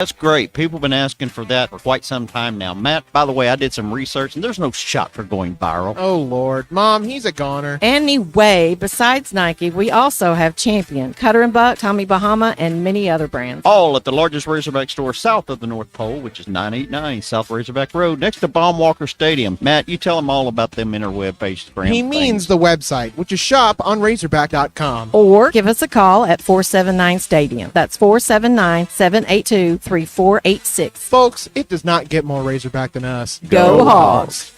That's great. People have been asking for that for quite some time now. Matt, by the way, I did some research, and there's no shot for going viral. Oh, Lord. Mom, he's a goner. Anyway, besides Nike, we also have Champion, Cutter & Buck, Tommy Bahama, and many other brands. All at the largest Razorback store south of the North Pole, which is 989 South Razorback Road, next to Baumwalker Stadium. Matt, you tell them all about them interweb-based brands. He means the website, which is shop.razorback.com. Or give us a call at 479-STADIUM. That's 479-782-3486. Folks, it does not get more Razorback than us. Go Hogs!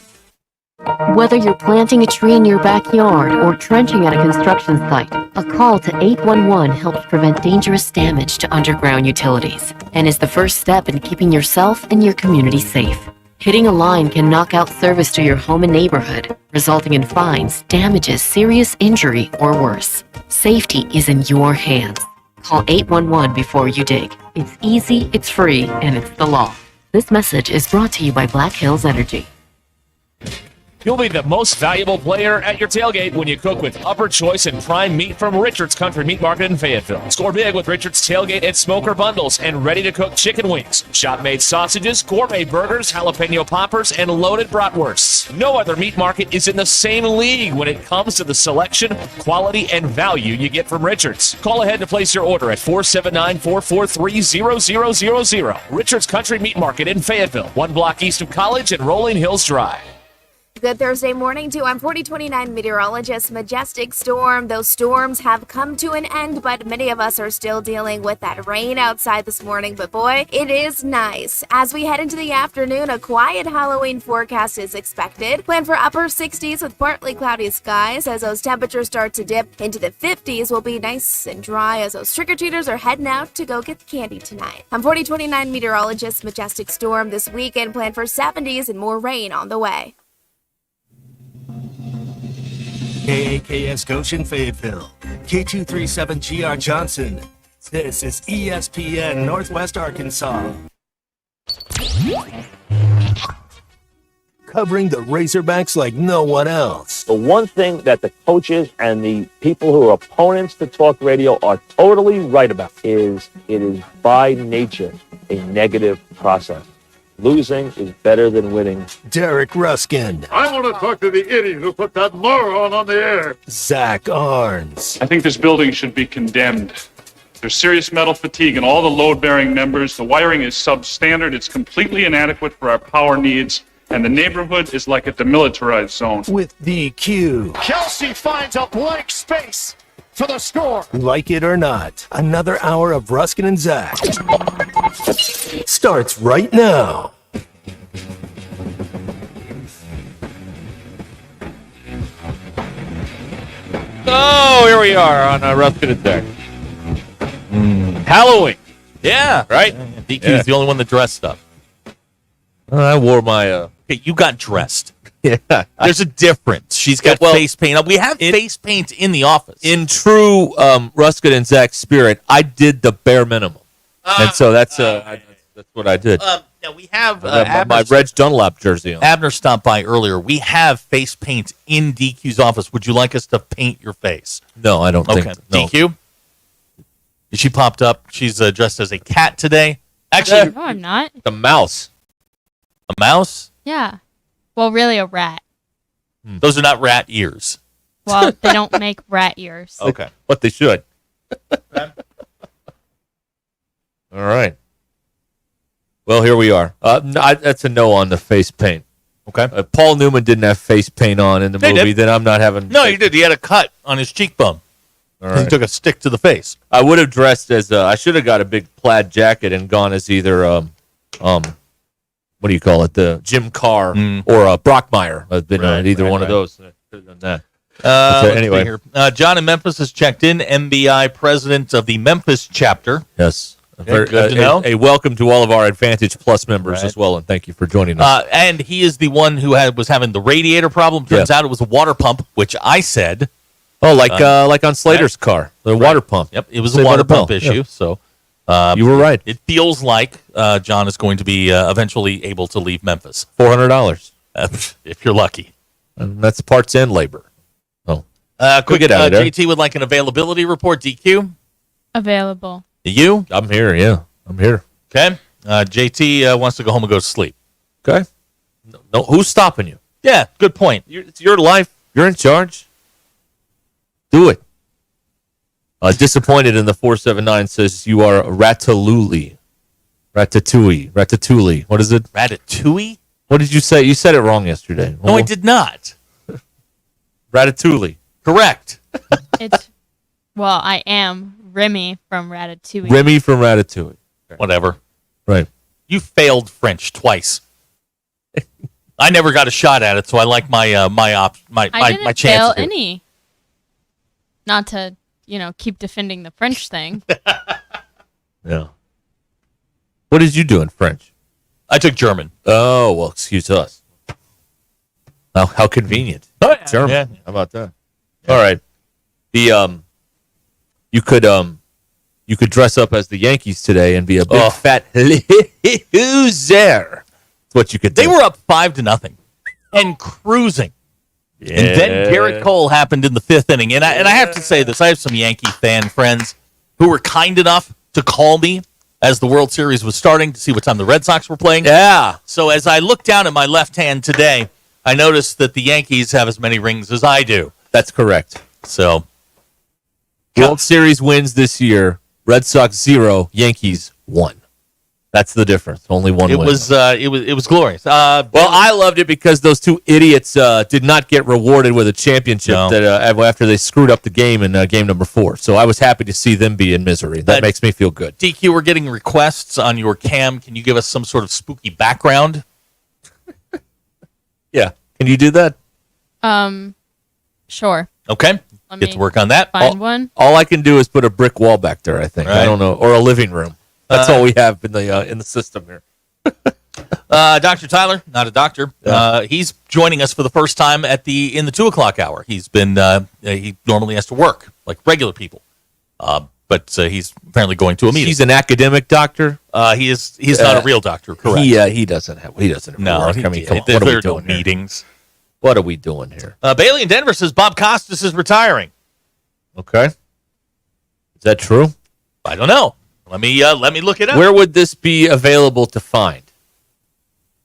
Whether you're planting a tree in your backyard or trenching at a construction site, a call to 811 helps prevent dangerous damage to underground utilities and is the first step in keeping yourself and your community safe. Hitting a line can knock out service to your home and neighborhood, resulting in fines, damages, serious injury, or worse. Safety is in your hands. Call 811 before you dig. It's easy, it's free, and it's the law. This message is brought to you by Black Hills Energy. You'll be the most valuable player at your tailgate when you cook with Upper Choice and Prime Meat from Richard's Country Meat Market in Fayetteville. Score big with Richard's Tailgate and Smoker Bundles and ready-to-cook chicken wings, shop-made sausages, gourmet burgers, jalapeno poppers, and loaded bratwursts. No other meat market is in the same league when it comes to the selection, quality, and value you get from Richard's. Call ahead to place your order at 479-443-0000. Richard's Country Meat Market in Fayetteville, 1 block east of College and Rolling Hills Drive. Good Thursday morning to I'm 4029 meteorologist Majestic Storm. Those storms have come to an end, but many of us are still dealing with that rain outside this morning. But boy, it is nice. As we head into the afternoon, a quiet Halloween forecast is expected. Plan for upper 60s with partly cloudy skies. As those temperatures start to dip into the 50s, will be nice and dry as those trick-or-treaters are heading out to go get the candy tonight. I'm 4029 meteorologist Majestic Storm. This weekend, plan for 70s and more rain on the way. KAKS Goshen Fayetteville, K237GR Johnson. This is ESPN Northwest Arkansas. Covering the Razorbacks like no one else. The one thing that the coaches and the people who are opponents to talk radio are totally right about is it is by nature a negative process. Losing is better than winning. Derek Ruskin. I want to talk to the idiot who put that moron on the air. Zach Arns. I think this building should be condemned. There's serious metal fatigue in all the load-bearing members. The wiring is substandard. It's completely inadequate for our power needs. And the neighborhood is like a demilitarized zone. With DQ. Kelsey finds a blank space for the score. Like it or not, another hour of Ruskin and Zach starts right now. Oh, here we are on Ruskin and Zach. Halloween. Yeah. Right? DQ's the only one that dressed up. I wore my... Okay, you got dressed. Yeah. There's a difference. She's got face paint. We have face paint in the office. In true Ruskin and Zach spirit, I did the bare minimum. And so that's what I did. Now we have my Reg Dunlap jersey on. Abner stopped by earlier. We have face paint in DQ's office. Would you like us to paint your face? No, I don't think so. No. DQ? She popped up. She's dressed as a cat today. Actually, no, I'm not. The mouse. A mouse? Yeah. Well, really a rat. Those are not rat ears. Well, they don't make rat ears. Okay. But they should. All right. Well, here we are. That's a no on the face paint. Okay. Paul Newman didn't have face paint on in the movie. Then I'm not having... No, he did. He had a cut on his cheekbone. All right. He took a stick to the face. I would have dressed as... I should have got a big plaid jacket and gone as either... what do you call it? The Jim Carr or Brockmeyer. I've been either one of those. I could have done that. Anyway. John in Memphis has checked in. MBI president of the Memphis chapter. Yes. Good to know. A welcome to all of our Advantage Plus members as well, and thank you for joining us. And he is the one who was having the radiator problem. Turns out it was a water pump, which I said. Oh, like on Slater's car, the water pump. Yep, it was a water pump issue. Yeah. So you were right. It feels like John is going to be eventually able to leave Memphis. $400 if you're lucky. And that's parts and labor. Oh, quick, get out of there. JT would like an availability report. DQ available. You? I'm here. Yeah, I'm here. Okay. JT wants to go home and go to sleep. Okay. No, who's stopping you? Yeah, good point. It's your life. You're in charge. Do it. Disappointed in the 479 says you are Ratatouille. Ratatouille. What is it? Ratatouille? What did you say? You said it wrong yesterday. No, I did not. Ratatouille. Correct. I am Remy from Ratatouille. Remy from Ratatouille. Whatever. Right. You failed French twice. I never got a shot at it, so I like my I didn't my fail chances. any. Not to, keep defending the French thing. Yeah. What did you do in French? I took German. Oh, well, excuse us. How convenient. Oh, yeah. German. Yeah. How about that? Yeah. All right. You could dress up as the Yankees today and be a big fat loser. That's what you could do. They were up 5-0 and cruising. Yeah. And then Garrett Cole happened in the 5th inning. And I have to say this. I have some Yankee fan friends who were kind enough to call me as the World Series was starting to see what time the Red Sox were playing. Yeah. So as I looked down at my left hand today, I noticed that the Yankees have as many rings as I do. That's correct. So World Series wins this year. Red Sox 0, Yankees 1. That's the difference. Only one it win. was glorious. Well, I loved it because those two idiots did not get rewarded with a championship after they screwed up the game in game number 4. So I was happy to see them be in misery. That makes me feel good. DQ, we're getting requests on your cam. Can you give us some sort of spooky background? Yeah. Can you do that? Sure. Okay. Get to work on that. Find one. All I can do is put a brick wall back there, I think. Right. I don't know. Or a living room. That's all we have in the system here. Dr. Tyler, not a doctor. He's joining us for the first time in the 2:00 hour. He's been he normally has to work like regular people, but he's apparently going to a meeting. He's an academic doctor. He's not a real doctor. Correct. He doesn't have No, work. I mean, come on. What are there we are no doing here? meetings. What are we doing here? Bailey in Denver says Bob Costas is retiring. Okay. Is that true? I don't know. Let me look it up. Where would this be available to find?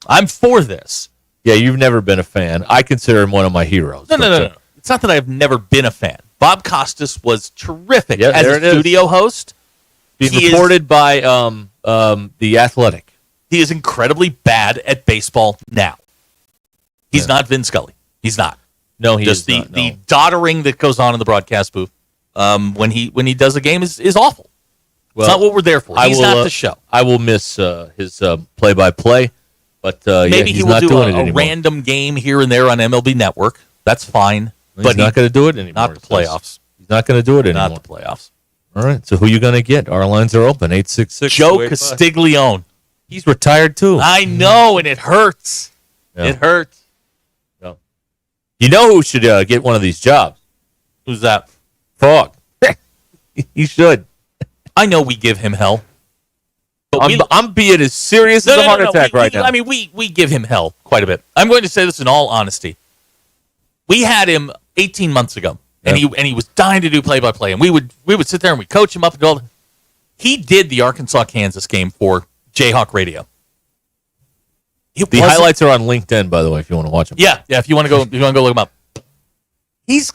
I'm for this. Yeah, you've never been a fan. I consider him one of my heroes. No. It's not that I've never been a fan. Bob Costas was terrific Yeah, as there a it is. studio host. He's reported by The Athletic. He is incredibly bad at baseball now. He's not Vin Scully. He's not. No, he Just is not. the doddering that goes on in the broadcast booth when he does a game is awful. Well, it's not what we're there for. He's not the show. I will miss his play-by-play, but Maybe he's he will not do doing it a anymore. random game here and there on MLB Network. That's fine. He's not going to do it anymore. Not the playoffs. He's not going to do it anymore. Not the playoffs. All right. So who are you going to get? Our lines are open. 866. Joe Castiglione. He's retired too. I know, and it hurts. Yeah. It hurts. No. You know who should get one of these jobs? Who's that? Fogg. He should. I know we give him hell. But I'm being as serious as a heart attack right now. I mean, we give him hell quite a bit. I'm going to say this in all honesty. We had him 18 months ago, and he was dying to do play-by-play, and we would sit there and we coach him up and all. He did the Arkansas-Kansas game for Jayhawk Radio. The highlights are on LinkedIn, by the way, if you want to watch them. Yeah. If you want to go look him up. He's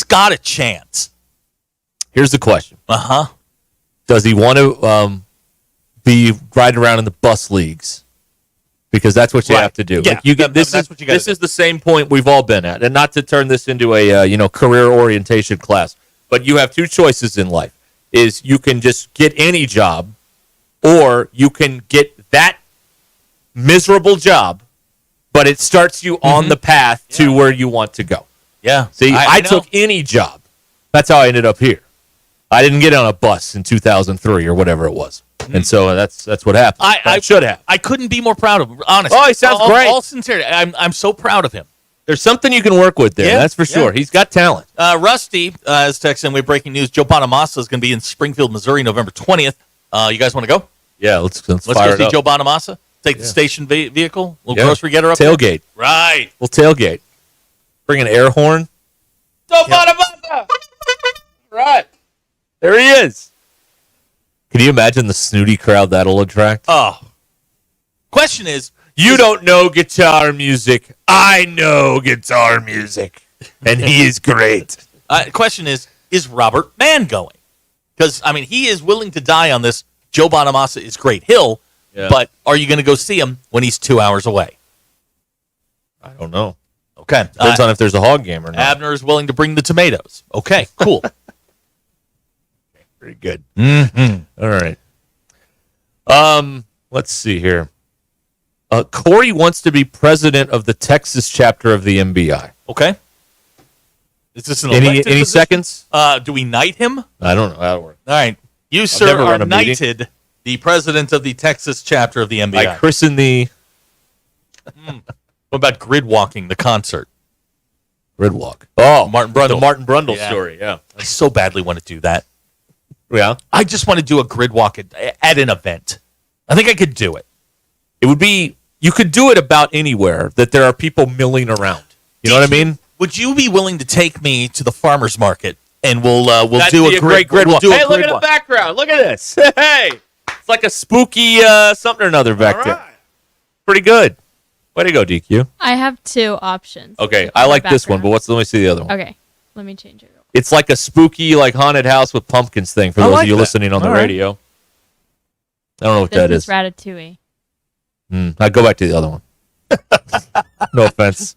got a chance. Here's the question. Uh-huh. Does he want to be riding around in the bus leagues? Because that's what you have to do. Yeah, like you get, that's what you gotta this do. is the same point we've all been at. And not to turn this into a career orientation class, but you have two choices in life. Is you can just get any job, or you can get that miserable job, but it starts you on the path to where you want to go. Yeah. See, I know. took any job. That's how I ended up here. I didn't get on a bus in 2003 or whatever it was. And so that's what happened. I should have. I couldn't be more proud of him, honestly. Oh, he sounds great. All sincerity. I'm so proud of him. There's something you can work with there. Yeah, That's for sure. He's got talent. Rusty is texting. We have breaking news. Joe Bonamassa is going to be in Springfield, Missouri, November 20th. You guys want to go? Yeah, let's go fire it see up. Joe Bonamassa. Take the station vehicle. Little grocery getter up. Tailgate. There. Right. We'll tailgate. Bring an air horn. Joe Bonamassa. Right. There he is. Can you imagine the snooty crowd that'll attract? Oh, Question is, You don't know guitar music. I know guitar music. And he is great. question is Robert Mann going? Because, I mean, he is willing to die on this Joe Bonamassa is great hill, but are you going to go see him when he's 2 hours away? I don't know. Okay. Depends on if there's a hog game or not. Abner is willing to bring the tomatoes. Okay, cool. Very good. Mm-hmm. All right. Let's see here. Corey wants to be president of the Texas chapter of the MBI. Okay. Is this an Any elected position? seconds? Do we knight him? I don't know how it works. All right. You, sir, never are run a meeting. knighted the president of the Texas chapter of the MBI. I christen the What about grid walking the concert? grid walk. Oh, Martin Brundle. The Martin Brundle Yeah. story, yeah. I so badly want to do that. Yeah. I just want to do a grid walk at an event. I think I could do it. It would be, you could do it about anywhere that there are people milling around. You know what I mean? Would you be willing to take me to the farmer's market and we'll That'd do be a grid great walk? walk. Hey, Do a look grid at the walk. background. Look at this. Hey. It's like a spooky something or another back there. Pretty good. Way to go, DQ. I have two options. Okay, I like this one, but let me see the other one. Okay, let me change it. It's like a spooky, like haunted house with pumpkins thing for I those like of you that. listening on the All right. radio. I don't know what This that is is. Ratatouille. I'd go back to the other one. No offense.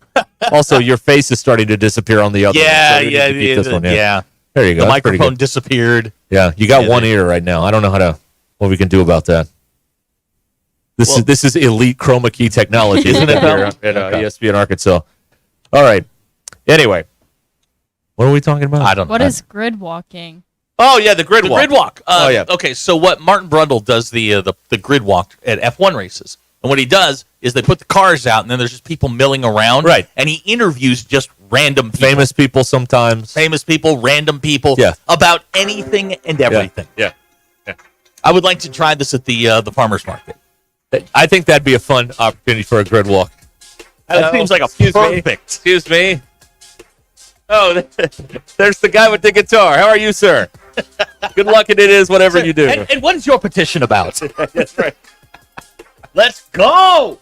Also, your face is starting to disappear on the other one. Yeah, so we need yeah, to keep this one, yeah. There you go. The That's pretty microphone good. disappeared. Yeah, you got Yeah, one there- ear right now. I don't know what we can do about that. This is elite chroma key technology, isn't it? Here at ESPN Arkansas. All right. Anyway, what are we talking about? I don't know. What is grid walking? Oh yeah, the grid The walk. grid walk. Oh, yeah. Okay, so what Martin Brundle does the grid walk at F1 races, and what he does is they put the cars out, and then there's just people milling around, Right. And he interviews just random people, Famous people sometimes. random people, Yeah. about anything and everything. Yeah. I would like to try this at the farmers market. I think that'd be a fun opportunity for a grid walk. That seems like a perfect. Excuse me. Oh, there's the guy with the guitar. How are you, sir? Good luck, and it is whatever you do. And what is your petition about? That's right. Let's go.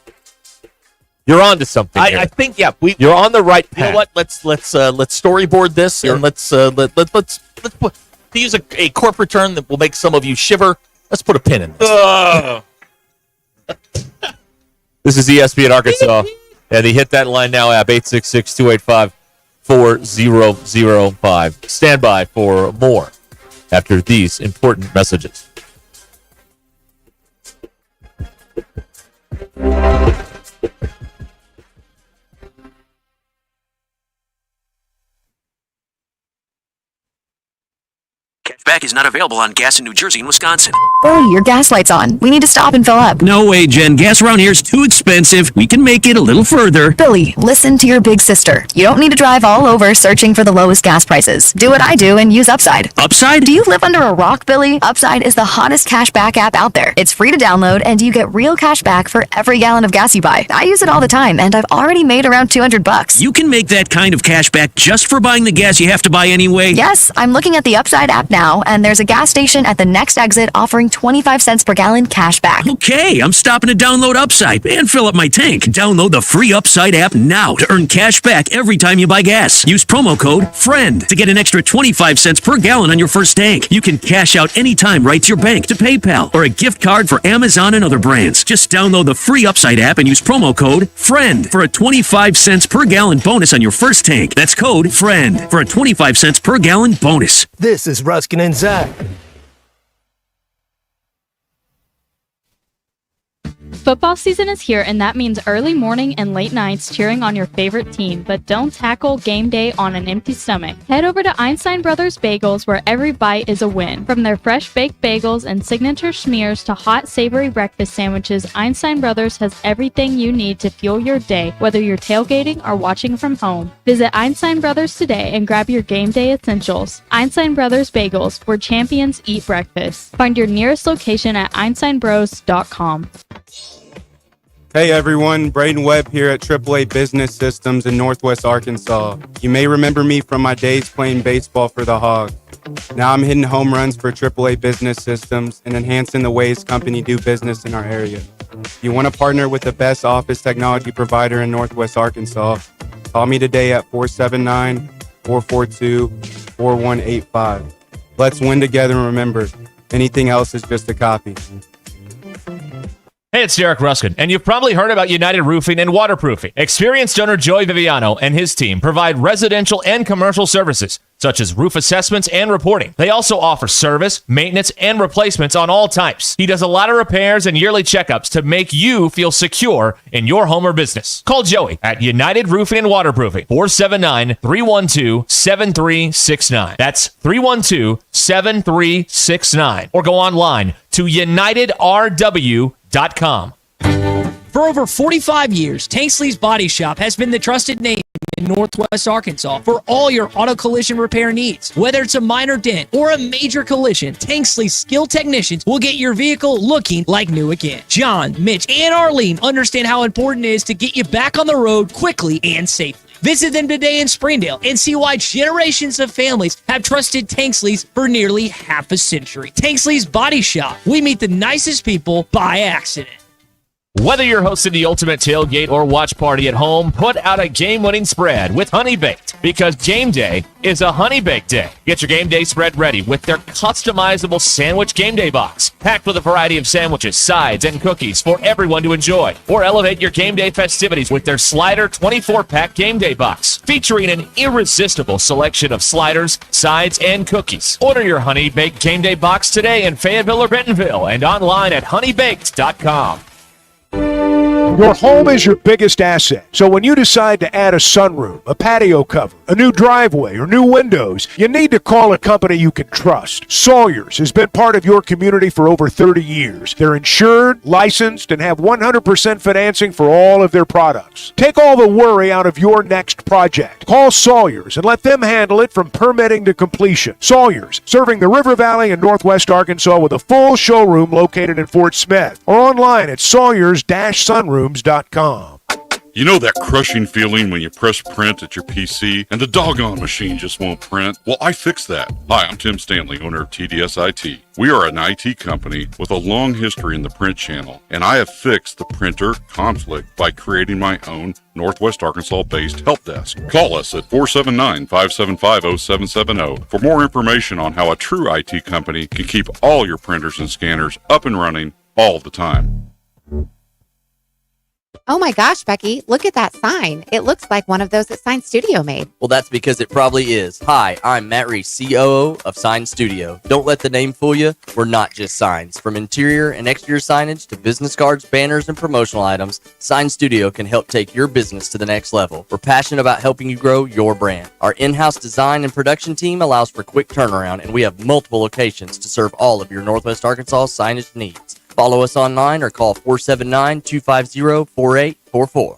You're on to something. I think You're on the right path. You know what? Let's storyboard this and let's put, to use a corporate term that will make some of you shiver. Let's put a pin in this. This is ESPN Arkansas, and the Hit That Line Now app, 866-285-4005. Stand by for more after these important messages. Cashback is not available on gas in New Jersey and Wisconsin. Billy, your gas light's on. We need to stop and fill up. No way, Jen. Gas around here is too expensive. We can make it a little further. Billy, listen to your big sister. You don't need to drive all over searching for the lowest gas prices. Do what I do and use Upside. Upside? Do you live under a rock, Billy? Upside is the hottest cashback app out there. It's free to download, and you get real cash back for every gallon of gas you buy. I use it all the time, and I've already made around $200. You can make that kind of cash back just for buying the gas you have to buy anyway. Yes, I'm looking at the Upside app now, and there's a gas station at the next exit offering 25 cents per gallon cash back. Okay, I'm stopping to download Upside and fill up my tank. Download the free Upside app now to earn cash back every time you buy gas. Use promo code FRIEND to get an extra 25 cents per gallon on your first tank. You can cash out anytime right to your bank, to PayPal, or a gift card for Amazon and other brands. Just download the free Upside app and use promo code FRIEND for a 25 cents per gallon bonus on your first tank. That's code FRIEND for a 25 cents per gallon bonus. This is Ruskin and Zach. Football season is here, and that means early morning and late nights cheering on your favorite team, but don't tackle game day on an empty stomach. Head over to Einstein Brothers Bagels, where every bite is a win. From their fresh baked bagels and signature schmears to hot savory breakfast sandwiches, Einstein Brothers has everything you need to fuel your day, whether you're tailgating or watching from home. Visit Einstein Brothers today and grab your game day essentials. Einstein Brothers Bagels, where champions eat breakfast. Find your nearest location at einsteinbros.com. Hey everyone, Braden Webb here at AAA Business Systems in Northwest Arkansas. You may remember me from my days playing baseball for the Hogs. Now I'm hitting home runs for AAA Business Systems and enhancing the ways company do business in our area. If you want to partner with the best office technology provider in Northwest Arkansas, call me today at 479-442-4185. Let's win together, and remember, anything else is just a copy. Hey, it's Derek Ruscin, and you've probably heard about United Roofing and Waterproofing. Experienced owner Joey Viviano and his team provide residential and commercial services, such as roof assessments and reporting. They also offer service, maintenance, and replacements on all types. He does a lot of repairs and yearly checkups to make you feel secure in your home or business. Call Joey at United Roofing and Waterproofing, 479-312-7369. That's 312-7369. Or go online to UnitedRW.com. For over 45 years, Tanksley's Body Shop has been the trusted name in Northwest Arkansas for all your auto collision repair needs. Whether it's a minor dent or a major collision, Tanksley's skilled technicians will get your vehicle looking like new again. John, Mitch, and Arlene understand how important it is to get you back on the road quickly and safely. Visit them today in Springdale and see why generations of families have trusted Tanksley's for nearly half a century. Tanksley's Body Shop. We meet the nicest people by accident. Whether you're hosting the ultimate tailgate or watch party at home, put out a game-winning spread with Honey Baked, because game day is a Honey Baked day. Get your game day spread ready with their customizable sandwich game day box, packed with a variety of sandwiches, sides, and cookies for everyone to enjoy. Or elevate your game day festivities with their Slider 24-pack game day box, featuring an irresistible selection of sliders, sides, and cookies. Order your Honey Baked game day box today in Fayetteville or Bentonville and online at honeybaked.com. Your home is your biggest asset. So when you decide to add a sunroom, a patio cover, a new driveway, or new windows, you need to call a company you can trust. Sawyers has been part of your community for over 30 years. They're insured, licensed, and have 100% financing for all of their products. Take all the worry out of your next project. Call Sawyers and let them handle it from permitting to completion. Sawyers, serving the River Valley and Northwest Arkansas with a full showroom located in Fort Smith, or online at sawyers-sunrooms.com. You know that crushing feeling when you press print at your PC and the doggone machine just won't print? Well, I fixed that. Hi, I'm Tim Stanley, owner of TDS IT. We are an IT company with a long history in the print channel, and I have fixed the printer conflict by creating my own Northwest Arkansas-based help desk. Call us at 479-575-0770 for more information on how a true IT company can keep all your printers and scanners up and running all the time. Oh my gosh, Becky, look at that sign. It looks like one of those that Sign Studio made. Well, that's because it probably is. Hi, I'm Matt Reese, COO of Sign Studio. Don't let the name fool you. We're not just signs. From interior and exterior signage to business cards, banners, and promotional items, Sign Studio can help take your business to the next level. We're passionate about helping you grow your brand. Our in-house design and production team allows for quick turnaround, and we have multiple locations to serve all of your Northwest Arkansas signage needs. Follow us online or call 479-250-4844.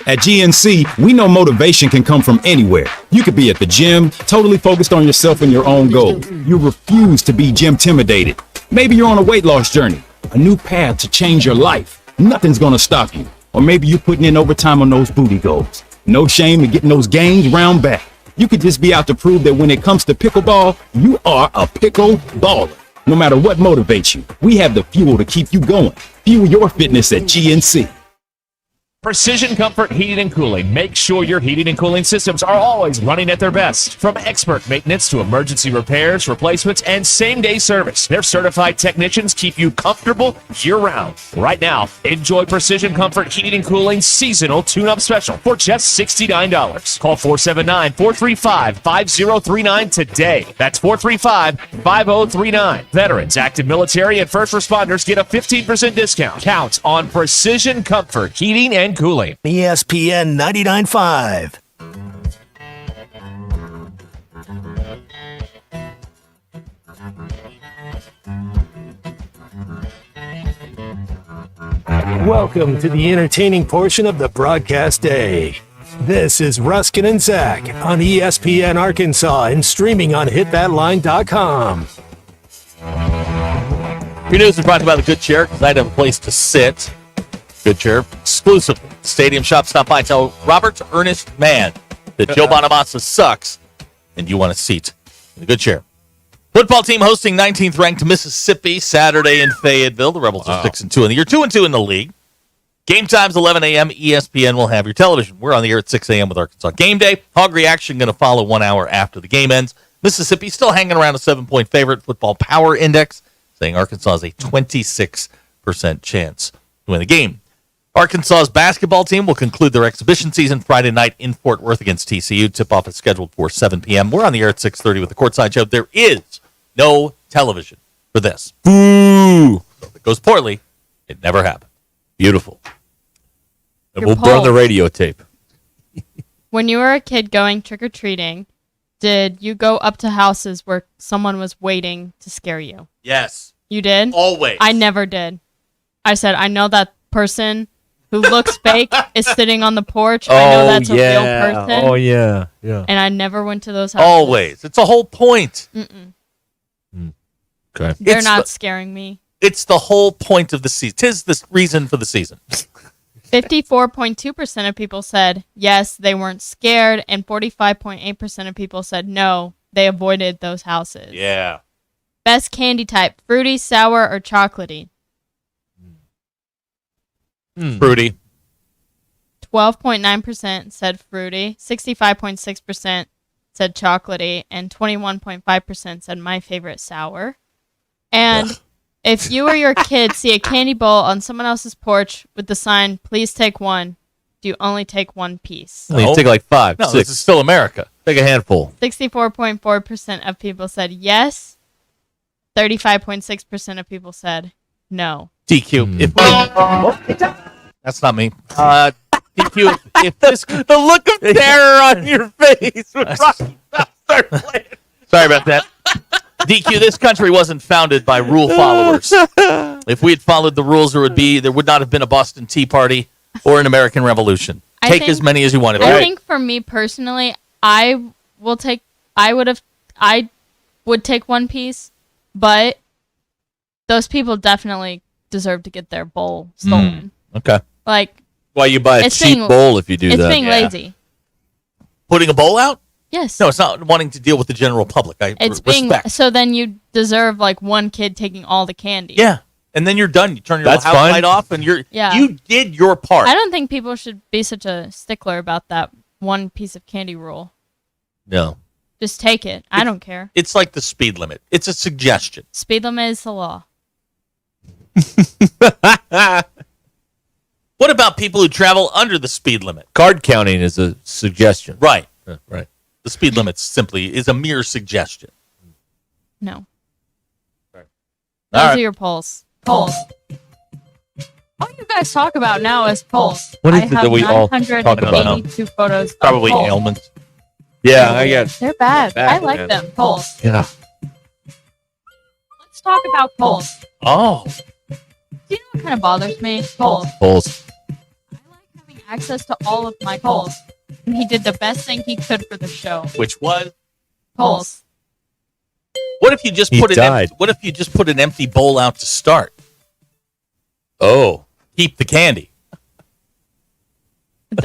At GNC, we know motivation can come from anywhere. You could be at the gym, totally focused on yourself and your own goals. You refuse to be gym-intimidated. Maybe you're on a weight loss journey, a new path to change your life. Nothing's gonna stop you. Or maybe you're putting in overtime on those booty goals. No shame in getting those gains round back. You could just be out to prove that when it comes to pickleball, you are a pickle baller. No matter what motivates you, we have the fuel to keep you going. Fuel your fitness at GNC. Precision Comfort Heating and Cooling. Make sure your heating and cooling systems are always running at their best. From expert maintenance to emergency repairs, replacements, and same-day service, their certified technicians keep you comfortable year-round. Right now, enjoy Precision Comfort Heating and Cooling seasonal tune-up special for just $69. Call 479-435-5039 today. That's 435-5039. Veterans, active military, and first responders get a 15% discount. Count on Precision Comfort Heating and Cooling. ESPN 99.5. Welcome to the entertaining portion of the broadcast day. This is Ruskin and Zach on ESPN Arkansas and streaming on hitthatline.com. Your news is brought to you by the Good Chair, because I have a place to sit. Good Chair, exclusively. Stadium Shop, stop by. Tell Robert Ernest Mann that Joe Bonamassa sucks and you want a seat A good share. Football team hosting 19th ranked Mississippi Saturday in Fayetteville. The Rebels are 6-2 in the year, 2-2 in the league. Game times 11 a.m. ESPN will have your television. We're on the air at 6 a.m. with Arkansas Game Day. Hog Reaction going to follow 1 hour after the game ends. Mississippi still hanging around a 7-point favorite. Football Power Index saying Arkansas has a 26% chance to win the game. Arkansas's basketball team will conclude their exhibition season Friday night in Fort Worth against TCU. Tip-off is scheduled for 7 p.m. We're on the air at 6:30 with the Courtside Show. There is no television for this. Boo! So if it goes poorly, it never happened. Beautiful. And Your we'll burn the poll. radio tape. When you were a kid going trick-or-treating, did you go up to houses where someone was waiting to scare you? Yes. You did? Always. I never did. I said, I know that person who looks fake is sitting on the porch. I know that's a real person. Oh, yeah. Yeah. And I never went to those houses. Always. It's a whole point. Mm-mm. Okay. They're It's not the- scaring me. It's the whole point of the season. 'Tis the reason for the season. 54.2% of people said yes, they weren't scared, and 45.8% of people said no, they avoided those houses. Yeah. Best candy type, fruity, sour, or chocolatey? Fruity. 12.9% said fruity, 65.6% said chocolatey, and 21.5% said my favorite sour. And if you or your kid see a candy bowl on someone else's porch with the sign, please take one, do you only take one piece? You take like 5, No, 6. this is still America. Take a handful. 64.4% of people said yes. 35.6% of people said no. DQ. That's not me. DQ. If this, The look of terror on your face. sorry about that. DQ. This country wasn't founded by rule followers. If we had followed the rules, there would not have been a Boston Tea Party or an American Revolution. Take as many as you want. I think for me personally, I would take one piece, but those people definitely deserve to get their bowl stolen. Okay. Like, Why you buy a It's cheap being- bowl if you do it's that? being lazy. Putting a bowl out? Yes. No, it's not wanting to deal with the general public. It's respect. being so then you deserve like one kid taking all the candy. Yeah. And then you're done. You turn your That's house fine. light off and you Yeah. did your part. I don't think people should be such a stickler about that one piece of candy rule. No. Just take it. I don't care. It's like the speed limit. It's a suggestion. Speed limit is the law. What about people who travel under the speed limit? Card counting is a suggestion. Right. Right. The speed limit simply is a mere suggestion. No. Right. Those All are right. your polls. Polls. All you guys talk about now is polls. What is I it have that we all talk about? 982 photos. of Probably polls. ailments. Yeah, I got. They're bad. Bad, I like man. them. Polls. Yeah. Let's talk about polls. Oh. Do you know what kind of bothers me? Polls. Polls. Having access to all of my polls. And he did the best thing he could for the show. Which was? Polls. What if you just He put died. what if you just put an empty bowl out to start? Oh. Keep the candy.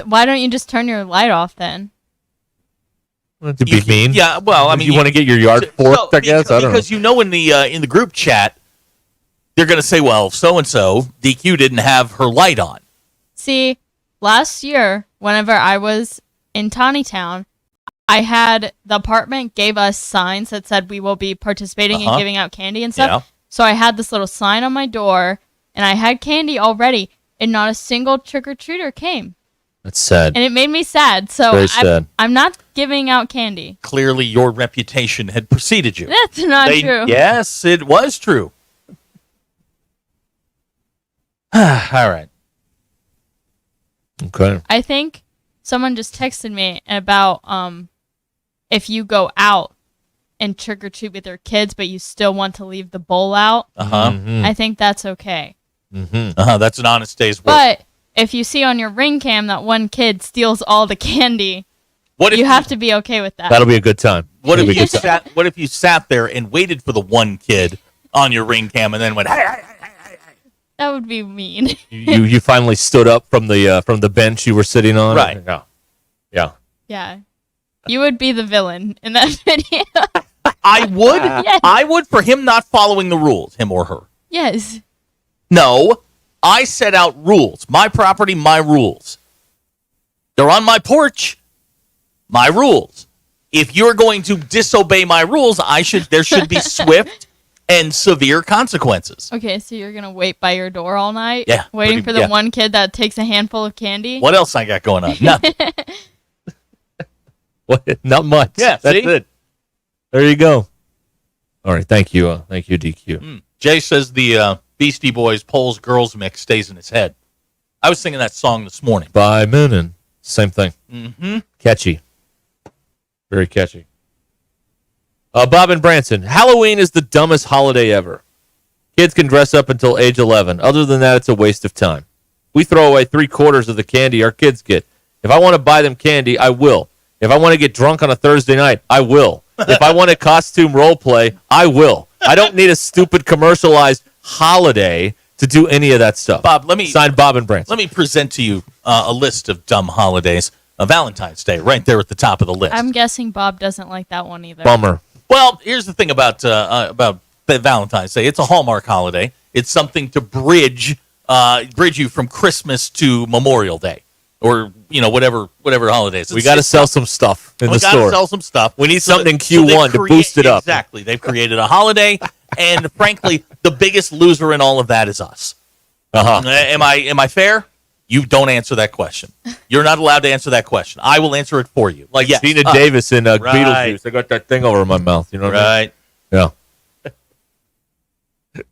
Why don't you just turn your light off then? To be mean. Yeah, well, I mean, you want to get your yard forked, I guess. I don't know. Because you know in the group chat, they're going to say, well, so and so DQ didn't have her light on. See, last year, whenever I was in Town, I had the apartment gave us signs that said we will be participating in Uh-huh. giving out candy and stuff. Yeah. So I had this little sign on my door, and I had candy already, and not a single trick-or-treater came. That's sad. And it made me sad. So Very sad. I'm not giving out candy. Clearly, your reputation had preceded you. That's not true. Yes, it was true. All right. Okay. I think someone just texted me about if you go out and trick or treat with your kids, but you still want to leave the bowl out. Uh-huh. I think that's okay. Uh-huh. That's an honest day's work. But if you see on your ring cam that one kid steals all the candy, What if you have to be okay with that. That'll be a good time. What That'll if be a you good time. what if you sat there and waited for the one kid on your ring cam and then went, hey, That would be mean. You finally stood up from the bench you were sitting on. Right. Yeah. Yeah. Yeah. You would be the villain in that video. I would. I would for him not following the rules, him or her. Yes. No, I set out rules. My property, my rules. They're on my porch. My rules. If you're going to disobey my rules, there should be swift and severe consequences. Okay, so you're gonna wait by your door all night? Yeah. Waiting for the one kid that takes a handful of candy? What else I got going on? Nothing. What? Not much. Yeah, that's see? it. There you go. All right, thank you, DQ. Jay says the Beastie Boys Poles Girls mix stays in his head. I was singing that song this morning. By Moonin. Same thing. Mm-hmm. Catchy. Very catchy. Bob and Branson. Halloween is the dumbest holiday ever. Kids can dress up until age 11. Other than that, it's a waste of time. We throw away 3/4 of the candy our kids get. If I want to buy them candy, I will. If I want to get drunk on a Thursday night, I will. If I want a costume role play, I will. I don't need a stupid commercialized holiday to do any of that stuff. Bob, let me sign Bob and Branson. Let me present to you a list of dumb holidays. Valentine's Day, right there at the top of the list. I'm guessing Bob doesn't like that one either. Bummer. Well, here's the thing about Valentine's Day. It's a Hallmark holiday. It's something to bridge you from Christmas to Memorial Day, or whatever holidays. We got to sell some stuff in the store. We got to sell some stuff. We need something in Q1 to boost it up. Exactly. They've created a holiday, and frankly, the biggest loser in all of that is us. Am I fair? You don't answer that question. You're not allowed to answer that question. I will answer it for you. Like Gina Davis in Beetlejuice. I got that thing over my mouth. You know what I mean? Yeah.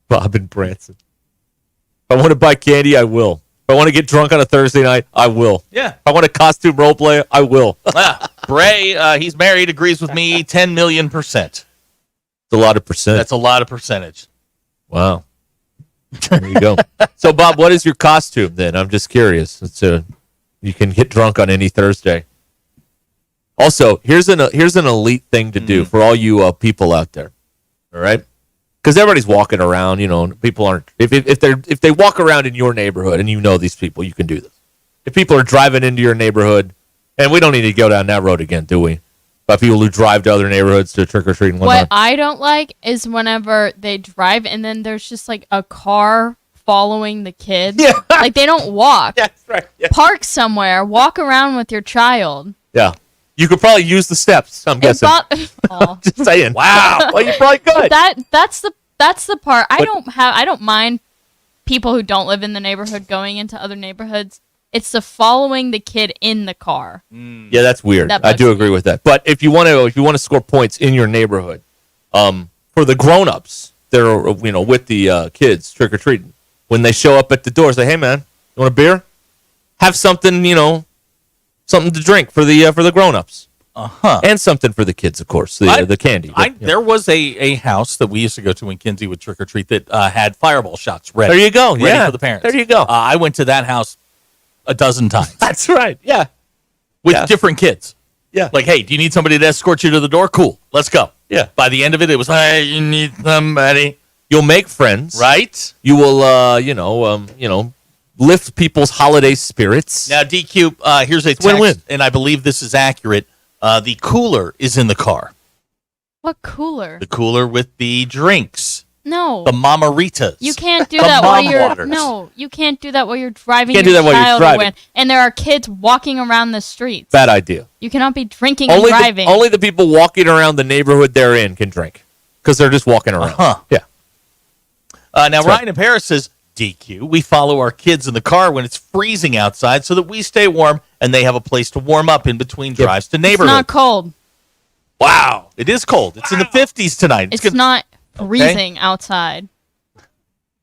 Bob and Branson. If I want to buy candy, I will. If I want to get drunk on a Thursday night, I will. Yeah. If I want a costume role play, I will. Bray, he's married, agrees with me 10 million %. It's a lot of percent. That's a lot of percentage. Wow. There you go. So, Bob, what is your costume then? I'm just curious. You can get drunk on any Thursday. Also, here's an elite thing to do for all you people out there. All right, because everybody's walking around. People aren't. If they walk around in your neighborhood and you know these people, you can do this. If people are driving into your neighborhood, and we don't need to go down that road again, do we? About people who drive to other neighborhoods to trick or treat and whatnot. What I don't like is whenever they drive and then there's just like a car following the kid. Yeah. Like they don't walk. That's right. Yeah. Park somewhere. Walk around with your child. Yeah. You could probably use the steps, I'm guessing. Just saying. Wow. Well, you probably could. That's the part. I don't mind people who don't live in the neighborhood going into other neighborhoods. It's the following the kid in the car. Yeah, that's weird. I do agree with that. But if you want to score points in your neighborhood, for the grown-ups, they're with the kids trick or treating. When they show up at the door, say, "Hey, man, you want a beer? Have something, something to drink for the grown-ups, and something for the kids, of course, the candy." There was a house that we used to go to in Kinsey with trick or treat that had fireball shots ready. There you go. Ready for the parents. There you go. I went to that house a dozen times. That's right. Yeah. With different kids. Yeah. Like, hey, do you need somebody to escort you to the door? Cool. Let's go. Yeah. By the end of it, it was, hey, you need somebody. You'll make friends. Right. You will, lift people's holiday spirits. Now, DQ, here's a text, win-win. and I believe this is accurate. The cooler is in the car. What cooler? The cooler with the drinks. No. The Mamaritas. You can't do The that while mom you're waters. No, you can't do that while you're driving Can't your do that while you're child driving. away, and there are kids walking around the streets. Bad idea. You cannot be drinking and driving. Only the people walking around the neighborhood they're in can drink because they're just walking around. Yeah. Now, Ryan in Paris says, DQ, we follow our kids in the car when it's freezing outside so that we stay warm and they have a place to warm up in between drives to It's neighborhoods. not cold. Wow. It is cold. It's in the 50s tonight. It's not freezing outside.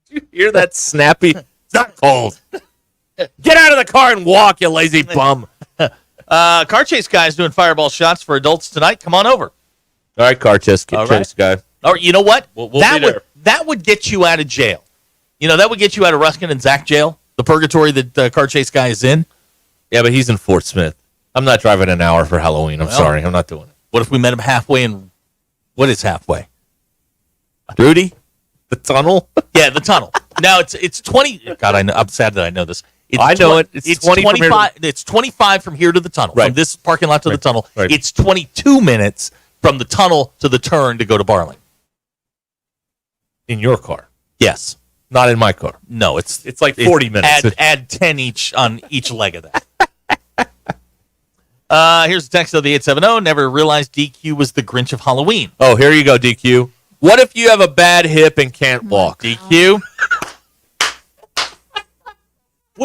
You hear that snappy? It's not cold. Get out of the car and walk, you lazy bum. Car chase guy's doing fireball shots for adults tonight. Come on over. All right, car chase guy. Or you know what? We'll be there. That would get you out of jail. That would get you out of Ruscin and Zach jail, the purgatory that car chase guy is in. Yeah, but he's in Fort Smith. I'm not driving an hour for Halloween. I'm sorry. I'm not doing it. What if we met him halfway in? What is halfway? Rudy? The tunnel? Yeah, the tunnel. Now it's 20. God, I'm sad that I know this. I know it. It's 20 25. It's 25 from here to the tunnel. Right. From this parking lot to the tunnel. Right. It's 22 minutes from the tunnel to the turn to go to Barling. In your car? Yes. Not in my car. No, it's like 40 minutes. Add 10 each on each leg of that. Here's a text of the 870. Never realized DQ was the Grinch of Halloween. Oh, here you go, DQ. What if you have a bad hip and can't walk? DQ?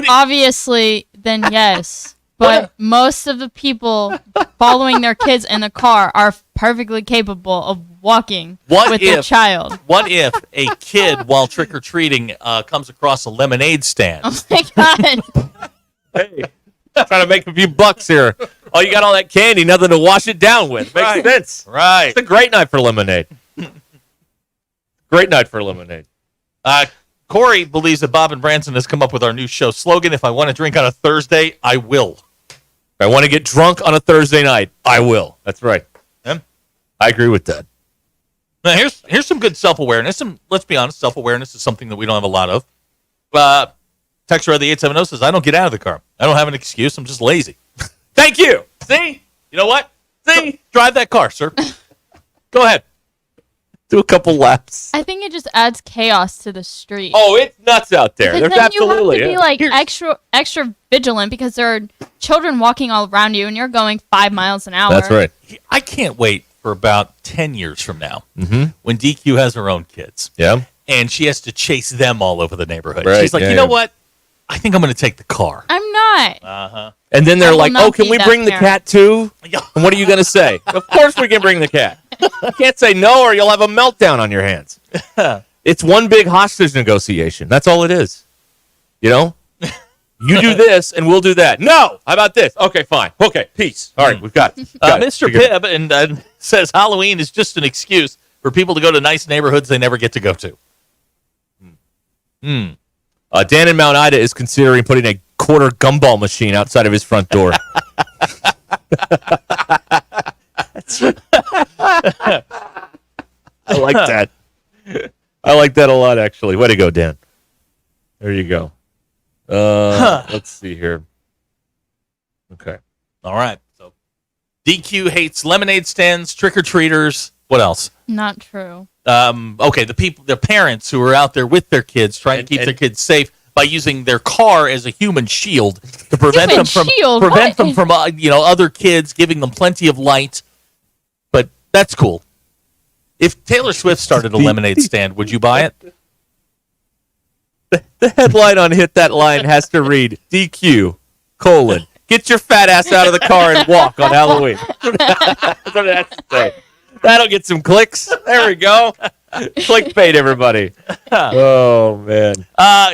Obviously, then yes. But most of the people following their kids in the car are perfectly capable of walking with their child. What if a kid, while trick-or-treating, comes across a lemonade stand? Oh, my God. Hey, trying to make a few bucks here. Oh, you got all that candy, nothing to wash it down with. Makes sense. Right. It's a great night for lemonade. Great night for lemonade. Corey believes that Bob and Branson has come up with our new show slogan, if I want to drink on a Thursday, I will. If I want to get drunk on a Thursday night, I will. That's right. Yeah. I agree with that. Now, here's some good self-awareness. And let's be honest, self-awareness is something that we don't have a lot of. Texter of the 870 says, I don't get out of the car. I don't have an excuse. I'm just lazy. Thank you. See? You know what? See? Drive that car, sir. Go ahead. Do a couple laps. I think it just adds chaos to the street. Oh, it's nuts out there. Because There's then absolutely. you have to be like extra vigilant because there are children walking all around you and you're going 5 miles an hour. That's right. I can't wait for about 10 years from now Mm-hmm. when DQ has her own kids. Yeah. And she has to chase them all over the neighborhood. Right, She's like, yeah, you know yeah. what? I think I'm going to take the car. I'm not. Uh-huh. And then I they're will like, not oh, can be we that bring the parent. cat too? And what are you going to say? Of course we can bring the cat. You can't say no or you'll have a meltdown on your hands. It's one big hostage negotiation. That's all it is. You know? You do this and we'll do that. No! How about this? Okay, fine. Okay, peace. All right, we've got it. Mr. Pibb and says Halloween is just an excuse for people to go to nice neighborhoods they never get to go to. Dan in Mount Ida is considering putting a quarter gumball machine outside of his front door. I like that. I like that a lot, actually. Way to go, Dan. There you go. Let's see here. Okay. All right. So DQ hates lemonade stands, trick-or-treaters. What else? Not true. Okay, the parents who are out there with their kids trying to keep their kids safe by using their car as a human shield to prevent them from other kids, giving them plenty of light. But that's cool. If Taylor Swift started a lemonade stand, would you buy it? The headline on Hit That Line has to read DQ, get your fat ass out of the car and walk on Halloween. That's what it has to say. That'll get some clicks. There we go. Clickbait, everybody. Oh, man.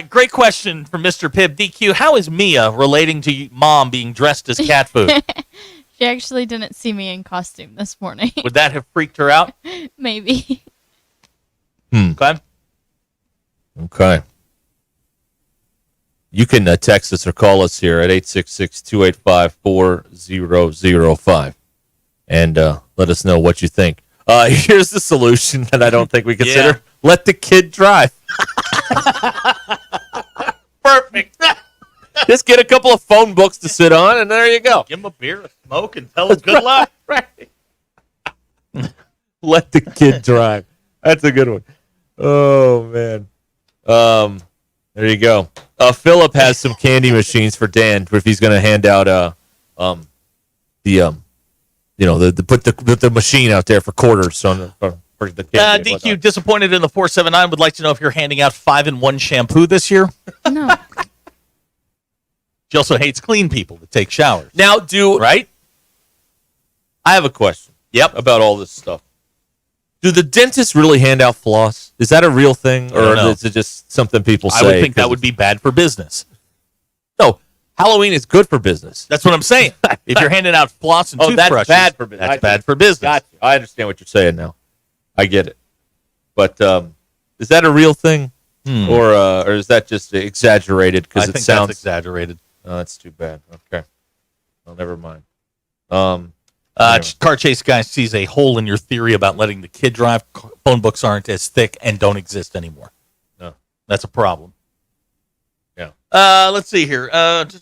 Great question from Mr. Pibb. DQ, how is Mia relating to Mom being dressed as cat food? She actually didn't see me in costume this morning. Would that have freaked her out? Maybe. Okay. Okay. You can text us or call us here at 866-285-4005 and let us know what you think. Here's the solution that I don't think we consider. Yeah. Let the kid drive. Perfect. Just get a couple of phone books to sit on, and there you go. Give him a beer, a smoke, and tell him good luck. Right. Let the kid drive. That's a good one. Oh, man. There you go. Philip has some candy machines for Dan if he's going to hand out put the machine out there for quarters on for the candy. DQ disappointed in the 479 would like to know if you're handing out 5-in-1 shampoo this year. No. She also hates clean people that take showers. Now, right? I have a question. Yep. About all this stuff. Do the dentists really hand out floss? Is that a real thing, or is it just something people say? I would think that would be bad for business. No, Halloween is good for business. That's what I'm saying. If you're handing out floss and toothbrushes, that's bad for business. That's bad for business. Gotcha. I understand what you're saying now. I get it. But is that a real thing, or is that just exaggerated? Because it sounds that's exaggerated. Oh, that's too bad. Okay. Well, never mind. Car chase guy sees a hole in your theory about letting the kid drive. Phone books aren't as thick and don't exist anymore. No, that's a problem. Yeah. Let's see here. Here's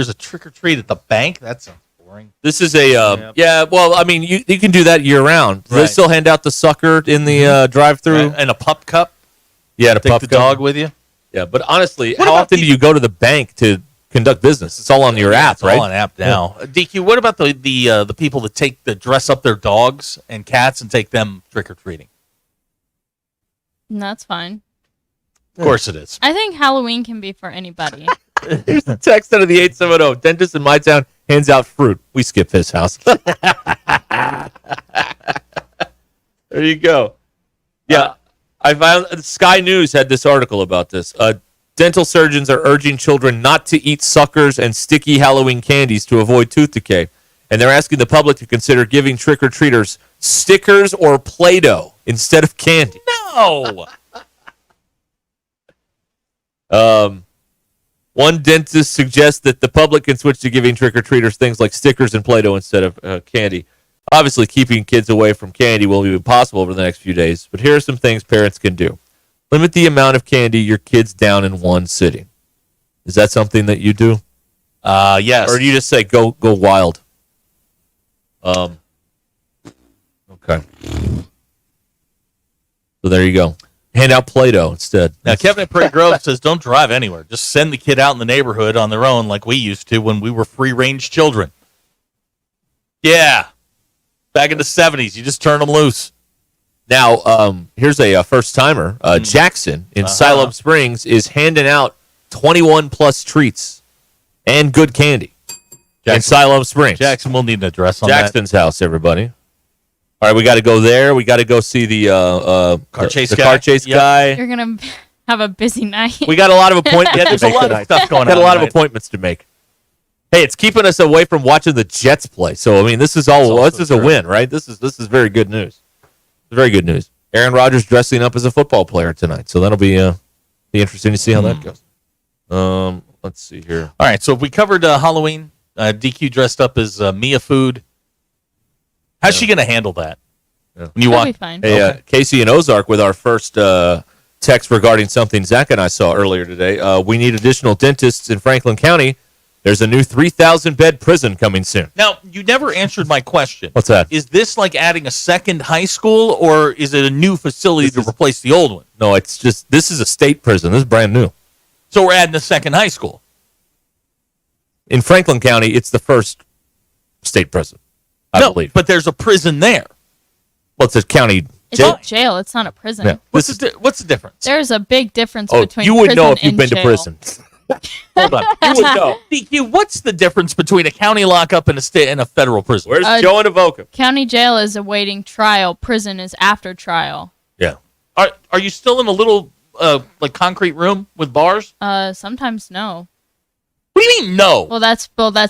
a trick or treat at the bank. That sounds boring. This is a well, I mean, you can do that year round. Do they Right. still hand out the sucker in the drive-through? And a pup cup? Yeah, to Take pup the cup. dog with you? Yeah, but honestly, What how about often do you go to the bank to conduct business? It's all on your app, It's right? all on app now. DQ, what about the people that dress up their dogs and cats and take them trick-or-treating? And that's fine. Of course it is. I think Halloween can be for anybody. Here's the text out of the 870. Dentist in my town hands out fruit. We skip his house. There you go. Yeah, I found Sky News had this article about this. Dental surgeons are urging children not to eat suckers and sticky Halloween candies to avoid tooth decay. And they're asking the public to consider giving trick-or-treaters stickers or Play-Doh instead of candy. No! One dentist suggests that the public can switch to giving trick-or-treaters things like stickers and Play-Doh instead of candy. Obviously, keeping kids away from candy will be impossible over the next few days, but here are some things parents can do. Limit the amount of candy your kids down in one sitting. Is that something that you do? Yes. Or do you just say go wild? Okay. So there you go. Hand out Play-Doh instead. Now, Kevin at Prairie Grove says don't drive anywhere. Just send the kid out in the neighborhood on their own like we used to when we were free-range children. Yeah. Back in the 70s, you just turn them loose. Now, here's a first-timer. Jackson in Siloam Springs is handing out 21-plus treats and good candy in Siloam Springs. Jackson will need an address on Jackson's house, everybody. All right, we got to go there. We got to go see the car chase guy. You're going to have a busy night. We got a lot of appointments. Yeah, there's a lot of stuff going on. Got a lot of tonight. appointments to make. Hey, it's keeping us away from watching the Jets play. So I mean, this is a win, right? This is very good news. Very good news. Aaron Rodgers dressing up as a football player tonight, so that'll be interesting to see how that goes. Let's see here. All right, so if we covered Halloween, DQ dressed up as Mia Food. How's she going to handle that? When you She'll walk, be fine. Hey, Casey and Ozark with our first text regarding something Zach and I saw earlier today. We need additional dentists in Franklin County. There's a new 3,000-bed prison coming soon. Now, you never answered my question. What's that? Is this like adding a second high school, or is it a new facility to replace the old one? No, it's just this is a state prison. This is brand new. So we're adding a second high school. In Franklin County, it's the first state prison, I believe. But there's a prison there. Well, it's a county It's jail. a jail. It's not a prison. Yeah. What's the difference? There's a big difference Oh, between you would prison know if you've and been to jail. prison. Hold on. You would know. DQ, what's the difference between a county lockup and a state and a federal prison? Where's Joe and Avoca? County jail is awaiting trial. Prison is after trial. Yeah. Are you still in a little like concrete room with bars? Sometimes no. What do you mean no? Well, that's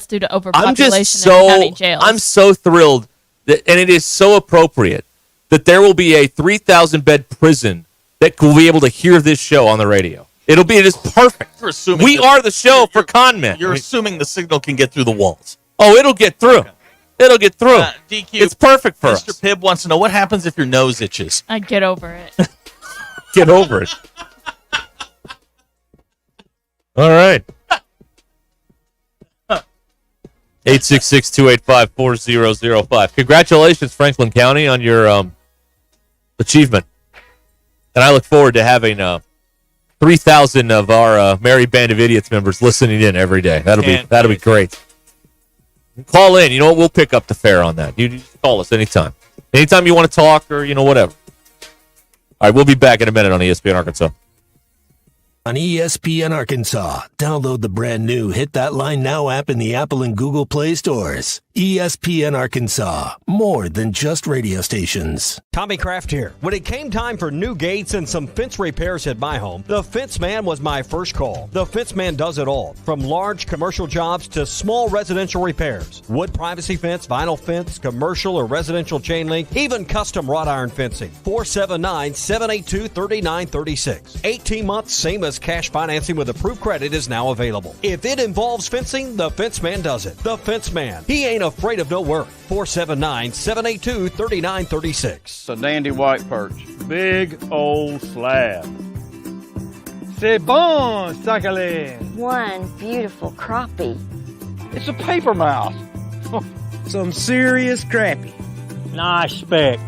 due to I'm overpopulation just in county so jails. I'm so thrilled that, and it is so appropriate that there will be a 3,000-bed prison that will be able to hear this show on the radio. It is perfect. You're assuming We are the show for con men. You're assuming the signal can get through the walls. Oh, it'll get through. It'll get through. DQ, It's perfect for Mr. us. Pibb wants to know what happens if your nose itches. I get over it. Get over it. All right. 866-285-4005. Congratulations, Franklin County, on your achievement. And I look forward to having 3,000 of our Merry Band of Idiots members listening in every day. That'll be great. Call in. You know what? We'll pick up the fare on that. You just call us anytime. Anytime you want to talk or, whatever. All right, we'll be back in a minute on ESPN Arkansas. On ESPN Arkansas, download the brand new Hit That Line Now app in the Apple and Google Play stores. ESPN Arkansas, more than just radio stations. Tommy Kraft here. When it came time for new gates and some fence repairs at my home, the Fence Man was my first call. The Fence Man does it all, from large commercial jobs to small residential repairs. Wood privacy fence, vinyl fence, commercial or residential chain link, even custom wrought iron fencing. 479-782-3936. 18 months, same as cash financing with approved credit is now available. If it involves fencing, the Fence Man does it. The Fence Man. He ain't afraid of no work. 479-782-3936. It's a dandy white perch. Big old slab. C'est bon, sacalé. One beautiful crappie. It's a paper mouse. Some serious crappie. Nice speck.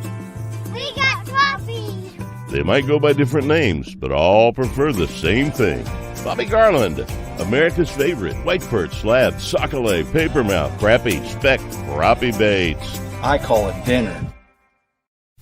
We got trophies. They might go by different names, but all prefer the same thing. Bobby Garland, America's favorite, white perch, slab, sockeye, papermouth, crappie, speck, crappie baits. I call it dinner.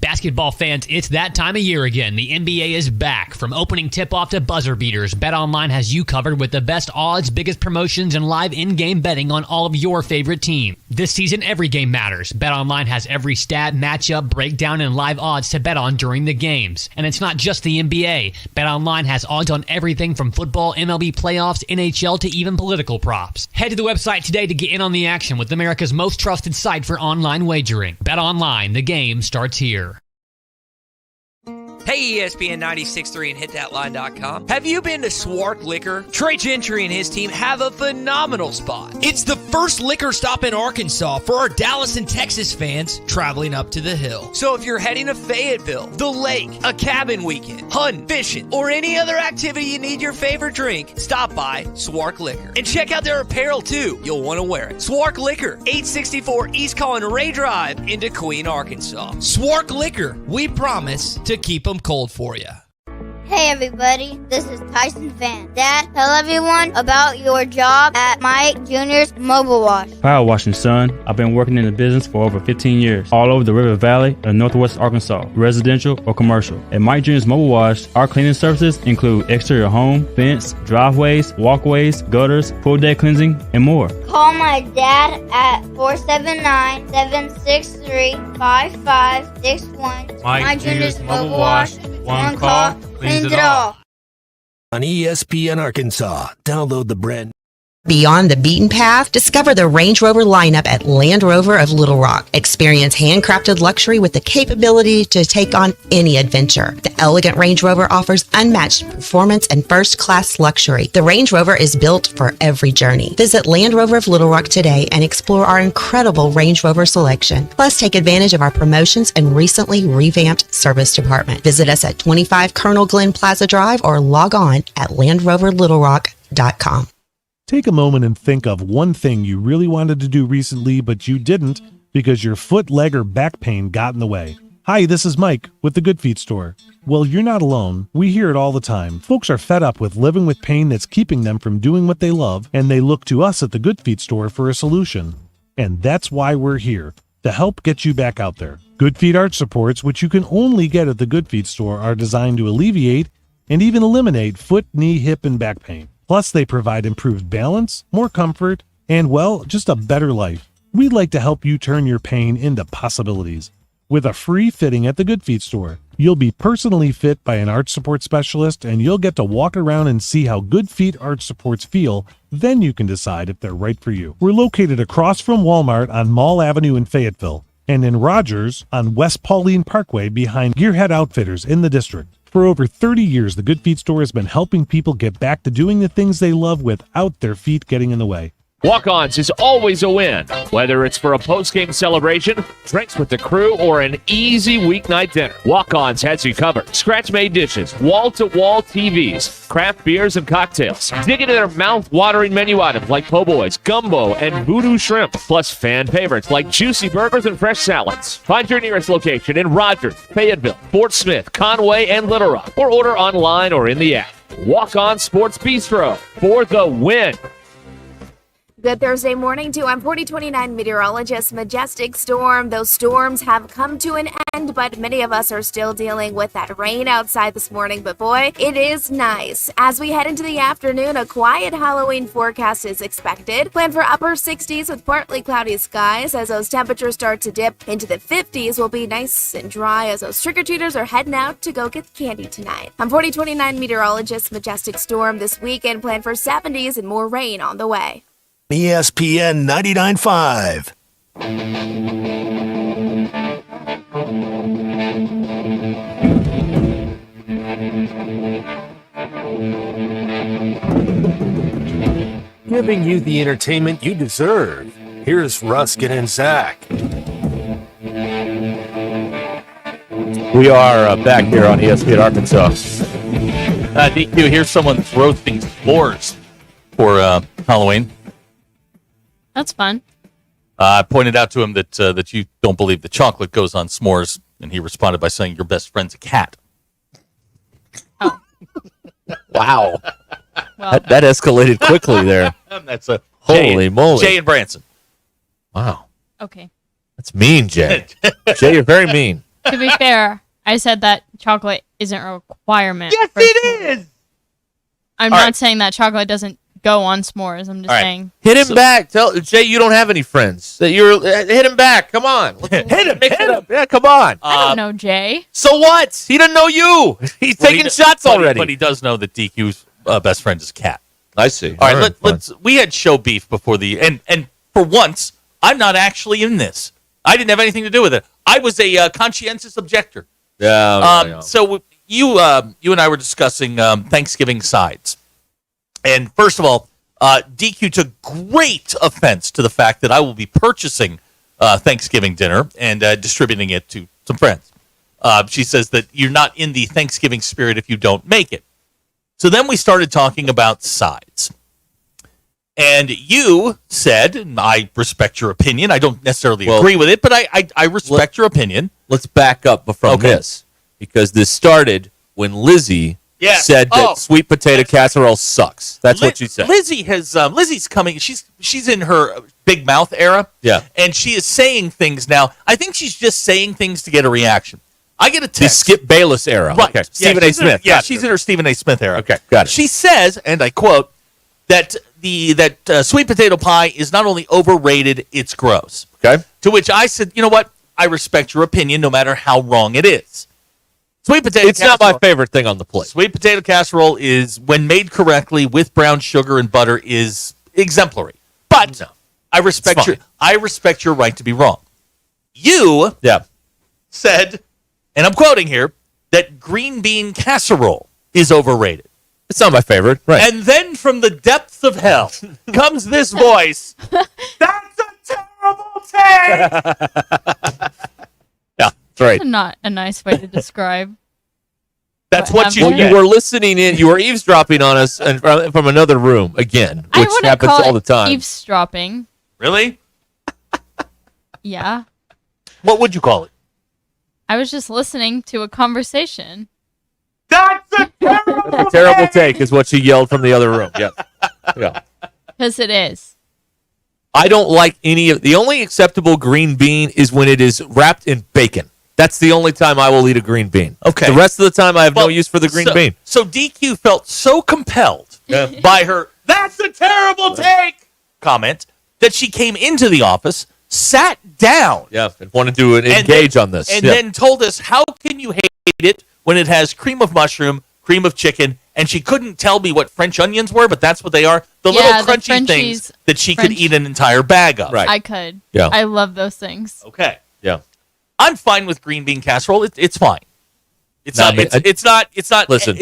Basketball fans, it's that time of year again. The NBA is back. From opening tip-off to buzzer beaters, BetOnline has you covered with the best odds, biggest promotions, and live in-game betting on all of your favorite teams. This season, every game matters. BetOnline has every stat, matchup, breakdown, and live odds to bet on during the games. And it's not just the NBA. BetOnline has odds on everything from football, MLB playoffs, NHL, to even political props. Head to the website today to get in on the action with America's most trusted site for online wagering. BetOnline, the game starts here. Hey, ESPN 96.3 and hitthatline.com. Have you been to Swark Liquor? Trey Gentry and his team have a phenomenal spot. It's the first liquor stop in Arkansas for our Dallas and Texas fans traveling up to the hill. So if you're heading to Fayetteville, the lake, a cabin weekend, hunting, fishing, or any other activity you need your favorite drink, stop by Swark Liquor. And check out their apparel too. You'll want to wear it. Swark Liquor, 864 East Collin Ray Drive in Queen, Arkansas. Swark Liquor, we promise to keep them cold for you. Hey everybody, this is Tyson Van. Dad, tell everyone about your job at Mike Jr.'s Mobile Wash. Power washing, son. I've been working in the business for over 15 years, all over the River Valley and Northwest Arkansas, residential or commercial. At Mike Jr.'s Mobile Wash, our cleaning services include exterior home, fence, driveways, walkways, gutters, pool deck cleansing, and more. Call my dad at 479-763-5561. Mike Jr.'s Mobile Wash. One call, cleans it all. On ESPN Arkansas, download the brand. Beyond the beaten path, discover the Range Rover lineup at Land Rover of Little Rock. Experience handcrafted luxury with the capability to take on any adventure. The elegant Range Rover offers unmatched performance and first-class luxury. The Range Rover is built for every journey. Visit Land Rover of Little Rock today and explore our incredible Range Rover selection. Plus, take advantage of our promotions and recently revamped service department. Visit us at 25 Colonel Glenn Plaza Drive or log on at LandRoverLittleRock.com. Take a moment and think of one thing you really wanted to do recently, but you didn't because your foot, leg, or back pain got in the way. Hi, this is Mike with the Good Feet Store. Well, you're not alone. We hear it all the time. Folks are fed up with living with pain that's keeping them from doing what they love, and they look to us at the Good Feet Store for a solution. And that's why we're here, to help get you back out there. Good Feet arch supports, which you can only get at the Good Feet Store, are designed to alleviate and even eliminate foot, knee, hip, and back pain. Plus, they provide improved balance, more comfort, and, well, just a better life. We'd like to help you turn your pain into possibilities. With a free fitting at the Good Feet Store, you'll be personally fit by an arch support specialist, and you'll get to walk around and see how Good Feet arch supports feel. Then you can decide if they're right for you. We're located across from Walmart on Mall Avenue in Fayetteville, and in Rogers on West Pauline Parkway behind Gearhead Outfitters in the district. For over 30 years, the Good Feet Store has been helping people get back to doing the things they love without their feet getting in the way. Walk-Ons is always a win, whether it's for a post-game celebration, drinks with the crew, or an easy weeknight dinner. Walk-Ons has you covered. Scratch-made dishes, wall-to-wall TVs, craft beers and cocktails. Dig into their mouth-watering menu items like po' boys, gumbo, and voodoo shrimp, plus fan favorites like juicy burgers and fresh salads. Find your nearest location in Rogers, Fayetteville, Fort Smith, Conway, and Little Rock, or order online or in the app. Walk-On Sports Bistro for the win. Good Thursday morning to I'm 4029 meteorologist Majestic Storm. Those storms have come to an end, but many of us are still dealing with that rain outside this morning. But boy, it is nice. As we head into the afternoon, a quiet Halloween forecast is expected. Plan for upper 60s with partly cloudy skies. As those temperatures start to dip into the 50s, will be nice and dry as those trick-or-treaters are heading out to go get candy tonight. I'm 4029 meteorologist Majestic Storm. This weekend, plan for 70s and more rain on the way. ESPN 99.5. Giving you the entertainment you deserve. Here's Ruscin and Zach. We are back here on ESPN Arkansas. DQ, here's someone roasting s'mores for Halloween. That's fun. I pointed out to him that you don't believe the chocolate goes on s'mores, and he responded by saying your best friend's a cat. Wow. Well, that escalated quickly there. That's a holy moly. Jay and Branson. Wow. Okay. That's mean, Jay. Jay, you're very mean. To be fair, I said that chocolate isn't a requirement. Yes, it is. I'm not saying that chocolate doesn't go on s'mores. I'm just saying. Hit him back. Tell Jay you don't have any friends. That you're hit him back. Come on. Hit him. Yeah, come on. I don't know, Jay. So what? He doesn't know you. He's taking shots already. But he does know that DQ's best friend is a cat. I see. All right, let's. We had show beef before and for once, I'm not actually in this. I didn't have anything to do with it. I was a conscientious objector. Yeah. So you and I were discussing Thanksgiving sides, and first of all, DQ took great offense to the fact that I will be purchasing Thanksgiving dinner and distributing it to some friends. She says that you're not in the Thanksgiving spirit if you don't make it. So then we started talking about sides. And you said, and I respect your opinion. I don't necessarily agree with it, but I respect your opinion. Let's back up from this, because this started when Lizzie said that sweet potato casserole sucks. That's what she said. Lizzie has Lizzie's coming. She's in her big mouth era. Yeah, and she is saying things now. I think she's just saying things to get a reaction. I get a text. The Skip Bayless era, right? Okay. Stephen A. Smith. She's in her Stephen A. Smith era. Okay, got it. She says, and I quote, that sweet potato pie is not only overrated, it's gross. Okay. To which I said, you know what? I respect your opinion, no matter how wrong it is. Sweet potato. It's not my favorite thing on the plate. Sweet potato casserole is, when made correctly with brown sugar and butter, is exemplary. But I respect your right to be wrong. You said, and I'm quoting here, that green bean casserole is overrated. It's not my favorite. Right. And then from the depths of hell comes this voice. That's a terrible take. Yeah, that's right. That's not a nice way to describe. That's what you were listening in. You were eavesdropping on us and from another room again, which happens all the time. Eavesdropping. Really? Yeah. What would you call it? I was just listening to a conversation. That's a terrible terrible take is what she yelled from the other room. Yeah. Yeah. Because it is. I don't like any of the only acceptable green bean is when it is wrapped in bacon. That's the only time I will eat a green bean. Okay. The rest of the time I have no use for the green bean. So DQ felt so compelled by her "that's a terrible take" comment that she came into the office, sat down, and wanted to engage on this, and then told us how can you hate it when it has cream of mushroom, cream of chicken, and she couldn't tell me what French onions were, but that's what they are. The little crunchy things that she could eat an entire bag of. Right. I could. Yeah. I love those things. Okay. Yeah. I'm fine with green bean casserole. It's fine. It's not. Listen, It's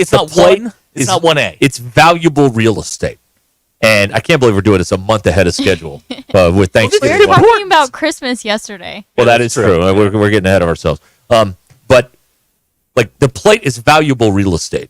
the not plate one. It's not 1A. It's valuable real estate, and I can't believe we're doing this a month ahead of schedule with Thanksgiving. We were talking about Christmas yesterday. Well, that is true. We're getting ahead of ourselves. But like the plate is valuable real estate.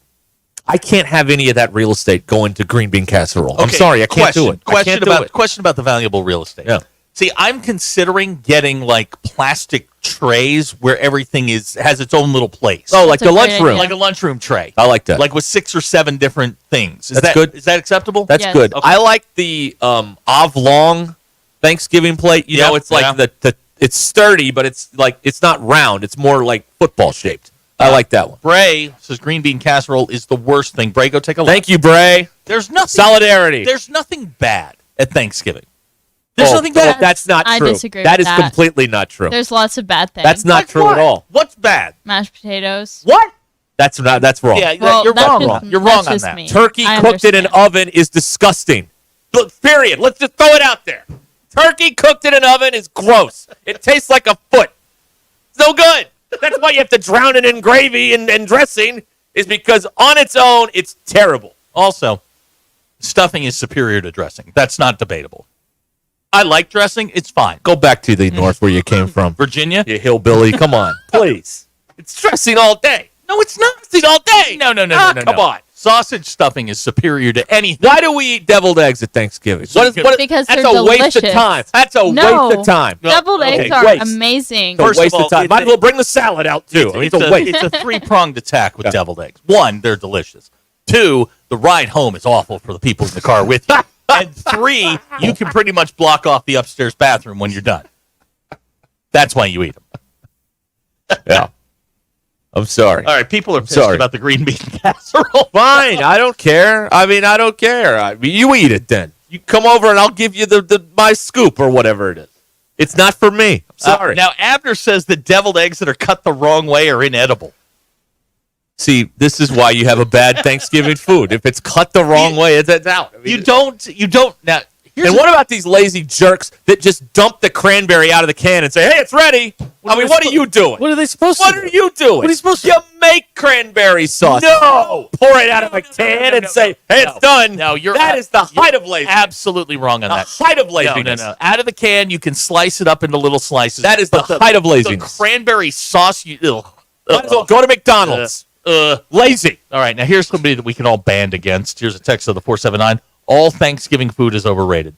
I can't have any of that real estate going to green bean casserole. Okay, I'm sorry, I can't do it. Question about the valuable real estate. Yeah. See, I'm considering getting like plastic trays where everything has its own little place. Oh, like the lunchroom. Like a lunchroom tray. I like that. Like with 6 or 7 different things. That's good. Is that acceptable? That's good. Okay. I like the oblong Thanksgiving plate. You know, it's like it's sturdy, but it's like it's not round. It's more like football shaped. I like that one. Bray says green bean casserole is the worst thing. Bray, go take a look. Thank you, Bray. There's nothing. Solidarity. There's nothing bad at Thanksgiving. There's nothing bad. That's not I true. disagree That with is that. completely not true. There's lots of bad things. That's not true at all. What's bad? Mashed potatoes. What? That's wrong. Yeah, Well, you're that's wrong. just- You're that's wrong on just that. me. Turkey I cooked in an understand. oven is disgusting. Look, period. Let's just throw it out there. Turkey cooked in an oven is gross. It tastes like a foot. It's no good. That's why you have to drown it in gravy and dressing, is because on its own, it's terrible. Also, stuffing is superior to dressing. That's not debatable. I like dressing. It's fine. Go back to the north where you came from. Virginia? You hillbilly. Come on. Please. It's dressing all day. No, it's not. Dressing all day. No. Come on. Sausage stuffing is superior to anything. Why do we eat deviled eggs at Thanksgiving? Because that's they're a waste of delicious. time. That's a No. waste of time. Deviled eggs are amazing. It's a waste of time. Might as well bring the salad out too. It's a three-pronged attack with deviled eggs. One, they're delicious. Two, the ride home is awful for the people in the car with you. And three, you can pretty much block off the upstairs bathroom when you're done. That's why you eat them. Yeah. I'm sorry. All right, people are pissed about the green bean casserole. Fine, I don't care. I don't care. You eat it then. You come over and I'll give you my scoop or whatever it is. It's not for me. I'm sorry. Now, Abner says that deviled eggs that are cut the wrong way are inedible. See, this is why you have a bad Thanksgiving food. If it's cut the wrong way, it's out. You don't. Now, and what about these lazy jerks that just dump the cranberry out of the can and say, hey, it's ready? What are you doing? What are they supposed What are you doing? What are you supposed to You make cranberry sauce. No! Pour it out of a can and say, hey, it's done. No, that is the height of laziness. Absolutely wrong on that. The height of laziness. No. Out of the can, you can slice it up into little slices. That is the height of laziness. The cranberry sauce, Might as well go to McDonald's. Lazy. All right, now here's somebody that we can all band against. Here's a text of the 479. All Thanksgiving food is overrated.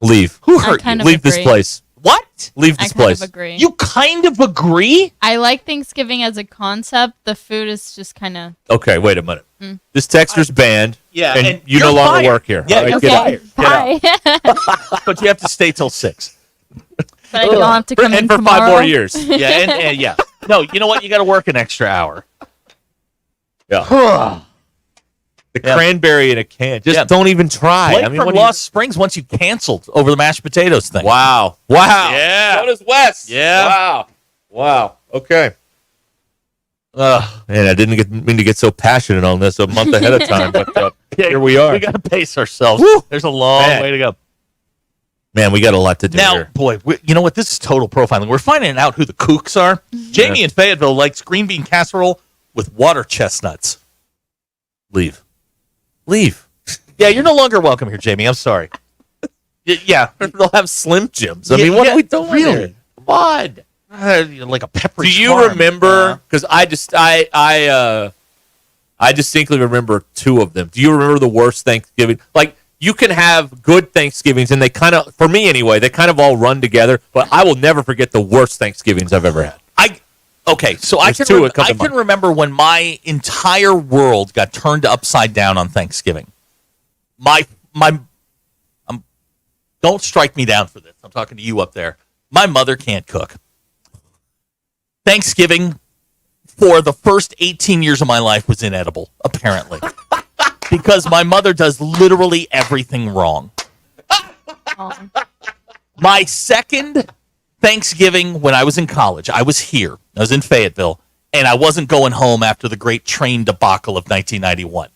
Leave. Who hurt kind you? of Leave this agree. place. What? Leave this I kind place. of agree. You kind of agree? I like Thanksgiving as a concept. The food is just kind of. Okay, wait a minute. This texter's banned. Yeah, and you're you no longer fired. work here. Yeah, All right, you're get out. fired. Bye. But you have to stay till 6. But I don't have to come in And for tomorrow. 5 more years. Yeah, and yeah. No, you know what? You got to work an extra hour. Yeah. The cranberry in a can. Just don't even try. Blake from Lost Springs wants you canceled over the mashed potatoes thing. Wow. Yeah. So does Wes. Yeah. Wow. Okay. Man, I didn't mean to get so passionate on this a month ahead of time, but here we are. We got to pace ourselves. There's a long way to go. Man, we got a lot to do Now, here. boy, you know what? This is total profiling. We're finding out who the kooks are. Jamie in Fayetteville likes green bean casserole with water chestnuts. Leave. Yeah, you're no longer welcome here, Jamie. I'm sorry. Yeah. They'll have Slim Jims. I mean, what are we doing really? here? Come on. Like a peppery Do you farm. remember? Because I distinctly remember 2 of them. Do you remember the worst Thanksgiving? Like, you can have good Thanksgivings, and they kind of, for me anyway, they kind of all run together. But I will never forget the worst Thanksgivings I've ever had. Okay, so There's I two that come to can mind. remember when my entire world got turned upside down on Thanksgiving. Don't strike me down for this. I'm talking to you up there. My mother can't cook. Thanksgiving for the first 18 years of my life was inedible, apparently. Because my mother does literally everything wrong. My second Thanksgiving when I was in college, I was here. I was in Fayetteville, and I wasn't going home after the great train debacle of 1991.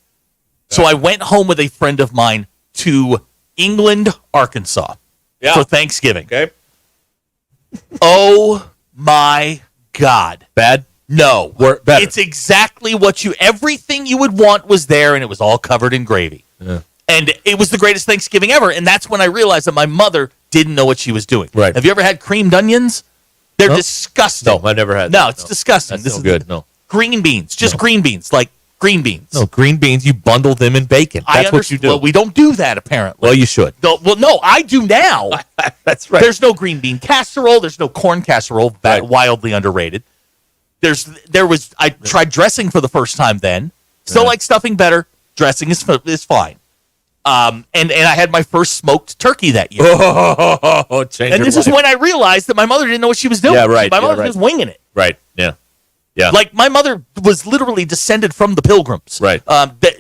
So I went home with a friend of mine to England, Arkansas for Thanksgiving. Okay. Oh, my God. Bad? No. Better. It's exactly everything you would want was there, and it was all covered in gravy. Yeah. And it was the greatest Thanksgiving ever, and that's when I realized that my mother didn't know what she was doing. Right. Have you ever had creamed onions? They're disgusting. No, I never had No, that. it's disgusting. That's This no is good. No. green beans. Just green beans, like green beans. No, green beans, you bundle them in bacon. That's what you do. Well, we don't do that, apparently. Well, you should. No, I do now. That's right. There's no green bean casserole. There's no corn casserole. Wildly underrated. I tried dressing for the first time then. Still like stuffing better. Dressing is fine. And I had my first smoked turkey that year. And this is when I realized that my mother didn't know what she was doing. Yeah, right. My mother was winging it. Right. Yeah. Yeah. Like my mother was literally descended from the Pilgrims. Right.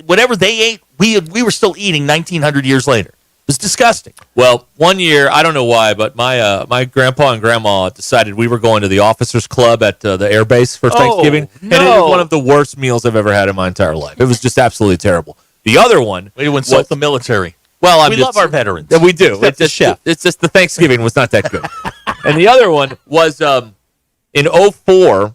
Whatever they ate, we were still eating 1900 years later. It was disgusting. Well, one year, I don't know why, but my grandpa and grandma decided we were going to the officers club at the air base for Thanksgiving. No. And it was one of the worst meals I've ever had in my entire life. It was just absolutely terrible. The other one We went insult the military. Well, we love our veterans. Yeah, we do. Except the chef. It's just the Thanksgiving was not that good. And the other one was in 2004,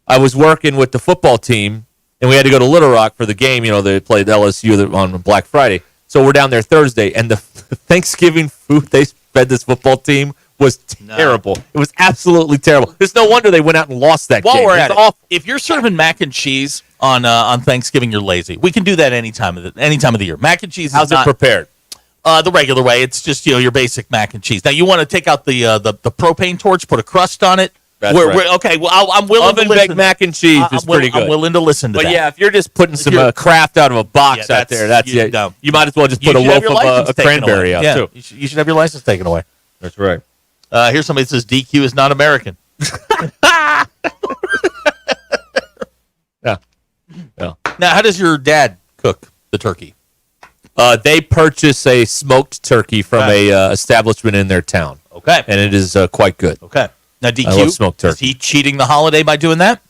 I was working with the football team, and we had to go to Little Rock for the game. You know, they played LSU on Black Friday. So we're down there Thursday, and the Thanksgiving food they fed this football team was terrible. It was absolutely terrible. There's no wonder they went out and lost that While game. we're It's at it, awful. if you're serving mac and cheese on Thanksgiving, you're lazy. We can do that any time of the year. Mac and cheese. How's is not it prepared? The regular way. It's just your basic mac and cheese. Now you want to take out the propane torch, put a crust on it. That's right. Okay. Well, I'm willing to Oven listen. baked mac and cheese is pretty good. I'm willing to listen to But that. yeah, if you're just putting some Kraft out of a box out there, that's it. You might as well just put a loaf of a cranberry out too. You should have your license taken away. That's right. Here's somebody that says DQ is not American. Yeah. Now, how does your dad cook the turkey? They purchase a smoked turkey from a establishment in their town. Okay. And it is quite good. Okay. Now, DQ, I love smoked turkey. is he cheating the holiday by doing that?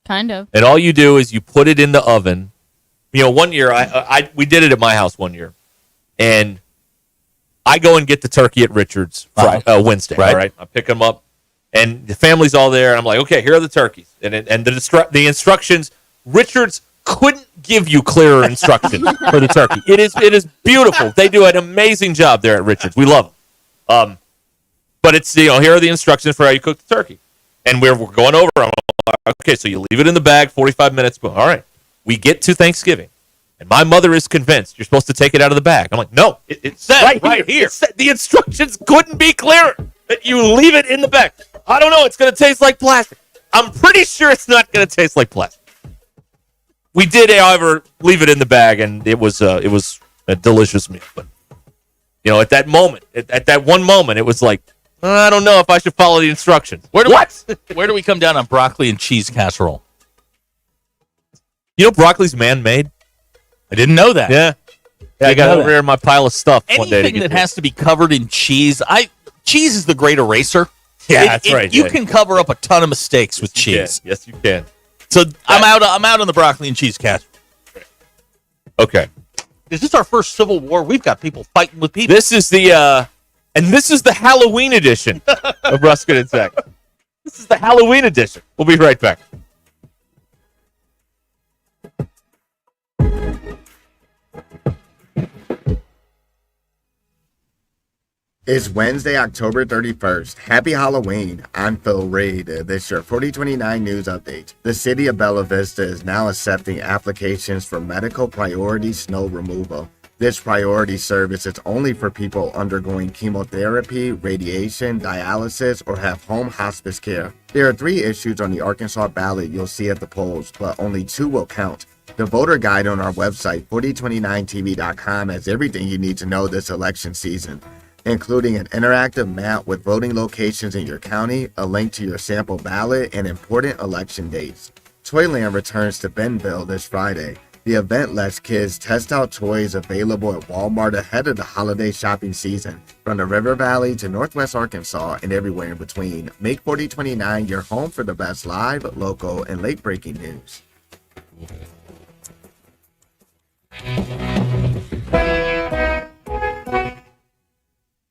Kind of. And all you do is you put it in the oven. One year we did it at my house one year, and I go and get the turkey at Richard's Wednesday. Right. All right, I pick them up, and the family's all there, and I'm like, okay, here are the turkeys, and the instructions. Richard's couldn't give you clearer instructions for the turkey. It is beautiful. They do an amazing job there at Richard's. We love them. But it's here are the instructions for how you cook the turkey, and we're going over them. Okay, so you leave it in the bag, 45 minutes. All right, we get to Thanksgiving, and my mother is convinced you're supposed to take it out of the bag. I'm like, no, it said right here. It said, the instructions couldn't be clearer that you leave it in the bag. I don't know. It's going to taste like plastic. I'm pretty sure it's not going to taste like plastic. We did, however, leave it in the bag, and it was a delicious meal. But at that moment, at that one moment, it was like, I don't know if I should follow the instructions. Where do we come down on broccoli and cheese casserole? Broccoli's man-made. I didn't know that. Yeah. I got it over here in my pile of stuff one day. Anything that has to be covered in cheese, cheese is the great eraser. Yeah, that's right. You can cover up a ton of mistakes with cheese. Yes, you can. So I'm out on the broccoli and cheese casserole. Okay. Is this our first Civil War? We've got people fighting with people. This is the Halloween edition of Ruscin and Zach. This is the Halloween edition. We'll be right back. It's Wednesday, October 31st. Happy Halloween. I'm Phil Reed. This is your 4029 news update. The city of Bella Vista is now accepting applications for medical priority snow removal. This priority service is only for people undergoing chemotherapy, radiation, dialysis, or have home hospice care. There are 3 issues on the Arkansas ballot you'll see at the polls, but only 2 will count. The voter guide on our website, 4029tv.com, has everything you need to know this election season, including an interactive map with voting locations in your county, a link to your sample ballot, and important election dates. Toyland returns to Bentonville this Friday. The event lets kids test out toys available at Walmart ahead of the holiday shopping season. From the River Valley to Northwest Arkansas and everywhere in between, make 4029 your home for the best live, local, and late-breaking news.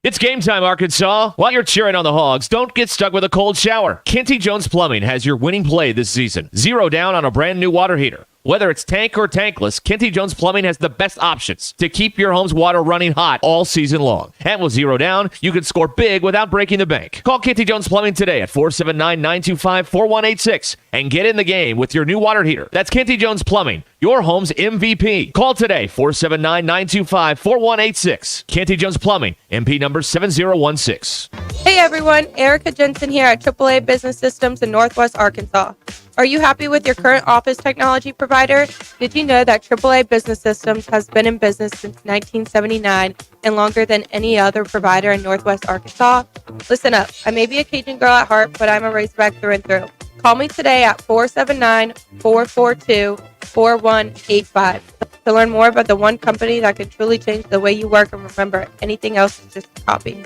It's game time, Arkansas. While you're cheering on the Hogs, don't get stuck with a cold shower. Kenty Jones Plumbing has your winning play this season. 0 down on a brand new water heater. Whether it's tank or tankless, Kenty Jones Plumbing has the best options to keep your home's water running hot all season long. And with 0 down, you can score big without breaking the bank. Call Kenty Jones Plumbing today at 479-925-4186 and get in the game with your new water heater. That's Kenty Jones Plumbing, your home's MVP. Call today, 479-925-4186. Kenty Jones Plumbing, MP number 7016. Hey everyone, Erica Jensen here at AAA Business Systems in Northwest Arkansas. Are you happy with your current office technology provider? Did you know that AAA Business Systems has been in business since 1979 and longer than any other provider in Northwest Arkansas? Listen up, I may be a Cajun girl at heart, but I'm a Razorback through and through. Call me today at 479-442-4185 to learn more about the one company that can truly change the way you work, and remember, anything else is just a copy.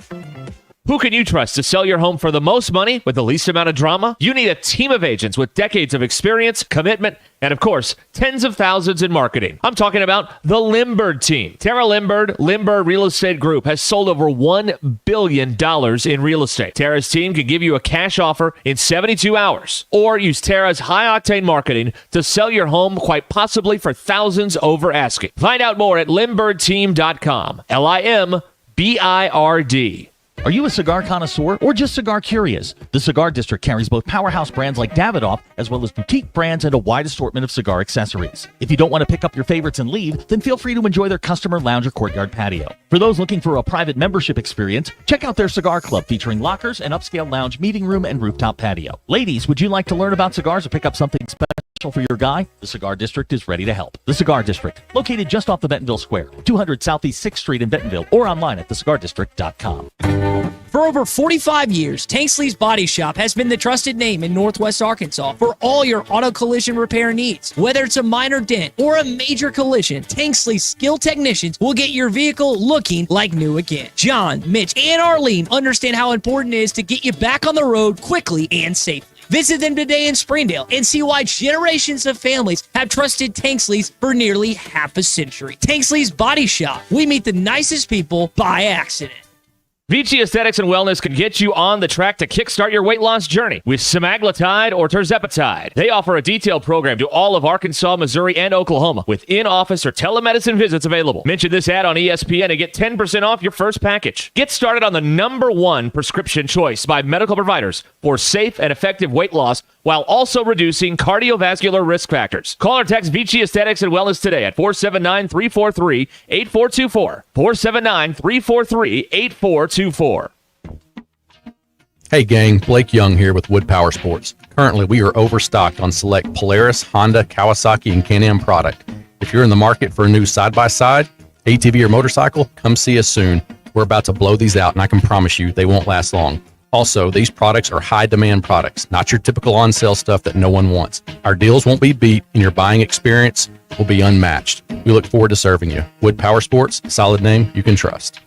Who can you trust to sell your home for the most money with the least amount of drama? You need a team of agents with decades of experience, commitment, and of course, tens of thousands in marketing. I'm talking about the Limbird team. Tara Limbird Real Estate Group has sold over $1 billion in real estate. Tara's team can give you a cash offer in 72 hours or use Tara's high-octane marketing to sell your home quite possibly for thousands over asking. Find out more at limbirdteam.com. LIMBIRDTEAM.com. BIRD. Are you a cigar connoisseur or just cigar curious? The Cigar District carries both powerhouse brands like Davidoff as well as boutique brands and a wide assortment of cigar accessories. If you don't want to pick up your favorites and leave, then feel free to enjoy their customer lounge or courtyard patio. For those looking for a private membership experience, check out their cigar club featuring lockers, an upscale lounge, meeting room, and rooftop patio. Ladies, would you like to learn about cigars or pick up something special for your guy? The Cigar District is ready to help. The Cigar District, located just off the Bentonville Square, 200 Southeast 6th Street in Bentonville, or online at thecigardistrict.com. For over 45 years, Tanksley's Body Shop has been the trusted name in Northwest Arkansas for all your auto collision repair needs. Whether it's a minor dent or a major collision, Tanksley's skilled technicians will get your vehicle looking like new again. John, Mitch, and Arlene understand how important it is to get you back on the road quickly and safely. Visit them today in Springdale and see why generations of families have trusted Tanksley's for nearly half a century. Tanksley's Body Shop. We meet the nicest people by accident. Vici Aesthetics and Wellness can get you on the track to kickstart your weight loss journey with semaglutide or tirzepatide. They offer a detailed program to all of Arkansas, Missouri, and Oklahoma with in-office or telemedicine visits available. Mention this ad on ESPN and get 10% off your first package. Get started on the #1 prescription choice by medical providers for safe and effective weight loss while also reducing cardiovascular risk factors. Call or text Vici Aesthetics and Wellness today at 479-343-8424. 479-343-8424. Hey gang, Blake Young here with Wood Power Sports. Currently, we are overstocked on select Polaris, Honda, Kawasaki, and Can-Am product. If you're in the market for a new side-by-side, ATV, or motorcycle, come see us soon. We're about to blow these out, and I can promise you they won't last long. Also, these products are high-demand products, not your typical on-sale stuff that no one wants. Our deals won't be beat, and your buying experience will be unmatched. We look forward to serving you. Wood Power Sports, solid name you can trust.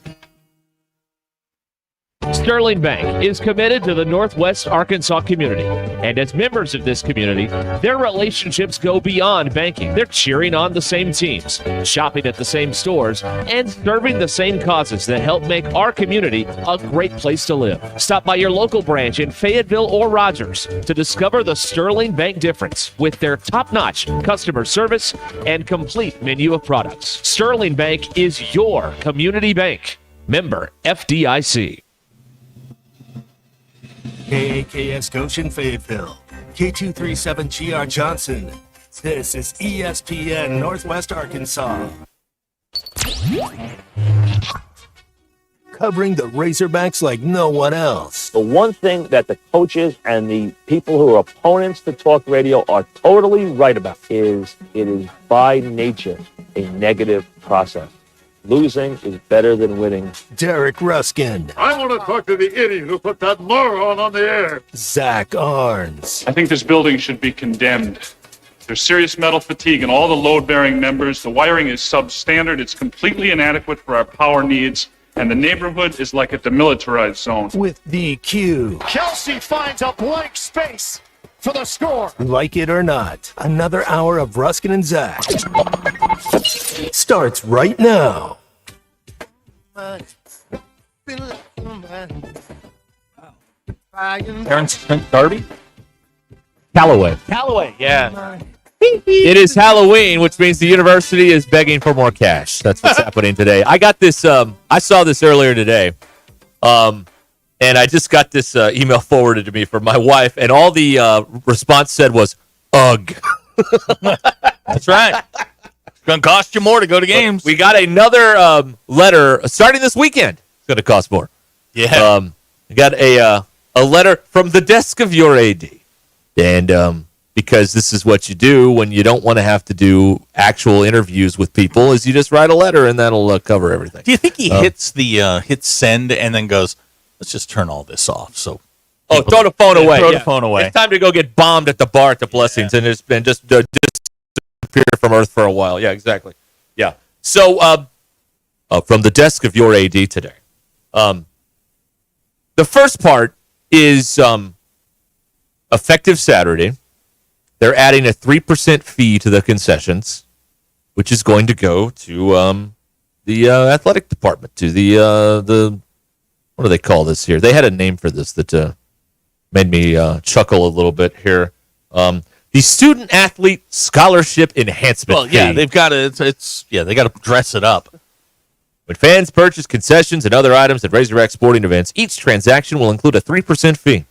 Sterling Bank is committed to the Northwest Arkansas community, and as members of this community, their relationships go beyond banking. They're cheering on the same teams, shopping at the same stores, and serving the same causes that help make our community a great place to live. Stop by your local branch in Fayetteville or Rogers to discover the Sterling Bank difference with their top-notch customer service and complete menu of products. Sterling Bank is your community bank. Member FDIC. KAKS Goshen Fayetteville, K237GR Johnson. This is ESPN Northwest Arkansas. Covering the Razorbacks like no one else. The one thing that the coaches and the people who are opponents to talk radio are totally right about is it is by nature a negative process. Losing is better than winning. Derek Ruscin. I want to talk to the idiot who put that moron on the air. Zach Arns. I think this building should be condemned. There's serious metal fatigue in all the load-bearing members. The wiring is substandard. It's completely inadequate for our power needs. And the neighborhood is like a demilitarized zone. With DQ. Kelsey finds a blank space for the score. Like it or not, another hour of Ruskin and Zach starts right now. Terrence Darby? Callaway. Callaway, yeah. It is Halloween, which means the university is begging for more cash. That's what's happening today. I got this. I saw this earlier today, and I just got this email forwarded to me from my wife, and all the response said was, "Ugh." That's right. It's going to cost you more to go to games. We got another letter starting this weekend. It's going to cost more. Yeah. We got a letter from the desk of your AD, and because this is what you do when you don't want to have to do actual interviews with people, is you just write a letter and that'll cover everything. Do you think he hits send and then goes, let's just turn all this off? So, throw the phone away. Throw the phone away. It's time to go get bombed at the bar at the Blessings, and it's been just disappear from Earth for a while. Yeah, exactly. Yeah. So, from the desk of your AD today, the first part is effective Saturday. They're adding a 3% fee to the concessions, which is going to go to the athletic department, to the what do they call this here? They had a name for this that made me chuckle a little bit here. The Student Athlete Scholarship Enhancement Well, yeah, fee. they've got to. They got to dress it up. When fans purchase concessions and other items at Razorback sporting events, each transaction will include a 3% fee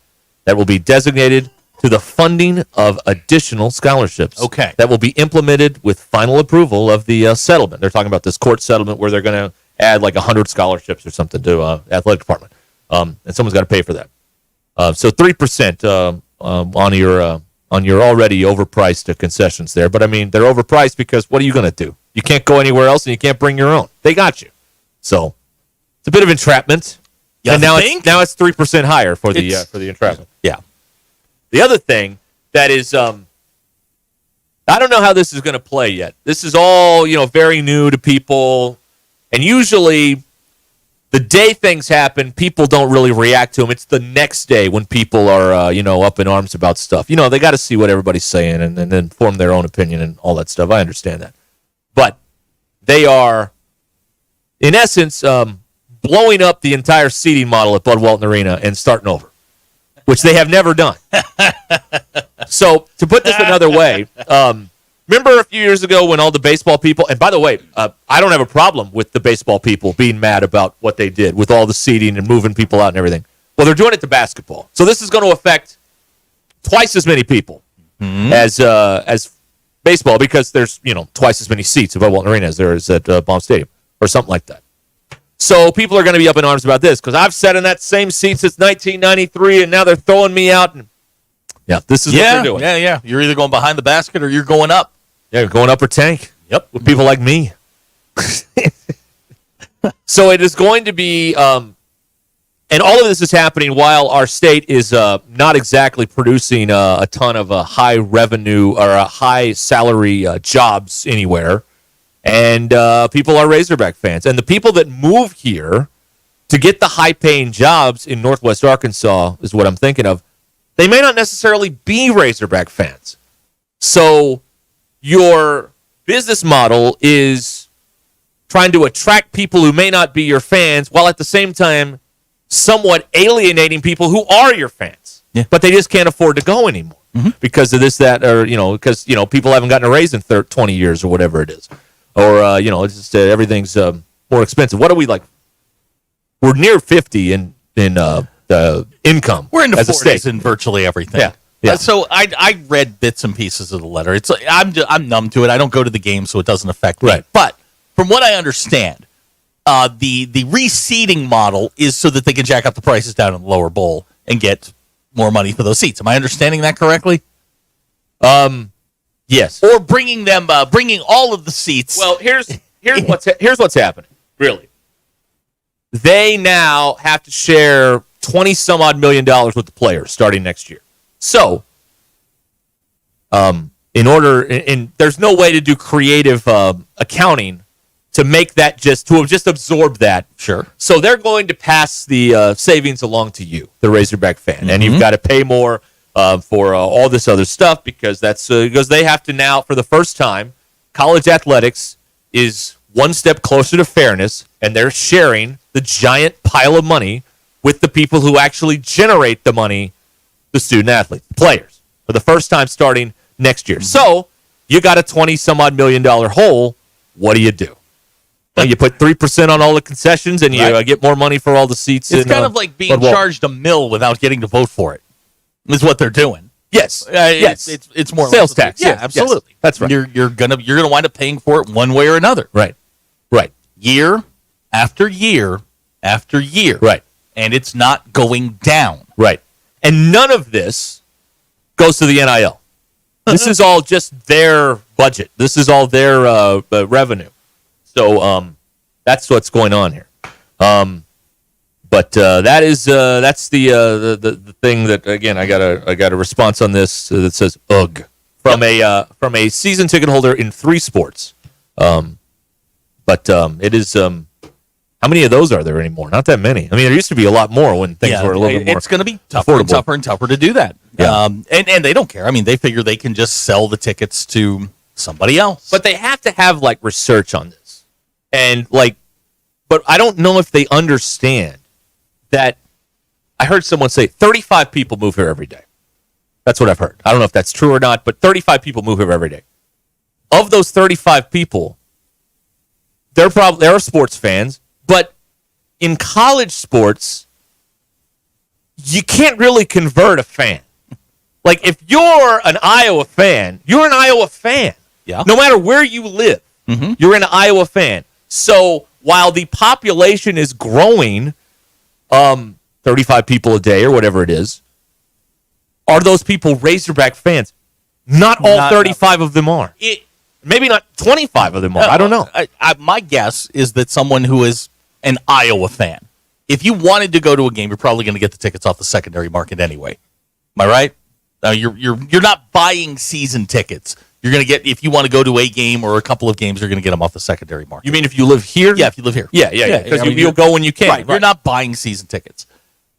that will be designated to the funding of additional scholarships. Okay. That will be implemented with final approval of the settlement. They're talking about this court settlement where they're going to add like 100 scholarships or something to athletic department. And someone's got to pay for that. So 3% on your already overpriced concessions there. But, I mean, they're overpriced because what are you going to do? You can't go anywhere else and you can't bring your own. They got you. So it's a bit of entrapment. You and now think? it's 3% higher for the entrapment. Yeah. The other thing that is, I don't know how this is going to play yet. This is all, very new to people. And usually the day things happen, people don't really react to them. It's the next day when people are, up in arms about stuff. They got to see what everybody's saying and then form their own opinion and all that stuff. I understand that. But they are, in essence, blowing up the entire seating model at Bud Walton Arena and starting over, which they have never done. So, to put this another way, remember a few years ago when all the baseball people, and by the way, I don't have a problem with the baseball people being mad about what they did with all the seating and moving people out and everything. Well, they're doing it to basketball. So this is going to affect twice as many people as baseball because there's, twice as many seats at Bud Walton Arena as there is at Baum Stadium or something like that. So people are going to be up in arms about this because I've sat in that same seat since 1993, and now they're throwing me out. And this is what they're doing. Yeah. You're either going behind the basket or you're going up. Yeah, you're going upper tank. Yep. With people like me. So it is going to be, and all of this is happening while our state is not exactly producing a ton of high revenue or high salary jobs anywhere. And people are Razorback fans. And the people that move here to get the high-paying jobs in Northwest Arkansas is what I'm thinking of. They may not necessarily be Razorback fans. So your business model is trying to attract people who may not be your fans while at the same time somewhat alienating people who are your fans. Yeah. But they just can't afford to go anymore because of this, that, or, because, people haven't gotten a raise in 20 years or whatever it is. Or, it's just everything's more expensive. What are we like? We're near 50 in the income. We're in the as a 40s state. in virtually everything. Yeah. So I read bits and pieces of the letter. It's like, I'm numb to it. I don't go to the game, so it doesn't affect me. Right. But from what I understand, the reseating model is so that they can jack up the prices down in the lower bowl and get more money for those seats. Am I understanding that correctly? Yes. Or bringing all of the seats. Well, here's what's happening. Really, they now have to share $20-some-odd million with the players starting next year. So, there's no way to do creative accounting to make that to have just absorbed that. Sure. So they're going to pass the savings along to you, the Razorback fan, and you've got to pay more for all this other stuff because because they have to now, for the first time, college athletics is one step closer to fairness, and they're sharing the giant pile of money with the people who actually generate the money, the student athletes, the players, for the first time starting next year. So you got a $20-some-odd million hole. What do? Well, you put 3% on all the concessions, and you get more money for all the seats. It's kind of like being charged $1 million without getting to vote for it. Is what they're doing. Yes. Yes. It's more sales tax. Yeah, absolutely. Yes. That's right. You're gonna wind up paying for it one way or another. Right. Year after year after year. Right. And it's not going down. Right. And none of this goes to the NIL. This is all just their budget. This is all their revenue. So that's what's going on here. But that's the thing that, again, I got a response on this that says ugh from a season ticket holder in 3 sports. But it is how many of those are there anymore? Not that many. I mean, there used to be a lot more when things were a little bit more. It's going to be tougher and tougher to do that. Yeah. And they don't care. I mean, they figure they can just sell the tickets to somebody else. But they have to have like research on this, but I don't know if they understand that. I heard someone say 35 people move here every day. That's what I've heard. I don't know if that's true or not, but 35 people move here every day. Of those 35 people, they're sports fans, But in college sports, you can't really convert a fan. Like, if you're an Iowa fan, you're an Iowa fan. Yeah. No matter where you live, you're an Iowa fan. So while the population is growing, 35 people a day or whatever it is, are those people Razorback fans? Not all 35 of them are. Maybe not 25 of them are. I don't know. My guess is that someone who is an Iowa fan, if you wanted to go to a game, you're probably going to get the tickets off the secondary market anyway. Am I right? You're not buying season tickets. You're going to get, if you want to go to a game or a couple of games, you're going to get them off the secondary market. You mean if you live here? Yeah, if you live here. Yeah. Because you'll go when you can. Right. You're not buying season tickets.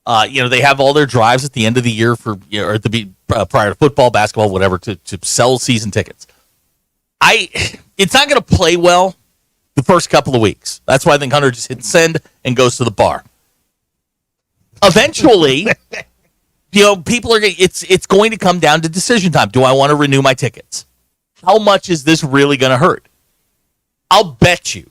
They have all their drives at the end of the year for, or at the prior to football, basketball, whatever, to sell season tickets. It's not going to play well the first couple of weeks. That's why I think Hunter just hits send and goes to the bar. Eventually, people are. It's going to come down to decision time. Do I want to renew my tickets? How much is this really going to hurt? I'll bet you,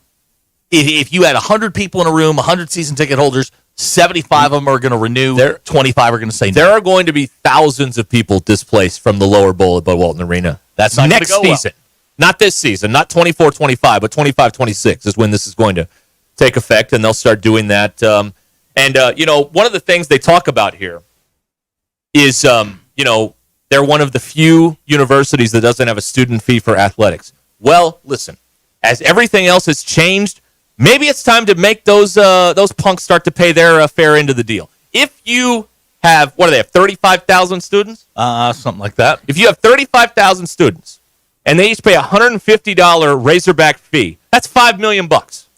if you had 100 people in a room, 100 season ticket holders, 75 of them are going to renew. 25 are going to say no. There are going to be thousands of people displaced from the lower bowl at Bud Walton Arena. That's not next go season. Well. Not this season, not 24-25, but 25-26 is when this is going to take effect, and they'll start doing that. One of the things they talk about here is, they're one of the few universities that doesn't have a student fee for athletics. Well, listen, as everything else has changed, maybe it's time to make those punks start to pay their fair end of the deal. If you have, 35,000 students? Something like that. If you have 35,000 students, and they each pay a $150 Razorback fee, that's $5 million.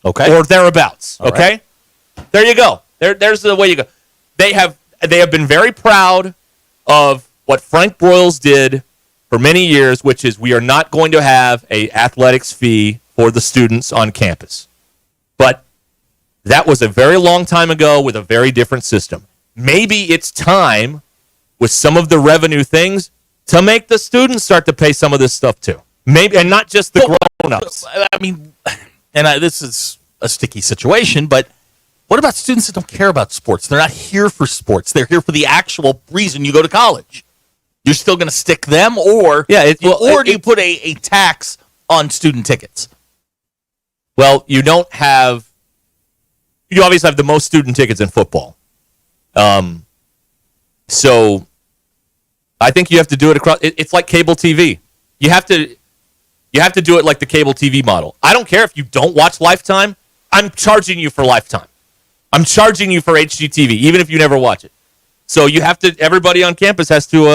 Okay. Or thereabouts. All okay? Right. There you go. There's the way you go. They have been very proud of what Frank Broyles did for many years, which is we are not going to have a athletics fee for the students on campus. But that was a very long time ago with a very different system. Maybe it's time, with some of the revenue things, to make the students start to pay some of this stuff too. Maybe, and not just the grown-ups. I mean, this is a sticky situation, but what about students that don't care about sports? They're not here for sports. They're here for the actual reason you go to college. You're still going to stick them, or do you put a tax on student tickets? Well, you obviously have the most student tickets in football. So I think you have to do it across. It's like cable TV. You have to do it like the cable TV model. I don't care if you don't watch Lifetime. I'm charging you for Lifetime. I'm charging you for HGTV, even if you never watch it. So you have to. Everybody on campus has to.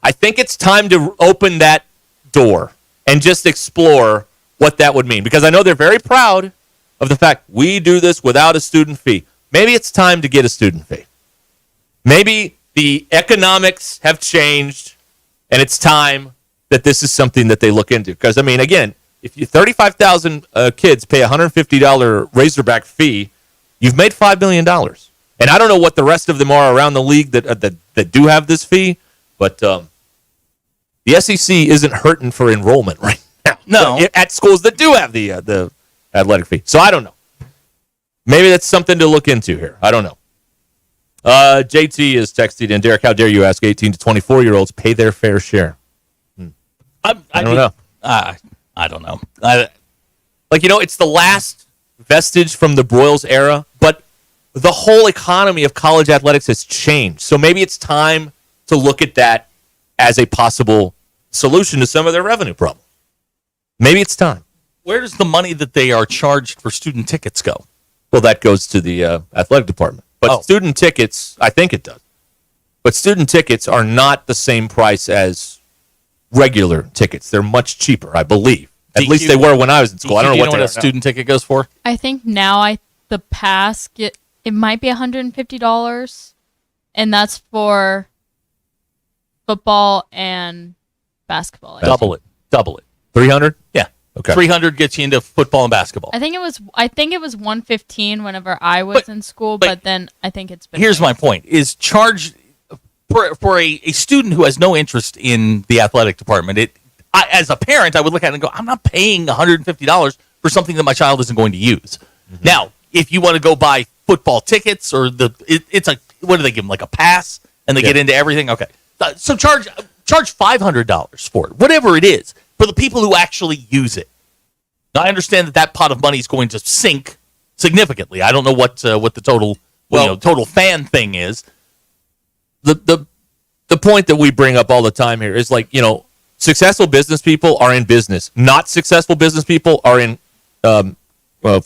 I think it's time to open that door and just explore what that would mean, because I know they're very proud of the fact we do this without a student fee. Maybe it's time to get a student fee. Maybe the economics have changed, and it's time that this is something that they look into. Because, again, if you 35,000 kids pay a $150 Razorback fee, you've made $5 million. And I don't know what the rest of them are around the league that do have this fee, but the SEC isn't hurting for enrollment right now. No. At schools that do have the athletic fee. So I don't know. Maybe that's something to look into here. I don't know. JT is texted in. Derek, how dare you ask 18 to 24-year-olds pay their fair share? I don't know. I don't know. It's the last vestige from the Broyles era, but the whole economy of college athletics has changed. So maybe it's time to look at that as a possible solution to some of their revenue problems. Maybe it's time. Where does the money that they are charged for student tickets go? Well, that goes to the athletic department. But student tickets, I think it does. But student tickets are not the same price as regular tickets. They're much cheaper, I believe. At least they were when I was in school. I don't know what a student ticket goes for. I think now the pass it might be $150, and that's for football and basketball. Double it. 300? Yeah. Okay. 300 gets you into football and basketball. I think it was 115 whenever I was in school, but then I think it's been. Here's my point: is charge for a student who has no interest in the athletic department. As a parent, I would look at it and go, I'm not paying $150 for something that my child isn't going to use. Mm-hmm. Now, if you want to go buy football tickets or it's like, what do they give them, like a pass, and they get into everything? Okay. So charge $500 for it, whatever it is, for the people who actually use it. Now, I understand that pot of money is going to sink significantly. I don't know what the total total fan thing is. The point that we bring up all the time here is, like, successful business people are in business. Not successful business people are in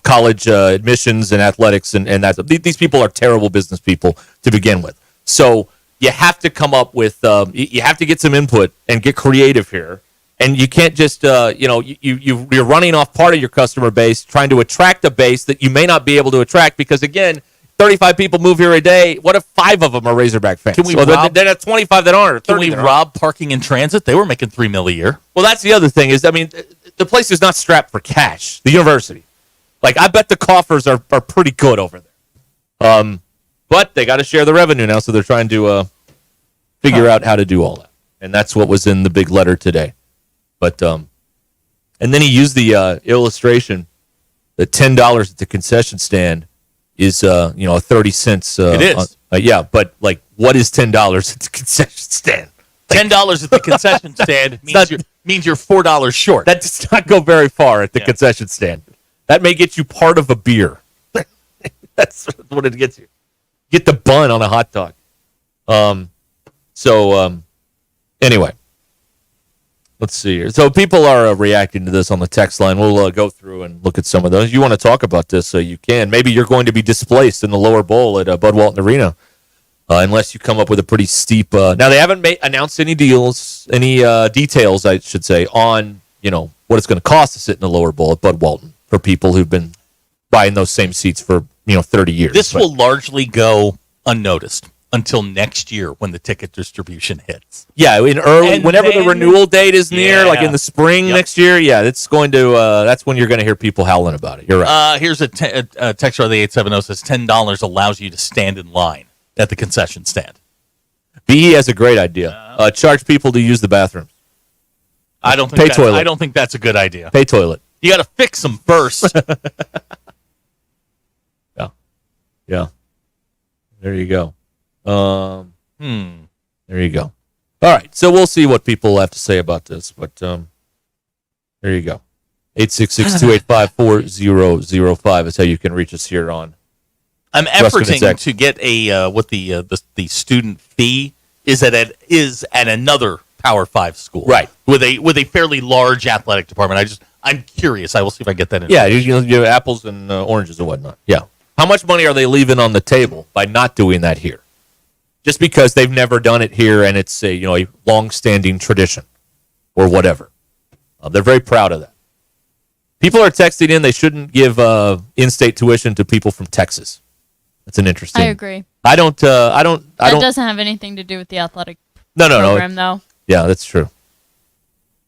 college admissions and athletics, and that. These people are terrible business people to begin with. So you have to come up with, you have to get some input and get creative here. And you can't just, you're running off part of your customer base, trying to attract a base that you may not be able to attract because, again, 35 people move here a day. What if 5 of them are Razorback fans? Can we then at 25 that aren't. Can we rob parking in transit? They were making $3 million a year. Well, that's the other thing is, the place is not strapped for cash. The university, like, I bet the coffers are pretty good over there. But they got to share the revenue now, so they're trying to figure out how to do all that, and that's what was in the big letter today. But and then he used the illustration that $10 at the concession stand is 30 cents. It is. But like, what is $10 at the concession stand? $10 at the concession stand means you're $4 short. That does not go very far at the concession stand. That may get you part of a beer. That's what it gets you. Get the bun on a hot dog. Anyway. Let's see here. So people are reacting to this on the text line. We'll go through and look at some of those. You want to talk about this, so you can. Maybe you're going to be displaced in the lower bowl at Bud Walton Arena, unless you come up with a pretty steep. Now they haven't announced any details, I should say, on what it's going to cost to sit in the lower bowl at Bud Walton for people who've been buying those same seats for 30 years. This will largely go unnoticed until next year when the ticket distribution hits. Yeah, whenever the renewal date is near, like in the spring next year, it's going to. That's when you're going to hear people howling about it. You're right. Here's a text on the 870 says $10 allows you to stand in line at the concession stand. BE has a great idea. Charge people to use the bathrooms. I don't think that's a good idea. Pay toilet. You got to fix them first. Yeah. There you go. There you go. All right, so we'll see what people have to say about this, but there you go. 866-285-4005 is how you can reach us here on. I'm efforting to get what the student fee is at another Power 5 school, right? With a fairly large athletic department. I'm curious. I will see if I get that in. Yeah, you have apples and oranges and whatnot. Yeah. How much money are they leaving on the table by not doing that here? Just because they've never done it here and it's a long-standing tradition or whatever. They're very proud of that. People are texting in they shouldn't give in-state tuition to people from Texas. That's an interesting. I agree. I don't. That doesn't have anything to do with the athletic program, though. Yeah, that's true.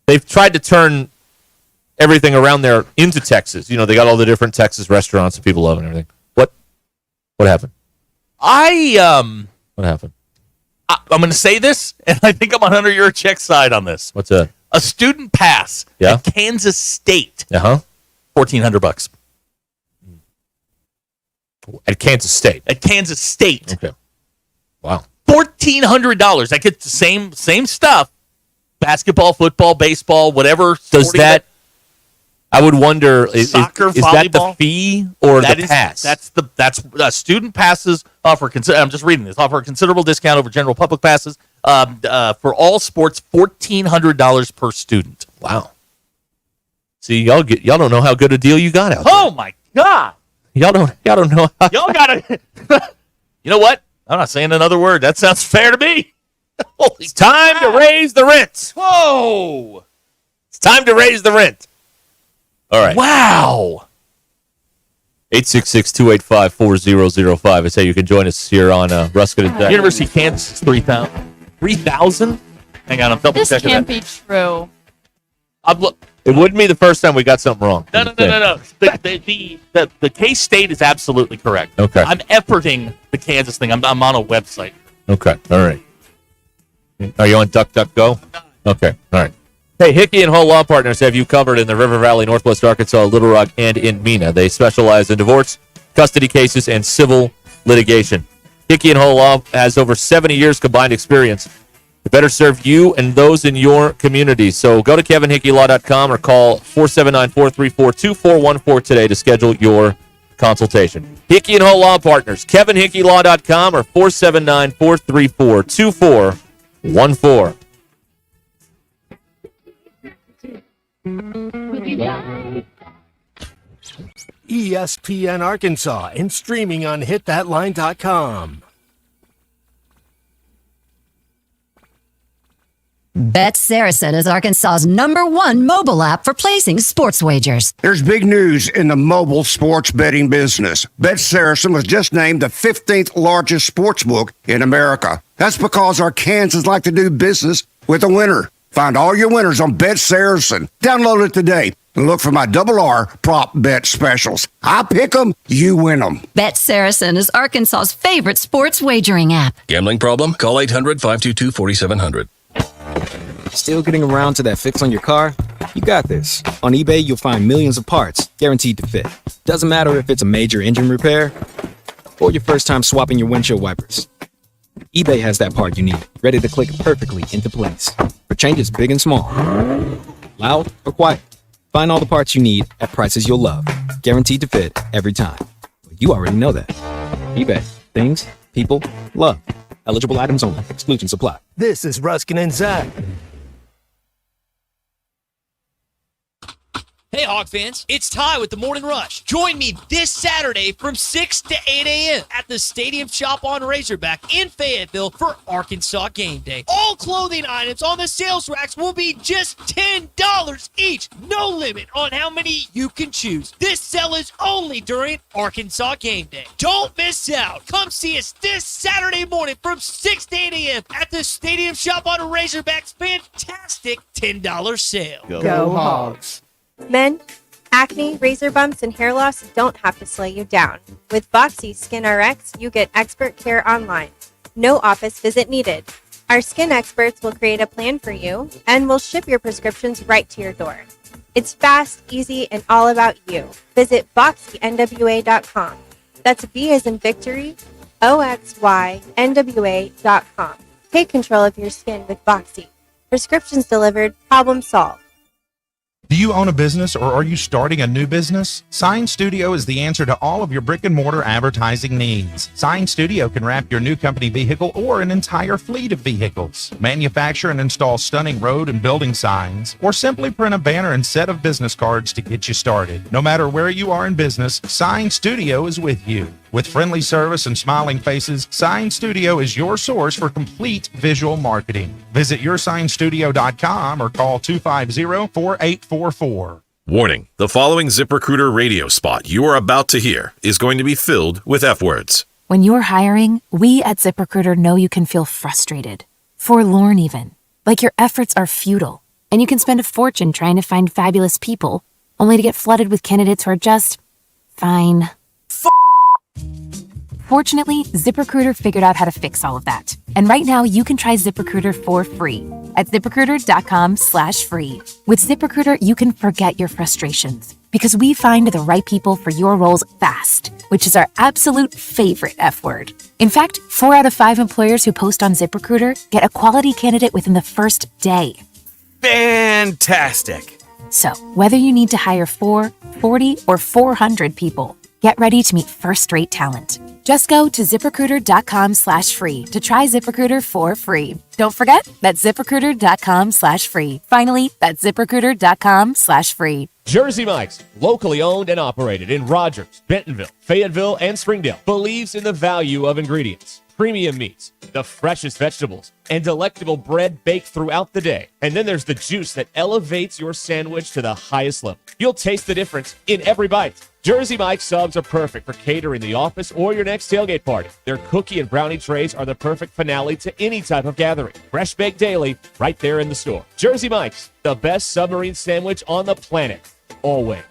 They've tried to turn everything around there into Texas. They got all the different Texas restaurants that people love and everything. What happened? What happened? I'm going to say this, and I think I'm under your check side on this. What's that? A student pass at Kansas State. $1,400. At Kansas State. At Kansas State. Okay. Wow. $1,400. I get the same stuff. Basketball, football, baseball, whatever. Does that? I would wonder, soccer, is volleyball, that the fee or the pass? That's student passes offer. I'm just reading this. Offer a considerable discount over general public passes for all sports. $1,400 per student. Wow. See, y'all don't know how good a deal you got out there. Oh my God! Y'all don't know. Y'all gotta. You know what? I'm not saying another word. That sounds fair to me. It's time to raise the rent. Whoa! It's time to raise the rent. All right. Wow. 866-285-4005 is how you can join us here on Ruscin and Zach. University of Kansas, 3,000. 3,000? Hang on, I'm double This checking can't that. be true. It wouldn't be the first time we got something wrong. No. The K-State is absolutely correct. Okay. I'm efforting the Kansas thing. I'm on a website. Okay. All right. Are you on DuckDuckGo? Okay. All right. Hey, Hickey and Hull Law Partners have you covered in the River Valley, Northwest Arkansas, Little Rock, and in Mena. They specialize in divorce, custody cases, and civil litigation. Hickey and Hull Law has over 70 years combined experience to better serve you and those in your community. So go to kevinhickeylaw.com or call 479-434-2414 today to schedule your consultation. Hickey and Hull Law Partners, kevinhickeylaw.com or 479-434-2414. ESPN Arkansas and streaming on hitthatline.com. Bet Saracen is Arkansas's #1 mobile app for placing sports wagers. There's big news in the mobile sports betting business. Bet Saracen was just named the 15th largest sports book in America. That's because Arkansans like to do business with a winner. Find all your winners on Bet Saracen. Download it today and look for my R prop bet specials. I pick them, you win them. Bet Saracen is Arkansas's favorite sports wagering app. Gambling problem? Call 800-522-4700. Still getting around to that fix on your car? You got this. On eBay, you'll find millions of parts guaranteed to fit. Doesn't matter if it's a major engine repair or your first time swapping your windshield wipers. eBay has that part you need, ready to click perfectly into place for changes big and small. Loud or quiet, find all the parts you need at prices you'll love, guaranteed to fit every time. You already know that. eBay. Things, people, love. Eligible items only. Exclusions apply. This is Ruscin and Zach. Hey, Hawk fans, it's Ty with the Morning Rush. Join me this Saturday from 6 to 8 a.m. at the Stadium Shop on Razorback in Fayetteville for Arkansas Game Day. All clothing items on the sales racks will be just $10 each. No limit on how many you can choose. This sale is only during Arkansas Game Day. Don't miss out. Come see us this Saturday morning from 6 to 8 a.m. at the Stadium Shop on Razorback's fantastic $10 sale. Go Hogs. Men, acne, razor bumps, and hair loss don't have to slow you down. With Voxy Skin RX, you get expert care online. No office visit needed. Our skin experts will create a plan for you and will ship your prescriptions right to your door. It's fast, easy, and all about you. Visit VoxyNWA.com. That's V as in victory, OXYNWA.com. Take control of your skin with Voxy. Prescriptions delivered, problem solved. Do you own a business or are you starting a new business? Sign Studio is the answer to all of your brick and mortar advertising needs. Sign Studio can wrap your new company vehicle or an entire fleet of vehicles, manufacture and install stunning road and building signs, or simply print a banner and set of business cards to get you started. No matter where you are in business, Sign Studio is with you. With friendly service and smiling faces, Sign Studio is your source for complete visual marketing. Visit yoursignstudio.com or call 250-4844. Warning, the following ZipRecruiter radio spot you are about to hear is going to be filled with F words. When you're hiring, we at ZipRecruiter know you can feel frustrated, forlorn even, like your efforts are futile, and you can spend a fortune trying to find fabulous people, only to get flooded with candidates who are just fine. Fortunately, ZipRecruiter figured out how to fix all of that. And right now, you can try ZipRecruiter for free at ZipRecruiter.com/free. With ZipRecruiter, you can forget your frustrations because we find the right people for your roles fast, which is our absolute favorite F word. In fact, 4 out of 5 employers who post on ZipRecruiter get a quality candidate within the first day. Fantastic. So, whether you need to hire 4, 40, or 400 people, get ready to meet first-rate talent. Just go to ZipRecruiter.com/free to try ZipRecruiter for free. Don't forget, that's ZipRecruiter.com/free. Finally, that's ZipRecruiter.com/free. Jersey Mike's, locally owned and operated in Rogers, Bentonville, Fayetteville, and Springdale, believes in the value of ingredients, premium meats, the freshest vegetables, and delectable bread baked throughout the day. And then there's the juice that elevates your sandwich to the highest level. You'll taste the difference in every bite. Jersey Mike's subs are perfect for catering the office or your next tailgate party. Their cookie and brownie trays are the perfect finale to any type of gathering. Fresh baked daily, right there in the store. Jersey Mike's, the best submarine sandwich on the planet. Always.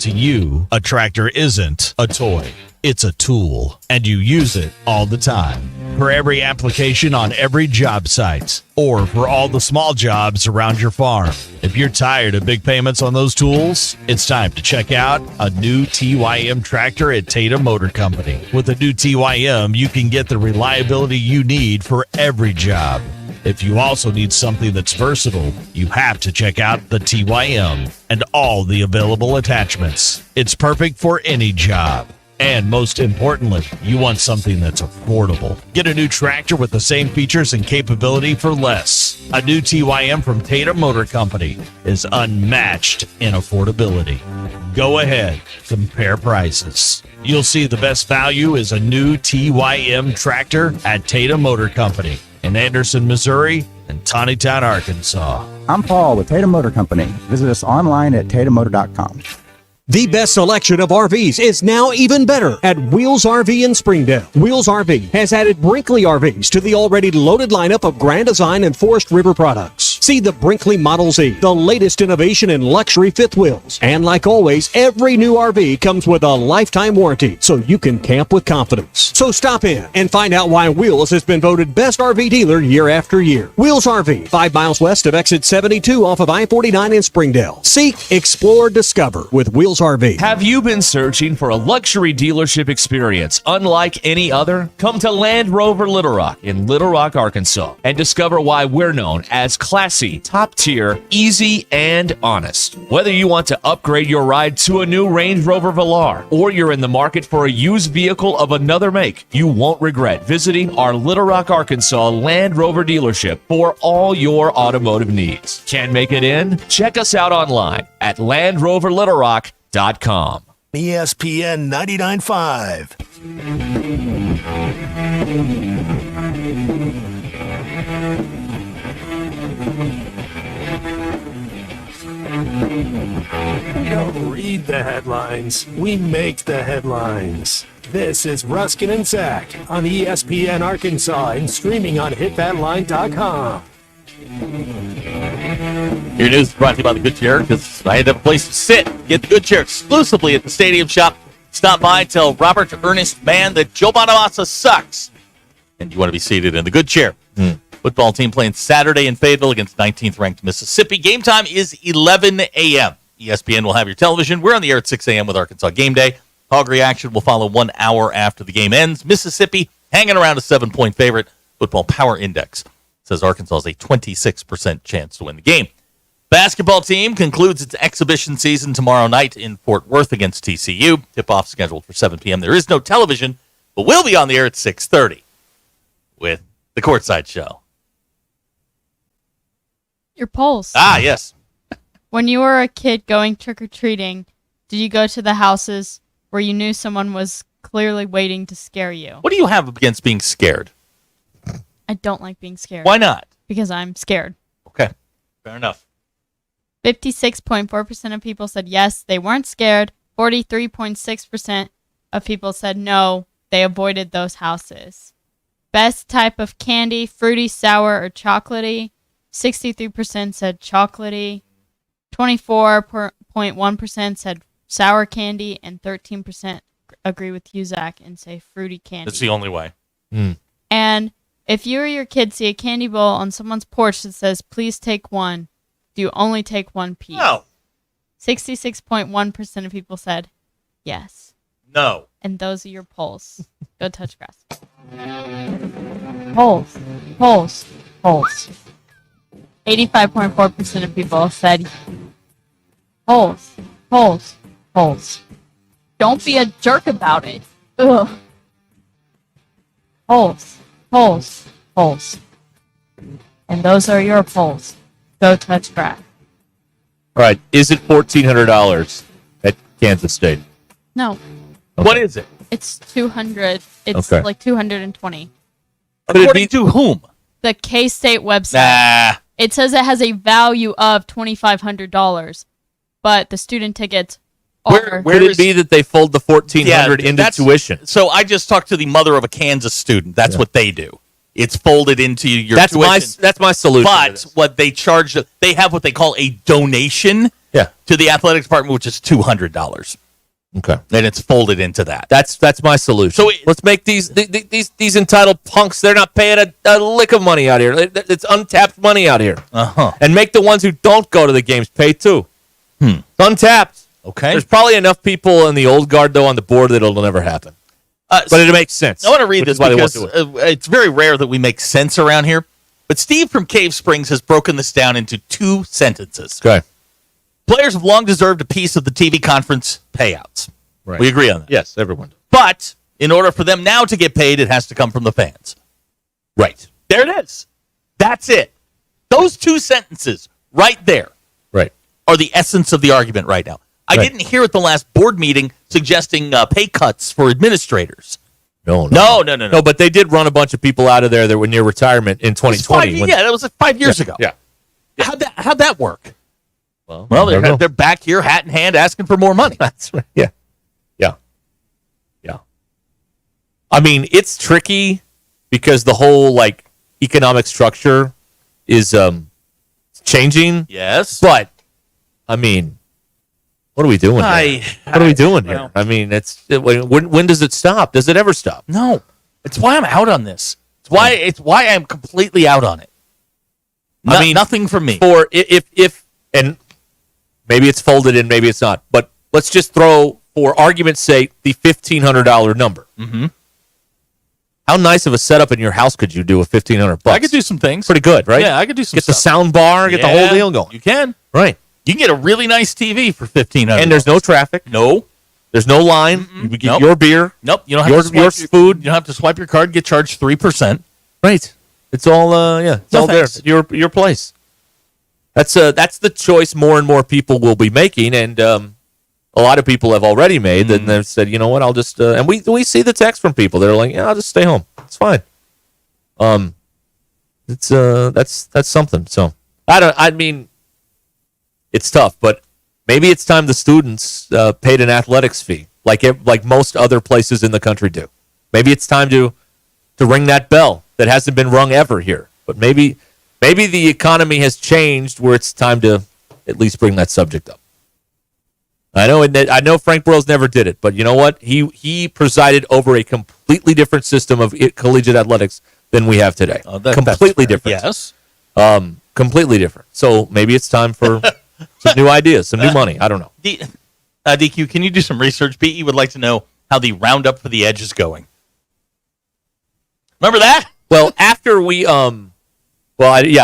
To you, a tractor isn't a toy. It's a tool, and you use it all the time. for every application on every job site, or for all the small jobs around your farm. If you're tired of big payments on those tools, it's time to check out a new TYM tractor at Tatum Motor Company. With a new TYM, you can get the reliability you need for every job. If you also need something that's versatile, you have to check out the TYM and all the available attachments. It's perfect for any job. And most importantly, you want something that's affordable. Get a new tractor with the same features and capability for less. A new TYM from Tatum Motor Company is unmatched in affordability. Go ahead, compare prices. You'll see the best value is a new TYM tractor at Tatum Motor Company in Anderson, Missouri, and Tawnytown, Arkansas. I'm Paul with Tatum Motor Company. Visit us online at tatummotor.com. The best selection of RVs is now even better at Wheels RV in Springdale. Wheels RV has added Brinkley RVs to the already loaded lineup of Grand Design and Forest River products. See the Brinkley Model Z, the latest innovation in luxury fifth wheels. And like always, every new RV comes with a lifetime warranty, so you can camp with confidence. So stop in and find out why Wheels has been voted best RV dealer year after year. Wheels RV, 5 miles west of exit 72 off of I-49 in Springdale. Seek, explore, discover with Wheels RV. Have you been searching for a luxury dealership experience unlike any other? Come to Land Rover Little Rock in Little Rock, Arkansas, and discover why we're known as classy, top-tier, easy, and honest. Whether you want to upgrade your ride to a new Range Rover Velar, or you're in the market for a used vehicle of another make, you won't regret visiting our Little Rock, Arkansas Land Rover dealership for all your automotive needs. Can't make it in? Check us out online at LandRoverLittleRock.com. ESPN 99.5. We don't read the headlines, we make the headlines. This is Ruskin and Zach on ESPN Arkansas and streaming on hitthatline.com. Your news is brought to you by the Good Chair, because I had to have a place to sit. Get the Good Chair exclusively at the Stadium Shop. Stop by, tell Robert Ernest Mann that Joe Bonamassa sucks, and you want to be seated in the Good Chair. Football team playing Saturday in Fayetteville against 19th-ranked Mississippi. Game time is 11 a.m. ESPN will have your television. We're on the air at 6 a.m. with Arkansas Game Day. Hog Reaction will follow 1 hour after the game ends. Mississippi hanging around a 7-point favorite. Football Power Index says Arkansas has a 26% chance to win the game. Basketball team concludes its exhibition season tomorrow night in Fort Worth against TCU. Tip-off scheduled for 7 p.m. There is no television, but we'll be on the air at 6:30 with the Courtside Show. Your polls. Ah, yes. When you were a kid going trick-or-treating, did you go to the houses where you knew someone was clearly waiting to scare you? What do you have against being scared? I don't like being scared. Why not? Because I'm scared. Okay, fair enough. 56.4% of people said yes, they weren't scared. 43.6% of people said no, they avoided those houses. Best type of candy, fruity, sour, or chocolatey. 63% said chocolatey. 24.1% said sour candy, and 13% agree with you, Zach, and say fruity candy. That's the only way. And if you or your kid see a candy bowl on someone's porch that says, please take one, do you only take one piece? No. 66.1% of people said yes. No. And those are your polls. Go touch grass. Polls. Polls. Polls. 85.4% of people said polls. Polls. Polls. Don't be a jerk about it. Ugh. Polls. Polls. Polls. And those are your polls. Go touch grass. All right. Is it $1,400 at Kansas State? No. Okay. What is it? It's 200. It's Okay. like 220. According to whom? The K-State website. Nah. It says it has a value of $2,500, but the student tickets are... Where did it be that they fold the $1,400 into that's- tuition? So I just talked to the mother of a Kansas student. That's what they do. It's folded into your That's tuition. that's my solution. But what they charge, they have what they call a donation to the athletic department, which is $200. Okay. And it's folded into that. That's my solution. So let's make these entitled punks. They're not paying a lick of money out here. It's untapped money out here. And make the ones who don't go to the games pay too. It's untapped. Okay. There's probably enough people in the old guard though on the board that it'll never happen. But it makes sense. I want to read this because it's very rare that we make sense around here. But Steve from Cave Springs has broken this down into 2 sentences. Okay. Players have long deserved a piece of the TV conference payouts. Right. We agree on that. Yes, everyone. But in order for them now to get paid, it has to come from the fans. Right. There it is. That's it. Those 2 sentences right there are the essence of the argument right now. I didn't hear at the last board meeting suggesting pay cuts for administrators. No. But they did run a bunch of people out of there that were near retirement in 2020. That was 5 years ago. Yeah. How'd that work? Well, they're back here, hat in hand, asking for more money. That's right. Yeah. I mean, it's tricky because the whole economic structure is changing. Yes. But I mean, what are we doing here? What are we doing here? I mean, when does it stop? Does it ever stop? No. It's why I'm out on this. It's why I'm completely out on it. I mean, nothing for me. For if and maybe it's folded in, maybe it's not. But let's just throw, for argument's sake, the $1,500 number. Mm-hmm. How nice of a setup in your house could you do with $1,500? I could do some things. Pretty good, right? Yeah, I could do some Get stuff. the sound bar, get the whole deal going. You can. Right. You can get a really nice TV for $1,500. And there's no traffic. No. There's no line. You get your beer. Nope. You don't have your food. You don't have to swipe your card, get charged 3%. Right. It's all it's all there. Your place. That's the choice more and more people will be making, and a lot of people have already made. And they've said, you know what, I'll just and we see the text from people. They're like, yeah, I'll just stay home. It's fine. It's that's something. So I mean, it's tough, but maybe it's time the students paid an athletics fee, like most other places in the country do. Maybe it's time to ring that bell that hasn't been rung ever here. But maybe the economy has changed where it's time to at least bring that subject up. I know Frank Burrows never did it, but you know what? He presided over a completely different system of collegiate athletics than we have today. Completely different. Yes. Completely different. So maybe it's time for some new ideas, some new money. I don't know. DQ, can you do some research? BE would like to know how the roundup for the Edge is going. Remember that? Well, after we I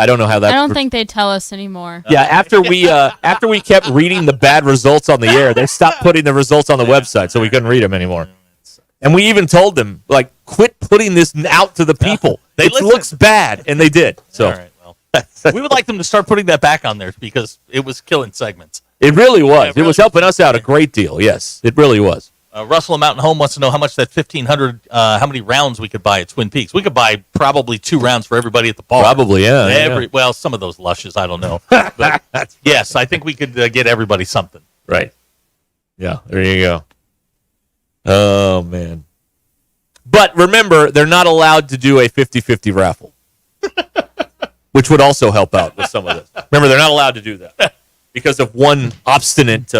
don't know how that. I don't think they tell us anymore. Yeah, after we kept reading the bad results on the air, they stopped putting the results on the website, so we couldn't read them anymore. And we even told them, quit putting this out to the people. It looks bad, and they did. So, all right, well, we would like them to start putting that back on there because it was killing segments. It really was. It was helping us out a great deal. Yes, it really was. Russell Mountain Home wants to know how much that 1,500, how many rounds we could buy at Twin Peaks. We could buy probably 2 rounds for everybody at the bar. Probably, yeah. Well, some of those lushes, I don't know. But yes, I think we could get everybody something. Right. Yeah, there you go. Oh, man. But remember, they're not allowed to do a 50-50 raffle, which would also help out with some of this. Remember, they're not allowed to do that because of one obstinate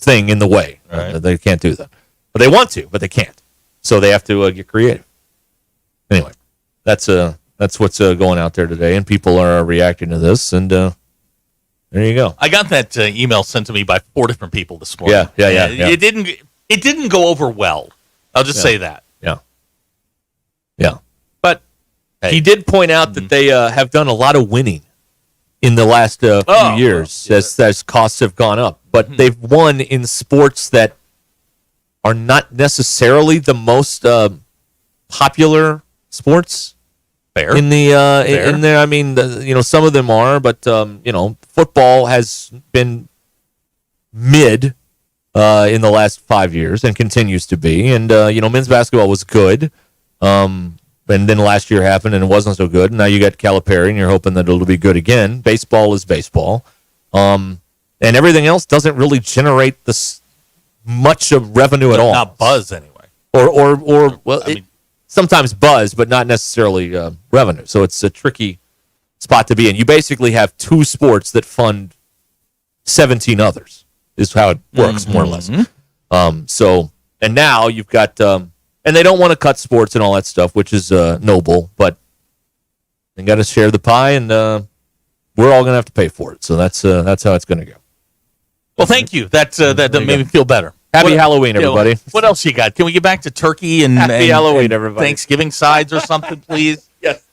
thing in the way. Right. They can't do that. But they want to, but they can't. So they have to get creative. Anyway, that's what's going out there today, and people are reacting to this, and there you go. I got that email sent to me by 4 different people this morning. Yeah. It didn't go over well. I'll just say that. Yeah. But hey. He did point out that they have done a lot of winning in the last few years as costs have gone up. But they've won in sports that are not necessarily the most popular sports. Fair. In there, I mean, some of them are, but football has been mid in the last 5 years and continues to be. And men's basketball was good, and then last year happened and it wasn't so good. And now you got Calipari, and you're hoping that it'll be good again. Baseball is baseball. And everything else doesn't really generate much of revenue at all. Not buzz anyway. Sometimes buzz, but not necessarily revenue. So it's a tricky spot to be in. You basically have 2 sports that fund 17 others. is how it works, more or less. So, and now you've got, and they don't want to cut sports and all that stuff, which is noble, but they got to share the pie, and we're all going to have to pay for it. So that's how it's going to go. Well, thank you. That made me feel better. Happy Halloween, everybody. What else you got? Can we get back to turkey and Halloween, everybody. Thanksgiving sides or something, please? Yes.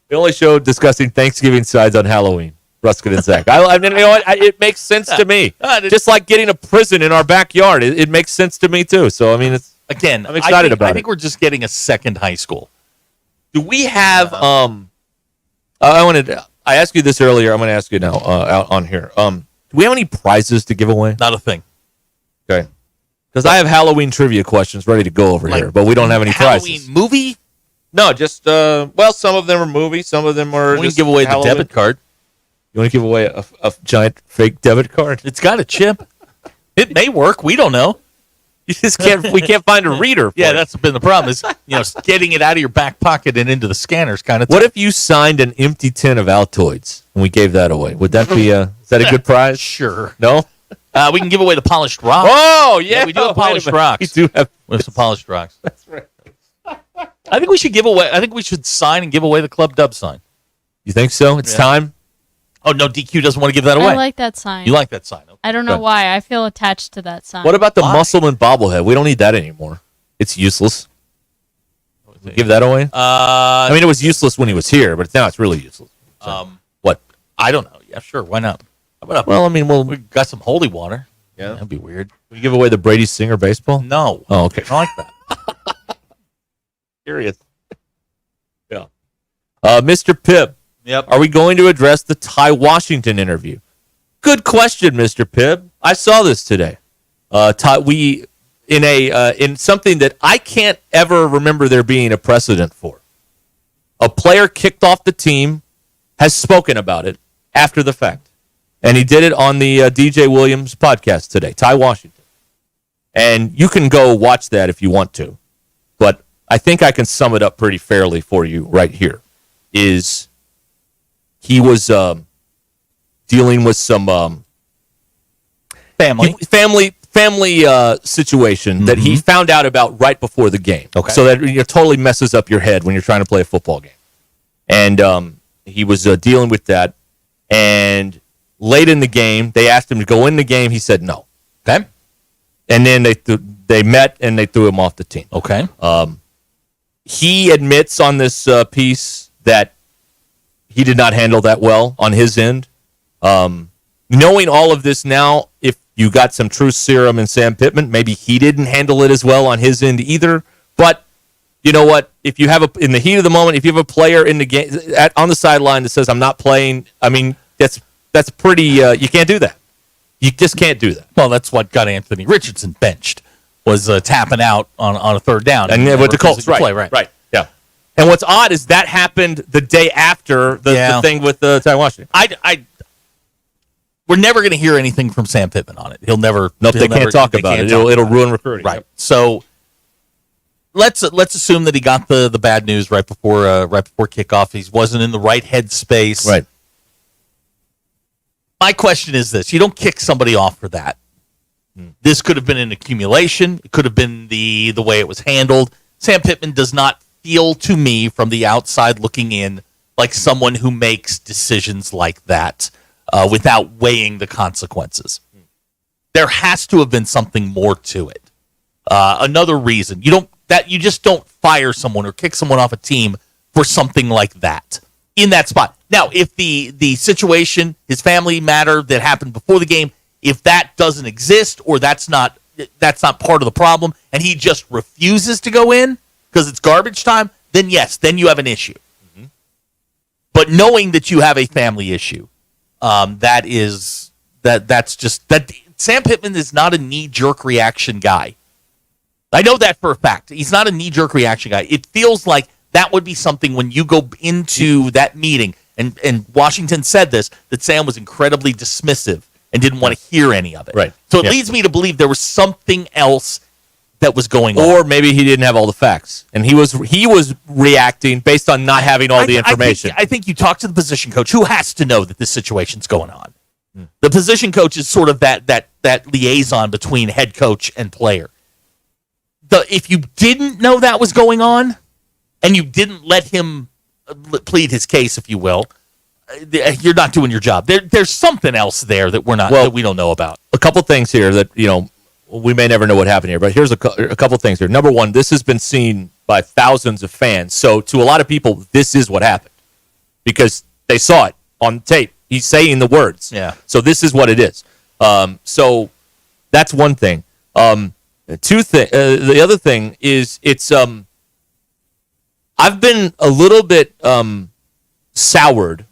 The only show discussing Thanksgiving sides on Halloween. Ruscin and Zach. I mean, you know what? It makes sense to me. Just like getting a prison in our backyard, it makes sense to me too. So I mean, I'm excited about it. I think we're just getting a second high school. Do we have? I asked you this earlier. I'm going to ask you now out on here. Do we have any prizes to give away? Not a thing. Okay. Because I have Halloween trivia questions ready to go over here, but we don't have any prizes. Halloween movie? No, just some of them are movies, some of them are. We can give away the debit card. You want to give away a giant fake debit card? It's got a chip. It may work. We don't know. You just can't. We can't find a reader. Yeah, that's been the problem. Is getting it out of your back pocket and into the scanners kind of. What if you signed an empty tin of Altoids and we gave that away? Would that be is that a good prize? Sure. No. We can give away the polished rocks. Oh yeah, we do have polished rocks. We do have. We have some polished rocks. That's right. I think we should give away. I think we should sign and give away the Club Dub sign. You think so? It's time. Oh no, DQ doesn't want to give that away. I like that sign. You like that sign? Okay. I don't know why. I feel attached to that sign. What about the Musselman bobblehead? We don't need that anymore. It's useless. Give that away. I mean, it was useless when he was here, but now it's really useless. So, what? I don't know. Yeah, sure. Why not? How about well, I mean, we got some holy water. Yeah, that'd be weird. We give away the Brady Singer baseball? No. Oh, okay. I like that. Curious. Yeah. Mr. Pip. Yep. Are we going to address the Ty Washington interview? Good question, Mr. Pip. I saw this today. In something that I can't ever remember there being a precedent for. A player kicked off the team has spoken about it after the fact. And he did it on the DJ Williams podcast today, Ty Washington. And you can go watch that if you want to. But I think I can sum it up pretty fairly for you right here. He was dealing with some family situation that he found out about right before the game. Okay. So that it totally messes up your head when you're trying to play a football game. And he was dealing with that. And late in the game, they asked him to go in the game. He said no. Okay. And then they met and they threw him off the team. Okay. He admits on this piece that he did not handle that well on his end. Knowing all of this now, if you got some truth serum in Sam Pittman, maybe he didn't handle it as well on his end either. But you know what? If you have in the heat of the moment, if you have a player in the game on the sideline that says I'm not playing, I mean that's pretty. You can't do that. You just can't do that. Well, that's what got Anthony Richardson benched, was tapping out on a third down. And with the Colts, right. Yeah. And what's odd is that happened the day after the thing with Ty Washington. We're never going to hear anything from Sam Pittman on it. He'll never. Nope, they can't talk about it. It'll ruin recruiting. Right. Yep. So let's assume that he got the bad news right before kickoff. He wasn't in the right headspace. Right. My question is this: you don't kick somebody off for that. This could have been an accumulation. It could have been the way it was handled. Sam Pittman does not feel to me from the outside looking in like someone who makes decisions like that without weighing the consequences. There has to have been something more to it. Another reason you just don't fire someone or kick someone off a team for something like that in that spot. Now, if the situation, his family matter that happened before the game, if that doesn't exist or that's not part of the problem, and he just refuses to go in because it's garbage time, then yes, then you have an issue. Mm-hmm. But knowing that you have a family issue, that's just that. Sam Pittman is not a knee-jerk reaction guy. I know that for a fact. He's not a knee-jerk reaction guy. It feels like that would be something when you go into that meeting, and Washington said this, that Sam was incredibly dismissive and didn't want to hear any of it. Right. So it leads me to believe there was something else that was going on. Or maybe he didn't have all the facts, and he was reacting based on not having all the information. I think you talk to the position coach, who has to know that this situation's going on. The position coach is sort of that liaison between head coach and player. If you didn't know that was going on, and you didn't let him plead his case, if you will, you're not doing your job. There's something else there that that we don't know about. A couple things here that we may never know what happened here, but here's a couple things here. Number one, this has been seen by thousands of fans, so to a lot of people, this is what happened because they saw it on tape. He's saying the words. Yeah. So this is what it is. So that's one thing. The other thing is it's I've been a little bit soured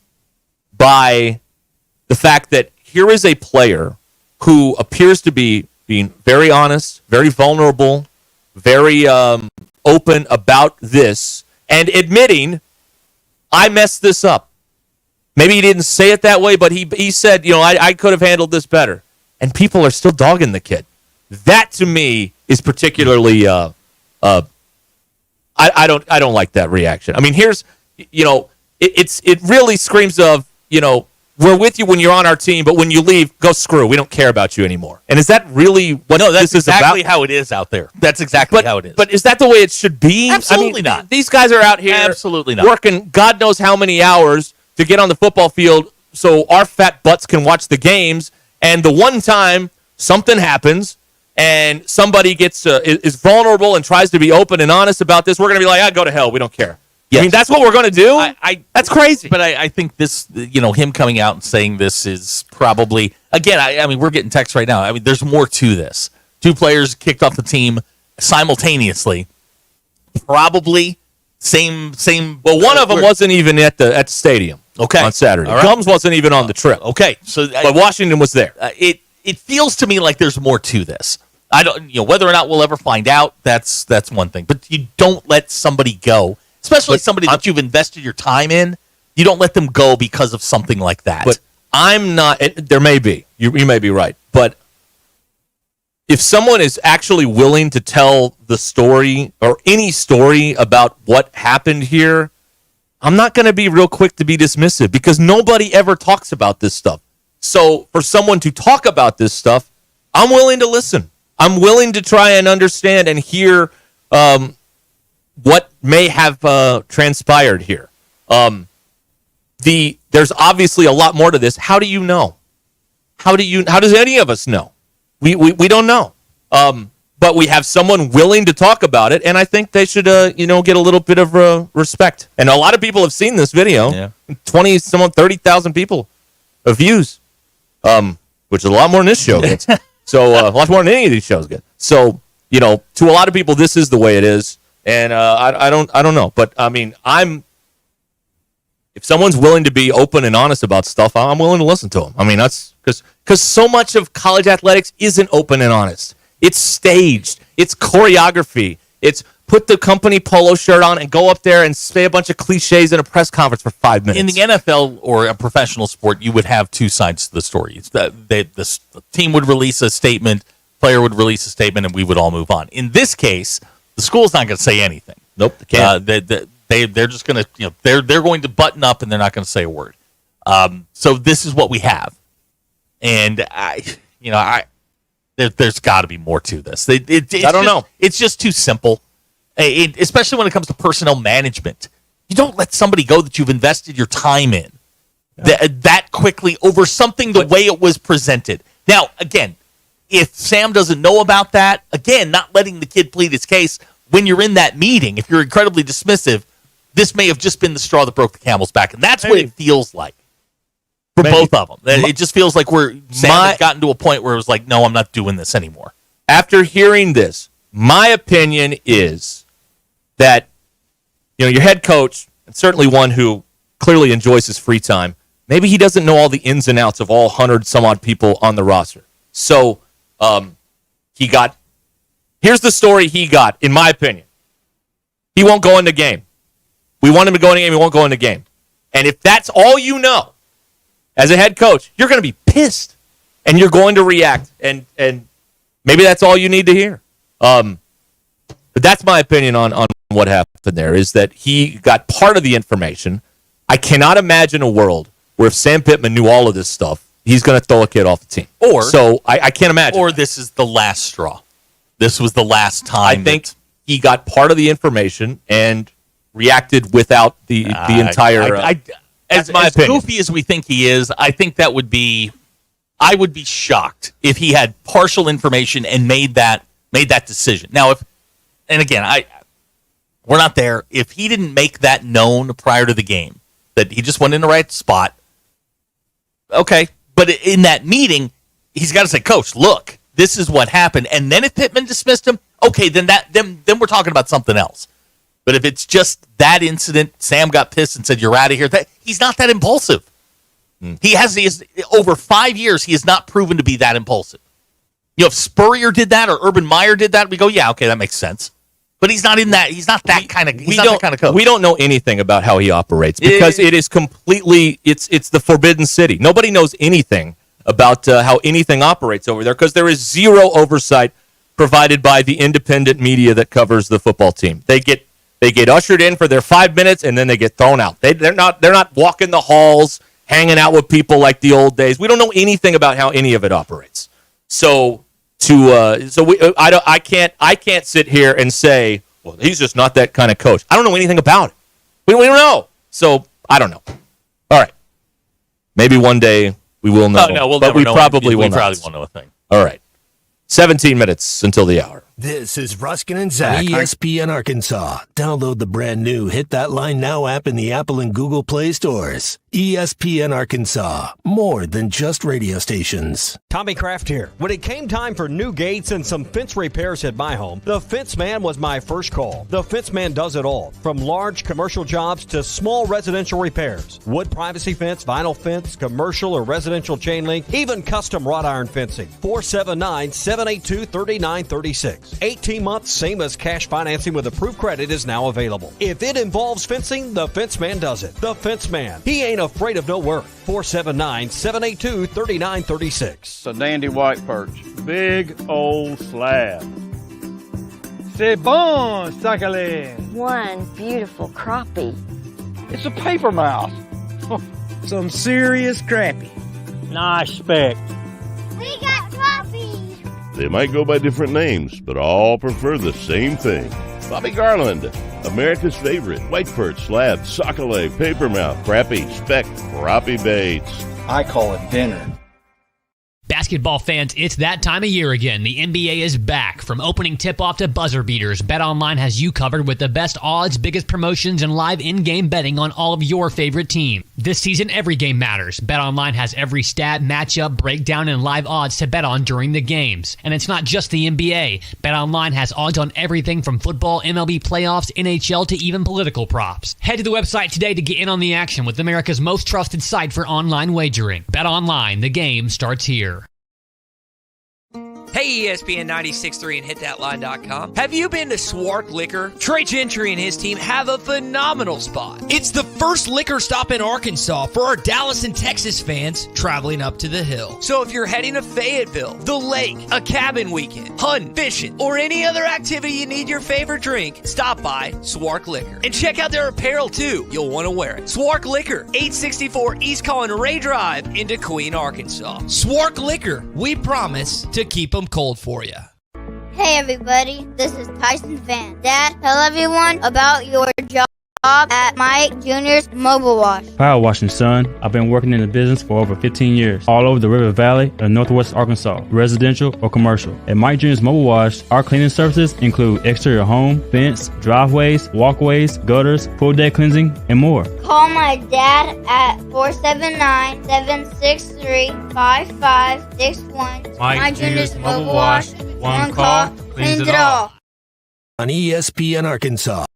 by the fact that here is a player who appears to be being very honest, very vulnerable, very open about this, and admitting, I messed this up. Maybe he didn't say it that way, but he said, I could have handled this better. And people are still dogging the kid. That to me is particularly I don't like that reaction. I mean, here's it really screams of, we're with you when you're on our team, but when you leave, go screw. We don't care about you anymore. And is that really what this is about? That's exactly how it is out there. That's exactly how it is. But is that the way it should be? Absolutely not. These guys are out here absolutely not working God knows how many hours to get on the football field so our fat butts can watch the games. And the one time something happens and somebody gets is vulnerable and tries to be open and honest about this, we're going to be like, go to hell. We don't care. Yes. I mean, that's what we're going to do? That's crazy. But I think this, him coming out and saying this is probably, again, I mean, we're getting texts right now. I mean, there's more to this. 2 players kicked off the team simultaneously. Probably same. Well, one of them wasn't even at the stadium. Okay. On Saturday. Right. Gums wasn't even on the trip. Okay. So, but Washington was there. It feels to me like there's more to this. I don't, whether or not we'll ever find out, that's one thing. But you don't let somebody go. Especially somebody that you've invested your time in, you don't let them go because of something like that. But I'm not. There may be. You may be right. But if someone is actually willing to tell the story or any story about what happened here, I'm not going to be real quick to be dismissive because nobody ever talks about this stuff. So for someone to talk about this stuff, I'm willing to listen. I'm willing to try and understand and hear what may have transpired here. There's obviously a lot more to this. How do you know? How does any of us know? We don't know. But we have someone willing to talk about it, and I think they should get a little bit of respect. And a lot of people have seen this video. Yeah. 30,000 people of views, which is a lot more than this show gets. So a lot more than any of these shows get. So to a lot of people, this is the way it is. And I don't know, but I mean, if someone's willing to be open and honest about stuff, I'm willing to listen to them. I mean, that's because so much of college athletics isn't open and honest. It's staged. It's choreography. It's put the company polo shirt on and go up there and say a bunch of cliches in a press conference for 5 minutes. In the NFL or a professional sport, you would have 2 sides to the story. It's the team would release a statement, player would release a statement, and we would all move on. In this case, the school's not going to say anything. Nope, they can't. They're just going to, they're going to button up and they're not going to say a word. So this is what we have, and there's got to be more to this. I don't know. It's just too simple, especially when it comes to personnel management. You don't let somebody go that you've invested your time in that quickly over something the way it was presented. Now, again, if Sam doesn't know about that, again, not letting the kid plead his case when you're in that meeting, if you're incredibly dismissive, this may have just been the straw that broke the camel's back. And that's what it feels like for both of them. It just feels like Sam has gotten to a point where it was like, no, I'm not doing this anymore. After hearing this, my opinion is that your head coach, and certainly one who clearly enjoys his free time, maybe he doesn't know all the ins and outs of all 100 some odd people on the roster. So here's the story he got, in my opinion. He won't go in the game. We want him to go in the game. He won't go in the game. And if that's all you know as a head coach, you're going to be pissed. And you're going to react. And maybe that's all you need to hear. But that's my opinion on what happened there, is that he got part of the information. I cannot imagine a world where if Sam Pittman knew all of this stuff, he's going to throw a kid off the team. So I can't imagine. Or this is the last straw. This was the last time. I think he got part of the information and reacted without the entire. As goofy as we think he is, I think that would be. I would be shocked if he had partial information and made that decision. Now, we're not there. If he didn't make that known prior to the game, that he just went in the right spot, okay. But in that meeting, he's got to say, Coach, look, this is what happened. And then if Pittman dismissed him, okay, then we're talking about something else. But if it's just that incident, Sam got pissed and said, you're out of here, he's not that impulsive. He is over 5 years, he has not proven to be that impulsive. If Spurrier did that or Urban Meyer did that, we go, yeah, okay, that makes sense. But he's not that kind of coach. We don't know anything about how he operates because it is completely it's the forbidden city. Nobody knows anything about how anything operates over there because there is zero oversight provided by the independent media that covers the football team. They get ushered in for their 5 minutes and then they get thrown out. They're not walking the halls, hanging out with people like the old days. We don't know anything about how any of it operates. I can't sit here and say, well, he's just not that kind of coach. I don't know anything about it. We don't know. So I don't know. All right. Maybe one day we will know. We probably won't know a thing. All right. 17 minutes until the hour. This is Ruscin and Zach on ESPN Arkansas. Download the brand new Hit That Line Now app in the Apple and Google Play stores. ESPN Arkansas, more than just radio stations. Tommy Kraft here. When it came time for new gates and some fence repairs at my home, the Fence Man was my first call. The Fence Man does it all, from large commercial jobs to small residential repairs. Wood privacy fence, vinyl fence, commercial or residential chain link, even custom wrought iron fencing. 479-782-3936. 18 months, same as cash financing with approved credit is now available. If it involves fencing, the Fence Man does it. The Fence Man. He ain't afraid of no work. 479-782-3936. It's a dandy white perch. Big old slab. C'est bon, sacalé. One beautiful crappie. It's a paper mouse. Some serious crappie. Nice speck. We got crappies. They might go by different names, but all prefer the same thing. Bobby Garland, America's favorite white perch, slab, sockeye, papermouth, crappie, speck, crappie baits. I call it dinner. Basketball fans, it's that time of year again. The NBA is back. From opening tip-off to buzzer beaters, BetOnline has you covered with the best odds, biggest promotions, and live in-game betting on all of your favorite team. This season, every game matters. BetOnline has every stat, matchup, breakdown, and live odds to bet on during the games. And it's not just the NBA. BetOnline has odds on everything from football, MLB playoffs, NHL, to even political props. Head to the website today to get in on the action with America's most trusted site for online wagering. BetOnline, the game starts here. Hey, ESPN 96.3 and hitthatline.com. Have you been to Swark Liquor? Trey Gentry and his team have a phenomenal spot. It's the first liquor stop in Arkansas for our Dallas and Texas fans traveling up to the hill. So if you're heading to Fayetteville, the lake, a cabin weekend, hunting, fishing, or any other activity you need your favorite drink, stop by Swark Liquor. And check out their apparel too. You'll want to wear it. Swark Liquor, 864 East Collin Ray Drive in Queen, Arkansas. Swark Liquor, we promise to keep them cold for you. Hey everybody, this is Tyson Van. Dad, tell everyone about your job at Mike Jr.'s Mobile Wash. Power washing, son. I've been working in the business for over 15 years, all over the River Valley and Northwest Arkansas, residential or commercial. At Mike Jr.'s Mobile Wash, our cleaning services include exterior home, fence, driveways, walkways, gutters, pool deck cleansing, and more. Call my dad at 479-763-5561. Mike Jr.'s Mobile Wash. One call, cleans it all. On ESPN Arkansas.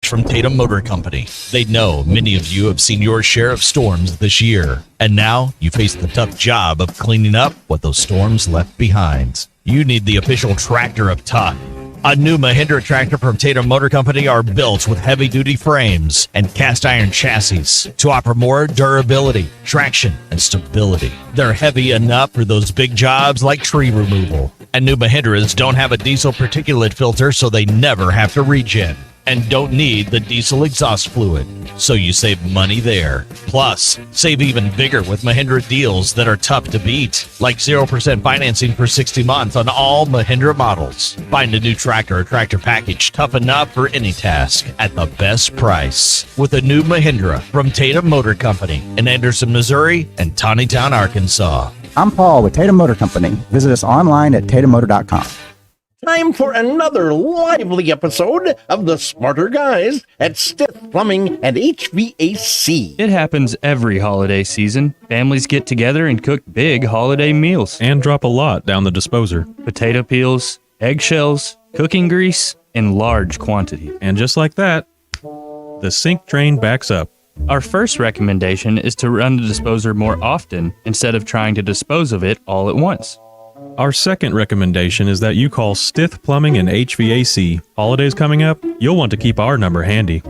From Tatum Motor Company. They know many of you have seen your share of storms this year, and now you face the tough job of cleaning up what those storms left behind. You need the official tractor of Tuck. A new Mahindra tractor from Tatum Motor Company are built with heavy-duty frames and cast-iron chassis to offer more durability, traction, and stability. They're heavy enough for those big jobs like tree removal. And new Mahindras don't have a diesel particulate filter, so they never have to regen. and don't need the diesel exhaust fluid, so you save money there. Plus, save even bigger with Mahindra deals that are tough to beat, like 0% financing for 60 months on all Mahindra models. Find a new tractor or tractor package tough enough for any task at the best price with a new Mahindra from Tatum Motor Company in Anderson, Missouri and Tawnytown, Arkansas. I'm Paul with Tatum Motor Company. Visit us online at tatummotor.com. Time for another lively episode of the Smarter Guys at Stith Plumbing and HVAC. It happens every holiday season. Families get together and cook big holiday meals. And drop a lot down the disposer. Potato peels, eggshells, cooking grease in large quantity. And just like that, the sink drain backs up. Our first recommendation is to run the disposer more often instead of trying to dispose of it all at once. Our second recommendation is that you call Stith Plumbing and HVAC. Holidays coming up, you'll want to keep our number handy.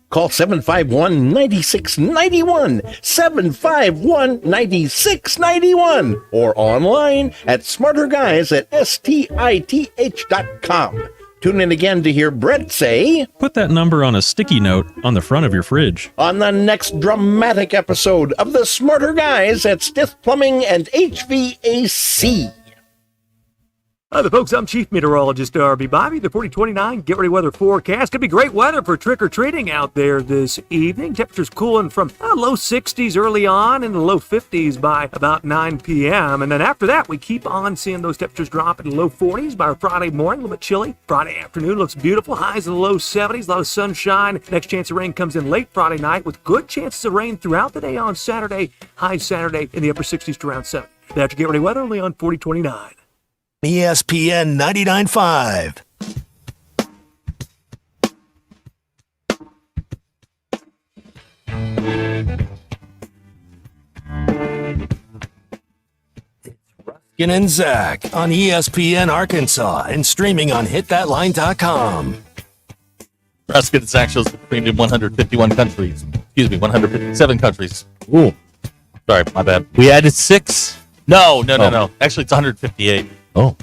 Call 751-9691, 751-9691, or online at smarterguys@stith.com. Tune in again to hear Brett say, "Put that number on a sticky note on the front of your fridge." On the next dramatic episode of the Smarter Guys at Stith Plumbing and HVAC. Hi, the folks. I'm Chief Meteorologist R.B. Bobby. The 4029 Get Ready Weather forecast. Could be great weather for trick-or-treating out there this evening. Temperatures cooling from low 60s early on and the low 50s by about 9 p.m. And then after that, we keep on seeing those temperatures drop into the low 40s by Friday morning. A little bit chilly. Friday afternoon looks beautiful. Highs in the low 70s. A lot of sunshine. Next chance of rain comes in late Friday night with good chances of rain throughout the day on Saturday. High Saturday in the upper 60s to around 70. That's your Get Ready Weather only on 4029. ESPN 99.5. Ruscin and Zach on ESPN Arkansas and streaming on hitthatline.com. Ruscin and Zach shows streamed in 151 countries. Excuse me, 157 countries. Ooh. Sorry, my bad. We added 6? No. Actually, it's 158. Oh.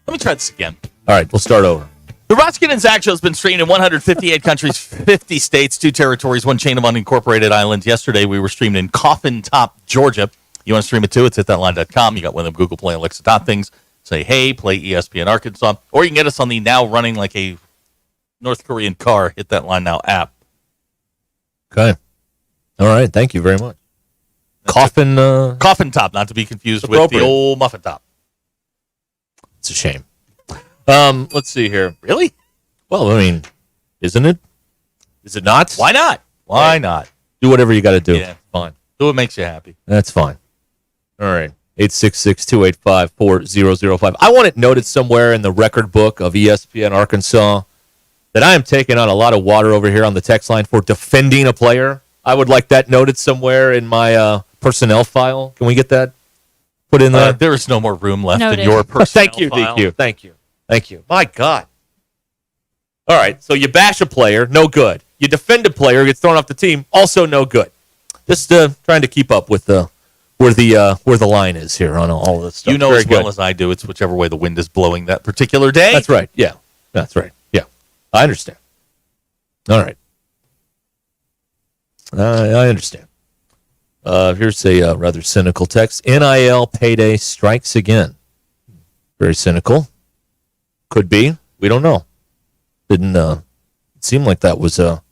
Let me try this again. All right, we'll start over. The Ruscin and Zach show has been streamed in 158 countries, 50 states, 2 territories, 1 chain of unincorporated islands. Yesterday, we were streamed in Coffin Top, Georgia. You want to stream it too? It's hitthatline.com. You got one of them Google Play, Alexa Top things. Say, hey, play ESPN Arkansas. Or you can get us on the now running like a North Korean car, Hit That Line Now app. Okay. All right, thank you very much. Coffin Top, not to be confused with the old muffin top. It's a shame. Let's see here. Really? Well, I mean, isn't it? Is it not? Why not? Why not? Do whatever you got to do. Yeah, fine. Do what makes you happy. That's fine. All right. 866-285-4005. I want it noted somewhere in the record book of ESPN Arkansas that I am taking on a lot of water over here on the text line for defending a player. I would like that noted somewhere in my personnel file. Can we get that put in there? There is no more room left Noted. in your personnel Thank you, file. DQ. Thank you. My God. All right, so you bash a player, no good. You defend a player, gets thrown off the team, also no good. Just trying to keep up with where the line is here on all of this stuff. You know Very as well good. as I do, it's whichever way the wind is blowing that particular day. That's right. Yeah, that's right. Yeah, I understand. All right. I understand. Here's a rather cynical text. NIL payday strikes again. Very cynical. Could be. We don't know. Didn't seem like that was the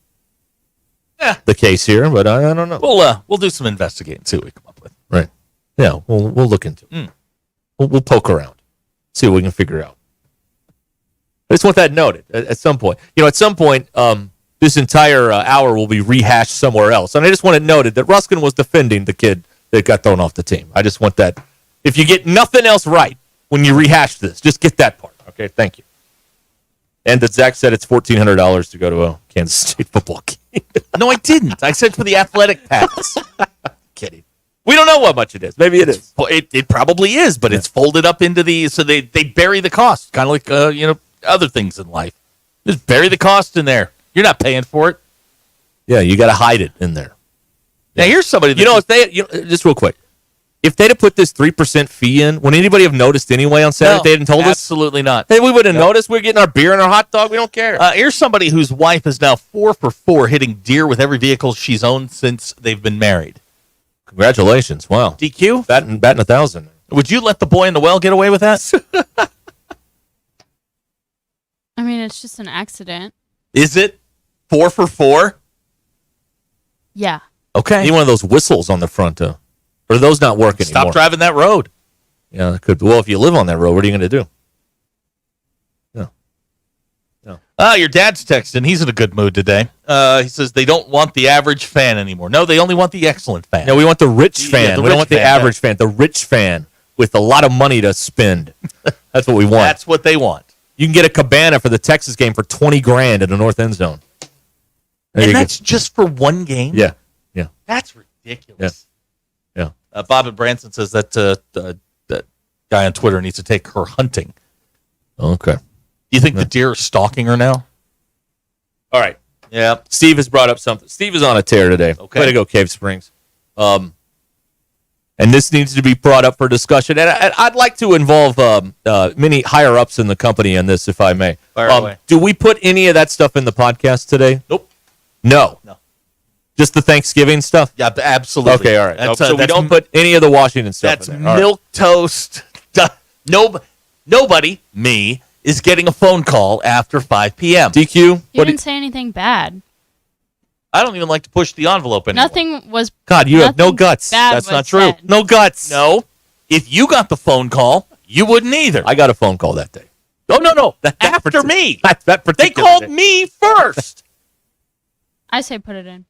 case here, but I don't know. We'll do some investigating, see what we come up with. Right. Yeah, we'll look into it. We'll poke around, see what we can figure out. I just want that noted at some point. At some point, this entire hour will be rehashed somewhere else. And I just want it noted that Ruscin was defending the kid that got thrown off the team. I just want that. If you get nothing else right when you rehash this, just get that part. Okay, thank you. And that Zach said it's $1,400 to go to a Kansas State football game. No, I didn't. I said for the athletic pass. Kidding. We don't know how much it is. Maybe it is. It probably is, but it's folded up into so they bury the cost, kind of like other things in life. Just bury the cost in there. You're not paying for it. Yeah, you got to hide it in there. Now here's somebody that if they just real quick, If they'd have put this 3% fee in, would anybody have noticed anyway on Saturday? No, They hadn't told us? absolutely not. Hey, we would have noticed. We're getting our beer and our hot dog. We don't care. Here's somebody whose wife is now 4 for 4 hitting deer with every vehicle she's owned since they've been married. Congratulations. Wow. DQ? Batting 1,000. Would you let the boy in the well get away with that? I mean, it's just an accident. Is it 4 for 4? Yeah. Okay. Need one of those whistles on the front, or are those not working Stop anymore? driving that road. Yeah, it could. Well, if you live on that road, what are you going to do? Your dad's texting. He's in a good mood today. He says they don't want the average fan anymore. No, they only want the excellent fan. No, we want the rich fan. the We don't rich want the fan, average fan. The rich fan with a lot of money to spend. That's what we want. That's what they want. You can get a cabana for the Texas game for $20,000 in the north end zone. There And you go. that's just for one game? Yeah. Yeah. That's ridiculous. Yeah. Bob and Branson says that that guy on Twitter needs to take her hunting. Okay. Do you think the deer are stalking her now? All right. Yeah. Steve has brought up something. Steve is on a tear today. Okay. Way to go, Cave Springs. And this needs to be brought up for discussion. And I'd like to involve many higher ups in the company in this, if I may. Fire away. Do we put any of that stuff in the podcast today? Nope. No. No. Just the Thanksgiving stuff? Yeah, absolutely. Okay, all right. That's, So we that's- don't put any of the Washington stuff That's in there. All right. milk toast. Nobody, me, is getting a phone call after 5 p.m. DQ? You didn't say anything bad. I don't even like to push the envelope anymore. Nothing was. God, you have no nothing guts. bad That's was not true. said. No guts. No. If you got the phone call, you wouldn't either. I got a phone call that day. Oh, no. That After me. That They particular called day. me first. I say put it in.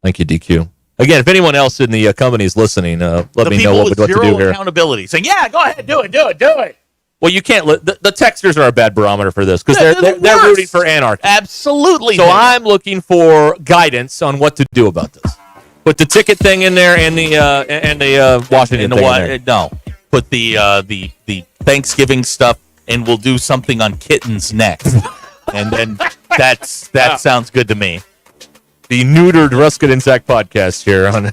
Thank you, DQ. Again, if anyone else in the company is listening, let The me people know with what to zero do here. accountability saying, yeah, go ahead, do it. Well, you can't. The texters are a bad barometer for this because They're they're the rooting worst. for anarchy. Absolutely. So I'm looking for guidance on what to do about this. Put the ticket thing in there and the Washington thing in there. No. Put the Thanksgiving stuff, and we'll do something on kittens next. And then that sounds good to me. The neutered Ruscin and Zach podcast here on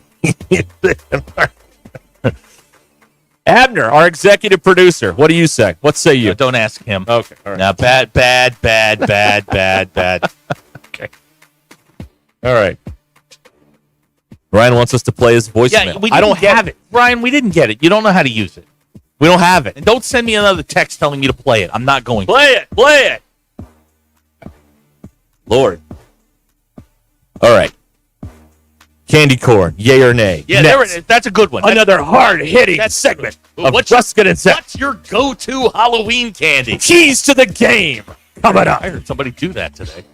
Abner, our executive producer. What do you say? What say you? Don't ask him. Okay. All right. Now, bad. Okay. All right. Ryan wants us to play his voicemail. I don't have it. Brian, we didn't get it. You don't know how to use it. We don't have it. And don't send me another text telling me to play it. I'm not going to. Play it. Lord. All right. Candy corn, yay or nay? Yeah, there it is. That's a good one. Another hard-hitting segment of Ruscin and Zach. What's your go-to Halloween candy? Keys to the game. Coming up. I heard somebody do that today.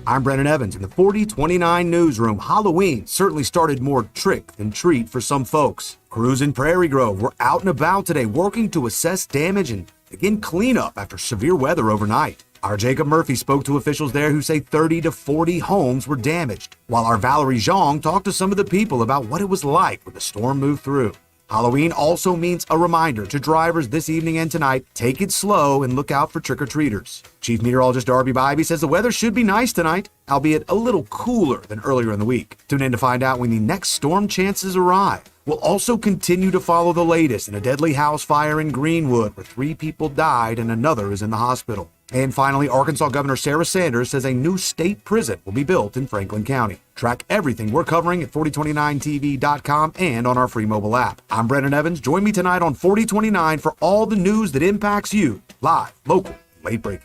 I'm Brennan Evans in the 4029 newsroom. Halloween certainly started more trick than treat for some folks. Crews in Prairie Grove were out and about today working to assess damage and begin cleanup after severe weather overnight. Our Jacob Murphy spoke to officials there who say 30 to 40 homes were damaged, while our Valerie Zhang talked to some of the people about what it was like when the storm moved through. Halloween also means a reminder to drivers this evening and tonight, take it slow and look out for trick-or-treaters. Chief Meteorologist Darby Bybee says the weather should be nice tonight, albeit a little cooler than earlier in the week. Tune in to find out when the next storm chances arrive. We'll also continue to follow the latest in a deadly house fire in Greenwood where 3 people died and another is in the hospital. And finally, Arkansas Governor Sarah Sanders says a new state prison will be built in Franklin County. Track everything we're covering at 4029tv.com and on our free mobile app. I'm Brennan Evans. Join me tonight on 4029 for all the news that impacts you. Live, local, late breaking.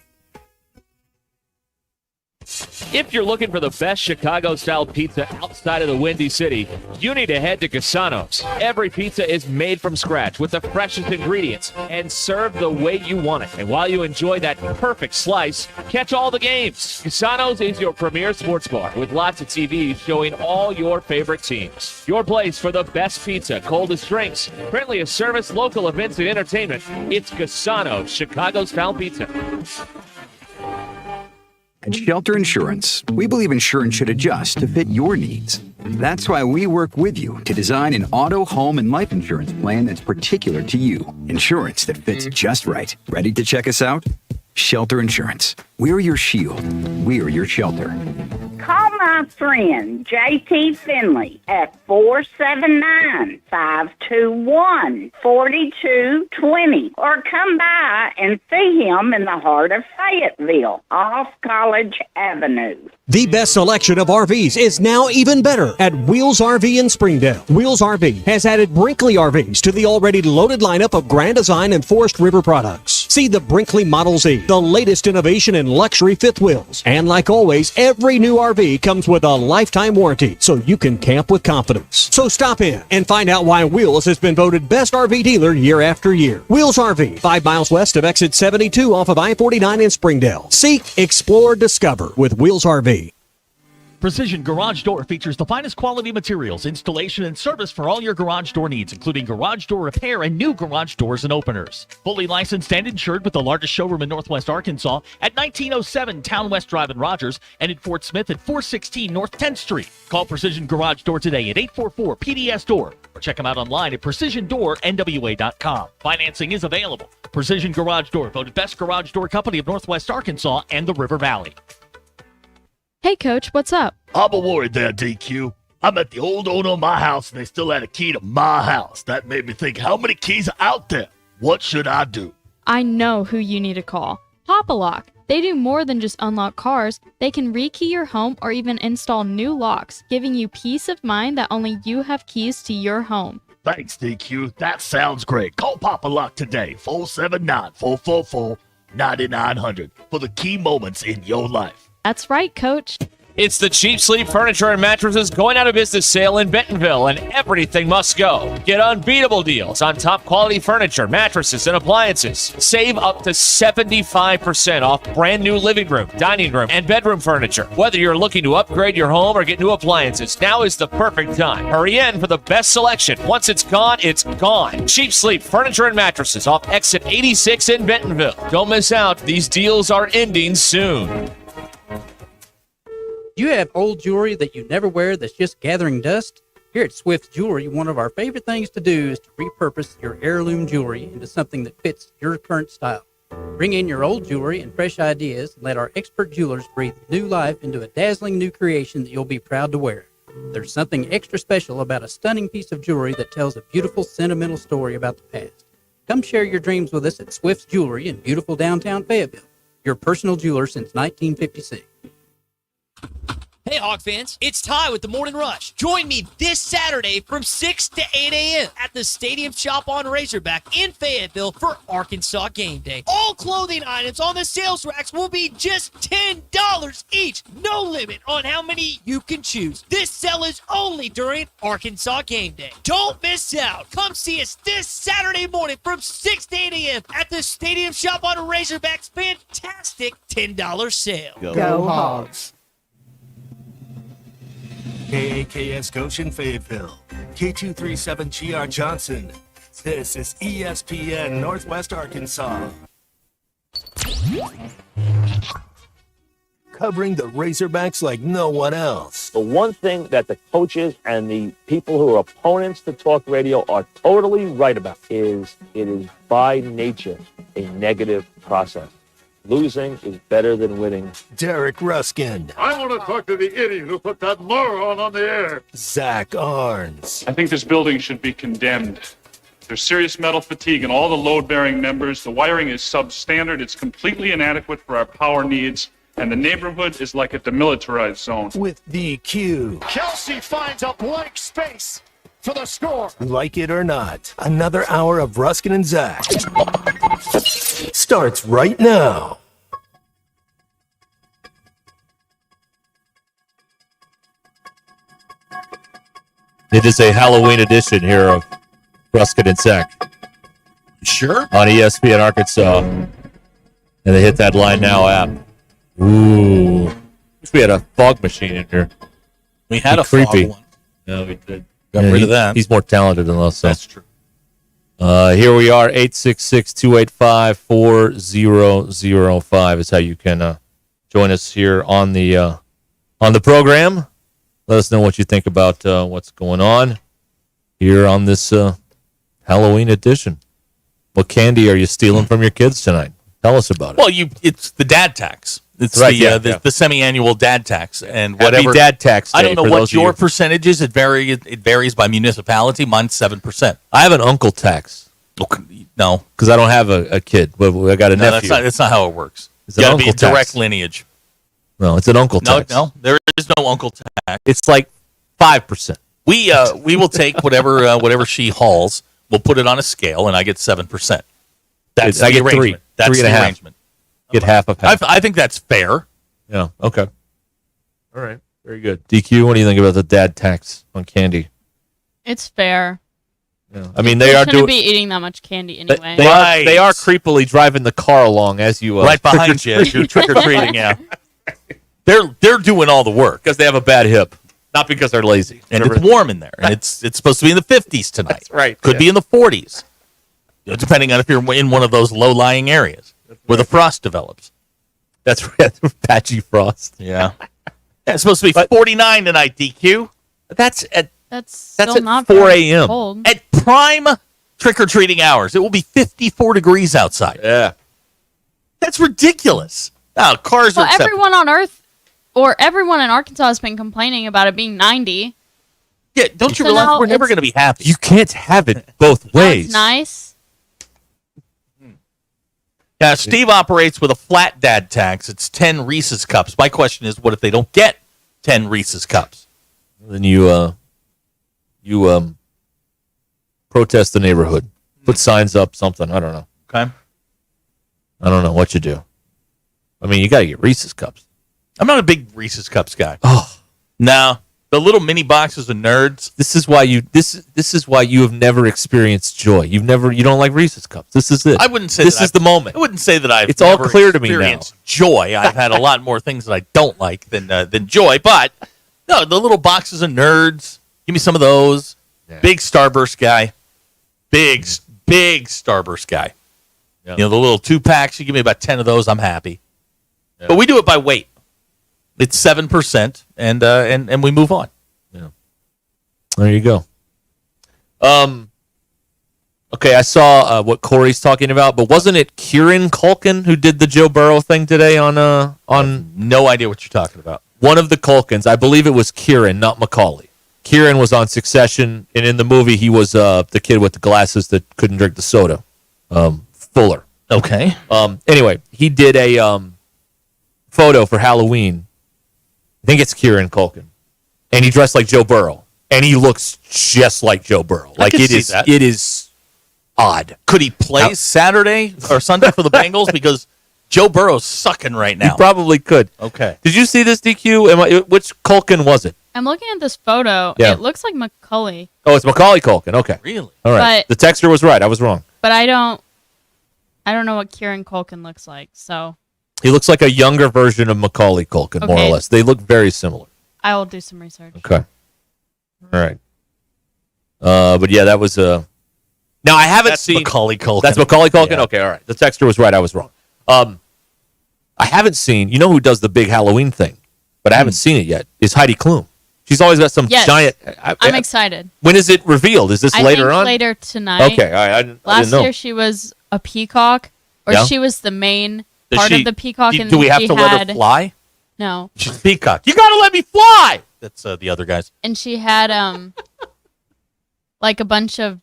If you're looking for the best Chicago-style pizza outside of the Windy City, you need to head to Cassano's. Every pizza is made from scratch with the freshest ingredients and served the way you want it. And while you enjoy that perfect slice, catch all the games. Cassano's is your premier sports bar with lots of TVs showing all your favorite teams. Your place for the best pizza, coldest drinks, friendliest service, local events, and entertainment. It's Cassano's Chicago-style pizza. At Shelter Insurance, we believe insurance should adjust to fit your needs. That's why we work with you to design an auto, home, and life insurance plan that's particular to you. Insurance that fits just right. Ready to check us out? Shelter Insurance. We're your shield. We're your shelter. Call my my friend JT Finley at 479-521-4220 or come by and see him in the heart of Fayetteville off College Avenue. The best selection of RVs is now even better at Wheels RV in Springdale. Wheels RV has added Brinkley RVs to the already loaded lineup of Grand Design and Forest River products. See the Brinkley Model Z, the latest innovation in luxury fifth wheels. And like always, every new RV comes with a lifetime warranty, so you can camp with confidence. So stop in and find out why Wheels has been voted best RV dealer year after year. Wheels RV, 5 miles west of exit 72 off of I-49 in Springdale. Seek, explore, discover with Wheels RV. Precision Garage Door features the finest quality materials, installation, and service for all your garage door needs, including garage door repair and new garage doors and openers. Fully licensed and insured with the largest showroom in Northwest Arkansas at 1907 Town West Drive in Rogers and in Fort Smith at 416 North 10th Street. Call Precision Garage Door today at 844-PDS-DOOR or check them out online at precisiondoornwa.com. Financing is available. Precision Garage Door, voted best garage door company of Northwest Arkansas and the River Valley. Hey, Coach, what's up? I'm a worried there, DQ. I met the old owner of my house and they still had a key to my house. That made me think, how many keys are out there? What should I do? I know who you need to call. Pop-A-Lock. They do more than just unlock cars. They can rekey your home or even install new locks, giving you peace of mind that only you have keys to your home. Thanks, DQ. That sounds great. Call Pop-A-Lock today, 479-444-9900 for the key moments in your life. That's right, Coach. It's the Cheap Sleep Furniture and Mattresses going out of business sale in Bentonville, and everything must go. Get unbeatable deals on top quality furniture, mattresses, and appliances. Save up to 75% off brand new living room, dining room, and bedroom furniture. Whether you're looking to upgrade your home or get new appliances, now is the perfect time. Hurry in for the best selection. Once it's gone, it's gone. Cheap Sleep Furniture and Mattresses off exit 86 in Bentonville. Don't miss out. These deals are ending soon. Do you have old jewelry that you never wear that's just gathering dust? Here at Swift Jewelry, one of our favorite things to do is to repurpose your heirloom jewelry into something that fits your current style. Bring in your old jewelry and fresh ideas and let our expert jewelers breathe new life into a dazzling new creation that you'll be proud to wear. There's something extra special about a stunning piece of jewelry that tells a beautiful, sentimental story about the past. Come share your dreams with us at Swift's Jewelry in beautiful downtown Fayetteville, your personal jeweler since 1956. Hey, Hawk fans, it's Ty with the Morning Rush. Join me this Saturday from 6 to 8 a.m. at the Stadium Shop on Razorback in Fayetteville for Arkansas Game Day. All clothing items on the sales racks will be just $10 each. No limit on how many you can choose. This sale is only during Arkansas Game Day. Don't miss out. Come see us this Saturday morning from 6 to 8 a.m. at the Stadium Shop on Razorback's fantastic $10 sale. Go Hogs. KAKS Goshen Fayetteville, K237GR Johnson. This is ESPN Northwest Arkansas. Covering the Razorbacks like no one else. The one thing that the coaches and the people who are opponents to talk radio are totally right about is it is by nature a negative process. Losing is better than winning. Derek Ruskin. I want to talk to the idiot who put that moron on the air. Zach Arns. I think this building should be condemned. There's serious metal fatigue in all the load-bearing members. The wiring is substandard. It's completely inadequate for our power needs. And the neighborhood is like a demilitarized zone. With DQ. Kelsey finds a blank space for the score. Like it or not, another hour of Ruskin and Zach starts right now. It is a Halloween edition here of Ruskin and Zach. Sure. On ESPN Arkansas. And they hit that Line Now app. Ooh. Wish we had a fog machine in here. We had a creepy. fog one. No, we did. Got rid of that. He's more talented than us. So. That's true. Here we are, 866-285-4005 is how you can join us here on the program. Let us know what you think about what's going on here on this Halloween edition. What candy are you stealing from your kids tonight? Tell us about it. Well, it's the dad tax. It's Right, the semi-annual dad tax and Happy whatever Dad Tax Day I don't know for what those of your you- percentage is. It varies by municipality. Mine's 7%. I have an uncle tax. No, because I don't have a kid, but I got a No, nephew. that's not how it works. It's You an got to be uncle tax. direct lineage. No, it's an uncle tax. No, there is no uncle tax. It's like 5%. We will take whatever she hauls. We'll put it on a scale, and I get 7%. That's I the get three. arrangement. That's Three and the a half. arrangement. Get half of half. I think that's fair. Yeah. Okay. All right. Very good. DQ, what do you think about the dad tax on candy? It's fair. Yeah. I mean, they are shouldn't doing. be eating that much candy anyway. They are creepily driving the car along as you Right behind you as you're trick-or-treating, yeah. They're doing all the work. because they have a bad hip, not because they're lazy. And it's warm in there. And it's supposed to be in the 50s tonight. That's right. Could Yeah. be in the 40s. Depending on if you're in one of those low-lying areas where the frost develops. That's right. Patchy frost. Yeah. It's supposed to be 49 tonight, DQ. That's at That's still at not 4 very a.m. cold. At prime trick-or-treating hours, it will be 54 degrees outside. Yeah. That's ridiculous. Now, cars Well, are acceptable. everyone on Earth, or everyone in Arkansas has been complaining about it being 90. Yeah, don't you So realize now we're never it's- going to be happy? You can't have it both Now ways. it's nice. Now, Steve operates with a flat dad tax. It's 10 Reese's cups. My question is, what if they don't get 10 Reese's cups? Then you protest the neighborhood, put signs up, something. I don't know. Okay. I don't know what you do. I mean, you got to get Reese's cups. I'm not a big Reese's cups guy. Oh No, the little mini boxes of nerds. this is why you have never experienced joy. You don't like Reese's cups. This is it. I wouldn't say this that is the moment. I wouldn't say that I've. It's all never clear to me now. experienced joy. I've had a lot more things that I don't like than joy. But no, the little boxes of nerds. Give me some of those. Yeah. Big Starburst guy. Big Starburst guy. Yeah. You know, the little 2-packs. You give me about 10 of those, I'm happy. Yeah. But we do it by weight. It's 7%, and we move on. There you go. Okay, I saw what Corey's talking about, but wasn't it Kieran Culkin who did the Joe Burrow thing today on no idea what you're talking about. One of the Culkins, I believe it was Kieran, not Macaulay. Kieran was on Succession, and in the movie he was the kid with the glasses that couldn't drink the soda. Fuller. Okay. Anyway, he did a photo for Halloween. I think it's Kieran Culkin, and he dressed like Joe Burrow, and he looks just like Joe Burrow. Like could it see is, that. it is odd. Could he play Saturday or Sunday for the Bengals? Because Joe Burrow's sucking right He now. probably could. Okay. Did you see this, DQ? Which Culkin was it? I'm looking at this photo. Yeah. It looks like Macaulay, Oh, it's Macaulay Culkin. Okay. Really? All right. But- The texter was right. I was wrong. but I don't know what Kieran Culkin looks like. So He looks like a younger version of Macaulay Culkin, more or Okay. less. They look very similar. I will do some research. Okay. All right. But yeah, that was Now I haven't That's seen Macaulay Culkin. That's Macaulay Culkin. Yeah. Okay, all right. The texter was right. I was wrong. I haven't seen. You know who does the big Halloween thing, but I haven't seen it yet. Is Heidi Klum? She's always got some Yes. giant. I'm excited. When is it revealed? Is this I later think on? later tonight. Okay, all right. I Last didn't know. year she was a peacock, or Yeah. she was the main Does part she- of the peacock. do and we have she to let had, her fly? No, She's a peacock. You got to let me fly. That's the other guys. and she had like a bunch of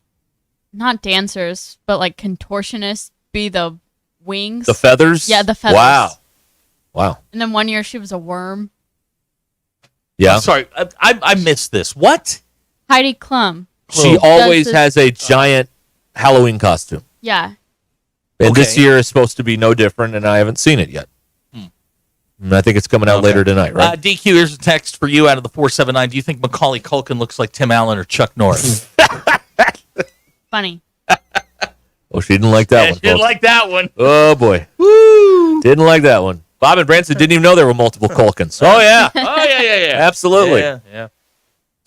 not dancers, but like contortionists be the wings. The feathers. Yeah, the feathers. Wow. And then one year she was a worm. Yeah. I'm sorry, I missed this. What? Heidi Klum. She does always this- has a giant Halloween costume. Yeah. And this Okay. year is supposed to be no different, and I haven't seen it yet. And I think it's coming out later tonight, right? DQ, here's a text for you out of the 479. Do you think Macaulay Culkin looks like Tim Allen or Chuck Norris? Funny. Oh, she didn't like that one. She didn't folks. like that one. Oh boy. Woo! Didn't like that one. Bob and Branson didn't even know there were multiple Culkins. Oh yeah. Oh, yeah. Absolutely.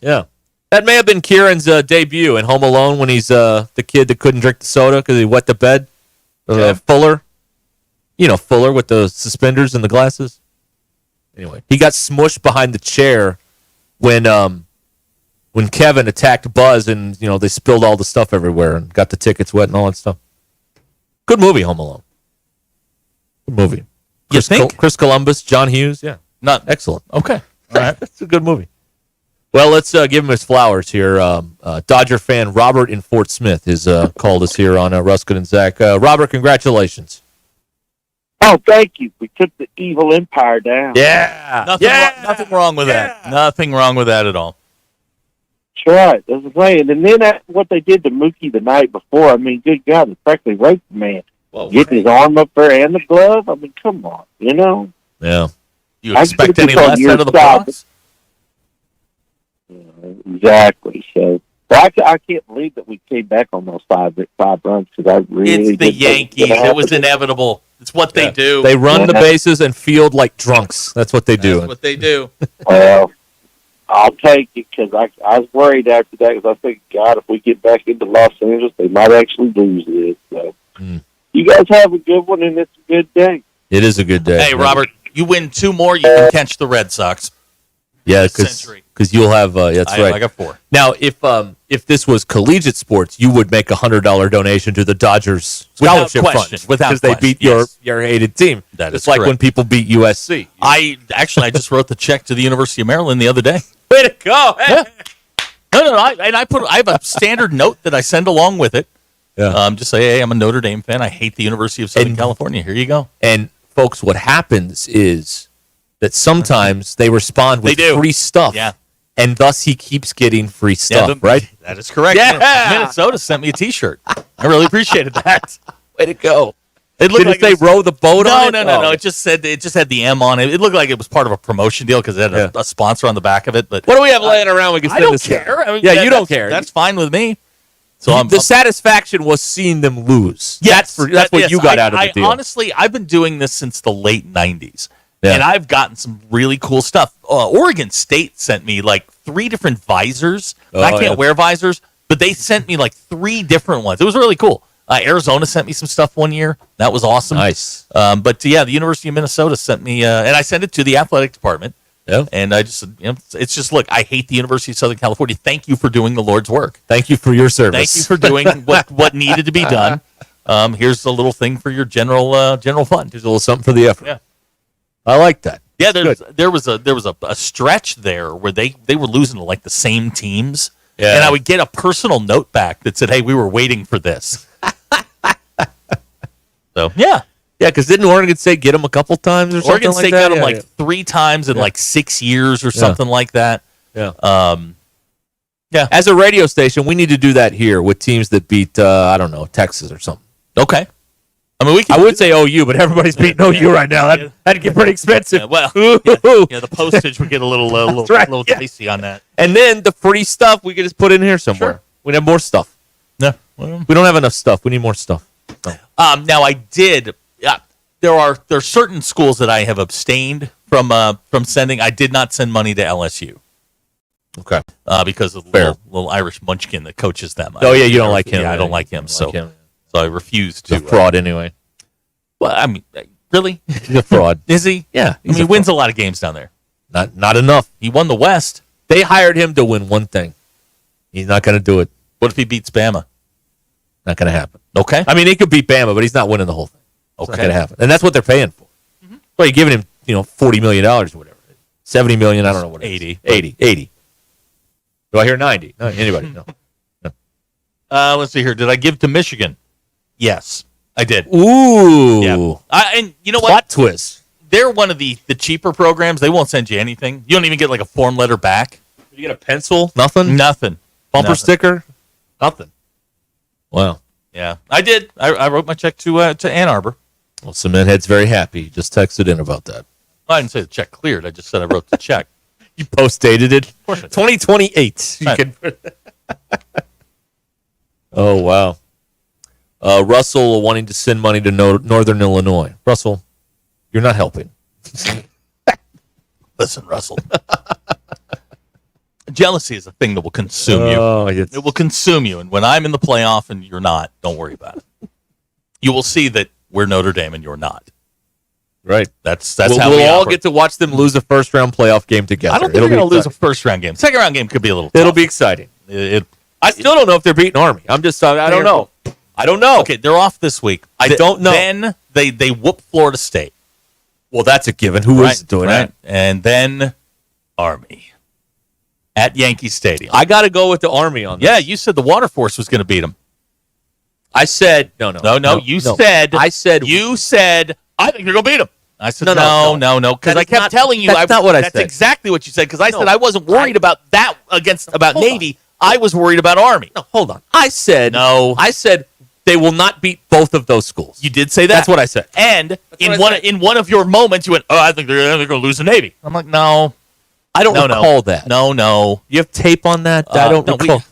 Yeah. That may have been Kieran's debut in Home Alone when he's the kid that couldn't drink the soda because he wet the bed. Fuller. You know, Fuller with the suspenders and the glasses. Anyway, he got smushed behind the chair when Kevin attacked Buzz and, you know, they spilled all the stuff everywhere and got the tickets wet and all that stuff. Good movie, Home Alone. Good movie. Chris Columbus, John Hughes. Yeah, not excellent. Okay, all right, that's a good movie. Well, let's give him his flowers here. Dodger fan Robert in Fort Smith has called us here on Ruscin and Zach. Robert, congratulations. Oh, thank you. We took the evil empire down. Yeah. Nothing wrong with that. Nothing wrong with that at all. That's right. That's the thing. And then what they did to Mookie the night before, I mean, good God, they practically raped the man. Getting his arm up there and the glove. I mean, come on, you know? Yeah. You expect any less out of the Bronx? Exactly. So, I can't believe that we came back on those five runs because I really It's the Yankees. It was inevitable. It's what they do. They run the bases and field like drunks. That's what they do. That's what they do. Well, I'll take it because I was worried after that because I think, God, if we get back into Los Angeles, they might actually lose this. So, you guys have a good one, and it's a good day. It is a good day. Hey, Robert, you win 2 more, you can catch the Red Sox. Yeah, because you'll have. That's right. I got 4. Now, if this was collegiate sports, you would make $100 donation to the Dodgers Without scholarship question. fund Without because they beat your hated team. That it's is like correct. when people beat USC. I just wrote the check to the University of Maryland the other day. Way to go! Hey. Yeah. No. I have a standard note that I send along with it. Yeah. Just say, hey, I'm a Notre Dame fan. I hate the University of Southern California. Here you go. And folks, what happens is that sometimes they respond with free stuff. Yeah. And thus he keeps getting free stuff, Yeah, right? That is correct. Yeah. Minnesota sent me a T-shirt. I really appreciated that. Way to go. It looked Did like it say row the boat on it? No. It just had the M on it. It looked like it was part of a promotion deal because it had a sponsor on the back of it. But what do we have laying around? We can I send don't this care. out? I mean, you don't care. That's fine with me. So the satisfaction was seeing them lose. Yes, that's what you got out of the deal. Honestly, I've been doing this since the late 90s. Yeah. And I've gotten some really cool stuff. Oregon State sent me like 3 different visors. I can't wear visors, but they sent me like 3 different ones. It was really cool. Arizona sent me some stuff one year. That was awesome. Nice. But the University of Minnesota sent me, and I sent it to the athletic department. Yeah. And I just, it's just, look, I hate the University of Southern California. Thank you for doing the Lord's work. Thank you for your service. Thank you for doing what needed to be done. Here's a little thing for your general fund. Here's a little something for the effort. Yeah. I like that. Yeah, there was a stretch there where they were losing to like the same teams. Yeah. And I would get a personal note back that said, hey, we were waiting for this. So, yeah. Yeah, because didn't Oregon State get them a couple times or something Oregon like State that? got them 3 times in like 6 years or something like that. Yeah. Yeah. As a radio station, we need to do that here with teams that beat, I don't know, Texas or something. Okay. I mean, I would say OU, but everybody's beating OU right now. That'd get pretty expensive. Yeah, well, the postage would get a little dicey on that. And then the free stuff we could just put in here somewhere. We'd have more stuff. Yeah. We don't have enough stuff. We need more stuff. Now I did. There are certain schools that I have abstained from sending. I did not send money to LSU. Okay. Because of the little Irish munchkin that coaches them. Oh yeah, you don't like him. Yeah, I don't like him. So I refused to. He's a fraud anyway. Well, I mean, really? He's a fraud. Is he? Yeah. I mean, he wins a lot of games down there. Not enough. He won the West. They hired him to win one thing. He's not going to do it. What if he beats Bama? Not going to happen. Okay. I mean, he could beat Bama, but he's not winning the whole thing. It's not going to happen. And that's what they're paying for. Well, you're giving him, $40 million or whatever. $70 million, I don't know what it is. 80. Do I hear 90? No, anybody? No. Let's see here. Did I give to Michigan? Yes, I did. Ooh. Yeah. And you know what? Plot twist. They're one of the cheaper programs. They won't send you anything. You don't even get like a form letter back. You get a pencil? Nothing? Nothing. Bumper sticker? Nothing. Wow. Yeah, I did. I wrote my check to Ann Arbor. Well, Cement Head's very happy. Just texted in about that. I didn't say the check cleared. I just said I wrote the check. You post-dated it? Of course I did. 2028. Right. You can... Oh, wow. Russell wanting to send money to Northern Illinois. Russell, you're not helping. Listen, Russell. Jealousy is a thing that will consume you. It will consume you. And when I'm in the playoff and you're not, don't worry about it. You will see that we're Notre Dame and you're not. Right. That's we'll, how we'll all operate. get to watch them lose a first-round playoff game together. I don't think they're going to lose a first-round game. Second-round game could be a little tough. It'll be exciting. I still don't know if they're beating Army. I don't know. I don't know. Okay, they're off this week. I don't know. Then they whoop Florida State. Well, that's a given. Who is doing that? And then Army at Yankee Stadium. I got to go with the Army on this. Yeah, you said the Water Force was going to beat them. I said no. You said I think you're going to beat them. I said no, because I kept telling you that's not what I said. That's exactly what you said, because I said I wasn't worried about that about Navy. I was worried about Army. No, hold on. I said they will not beat both of those schools. You did say that. That's what I said. And in one of your moments, you went, "Oh, I think they're going to lose the Navy." I'm like, no. I don't recall that. No. You have tape on that? I don't recall.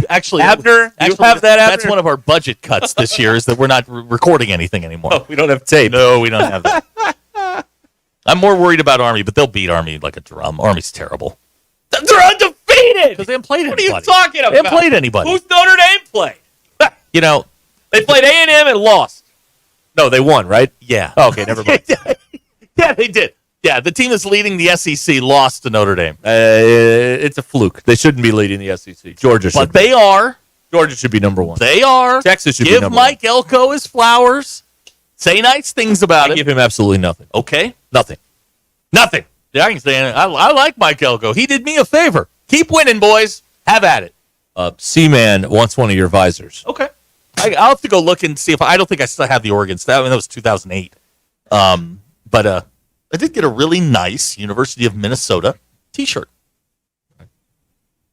Actually, Abner, you have that, Abner? That's one of our budget cuts this year, is that we're not recording anything anymore. No, we don't have tape. No, we don't have that. I'm more worried about Army, but they'll beat Army like a drum. Army's terrible. They're undefeated! Because they haven't played anybody. What are you talking about? They haven't played anybody. Who's Notre Dame played? They played A&M and lost. No, they won, right? Yeah. Oh, okay, never mind. Yeah, they did. Yeah, the team that's leading the SEC lost to Notre Dame. It's a fluke. They shouldn't be leading the SEC. Georgia should. But they are. Georgia should be number one. They are. Texas should be Give number Mike Elko his flowers. Say nice things about I it. give him absolutely nothing. Okay. Nothing. Yeah, I can say I like Mike Elko. He did me a favor. Keep winning, boys. Have at it. C-Man wants one of your visors. Okay. I'll have to go look and see if I don't think I still have the Oregon stuff. I mean, that was 2008. But I did get a really nice University of Minnesota T-shirt.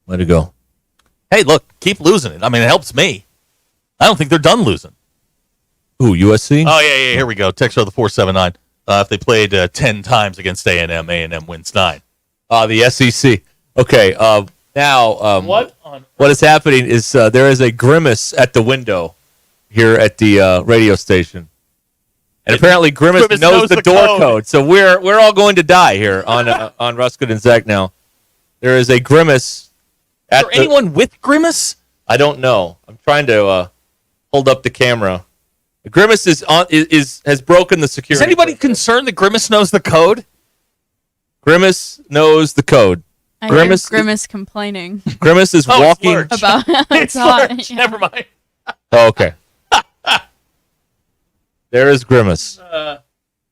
Way to go. Hey, look, keep losing it. I mean, it helps me. I don't think they're done losing. Ooh, USC? Oh, yeah, here we go. Text the 479. If they played 10 times against A&M, A&M wins 9. The SEC. Okay, now what is happening is there is a grimace at the window here at the radio station. And apparently Grimace knows the door code. So we're all going to die here on Ruscin and Zach now. There is a Grimace. Is there anyone with Grimace? I don't know. I'm trying to hold up the camera. Grimace has broken the security. Is anybody concerned that Grimace knows the code? Grimace knows the code. I heard Grimace complaining. Grimace is walking about it's hot. Yeah. Never mind. Oh, okay. There is Grimace.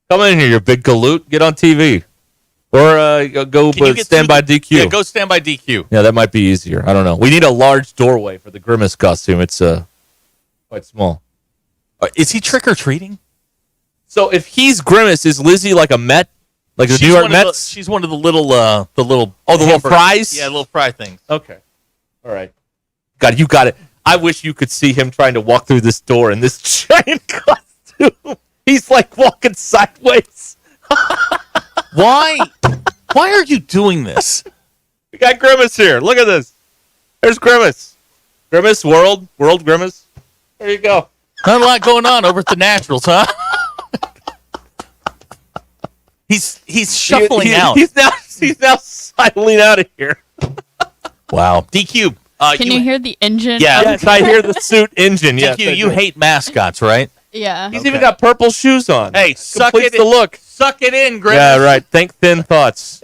Come in here, you big galoot. Get on TV. Or go stand by DQ. Yeah, go stand by DQ. Yeah, that might be easier. I don't know. We need a large doorway for the Grimace costume. It's quite small. Is he trick-or-treating? So if he's Grimace, is Lizzie like a Met? Like the New York Mets? She's one of the little the little fries? Yeah, little fry things. Okay. All right. God, you got it. I wish you could see him trying to walk through this door in this giant costume. He's like walking sideways. Why are you doing this? We got Grimace here. Look at this. There's Grimace. Grimace, World Grimace. There you go. Not a lot going on over at the Naturals, huh? He's shuffling out. He's now sidling out of here. Wow. DQ. Can you hear the engine? Yeah. Yes, I hear the suit engine. Yes, DQ, you hate mascots, right? Yeah. He's even got purple shoes on. Hey, Completes the look. Suck it in, Grimace. Yeah, right. Think thin thoughts.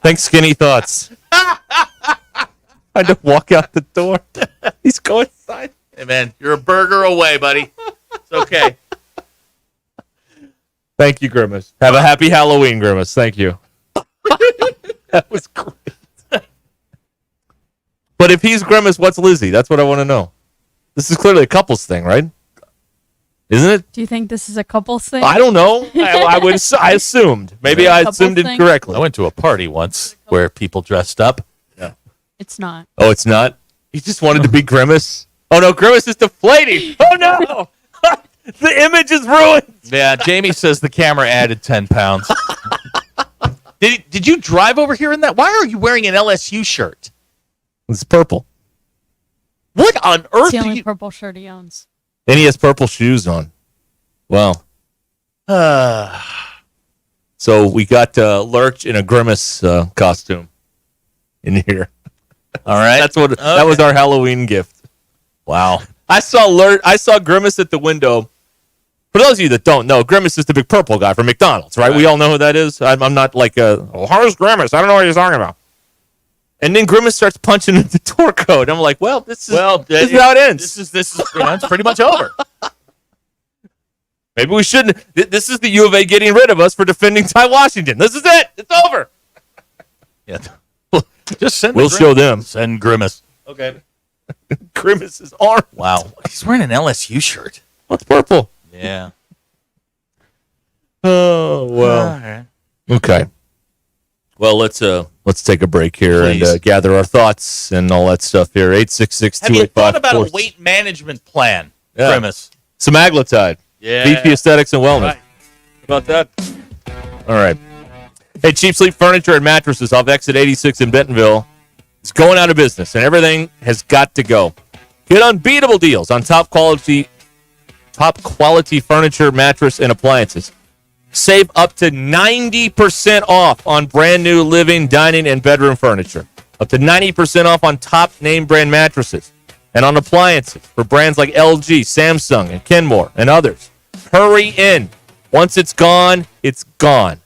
Think skinny thoughts. Trying to walk out the door. He's going inside. Hey, man, you're a burger away, buddy. It's okay. Thank you, Grimace. Have a happy Halloween, Grimace. Thank you. That was great. But if he's Grimace, what's Lizzie? That's what I want to know. This is clearly a couples thing, right? Isn't it? Do you think this is a couples thing? I don't know. I assumed. Maybe I assumed it correctly. I went to a party once where people dressed up. Yeah. It's not. Oh, it's not? He just wanted to be Grimace? Oh, no, Grimace is deflating. Oh, no. The image is ruined. Yeah, Jamie says the camera added 10 pounds. Did you drive over here in that? Why are you wearing an LSU shirt? It's purple. What on earth It's the do only you... purple shirt he owns. And he has purple shoes on. Wow. So we got Lurch in a Grimace costume in here. All right. That was our Halloween gift. Wow. I saw Grimace at the window. For those of you that don't know, Grimace is the big purple guy from McDonald's, right? We all know who that is. I'm not like, how's Grimace? I don't know what you're talking about. And then Grimace starts punching at the door code. I'm like, well, this is how it ends. This is it's pretty much over. Maybe we shouldn't. This is the U of A getting rid of us for defending Ty Washington. This is it. It's over. Yeah. Just send. We'll show them. Send Grimace. Okay. Grimace's arm. Wow. He's wearing an LSU shirt. What's purple? Yeah. Oh well. All right. Okay. Well, let's take a break here and gather our thoughts and all that stuff here. 866-285-46. Have you thought about a weight management plan, Grimace? Semaglutide. Yeah. VP Aesthetics and Wellness. Right. How about that? All right. Hey, Cheap Sleep Furniture and Mattresses off Exit 86 in Bentonville. It's going out of business, and everything has got to go. Get unbeatable deals on top quality furniture, mattress, and appliances. Save up to 90% off on brand new living, dining, and bedroom furniture. Up to 90% off on top name brand mattresses and on appliances for brands like LG, Samsung, and Kenmore, and others. Hurry in. Once it's gone, it's gone.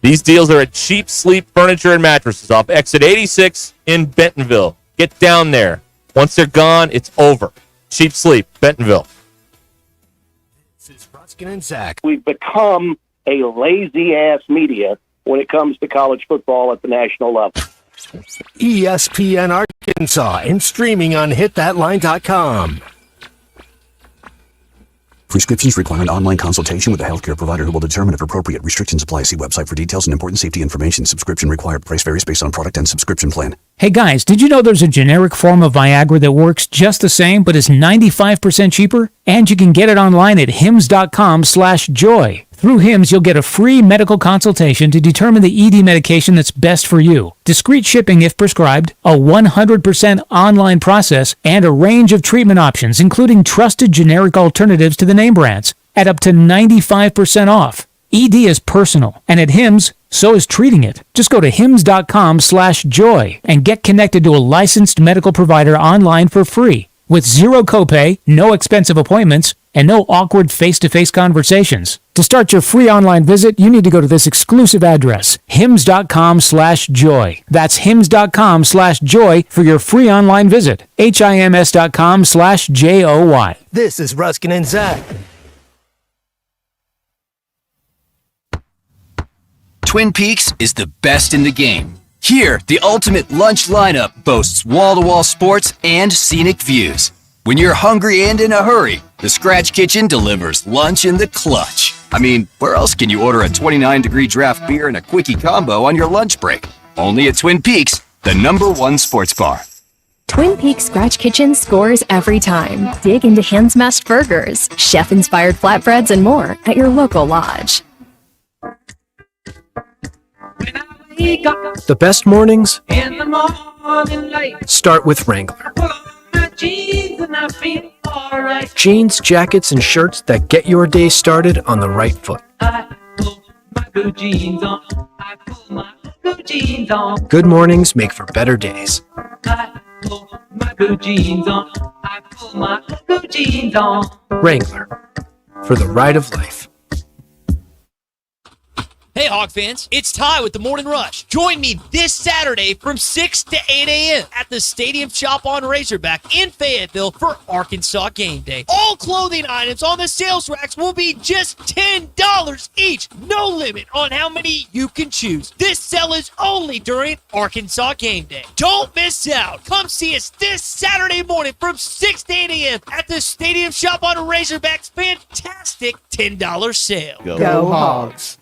These deals are at Cheap Sleep Furniture and Mattresses off Exit 86 in Bentonville. Get down there. Once they're gone, it's over. Cheap Sleep, Bentonville. This is Ruscin and Zach. We've become a lazy-ass media when it comes to college football at the national level. ESPN Arkansas and streaming on hitthatline.com. Prescriptions require an online consultation with a healthcare provider who will determine if appropriate. Restrictions apply. See website for details and important safety information. Subscription required. Price varies based on product and subscription plan. Hey guys, did you know there's a generic form of Viagra that works just the same but is 95% cheaper? And you can get it online at hims.com/joy. Through Hims, you'll get a free medical consultation to determine the ED medication that's best for you. Discreet shipping if prescribed, a 100% online process, and a range of treatment options, including trusted generic alternatives to the name brands, at up to 95% off. ED is personal, and at Hims, so is treating it. Just go to hims.com/joy and get connected to a licensed medical provider online for free, with zero copay, no expensive appointments, and no awkward face-to-face conversations. To start your free online visit, you need to go to this exclusive address, hims.com/joy. That's hims.com/joy for your free online visit. hims.com/joy. This is Ruscin and Zach. Twin Peaks is the best in the game. Here, the ultimate lunch lineup boasts wall-to-wall sports and scenic views. When you're hungry and in a hurry, the Scratch Kitchen delivers lunch in the clutch. I mean, where else can you order a 29-degree draft beer and a quickie combo on your lunch break? Only at Twin Peaks, the #1 sports bar. Twin Peaks Scratch Kitchen scores every time. Dig into hand-smashed burgers, chef-inspired flatbreads, and more at your local lodge. The best mornings In the morning light, start with Wrangler. my jeans and I feel alright. Jeans, jackets, and shirts that get your day started on the right foot. I put my blue jeans on. I put my blue jeans on. Good mornings make for better days. I put my blue jeans on. I put my blue jeans on. Wrangler, for the ride of life. Hey, Hawk fans, it's Ty with the Morning Rush. Join me this Saturday from 6 to 8 a.m. at the Stadium Shop on Razorback in Fayetteville for Arkansas Game Day. All clothing items on the sales racks will be just $10 each. No limit on how many you can choose. This sale is only during Arkansas Game Day. Don't miss out. Come see us this Saturday morning from 6 to 8 a.m. at the Stadium Shop on Razorback's fantastic $10 sale. Go Hogs.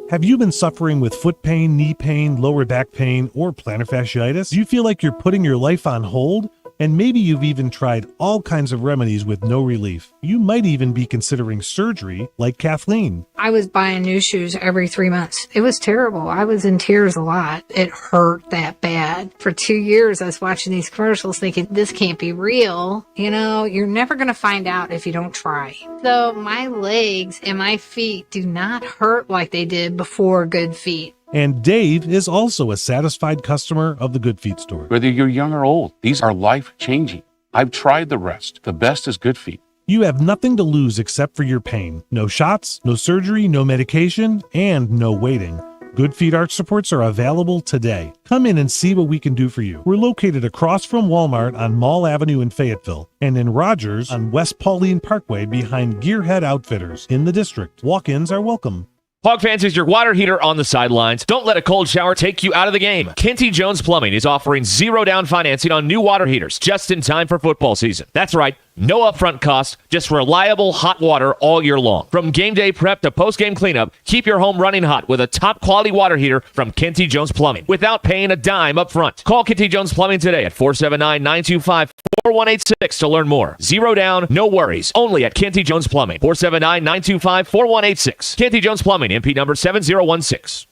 Have you been suffering with foot pain, knee pain, lower back pain, or plantar fasciitis? Do you feel like you're putting your life on hold? And maybe you've even tried all kinds of remedies with no relief. You might even be considering surgery like Kathleen. I was buying new shoes every 3 months. It was terrible. I was in tears a lot. It hurt that bad. For 2 years, I was watching these commercials thinking, this can't be real. You know, you're never going to find out if you don't try. So my legs and my feet do not hurt like they did before Good Feet. And Dave is also a satisfied customer of the Good Feet store. Whether you're young or old, these are life-changing. I've tried the rest. The best is Good Feet. You have nothing to lose except for your pain. No shots, no surgery, no medication, and no waiting. Good Feet arch supports are available today. Come in and see what we can do for you. We're located across from Walmart on Mall Avenue in Fayetteville and in Rogers on West Pauline Parkway behind Gearhead Outfitters in the district. Walk-ins are welcome. Hog fans, is your water heater on the sidelines? Don't let a cold shower take you out of the game. Kenty Jones Plumbing is offering 0 down financing on new water heaters just in time for football season. That's right. No upfront cost, just reliable hot water all year long. From game day prep to post-game cleanup, keep your home running hot with a top-quality water heater from Kenty Jones Plumbing without paying a dime up front. Call Kenty Jones Plumbing today at 479-925-4186 to learn more. 0 down, no worries. Only at Kenty Jones Plumbing. 479-925-4186. Kenty Jones Plumbing, MP number 7016.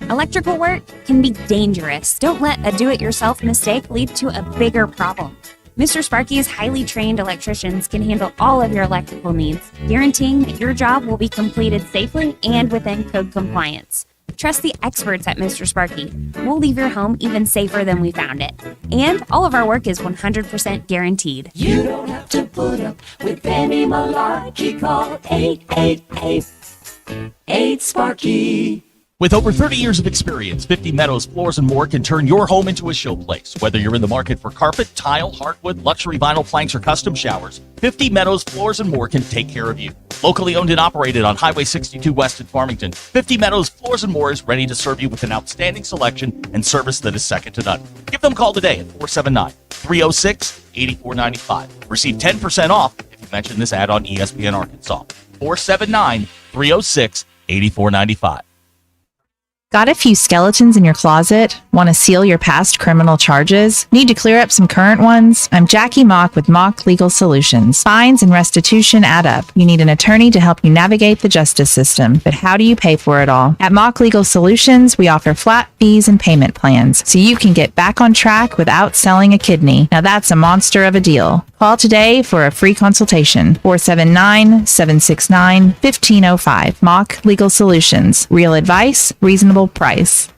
Electrical work can be dangerous. Don't let a do-it-yourself mistake lead to a bigger problem. Mr. Sparky's highly trained electricians can handle all of your electrical needs, guaranteeing that your job will be completed safely and within code compliance. Trust the experts at Mr. Sparky. We'll leave your home even safer than we found it. And all of our work is 100% guaranteed. You don't have to put up with any malarkey. Call 888-8 With over 30 years of experience, 50 Meadows Floors & More can turn your home into a showplace. Whether you're in the market for carpet, tile, hardwood, luxury vinyl planks, or custom showers, 50 Meadows Floors & More can take care of you. Locally owned and operated on Highway 62 West in Farmington, 50 Meadows Floors & More is ready to serve you with an outstanding selection and service that is second to none. Give them a call today at 479-306-8495. Receive 10% off if you mention this ad on ESPN Arkansas. 479-306-8495. Got a few skeletons in your closet? Want to seal your past criminal charges? Need to clear up some current ones? I'm Jackie Mock with Mock Legal Solutions. Fines and restitution add up. You need an attorney to help you navigate the justice system. But how do you pay for it all? At Mock Legal Solutions, we offer flat fees and payment plans so you can get back on track without selling a kidney. Now that's a monster of a deal. Call today for a free consultation. 479-769-1505. Mock Legal Solutions. Real advice, reasonable price.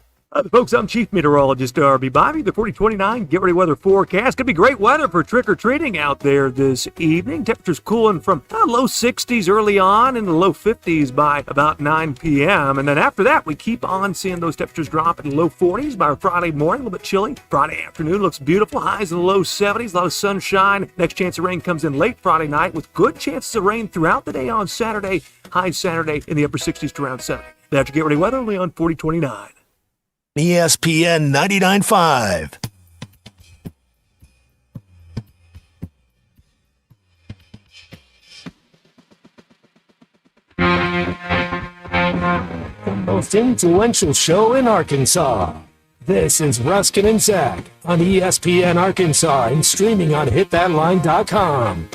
Folks, I'm Chief Meteorologist R.B. Bobby. The 4029 Get Ready Weather forecast. Could be great weather for trick-or-treating out there this evening. Temperatures cooling from low 60s early on and the low 50s by about 9 p.m. And then after that, we keep on seeing those temperatures drop in the low 40s by Friday morning. A little bit chilly. Friday afternoon looks beautiful. Highs in the low 70s. A lot of sunshine. Next chance of rain comes in late Friday night with good chances of rain throughout the day on Saturday. Highs Saturday in the upper 60s to around 70. That's your Get Ready Weather only on 4029. ESPN 99.5. The most influential show in Arkansas. This is Ruscin and Zach on ESPN Arkansas and streaming on hitthatline.com.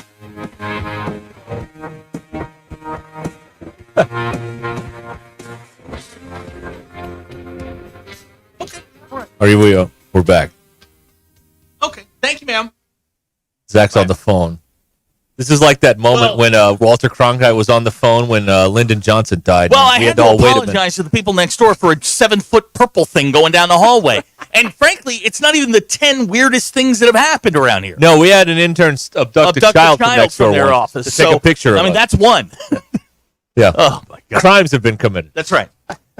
We're back. Okay, thank you, ma'am. Zach's on the phone. This is like that moment when Walter Cronkite was on the phone when Lyndon Johnson died. Well, I had to apologize to the people next door for a 7-foot purple thing going down the hallway. And frankly, it's not even the 10 weirdest things that have happened around here. No, we had an intern abduct a child from next door their once office. to take a picture of I mean, us. that's one. Yeah. Oh, my God. Crimes have been committed. That's right.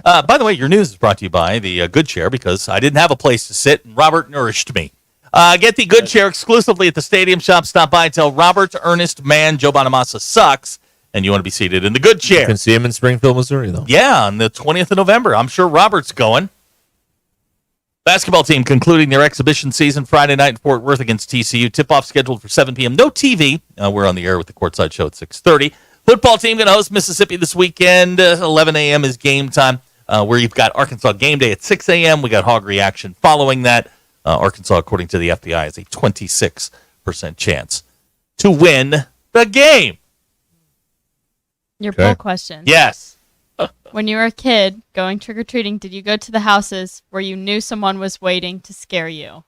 By the way, your news is brought to you by the Good Chair because I didn't have a place to sit and Robert nourished me. Get the Good Chair exclusively at the Stadium Shop. Stop by and tell Robert, Ernest, Man, Joe Bonamassa sucks, and you want to be seated in the Good Chair. You can see him in Springfield, Missouri, though. Yeah, on the 20th of November. I'm sure Robert's going. Basketball team concluding their exhibition season Friday night in Fort Worth against TCU. Tip-off scheduled for 7 p.m. No TV. We're on the air with the courtside show at 6:30. Football team going to host Mississippi this weekend. 11 a.m. is game time, where you've got Arkansas game day at 6 a.m. We got Hog Reaction following that. Arkansas, according to the FBI, has a 26% chance to win the game. Your poll question. Yes. When you were a kid going trick-or-treating, did you go to the houses where you knew someone was waiting to scare you?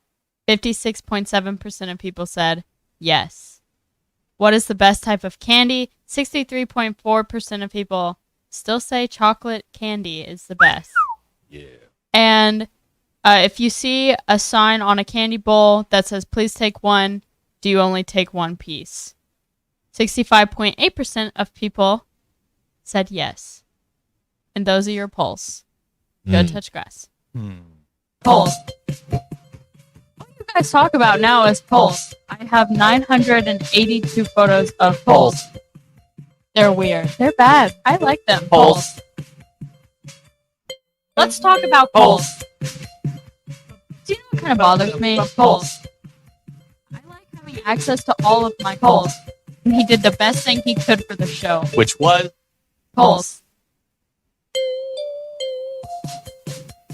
56.7% of people said yes. What is the best type of candy? 63.4% of people still say chocolate candy is the best. Yeah. And if you see a sign on a candy bowl that says, please take one, do you only take one piece? 65.8% of people said yes. And those are your polls. Go touch grass. Polls. What you guys talk about now is polls. I have 982 photos of polls. They're weird. They're bad. I like them. Polls. Let's talk about polls. Do you know what kind of bothers me? Polls. I like having access to all of my polls. And he did the best thing he could for the show. Which was? Polls.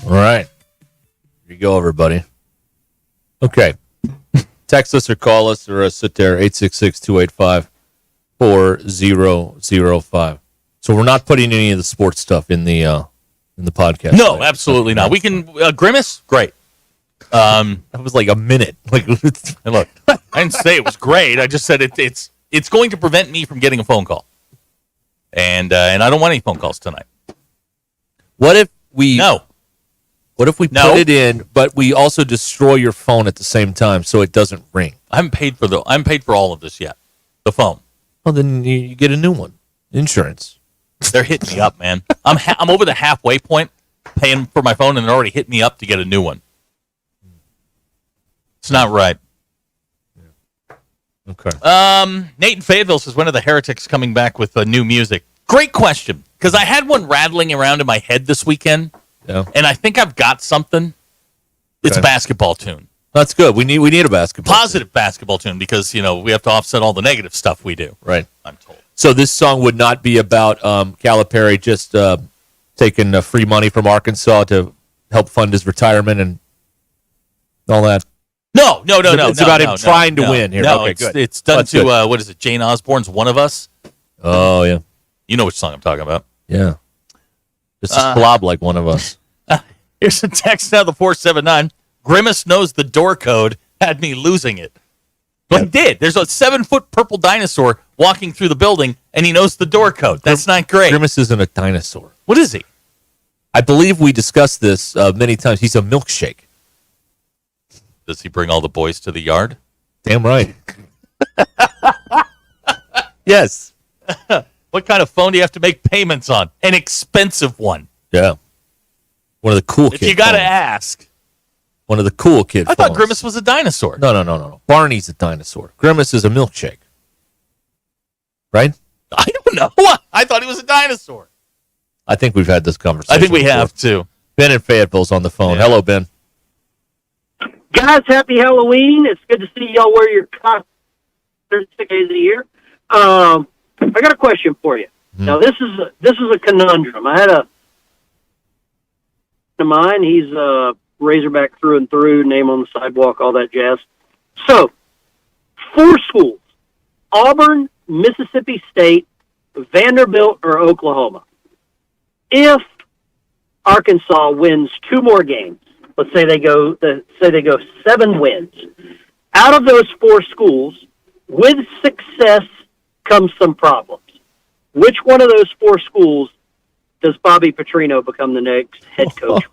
All right. Here you go, everybody. Okay. Text us or call us or sit there, 866-285-4005. So we're not putting any of the sports stuff in the podcast. No, absolutely not. We can Grimace, great. That was like a minute. Like, look, I didn't say it was great. I just said it's going to prevent me from getting a phone call, and I don't want any phone calls tonight. What if we no? What if we put it in, but we also destroy your phone at the same time so it doesn't ring? I haven't paid for all of this yet. The phone. Well, then you get a new one. Insurance. They're hitting me up, man. I'm over the halfway point, paying for my phone, and they're already hitting me up to get a new one. It's not right. Okay. Nate in Fayetteville says, when are the Heretics coming back with new music? Great question, because I had one rattling around in my head this weekend, and I think I've got something. It's a basketball tune. That's good. We need a basketball positive basketball tune because we have to offset all the negative stuff we do. Right. I'm told. So this song would not be about Calipari just taking free money from Arkansas to help fund his retirement and all that. No. It's about him trying to win here. No, okay, good. It's done to what is it? Jane Osborne's "One of Us." Oh yeah. You know which song I'm talking about. Yeah. Just a slob like one of us. Here's a text now, the 479. Grimace knows the door code, had me losing it. But he did. There's a 7-foot purple dinosaur walking through the building, and he knows the door code. That's not great. Grimace isn't a dinosaur. What is he? I believe we discussed this many times. He's a milkshake. Does he bring all the boys to the yard? Damn right. Yes. What kind of phone do you have to make payments on? An expensive one. Yeah. One of the cool kids. You got to ask. One of the cool kids. I thought Grimace was a dinosaur. No. Barney's a dinosaur. Grimace is a milkshake. Right? I don't know. I thought he was a dinosaur. I think we've had this conversation. I think we before. have, too. Ben in Fayetteville's on the phone. Yeah. Hello, Ben. Guys, happy Halloween. It's good to see y'all wear your costumes 36 days a year. I got a question for you. Now, this is a conundrum. I had a friend of mine. He's Razorback through and through, name on the sidewalk, all that jazz. So, 4 schools, Auburn, Mississippi State, Vanderbilt, or Oklahoma. If Arkansas wins 2 more games, let's say they go 7 wins, out of those 4 schools, with success comes some problems. Which one of those 4 schools does Bobby Petrino become the next head coach?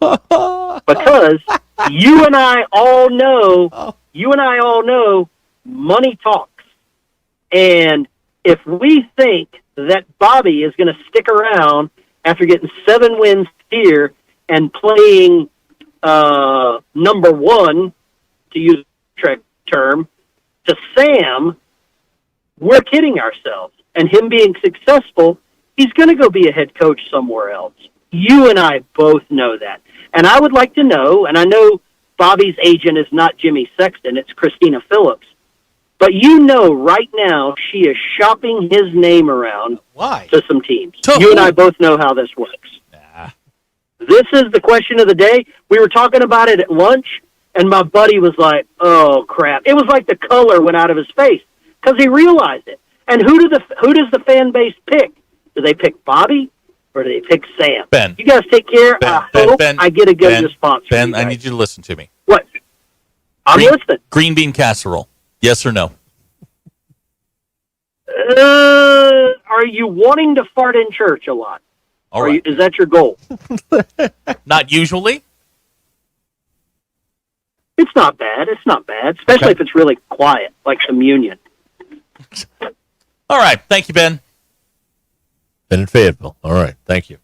Because you and I all know money talks. And if we think that Bobby is going to stick around after getting 7 wins here and playing number 1, to use a term, to Sam, we're kidding ourselves. And him being successful, he's going to go be a head coach somewhere else. You and I both know that. And I would like to know, and I know Bobby's agent is not Jimmy Sexton, it's Christina Phillips. But you know right now she is shopping his name around to some teams. You and I both know how this works. This is the question of the day. We were talking about it at lunch, and my buddy was like, oh, crap. It was like the color went out of his face because he realized it. And who does the fan base pick? Do they pick Bobby or do they pick Sam? Ben. You guys take care. I hope I get a good response from Ben, you I guys. need you to listen to me. What? I'm listening. Green bean casserole. Yes or no? Are you wanting to fart in church a lot? All right. Is that your goal? Not usually. It's not bad. It's not bad, especially if it's really quiet, like communion. All right. Thank you, Ben. Ben in Fayetteville. All right. Thank you.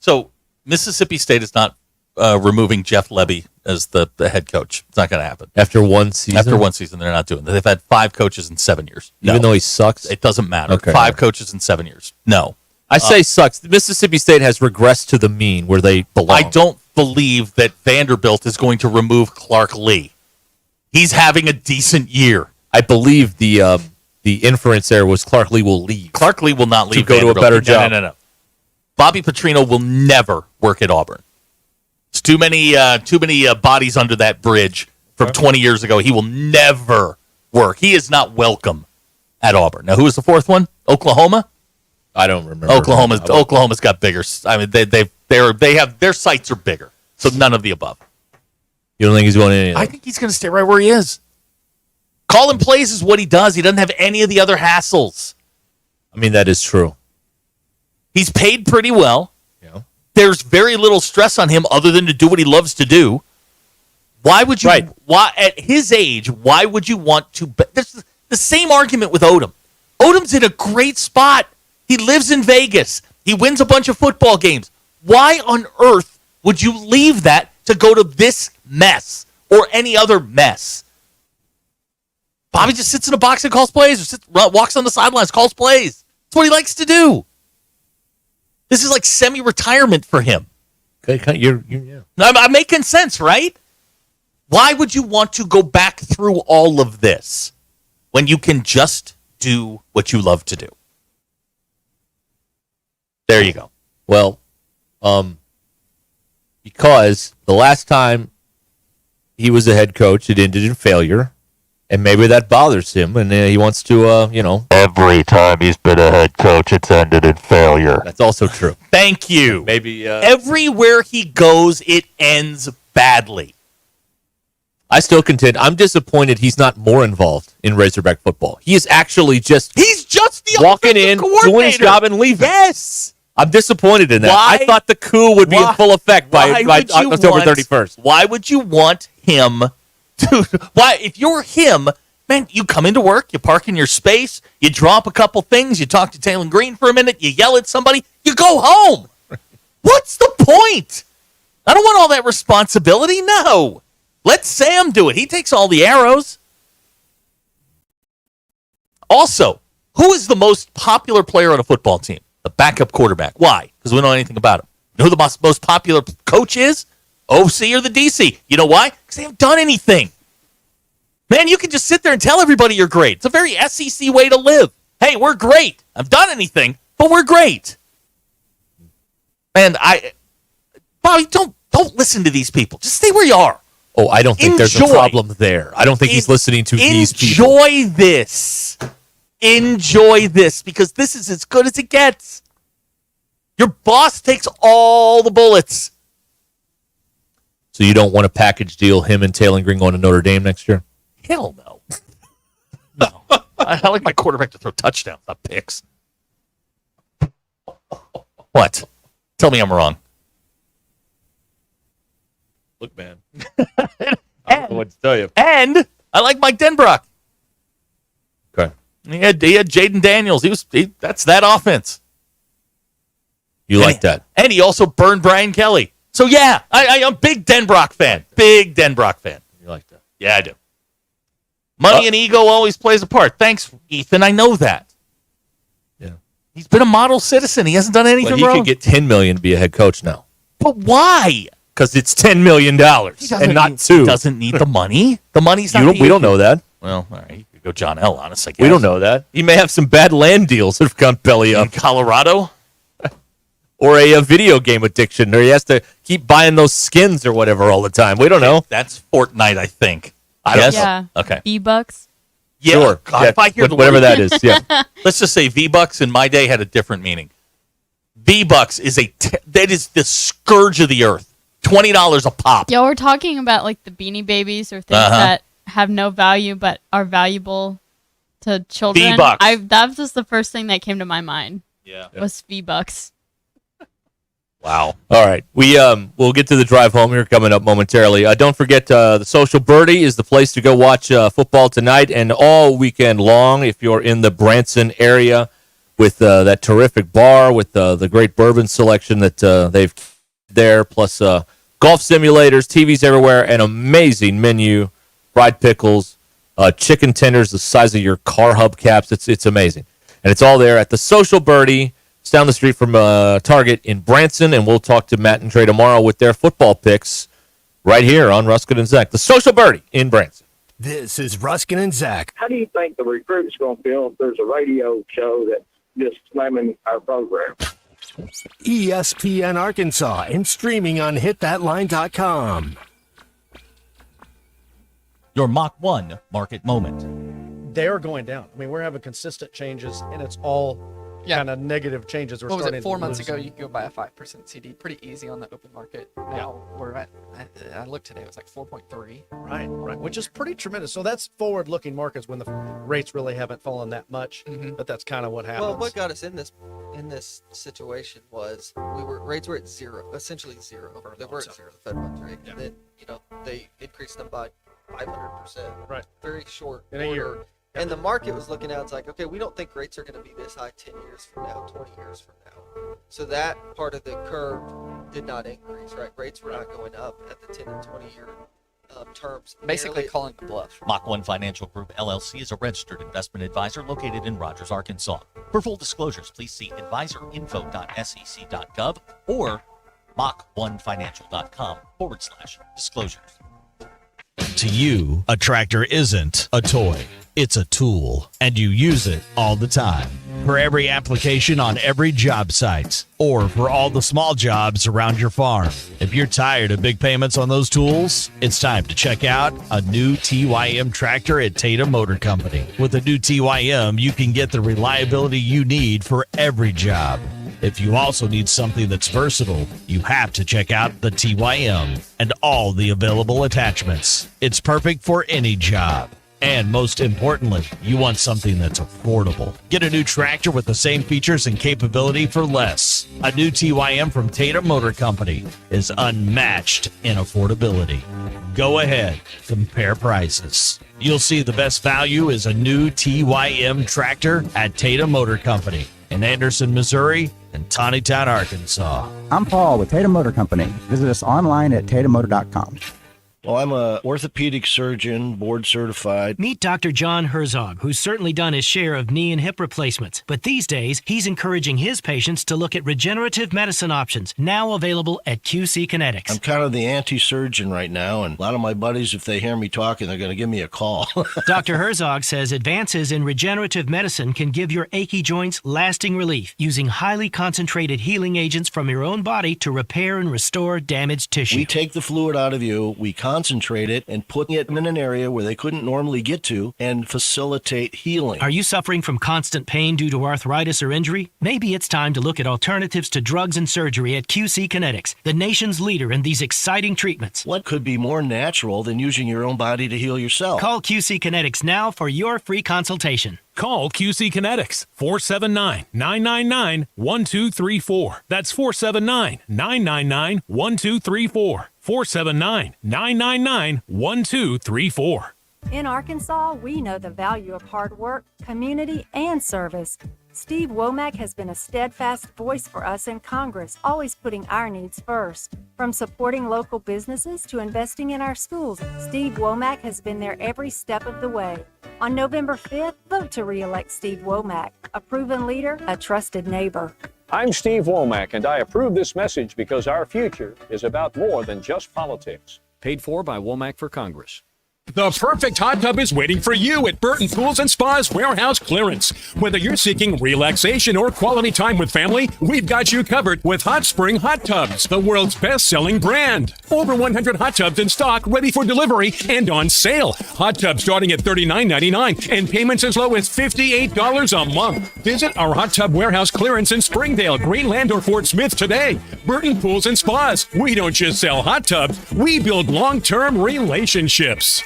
So Mississippi State is not removing Jeff Lebby as the head coach. It's not going to happen. After one season? After one season, they're not doing that. They've had 5 coaches in 7 years. Even though he sucks? It doesn't matter. Okay. 5 coaches in 7 years. No. I say sucks. Mississippi State has regressed to the mean where they belong. I don't believe that Vanderbilt is going to remove Clark Lee. He's having a decent year. I believe the inference there was Clark Lee will leave. Clark Lee will not leave to go Vanderbilt. to a better job. No. Bobby Petrino will never work at Auburn. It's too many bodies under that bridge from 20 years ago. He will never work. He is not welcome at Auburn. Now, who is the fourth one? Oklahoma? I don't remember. Oklahoma's got bigger. I mean, they have their sights are bigger. So none of the above. You don't think he's going to any of I think he's going to stay right where he is. Calling plays is what he does. He doesn't have any of the other hassles. I mean, that is true. He's paid pretty well. Yeah. There's very little stress on him other than to do what he loves to do. Why would you? Right. Why at his age? Why would you want to? There's the same argument with Odom. Odom's in a great spot. He lives in Vegas. He wins a bunch of football games. Why on earth would you leave that to go to this mess or any other mess? Bobby just sits in a box and calls plays, or walks on the sidelines, calls plays. That's what he likes to do. This is like semi-retirement for him. Okay, yeah. I'm making sense, right? Why would you want to go back through all of this when you can just do what you love to do? There you go. Well, because the last time he was a head coach, it ended in failure, and maybe that bothers him, and he wants to, Every time he's been a head coach, it's ended in failure. That's also true. Thank you. Maybe everywhere he goes, it ends badly. I still contend. I'm disappointed he's not more involved in Razorback football. He is actually He's just the walking in, doing his job, and leaving. Yes. I'm disappointed in that. I thought the coup would be in full effect by October 31st. Why would you want him to? Why, if you're him, man, you come into work, you park in your space, you drop a couple things, you talk to Taylor Green for a minute, you yell at somebody, you go home. What's the point? I don't want all that responsibility. No. Let Sam do it. He takes all the arrows. Also, who is the most popular player on a football team? The backup quarterback. Why? Because we don't know anything about him. You know who the most popular coach is? OC or the DC. You know why? Because they haven't done anything. Man, you can just sit there and tell everybody you're great. It's a very SEC way to live. Hey, we're great. I've done anything, but we're great. And Bobby, don't listen to these people. Just stay where you are. Oh, I don't think there's a problem there. I don't think he's listening to these people. Enjoy this. Enjoy this, because this is as good as it gets. Your boss takes all the bullets. So you don't want a package deal, him and Taylor Green going to Notre Dame next year? Hell no. No. I like my quarterback to throw touchdowns, not picks. What? Tell me I'm wrong. Look, man. I don't know what to tell you. And I like Mike Denbrock. Okay. He had Jaden Daniels. That's that offense. You like that. And he also burned Brian Kelly. So, yeah, I'm a big Denbrock fan. Big Denbrock fan. You like that. Yeah, I do. Money and ego always plays a part. Thanks, Ethan. I know that. Yeah. He's been a model citizen. He hasn't done anything he wrong. could get $10 million to be a head coach now. But why? Because it's $10 million and not $2. He doesn't need the money. The money's not. We don't know that. Well, all right. You could go John L. on us, I guess. We don't know that. He may have some bad land deals that have gone belly up. In Colorado? Or a video game addiction, or he has to keep buying those skins or whatever all the time. We don't know. That's Fortnite, I think. I don't know. Yeah. Okay. V-Bucks. Yeah. Sure. God, Yeah. if I hear the Whatever word, that is, yeah. Let's just say V-Bucks in my day had a different meaning. V-Bucks is that is the scourge of the earth. $20 a pop. Yeah, we're talking about like the Beanie Babies or things that have no value but are valuable to children. V-Bucks. That was just the first thing that came to my mind. Yeah. Was V-Bucks. Wow. All right. We'll get to the drive home here coming up momentarily. Don't forget, the Social Birdie is the place to go watch football tonight and all weekend long if you're in the Branson area with that terrific bar with the great bourbon selection that they've there, plus golf simulators, TVs everywhere, an amazing menu, fried pickles, chicken tenders the size of your car hubcaps. It's amazing. And it's all there at the Social Birdie. It's down the street from Target in Branson, and we'll talk to Matt and Trey tomorrow with their football picks right here on Ruscin and Zach. The Social Birdie in Branson. This is Ruscin and Zach. How do you think the recruit's going to feel if there's a radio show that's just slamming our program? ESPN Arkansas and streaming on hitthatline.com. Your Mach 1 market moment. They're going down. I mean, we're having consistent changes, and it's all kind of negative changes. What was it, 4 months ago? You could go buy a 5% CD pretty easy on the open market. Now we're at, I looked today, it was like 4.3. Right, which is pretty tremendous. So that's forward-looking markets when the rates really haven't fallen that much, but that's kind of what happens. Well, what got us in this situation was rates were at zero, essentially zero. They were at zero, the Fed funds rate. And then, they increased them by 500%. Right. Very short in a year. And the market was looking out, it's like, okay, we don't think rates are going to be this high 10 years from now, 20 years from now. So that part of the curve did not increase, right? Rates were not going up at the 10 and 20-year terms. Basically calling the bluff. Mach 1 Financial Group, LLC is a registered investment advisor located in Rogers, Arkansas. For full disclosures, please see advisorinfo.sec.gov or mach1financial.com/disclosures. To you, a tractor isn't a toy. It's a tool, and you use it all the time. For every application on every job site, or for all the small jobs around your farm. If you're tired of big payments on those tools, it's time to check out a new TYM tractor at Tatum Motor Company. With a new TYM, you can get the reliability you need for every job. If you also need something that's versatile, you have to check out the TYM and all the available attachments. It's perfect for any job. And most importantly, you want something that's affordable. Get a new tractor with the same features and capability for less. A new TYM from Tatum Motor Company is unmatched in affordability. Go ahead, compare prices. You'll see the best value is a new TYM tractor at Tatum Motor Company in Anderson, Missouri, and Tawnytown, Arkansas. I'm Paul with Tatum Motor Company. Visit us online at tatummotor.com. Well, I'm a orthopedic surgeon, board certified. Meet Dr. John Herzog, who's certainly done his share of knee and hip replacements. But these days, he's encouraging his patients to look at regenerative medicine options, now available at QC Kinetics. I'm kind of the anti-surgeon right now, and a lot of my buddies, if they hear me talking, they're going to give me a call. Dr. Herzog says advances in regenerative medicine can give your achy joints lasting relief, using highly concentrated healing agents from your own body to repair and restore damaged tissue. We take the fluid out of you, we concentrate it and put it in an area where they couldn't normally get to and facilitate healing. Are you suffering from constant pain due to arthritis or injury? Maybe it's time to look at alternatives to drugs and surgery at QC Kinetics, the nation's leader in these exciting treatments. What could be more natural than using your own body to heal yourself? Call QC Kinetics now for your free consultation. Call QC Kinetics, 479-999-1234. That's 479-999-1234. 479-999-1234. In Arkansas, we know the value of hard work, community, and service. Steve Womack has been a steadfast voice for us in Congress, always putting our needs first. From supporting local businesses to investing in our schools, Steve Womack has been there every step of the way. On November 5th, vote to re-elect Steve Womack, a proven leader, a trusted neighbor. I'm Steve Womack, and I approve this message because our future is about more than just politics. Paid for by Womack for Congress. The perfect hot tub is waiting for you at Burton Pools and Spa's Warehouse Clearance. Whether you're seeking relaxation or quality time with family, we've got you covered with Hot Spring Hot Tubs, the world's best-selling brand. Over 100 hot tubs in stock, ready for delivery and on sale. Hot tubs starting at $39.99 and payments as low as $58 a month. Visit our hot tub warehouse clearance in Springdale, Greenland, or Fort Smith today. Burton Pools and Spas. We don't just sell hot tubs, we build long-term relationships.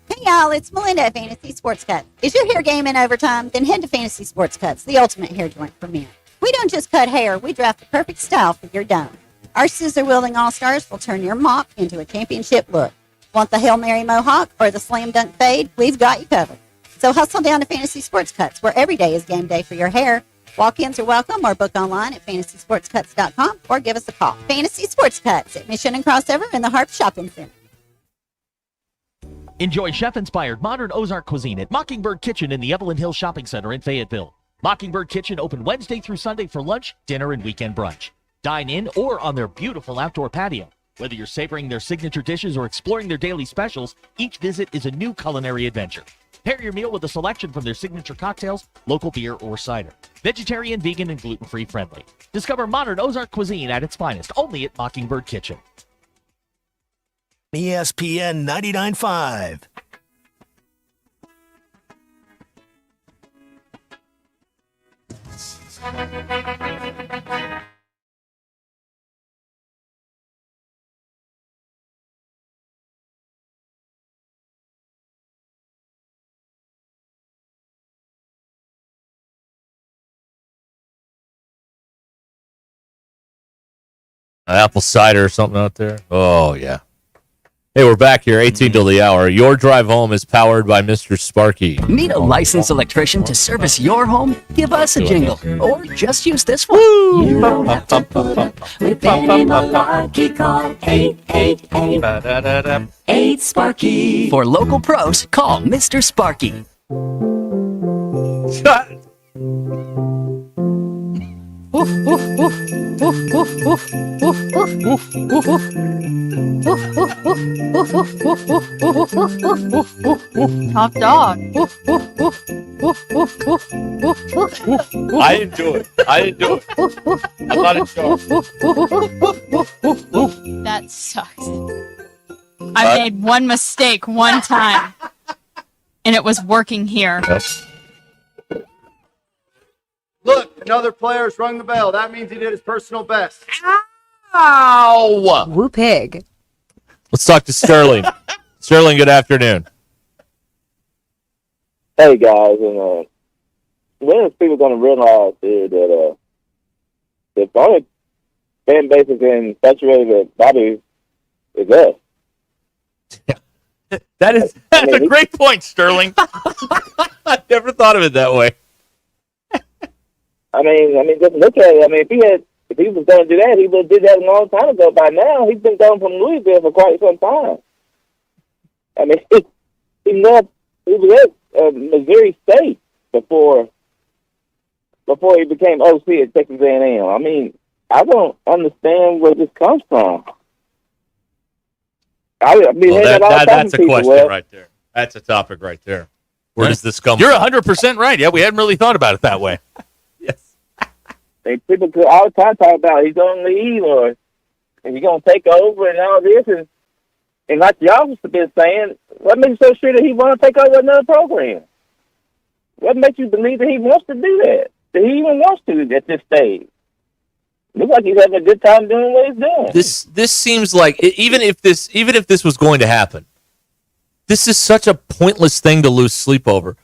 Hey y'all, it's Melinda at Fantasy Sports Cuts. Is your hair game in overtime? Then head to Fantasy Sports Cuts, the ultimate hair joint for men. We don't just cut hair, we draft the perfect style for your dome. Our scissor-wielding all-stars will turn your mop into a championship look. Want the Hail Mary mohawk or the slam dunk fade? We've got you covered. So hustle down to Fantasy Sports Cuts, where every day is game day for your hair. Walk-ins are welcome or book online at fantasysportscuts.com or give us a call. Fantasy Sports Cuts at Mission and Crossover in the Harp Shopping Center. Enjoy chef-inspired modern Ozark cuisine at Mockingbird Kitchen in the Evelyn Hill Shopping Center in Fayetteville. Mockingbird Kitchen open Wednesday through Sunday for lunch, dinner, and weekend brunch. Dine in or on their beautiful outdoor patio. Whether you're savoring their signature dishes or exploring their daily specials, each visit is a new culinary adventure. Pair your meal with a selection from their signature cocktails, local beer, or cider. Vegetarian, vegan, and gluten-free friendly. Discover modern Ozark cuisine at its finest, only at Mockingbird Kitchen. ESPN 99.5. Apple cider or something out there. Oh, yeah. Hey, we're back here, 18 till the hour. Your drive home is powered by Mr. Sparky. Need a licensed electrician to service your home? Give us a jingle. Or just use this one. You don't have to put up with any malarkey. Call 888-8 For local pros, call Mr. Sparky. Top dog. I didn't do it. I'm not in charge. That sucks. I made one mistake one time, and it was working here. Look, another player's rung the bell. That means he did his personal best. Ow! Woo pig. Let's talk to Sterling. Sterling, good afternoon. Hey, guys. And when is people going to realize here that the only fan base is infatuated with Bobby is us? That's a great point, Sterling. I never thought of it that way. I mean, just look at it. I mean, if he was going to do that, he would have did that a long time ago. By now, he's been gone from Louisville for quite some time. I mean, he was at Missouri State before he became OC at Texas A&M. I mean, I don't understand where this comes from. That's a question right there. That's a topic right there. Where does this come You're from? 100% right. Yeah, we hadn't really thought about it that way. People could all the time talk about he's going to leave or he's going to take over and all this. And like y'all have been saying, what makes you so sure that he want to take over another program? What makes you believe that he wants to do that? That he even wants to at this stage? Looks like he's having a good time doing what he's doing. This seems like even if this was going to happen, this is such a pointless thing to lose sleep over.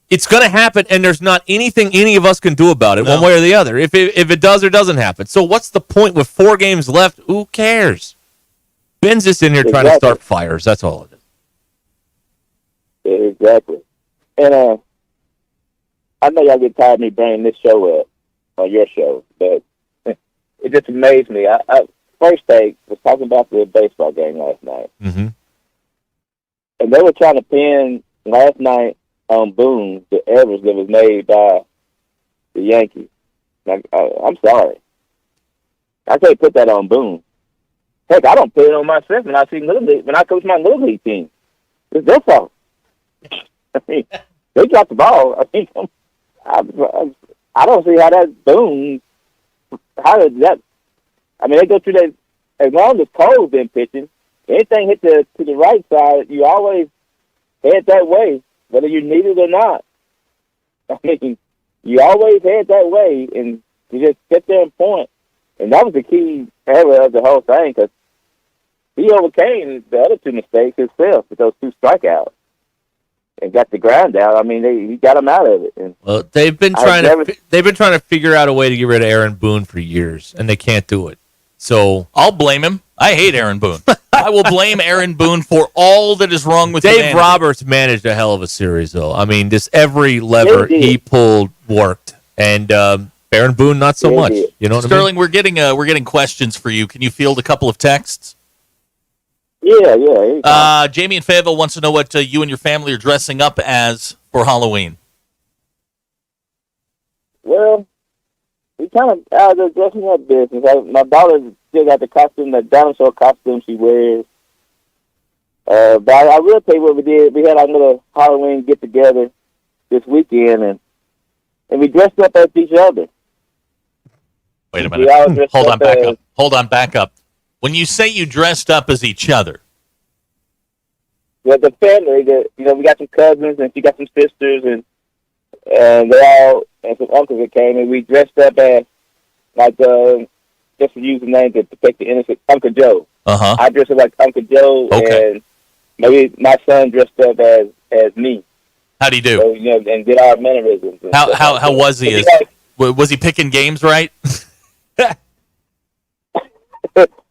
It's going to happen, and there's not anything any of us can do about it, one way or the other, if it does or doesn't happen. So what's the point with 4 games left? Who cares? Ben's just in here trying to start fires. That's all it is. Exactly. And I know y'all get tired of me bringing this show up on your show, but it just amazed me. I first take was talking about the baseball game last night. Mm-hmm. And they were trying to pin last night on Boone the average that was made by the Yankees. I'm sorry. I can't put that on Boone. Heck, I don't put it on myself when I see when I coach my little league team. It's their fault. I mean, they dropped the ball. I think I don't see how that Boone. How did that? I mean, they go through that. As long as Cole's been pitching, anything hit to the right side, you always head that way, whether you need it or not. I mean, you always head that way, and you just sit there and point. And that was the key error of the whole thing, because he overcame the other 2 mistakes himself with those 2 strikeouts and got the ground out. I mean, he got him out of it. And well, they've been trying to figure out a way to get rid of Aaron Boone for years, and they can't do it. So I'll blame him. I hate Aaron Boone. I will blame Aaron Boone for all that is wrong with Dave humanity. Roberts managed a hell of a series, though. I mean, just every lever he pulled worked. And Aaron Boone, not so Yeah, much. yeah. You know what Sterling, we're getting questions for you. Can you field a couple of texts? Yeah. Jamie in Fayetteville wants to know what you and your family are dressing up as for Halloween. Well, we kind of out of the dressing up business. My daughter still got the costume, the dinosaur costume she wears. But I will tell you what we did. We had our little Halloween get together this weekend, and we dressed up as each other. Wait a We all minute. dressed Hold on, up back as- up. Hold on, back up. When you say you dressed up as each other, Well, the family, we got some cousins and she got some sisters, and they all and some uncles that came, and we dressed up as just to use the name to protect the innocent, Uncle Joe. I dressed up like Uncle Joe, and maybe my son dressed up as me. how do you do? So, and did our mannerisms. And stuff How like how that. was he? Was he picking games right?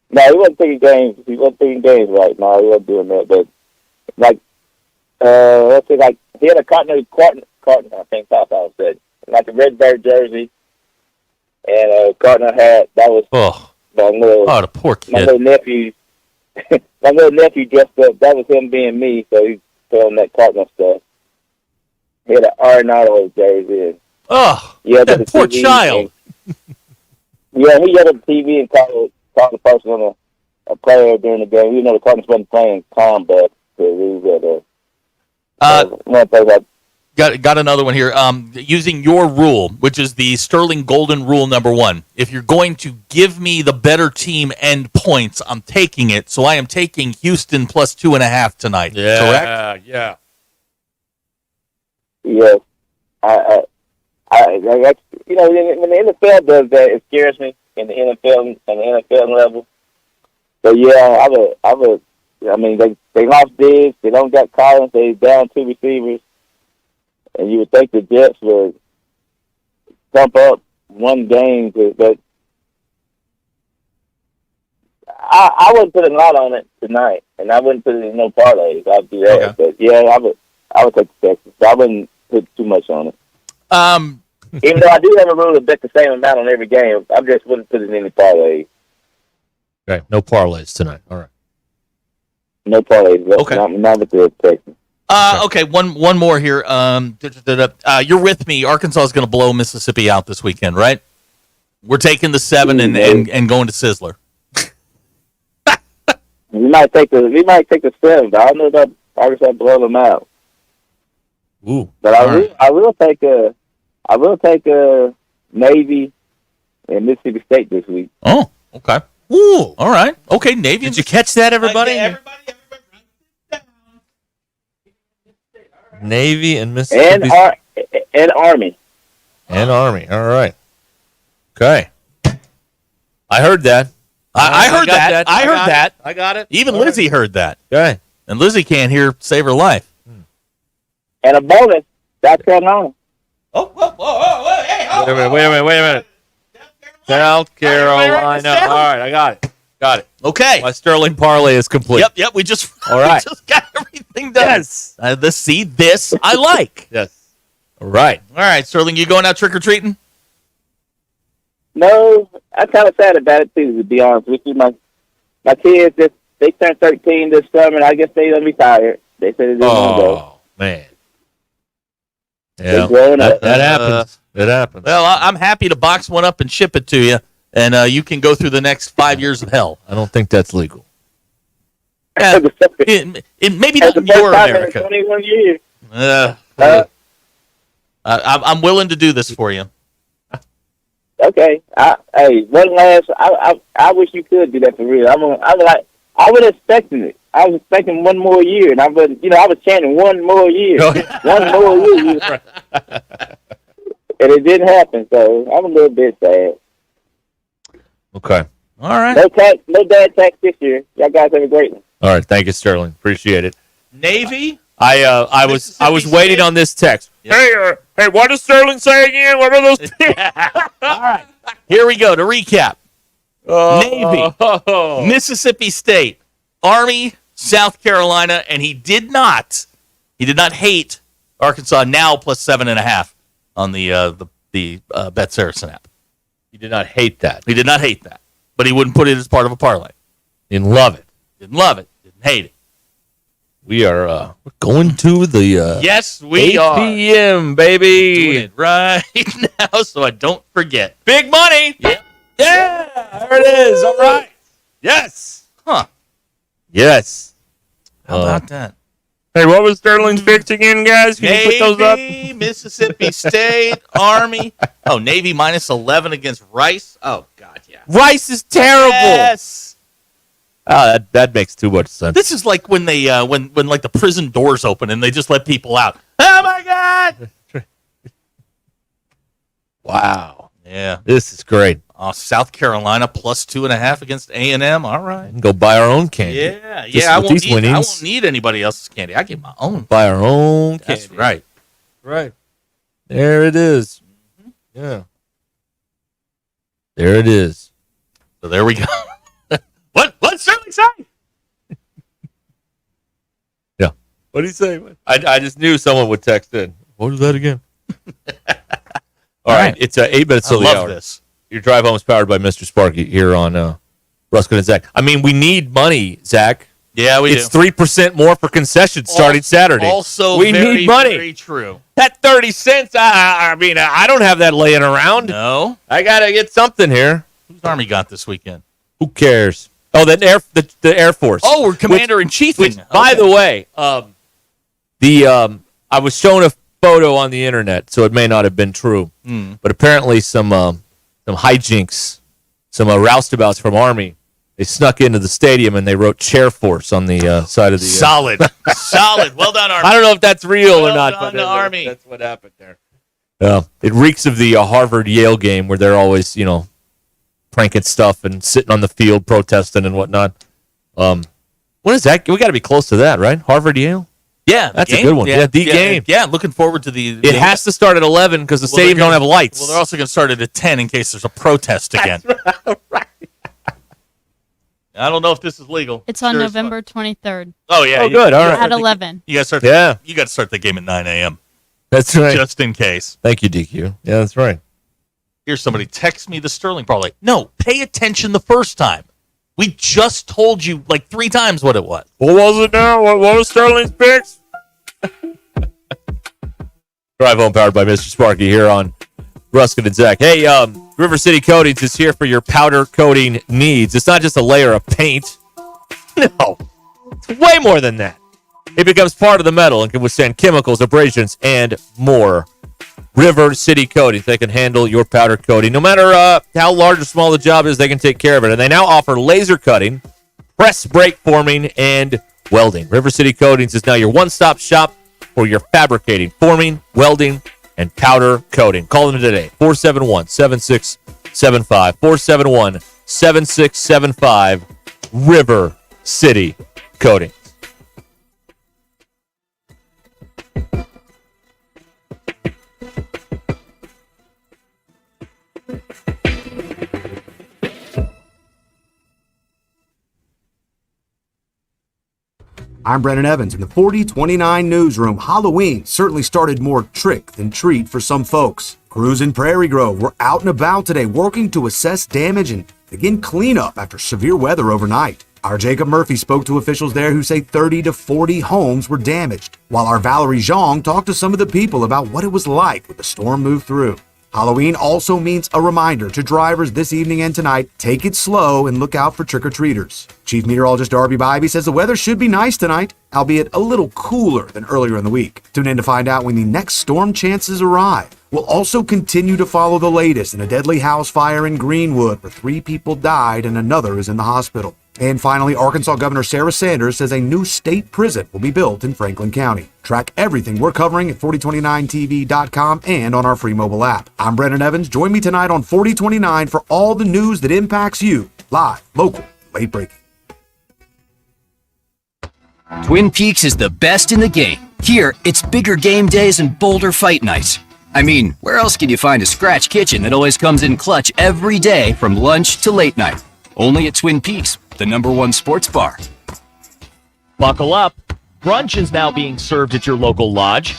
No, he wasn't picking games. He wasn't picking games right. No, he wasn't doing that. But let's say he had a Cardinal, I think that's how I said, like a red bear jersey and a Cardinal hat. That was my little. Oh, the poor kid. My little nephew. My little nephew dressed up. That was him being me. So he put on that Cardinal stuff. He had an Arenado jersey. And that poor child. He yelled at the TV and called the person on a player during the game. You know, the Cardinals wasn't playing combat. So we Got another one here. Using your rule, which is the Sterling Golden Rule number 1. If you're going to give me the better team and points, I'm taking it. So I am taking Houston plus 2.5 tonight. Correct? Yeah. Yes. When the NFL does that, it scares me in the NFL level. So yeah, they lost Diggs. They don't got Collins. They down 2 receivers, and you would think the Jets would thump up one game, but I wouldn't put a lot on it tonight, and I wouldn't put it in no parlays. I'd do that, but yeah, I would take the Texans. I wouldn't put too much on it. Even though I do have a rule to bet the same amount on every game, I just wouldn't put it in any parlays. Okay, no parlays tonight. All right. No parlays. Not with the Texans. Okay, one more here. You're with me. Arkansas is going to blow Mississippi out this weekend, right? We're taking the 7 and going to Sizzler. We might take the 7, but I don't know about Arkansas blow them out. Ooh. But I will take Navy and Mississippi State this week. Oh, okay. Ooh, all right. Okay, Navy. Did you catch that, everybody? Navy and Mississippi and Army. And Army. All right. Okay. I heard that. I heard that. I heard that. I got it. Even Lizzie heard that. Okay. And Lizzie can't save her life. And a bonus, South Carolina. Wait a minute. South Carolina. All right, I got it. Okay. My Sterling parlay is complete. Yep. We just All right. we just got everything done. Yes. This I like. Yes. All right. All right, Sterling, you going out trick or treating? No, I'm kind of sad about it too. To be honest with you, my kids they turned 13 this summer, and I guess they done retired. They said they didn't want to go. Oh man. They're Yeah. growing up. That happens. It happens. Well, I'm happy to box one up and ship it to you, and you can go through the next 5 years of hell. I don't think that's legal. Maybe not in your America. 21 years. I'm willing to do this for you. Okay. One last. I wish you could do that for real. I was expecting it. I was expecting one more year, and I was chanting one more year, one more year, and it didn't happen. So I'm a little bit sad. Okay. All right. No dad tax this year. Y'all guys have a great one. All right. Thank you, Sterling. Appreciate it. Navy. I was waiting on this text. Yep. Hey, what does Sterling say again? What are those? All right. Here we go to recap. Navy, Mississippi State, Army, South Carolina, and he did not hate Arkansas now plus 7.5 on the Bet Saracen app. He did not hate that. He did not hate that, but he wouldn't put it as part of a parlay. Didn't love it. Didn't love it. Didn't hate it. We are we're going to the yes, we 8 are. p.m., baby. Doing it right now so I don't forget. Big money. Yeah. Yeah, there it is. All right. Yes. Huh. Yes. How about that? Hey, what was Sterling's picks again, guys? Can Navy, you put those up? Mississippi State, Army. Oh, Navy minus 11 against Rice. Oh, God, yeah. Rice is terrible. Yes. Oh, that makes too much sense. This is like when they when like the prison doors open and they just let people out. Oh my God! Wow. Yeah. This is great. South Carolina plus 2.5 against A&M. All right. We can go buy our own candy. Yeah. Just I with won't, these winnings. I won't need anybody else's candy. I get my own. Buy our own candy. That's right. Right. There it is. Yeah. There it is. So there we go. What's Sterling say? Yeah. What did he say? I just knew someone would text in. What was that again? All right. It's 8 minutes till the hour. I love this. Your drive home is powered by Mr. Sparky here on Ruscin and Zach. I mean, we need money, Zach. Yeah, we It's do. 3% more for concessions starting Saturday. Also, we very, need money. very true. That 30 cents, I mean, I don't have that laying around. No. I got to get something here. Who's Army got this weekend? Who cares? Oh, the Air Force. Oh, we're commander-in-chiefing. By the way, I was shown a photo on the internet, so it may not have been true. But apparently some hijinks, some roustabouts from Army, they snuck into the stadium and they wrote Chair Force on the side of the... Solid. Solid. Well done, Army. I don't know if that's real or not, done but to Army. That's what happened there. It reeks of the Harvard-Yale game where they're always, pranking stuff and sitting on the field protesting and whatnot. What is that? We got to be close to that, right? Harvard-Yale? Yeah, that's a good one. Yeah, the game. Yeah, looking forward to the... It has to start at 11 because the stadium don't have lights. Well, they're also going to start it at 10 in case there's a protest again. Right. I don't know if this is legal. It's on Sure November 23rd. Oh, yeah. Oh, good. All right. At 11. You got to start. Yeah. You got to start the game at 9 a.m. That's right. Just in case. Thank you, DQ. Yeah, that's right. Here's somebody text me the Sterling parlay. No, pay attention the first time. We just told you like 3 times what it was. What was it now? What was Sterling's picks? Drive home powered by Mr. Sparky here on Ruscin and Zach. Hey, River City Coatings is here for your powder coating needs. It's not just a layer of paint. No, it's way more than that. It becomes part of the metal and can withstand chemicals, abrasions, and more. River City Coatings, they can handle your powder coating. No matter how large or small the job is, they can take care of it. And they now offer laser cutting, press brake forming, and welding. River City Coatings is now your one-stop shop for your fabricating, forming, welding, and powder coating. Call them today, 471-7675. 471-7675, River City Coatings. I'm Brennan Evans in the 4029 newsroom. Halloween certainly started more trick than treat for some folks. Crews in Prairie Grove were out and about today working to assess damage and begin cleanup after severe weather overnight. Our Jacob Murphy spoke to officials there who say 30 to 40 homes were damaged, while our Valerie Zhang talked to some of the people about what it was like when the storm moved through. Halloween also means a reminder to drivers this evening and tonight, take it slow and look out for trick-or-treaters. Chief Meteorologist Darby Bybee says the weather should be nice tonight, albeit a little cooler than earlier in the week. Tune in to find out when the next storm chances arrive. We'll also continue to follow the latest in a deadly house fire in Greenwood where 3 people died and another is in the hospital. And finally, Arkansas Governor Sarah Sanders says a new state prison will be built in Franklin County. Track everything we're covering at 4029tv.com and on our free mobile app. I'm Brennan Evans. Join me tonight on 4029 for all the news that impacts you. Live, local, late breaking. Twin Peaks is the best in the game. Here, it's bigger game days and bolder fight nights. I mean, where else can you find a scratch kitchen that always comes in clutch every day from lunch to late night? Only at Twin Peaks, the #1 sports bar. Buckle up. Brunch is now being served at your local lodge.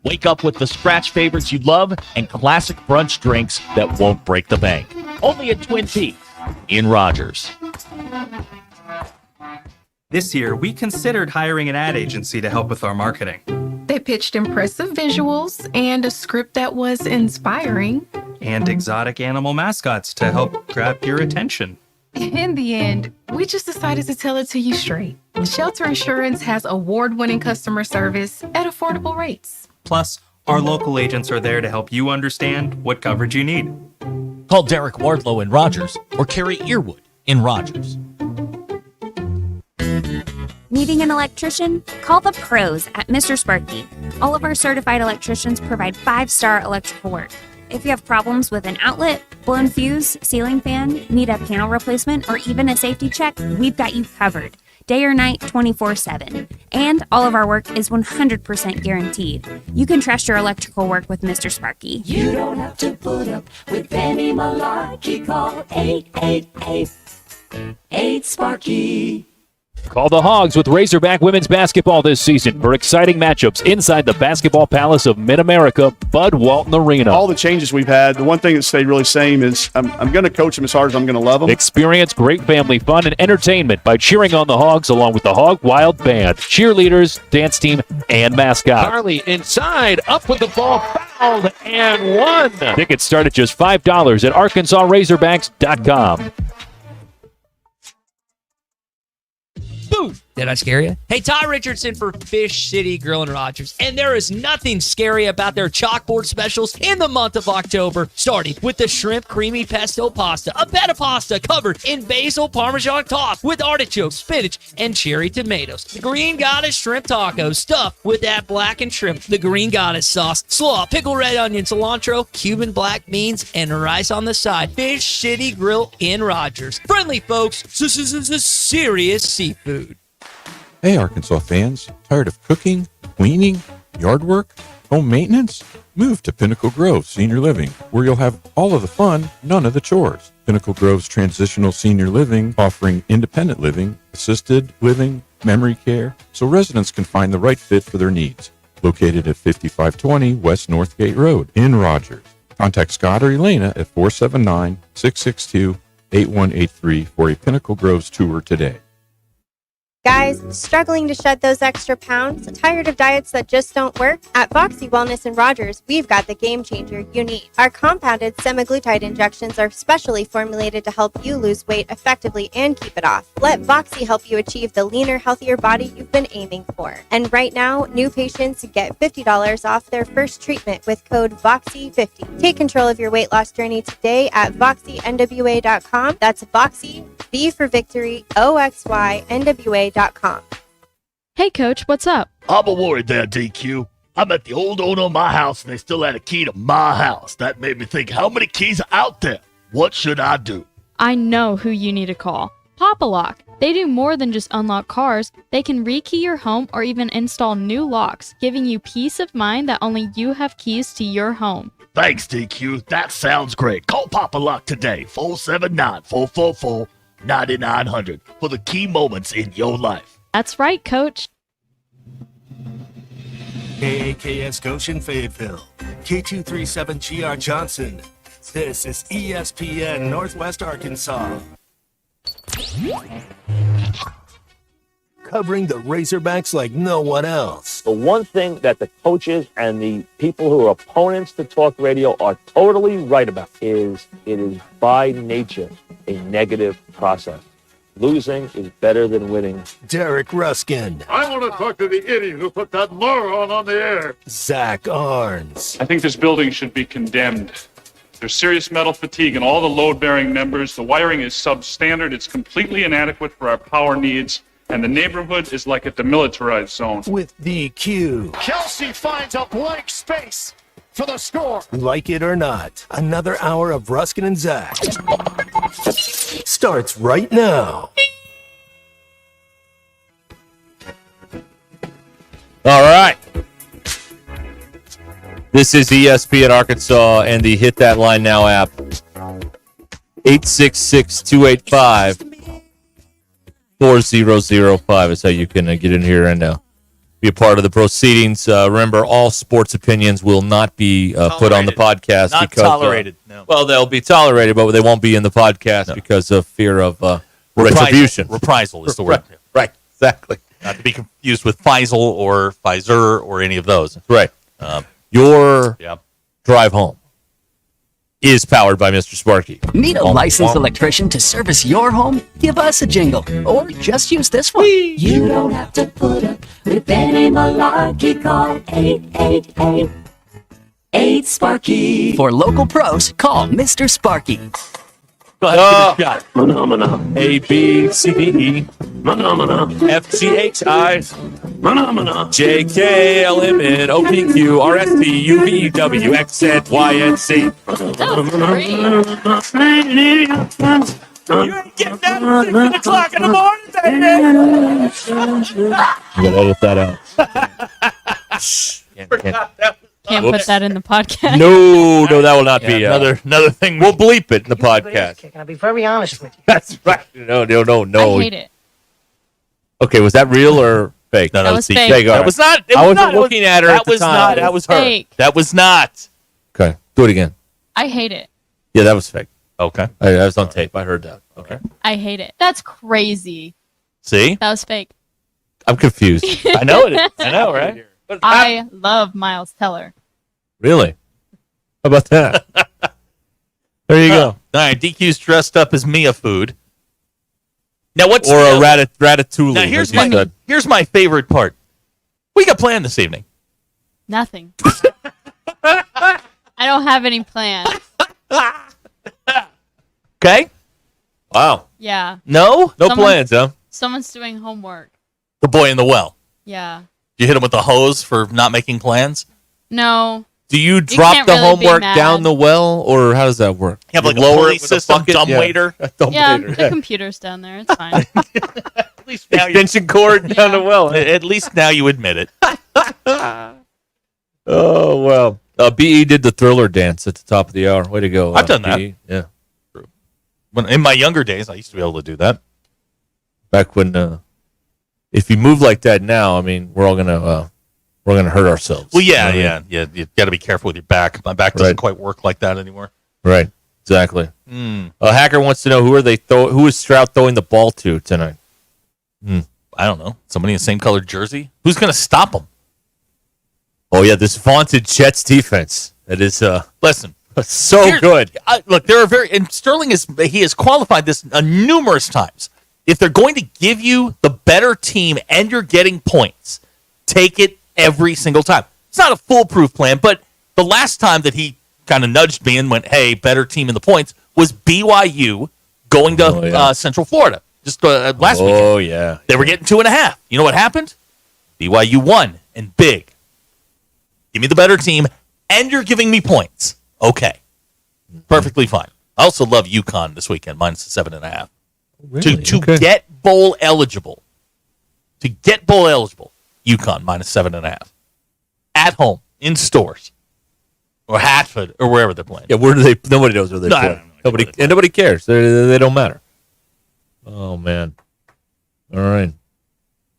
Wake up with the scratch favorites you love and classic brunch drinks that won't break the bank. Only at Twin Peaks in Rogers. This year, we considered hiring an ad agency to help with our marketing. They pitched impressive visuals and a script that was inspiring. And exotic animal mascots to help grab your attention. In the end, we just decided to tell it to you straight. Shelter Insurance has award-winning customer service at affordable rates. Plus, our local agents are there to help you understand what coverage you need. Call Derek Wardlow in Rogers or Carrie Earwood in Rogers. Needing an electrician? Call the pros at Mr. Sparky. All of our certified electricians provide 5-star electrical work. If you have problems with an outlet, blown fuse, ceiling fan, need a panel replacement, or even a safety check, we've got you covered. Day or night, 24/7. And all of our work is 100% guaranteed. You can trust your electrical work with Mr. Sparky. You don't have to put up with any malarkey. Call 888-8-SPARKY. Call the Hogs with Razorback women's basketball this season for exciting matchups inside the Basketball Palace of Mid-America, Bud Walton Arena. All the changes we've had, the one thing that stayed really same is I'm going to coach them as hard as I'm going to love them. Experience great family fun and entertainment by cheering on the Hogs along with the Hog Wild Band, cheerleaders, dance team, and mascot. Charlie inside, up with the ball, fouled, and one. Tickets start at just $5 at ArkansasRazorbacks.com. Boom! Did I scare you? Hey, Ty Richardson for Fish City Grill and Rogers. And there is nothing scary about their chalkboard specials in the month of October, starting with the shrimp creamy pesto pasta, a betta pasta covered in basil parmesan tossed with artichoke, spinach, and cherry tomatoes. The Green Goddess shrimp tacos stuffed with that blackened shrimp, the Green Goddess sauce, slaw, pickled red onion, cilantro, Cuban black beans, and rice on the side. Fish City Grill in Rogers. Friendly folks, serious seafood. Hey, Arkansas fans, tired of cooking, cleaning, yard work, home maintenance? Move to Pinnacle Grove Senior Living, where you'll have all of the fun, none of the chores. Pinnacle Grove's transitional senior living, offering independent living, assisted living, memory care, so residents can find the right fit for their needs. Located at 5520 West Northgate Road in Rogers. Contact Scott or Elena at 479-662-8183 for a Pinnacle Groves tour today. Guys, struggling to shed those extra pounds? Tired of diets that just don't work? At Voxy Wellness and Rogers, we've got the game changer you need. Our compounded semaglutide injections are specially formulated to help you lose weight effectively and keep it off. Let Voxy help you achieve the leaner, healthier body you've been aiming for. And right now, new patients get $50 off their first treatment with code VOXY50. Take control of your weight loss journey today at VoxyNWA.com. That's Voxy, V for Victory, OXYNWA.com. Hey, Coach, what's up? I'm worried there, DQ. I'm at the old owner of my house, and they still had a key to my house. That made me think, how many keys are out there? What should I do? I know who you need to call. Pop-A-Lock. They do more than just unlock cars. They can rekey your home or even install new locks, giving you peace of mind that only you have keys to your home. Thanks, DQ. That sounds great. Call Pop-A-Lock today, 479-444-9900, for the key moments in your life. That's right, Coach. KAKS Goshen Fayetteville, K237GR Johnson. This is ESPN Northwest Arkansas. Covering the Razorbacks like no one else. The one thing that the coaches and the people who are opponents to talk radio are totally right about is it is by nature a negative process. Losing is better than winning. Derek Ruscin. I want to talk to the idiot who put that moron on the air. Zach Arns. I think this building should be condemned. There's serious metal fatigue in all the load-bearing members. The wiring is substandard. It's completely inadequate for our power needs. And the neighborhood is like a demilitarized zone. With DQ. Kelsey finds a blank space for the score. Like it or not, another hour of Ruskin and Zach starts right now. All right. This is ESPN Arkansas and the Hit That Line Now app. 866-285-4005 is how you can get in here and be a part of the proceedings. Remember, all sports opinions will not be put on the podcast. Not because, tolerated. No. Well, they'll be tolerated, but they won't be in the podcast because of fear of retribution. Reprisal is the word. Right, exactly. Not to be confused with Faisal or Pfizer or any of those. Right. Your drive home is powered by Mr. Sparky. Need a licensed electrician to service your home? Give us a jingle, or just use this one. You don't have to put up with any malarkey. Call 888-8-SPARKY. For local pros, call Mr. Sparky. Go ahead, give it a shot. Phenomena. A, B, C, D, E. Phenomena. F, G, H, I. Phenomena. J, K, L, M, N, O, P, Q, R, S, T, U, V, W, X, Z, Y, and Z. You ain't getting that at 6 o'clock in the morning, baby. I'm going to edit that out. Can't Whoops. put that in the podcast. No, that will not be. Another thing. We'll bleep it in the podcast. Can I be very honest with you? That's right. No. I hate it. Okay, was that real or fake? No, That was fake. Fake, all That right. was not. I wasn't looking at her at the time. That was her. Fake. That was not. Okay, do it again. I hate it. Yeah, that was fake. Okay. That was on tape. I heard that. Okay. I hate it. That's crazy. See? That was fake. I'm confused. I know it is. I know, right? I love Miles Teller. Really? How about that? There you go. All right, DQ's dressed up as Mia food. Now what's Or a ratatouille. Now as you said. here's my favorite part. What you got planned this evening? Nothing. I don't have any plans. Okay. Wow. Yeah. No plans, huh? Someone's doing homework. The boy in the well. Yeah. You hit him with a hose for not making plans. No. Do you can't drop the really be homework mad. down the well, or how does that work? You have like lower a it pulley with a system, bucket? dumbwaiter. Yeah, Dumbwaiter. the computer's down there. It's fine. At least now Extension cord down the well. At least now you admit it. Oh, well. BE did the Thriller dance at the top of the hour. Way to go. I've done that. BE. Yeah. When in my younger days, I used to be able to do that. Back when, if you move like that now, I mean, we're all gonna hurt ourselves. Well, You know what I mean? yeah. You got to be careful with your back. My back doesn't Right. quite work like that anymore. Right. Exactly. Mm. A hacker wants to know who is Stroud throwing the ball to tonight? I don't know. Somebody in the same colored jersey. Who's going to stop him? Oh yeah, this vaunted Jets defense. That is Listen, so Here- good. Look, there are and Sterling he has qualified this numerous times. If they're going to give you the better team and you're getting points, take it every single time. It's not a foolproof plan, but the last time that he kind of nudged me and went, "Hey, better team in the points," was BYU going to Central Florida just last weekend. Oh yeah, They were getting 2.5. You know what happened? BYU won and big. Give me the better team, and you're giving me points. Okay. Perfectly fine. I also love UConn this weekend, minus the 7.5. Really? To Okay. get bowl eligible. To get bowl eligible, UConn minus 7.5. At home, in stores. Or Hatfield, or wherever they're playing. Yeah, where do they? Nobody knows where they No, I play. don't know Nobody cares. They don't matter. Oh man. All right.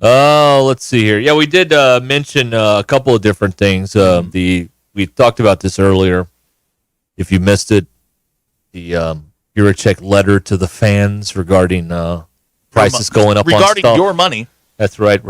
Oh, let's see here. Yeah, we did mention a couple of different things. We talked about this earlier. If you missed it, the Juracek letter to the fans regarding prices going up on regarding stuff. your money. That's right.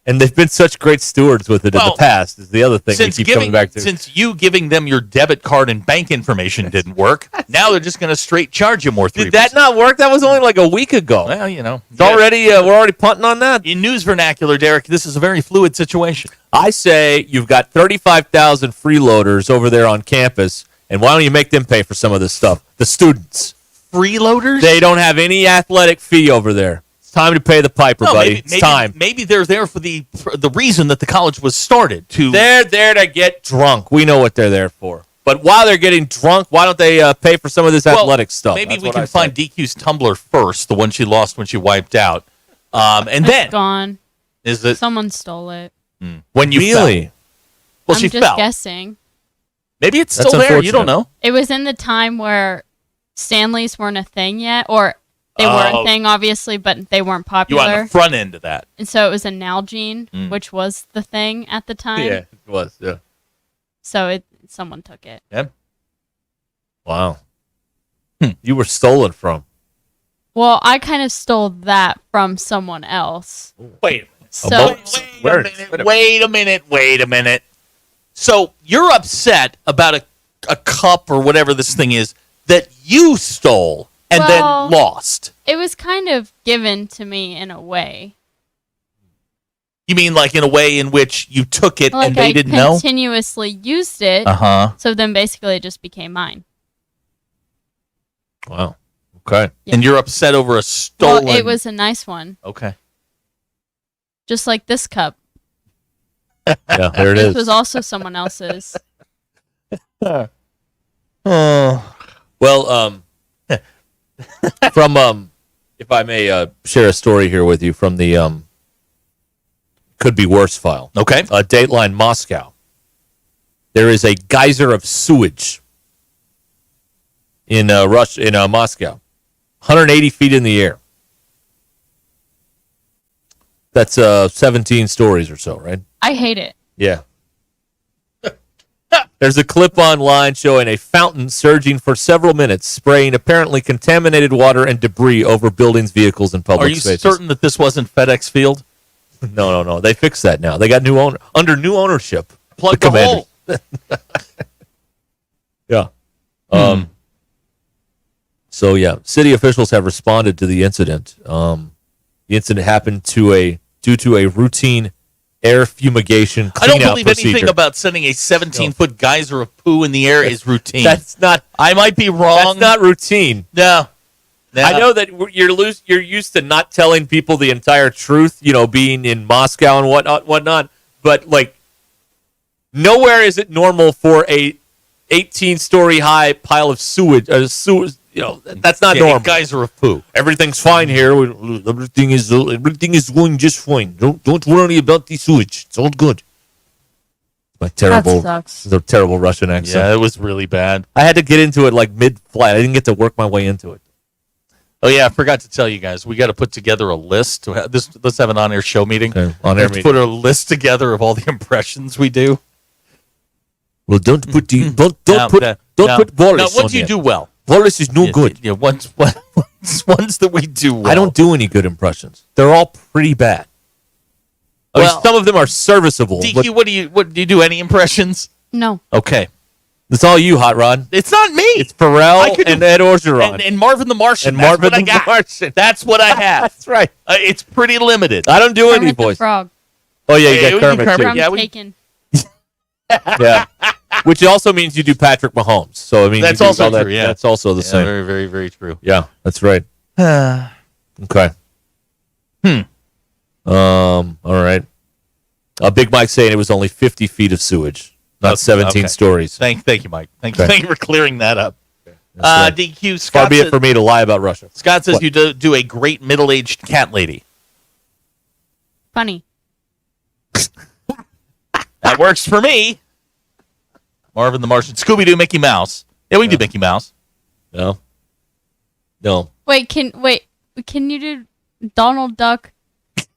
And they've been such great stewards with it in the past. Is the other thing we keep coming back to. Since you giving them your debit card and bank information didn't work, now they're just going to straight charge you more. 3%. Did that not work? That was only like a week ago. Well, you know, It's already we're already punting on that. In news vernacular, Derek, this is a very fluid situation. I say you've got 35,000 freeloaders over there on campus, and why don't you make them pay for some of this stuff? The students. Freeloaders? They don't have any athletic fee over there. It's time to pay the piper, buddy. Maybe, Time. Maybe they're there for the reason that the college was started. They're there to get drunk. We know what they're there for. But while they're getting drunk, why don't they pay for some of this athletic stuff? Maybe That's we what can I say. find DQ's Tumblr first, the one she lost when she wiped out. And then It's gone. is it Someone stole it. when you Really? fell? Well, I'm she just fell. guessing. Maybe it's That's still there. You don't unfortunate. know. It was in the time where Stanleys weren't a thing yet, or They were a thing, obviously, but they weren't You popular. on the front end of that. And so it was a Nalgene, which was the thing at the time. Yeah, it was. Yeah. So someone took it. Yep. Wow. You were stolen from. Well, I kind of stole that from someone else. Wait. So Wait a minute. So you're upset about a cup or whatever this thing is that you stole and then lost. It was kind of given to me in a way. You mean like in a way in which you took it Like and they I didn't know? continuously used it. Uh-huh. So then basically it just became mine. Wow. Okay. Yeah. And you're upset over a stolen. Well, it was a nice one. Okay. Just like this cup. Yeah, there it This is. was also someone else's. Well, from if I may share a story here with you from the could be worse file. Okay. Dateline Moscow. There is a geyser of sewage in Moscow, 180 feet in the air. That's 17 stories or so, right? I hate it. Yeah. There's a clip online showing a fountain surging for several minutes, spraying apparently contaminated water and debris over buildings, vehicles, and public Are you spaces. certain that this wasn't FedEx Field? No. They fixed that now. They got under new ownership. Plug the hole. Yeah. So yeah, city officials have responded to the incident. The incident happened due to a routine air fumigation I don't cleanout believe procedure. anything about sending a 17-foot geyser of poo in the air is routine. That's not. I might be wrong. That's not routine. No. I know that you're used to not telling people the entire truth, being in Moscow and whatnot. But like, nowhere is it normal for a 18-story high pile of sewage. That's not normal. Geyser of poo. Everything's fine here. Everything is going just fine. Don't worry about the sewage. It's all good. My terrible, sucks. the terrible Russian accent. Yeah, it was really bad. I had to get into it like mid-flight. I didn't get to work my way into it. Oh yeah, I forgot to tell you guys. We got to put together a list. Let's have an on-air show meeting. Okay, on-air meeting. Put a list together of all the impressions we do. Well, don't put put Boris No, on ones you there. do well. Boris is no good. Yeah, ones that we do well. I don't do any good impressions. They're all pretty bad. Some of them are serviceable. DQ, what do you do? Any impressions? No. Okay. It's all you, Hot Rod. It's not me. It's Pharrell and Ed Orgeron. And Marvin the Martian. And That's Marvin what I the got. Martian. That's what I have. That's right. It's pretty limited. I don't do any Kermit the voice. Frog. Oh, yeah, you Yeah, got we do Kermit, Kermit. too. Yeah, From Taken. Yeah. Which also means you do Patrick Mahomes. So, I mean, That's you do also all that- true, yeah. That's also the same. Very, very, very true. Yeah, that's right. Okay. All right. Big Mike saying it was only 50 feet of sewage, not 17 Okay. stories. Thank you, Mike. Thank Okay. you for clearing that up. right. DQ, Scott Far be it says- for me to lie about Russia. Scott says What? you do a great middle-aged cat lady. Funny. That works for me. Marvin the Martian. Scooby-Doo, Mickey Mouse. Yeah, we can do Mickey Mouse. No. No. Wait, can you do Donald Duck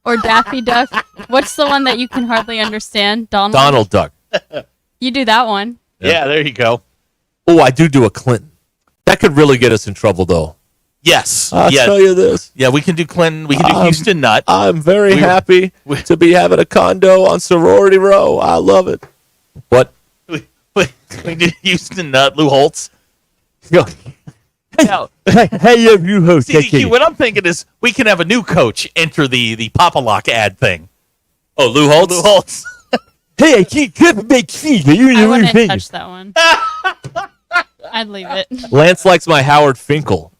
or Daffy Duck? What's the one that you can hardly understand? Donald Duck. You do that one. Yeah, there you go. Oh, I do a Clinton. That could really get us in trouble, though. Yes. I'll yeah. tell you this. Yeah, we can do Clinton. We can do Houston Nut. I'm very happy to be having a condo on Sorority Row. I love it. What? We do Houston Nut, Lou Holtz. Now, hey, you host. CDQ, what I'm thinking is we can have a new coach enter the Papa-Lock ad thing. Oh, Lou Holtz? Lou Holtz. Hey, I can't make feet. I wouldn't touch that one. I'd leave it. Lance likes my Howard Finkel.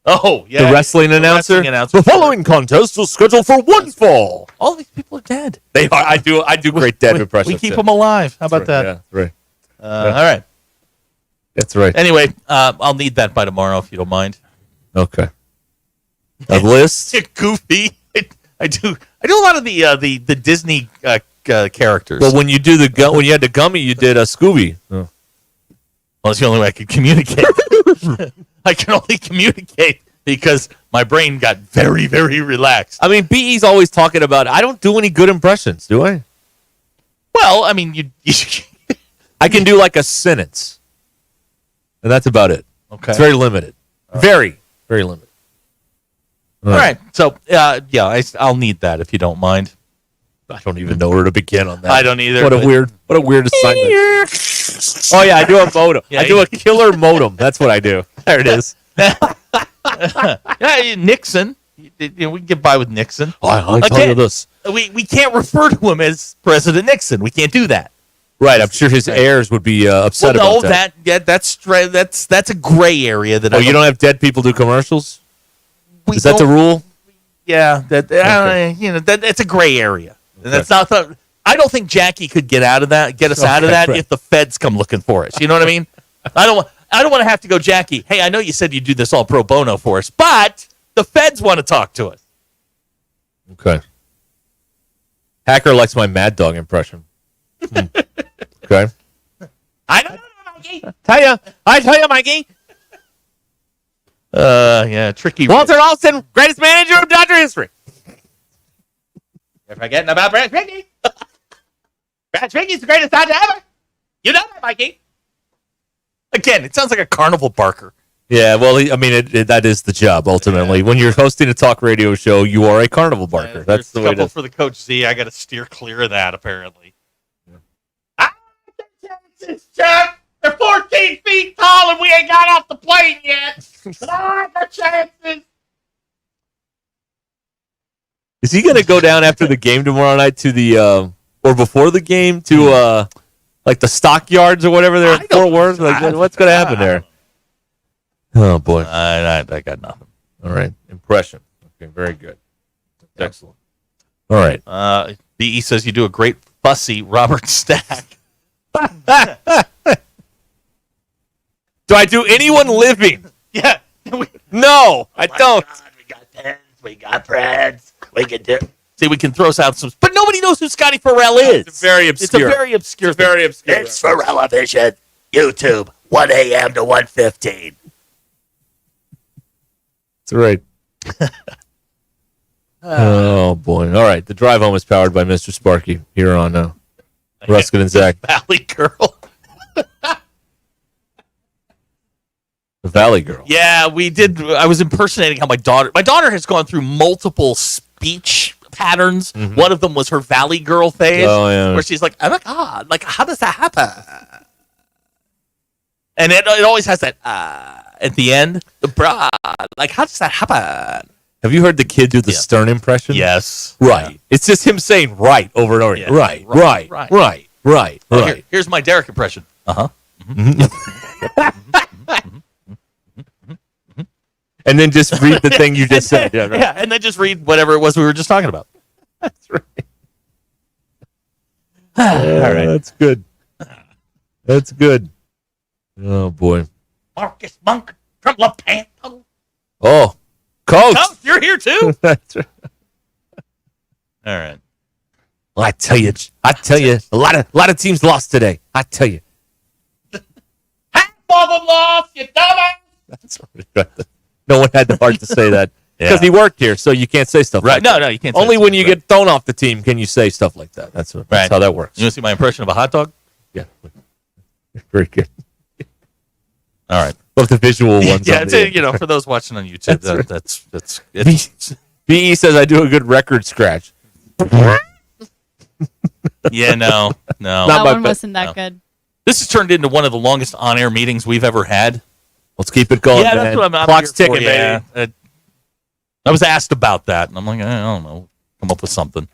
Oh, yeah. The wrestling announcer. The following contest is scheduled for one fall. All these people are dead. They are. I do great dead impressions. We keep too. them alive. How about that? Yeah, right. All right. That's right. Anyway, I'll need that by tomorrow if you don't mind. Okay. A list. Goofy. I do a lot of the Disney characters. Well, when you do when you had the gummy, you did a Scooby. Oh. Well, that's the only way I could communicate. I can only communicate because my brain got very, very relaxed. I mean, BE's always talking about, I don't do any good impressions, do I? Well, I mean, you I can do like a sentence. And that's about it. Okay. It's very limited. Very, very limited. All right. So, I'll need that if you don't mind. I don't even know where to begin on that. I don't either. What a weird assignment. Oh yeah, I do a modem. Yeah, I do a killer modem. That's what I do. There it is. Yeah, Nixon. We can get by with Nixon. I tell you this. We can't refer to him as President Nixon. We can't do that. Right. I'm sure his heirs would be upset about that. That's a gray area. That you don't have dead people do commercials? Is that the don't- rule? Yeah, that's a gray area. And that's not. I don't think Jackie could get out of that. Get us out of that right. if the feds come looking for us. You know what I mean? I don't want to have to go, Jackie. Hey, I know you said you'd do this all pro bono for us, but the feds want to talk to us. Okay. Hacker likes my Mad Dog impression. Okay. I don't know, Mikey. I tell you, Mikey. Yeah, tricky. Walter Alston, greatest manager of Dodger history. You're forgetting about Brad Tricky. Brad Tricky's the greatest Dodger ever. You know that, Mikey. Again, it sounds like a carnival barker. Yeah, well, that is the job, ultimately. Yeah. When you're hosting a talk radio show, you are a carnival barker. That's the way to... for the Coach Z, I got to steer clear of that, apparently. Chuck, they're 14 feet tall and we ain't got off the plane yet. The chances. Is he going to go down after the game tomorrow night to the, or before the game to, like the stockyards or whatever there in Fort Worth? Like, what's going to happen there? Oh, boy. I got nothing. All right. Impression. Okay, very good. Excellent. All right. BE says you do a great fussy Robert Stack. Do I do anyone living? Yeah. No, I don't. God, we got pens, we got breads, we can do. See, we can throw out some, but nobody knows who Scotty Farrell is. It's very obscure. It's a very obscure. It's very obscure. It's for television. YouTube, 1 a.m. to 1:15. That's right. Oh, boy. All right. The drive home is powered by Mr. Sparky here on Ruscin and Zach. Valley Girl. The Valley Girl. Yeah, we did. I was impersonating how my daughter has gone through multiple speech patterns. Mm-hmm. One of them was her Valley Girl phase, where she's like, "Oh my God, like how does that happen?" And it always has that at the end. Like how does that happen? Have you heard the kid do the Stern impression? Yes. Right. Yeah. It's just him saying right over and over. Yeah. Right. Here's my Derek impression. Uh-huh. And then just read the thing you just said. Yeah, right. Yeah, and then just read whatever it was we were just talking about. That's right. All right. That's good. That's good. Oh, boy. Marcus Monk from Lepanto. Oh, Coach. Oh, you're here too? That's right. All right. Well, I tell you, a lot of teams lost today. I tell you. Half of them lost, you dumbass. That's right. No one had the heart to say that. Because he worked here, so you can't say stuff like that. No, you can't. Only when you get thrown off the team can you say stuff like that. That's how that works. You want to see my impression of a hot dog? Yeah. Very good. All right. Love the visual ones. Yeah, for those watching on YouTube, that's BE says I do a good record scratch. Yeah, no. That one wasn't that good. This has turned into one of the longest on-air meetings we've ever had. Let's keep it going. Yeah, man. that's what I'm Clock's here for, ticking, yeah. baby. I was asked about that, and I'm like, I don't know. Come up with something.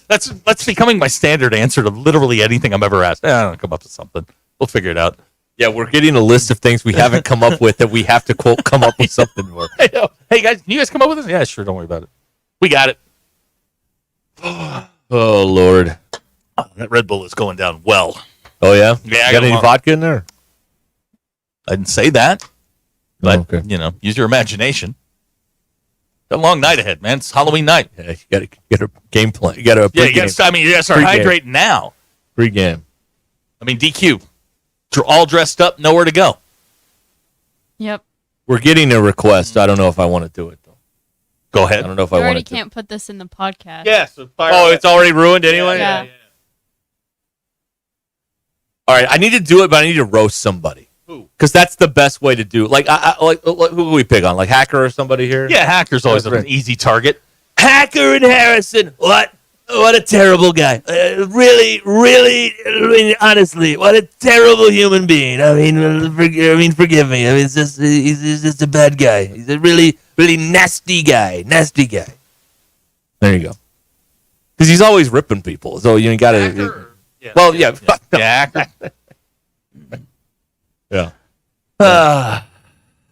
That's becoming my standard answer to literally anything I'm ever asked. I don't come up with something. We'll figure it out. Yeah, we're getting a list of things we haven't come up with that we have to, quote, come up with something for. I know. Hey, guys, can you guys come up with this? Yeah, sure. Don't worry about it. We got it. Oh, Lord. Oh, that Red Bull is going down well. Oh, yeah? Yeah. You got any vodka in there? I didn't say that. But, okay. Use your imagination. Got a long night ahead, man. It's Halloween night. Yeah, you got to get a game plan. You got to you got to start hydrating now. Pre-game. I mean, DQ. All dressed up, nowhere to go. Yep. We're getting a request. I don't know if I want to do it, though. Go ahead. I don't know if You I want already to. can't put this in the podcast. Yes. Oh, it's already ruined anyway? Yeah. All right, I need to do it, but I need to roast somebody. Who? Because that's the best way to do it. Like, like who do we pick on? Like Hacker or somebody here? Yeah, Hacker's always an easy target. Hacker and Harrison. What a terrible guy. Really, honestly, what a terrible human being. I mean, forgive me. I mean, he's just a bad guy. He's a really nasty guy. Nasty guy. There you go. Because he's always ripping people. So you got to. Well, yeah. Hacker. Yeah. Okay.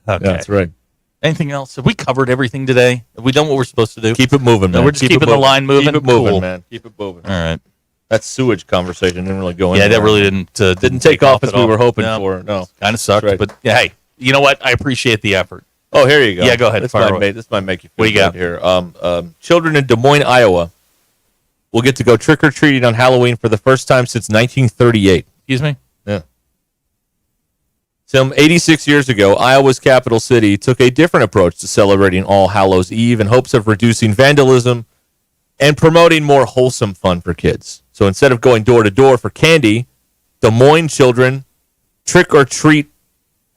Yeah, that's right. Anything else? Have we covered everything today? Have we done what we're supposed to do? Keep it moving, man. No, we're just keeping the line moving. Keep it moving, Cool. man. Keep it moving. All right. That sewage conversation didn't really go in. Yeah, that really didn't take off as at we all. were hoping No. for. No. Kind of sucked, Right. but yeah, hey, you know what? I appreciate the effort. Oh, here you go. Yeah, go ahead. This Fire might, away. this might make you feel What do you got? good here. Children in Des Moines, Iowa will get to go trick-or-treating on Halloween for the first time since 1938. Excuse me? Yeah. Some 86 years ago, Iowa's capital city took a different approach to celebrating All Hallows Eve in hopes of reducing vandalism and promoting more wholesome fun for kids. So instead of going door to door for candy, Des Moines children trick or treat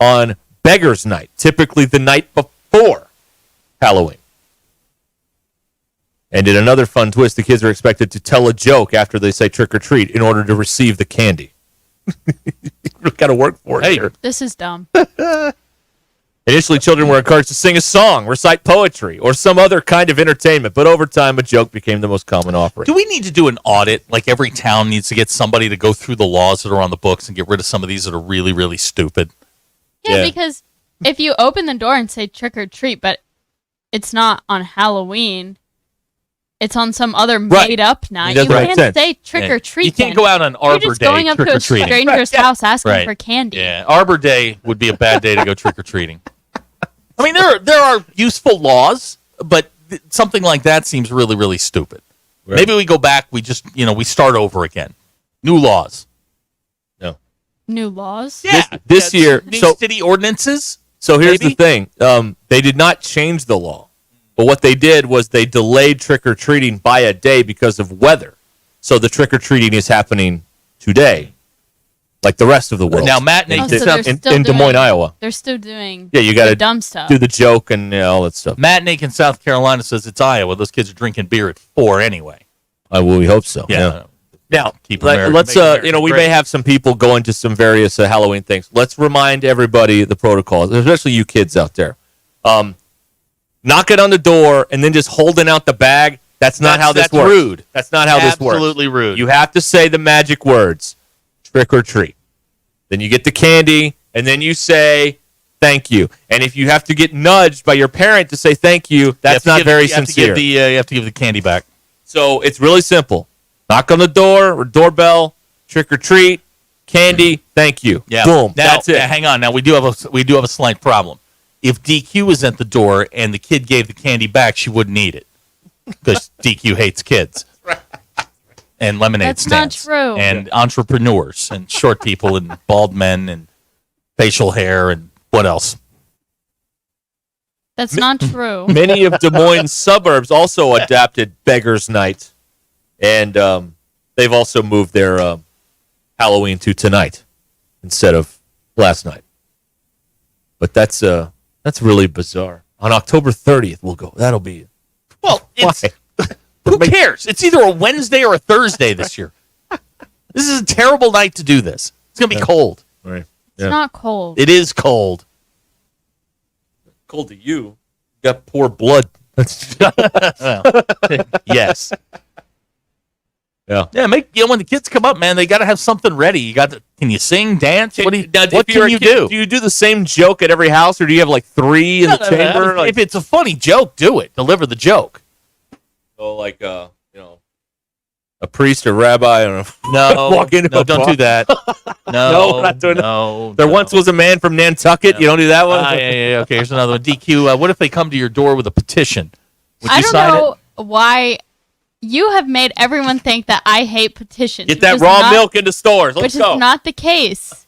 on Beggar's Night, typically the night before Halloween. And in another fun twist, the kids are expected to tell a joke after they say trick or treat in order to receive the candy. You've got to work for it here. This is dumb. Initially, children were encouraged to sing a song, recite poetry, or some other kind of entertainment, but over time, a joke became the most common offering. Do we need to do an audit? Like every town needs to get somebody to go through the laws that are on the books and get rid of some of these that are really, really stupid. Yeah, because if you open the door and say trick or treat, but it's not on Halloween, it's on some other made up night. You can't say trick or treat. You can't go out on Arbor You're just Day going up to a trick-or-treating. stranger's house asking for candy. Yeah, Arbor Day would be a bad day to go trick or treating. I mean, there are useful laws, but something like that seems really, really stupid. Right. Maybe we go back. We just we start over again. New laws. No. New laws? Yeah. This year, New so city ordinances. So here's maybe? the thing. They did not change the law. But what they did was they delayed trick-or-treating by a day because of weather. So the trick-or-treating is happening today, like the rest of the world. Now, matinee in Des Moines, Iowa. They're still doing Yeah, you got the to dumb stuff. do the joke and all that stuff. Matinee in South Carolina says it's Iowa. Those kids are drinking beer at 4 anyway. We hope so. Yeah. Now, Keep America- let's make America we great. may have some people going to some various Halloween things. Let's remind everybody the protocols, especially you kids out there. Knocking on the door and then just holding out the bag. That's not how this that's works. rude. That's not how this works. Absolutely rude. You have to say the magic words, trick or treat. Then you get the candy, and then you say thank you. And if you have to get nudged by your parent to say thank you, that's not very sincere. You have to give the candy back. So it's really simple. Knock on the door or doorbell, trick or treat, candy, thank you. Yeah. Boom. Now, That's it. Hang on. Now we do have a slight problem. If DQ was at the door and the kid gave the candy back, she wouldn't eat it because DQ hates kids and lemonade That's not stands true. and entrepreneurs and short people and bald men and facial hair and what else? That's not true. Many of Des Moines' suburbs also adapted Beggar's Night, and they've also moved their Halloween to tonight instead of last night. But that's really bizarre. On October 30th, we'll go. That'll be Well, who cares? It's either a Wednesday or a Thursday this year. This is a terrible night to do this. It's going to be cold. Right. It's not cold. It is cold. Cold to you. You got poor blood. Yes. Yeah. Yeah, when the kids come up, man, they got to have something ready. You got to, can you sing, dance? What If can you're a you kid, do? Do you do the same joke at every house, or do you have like 3 in the chamber? If it's a funny joke, do it. Deliver the joke. So like a priest or rabbi, I don't know. No, walk into no, a don't bar. do that. No, we're not doing no. There once was a man from Nantucket. You don't do that one. Yeah. Okay, here's another one. DQ. What if they come to your door with a petition? Would I you don't sign know why you have made everyone think that I hate petitions. Get that which is raw not- milk into stores. Let's which go. is not the case.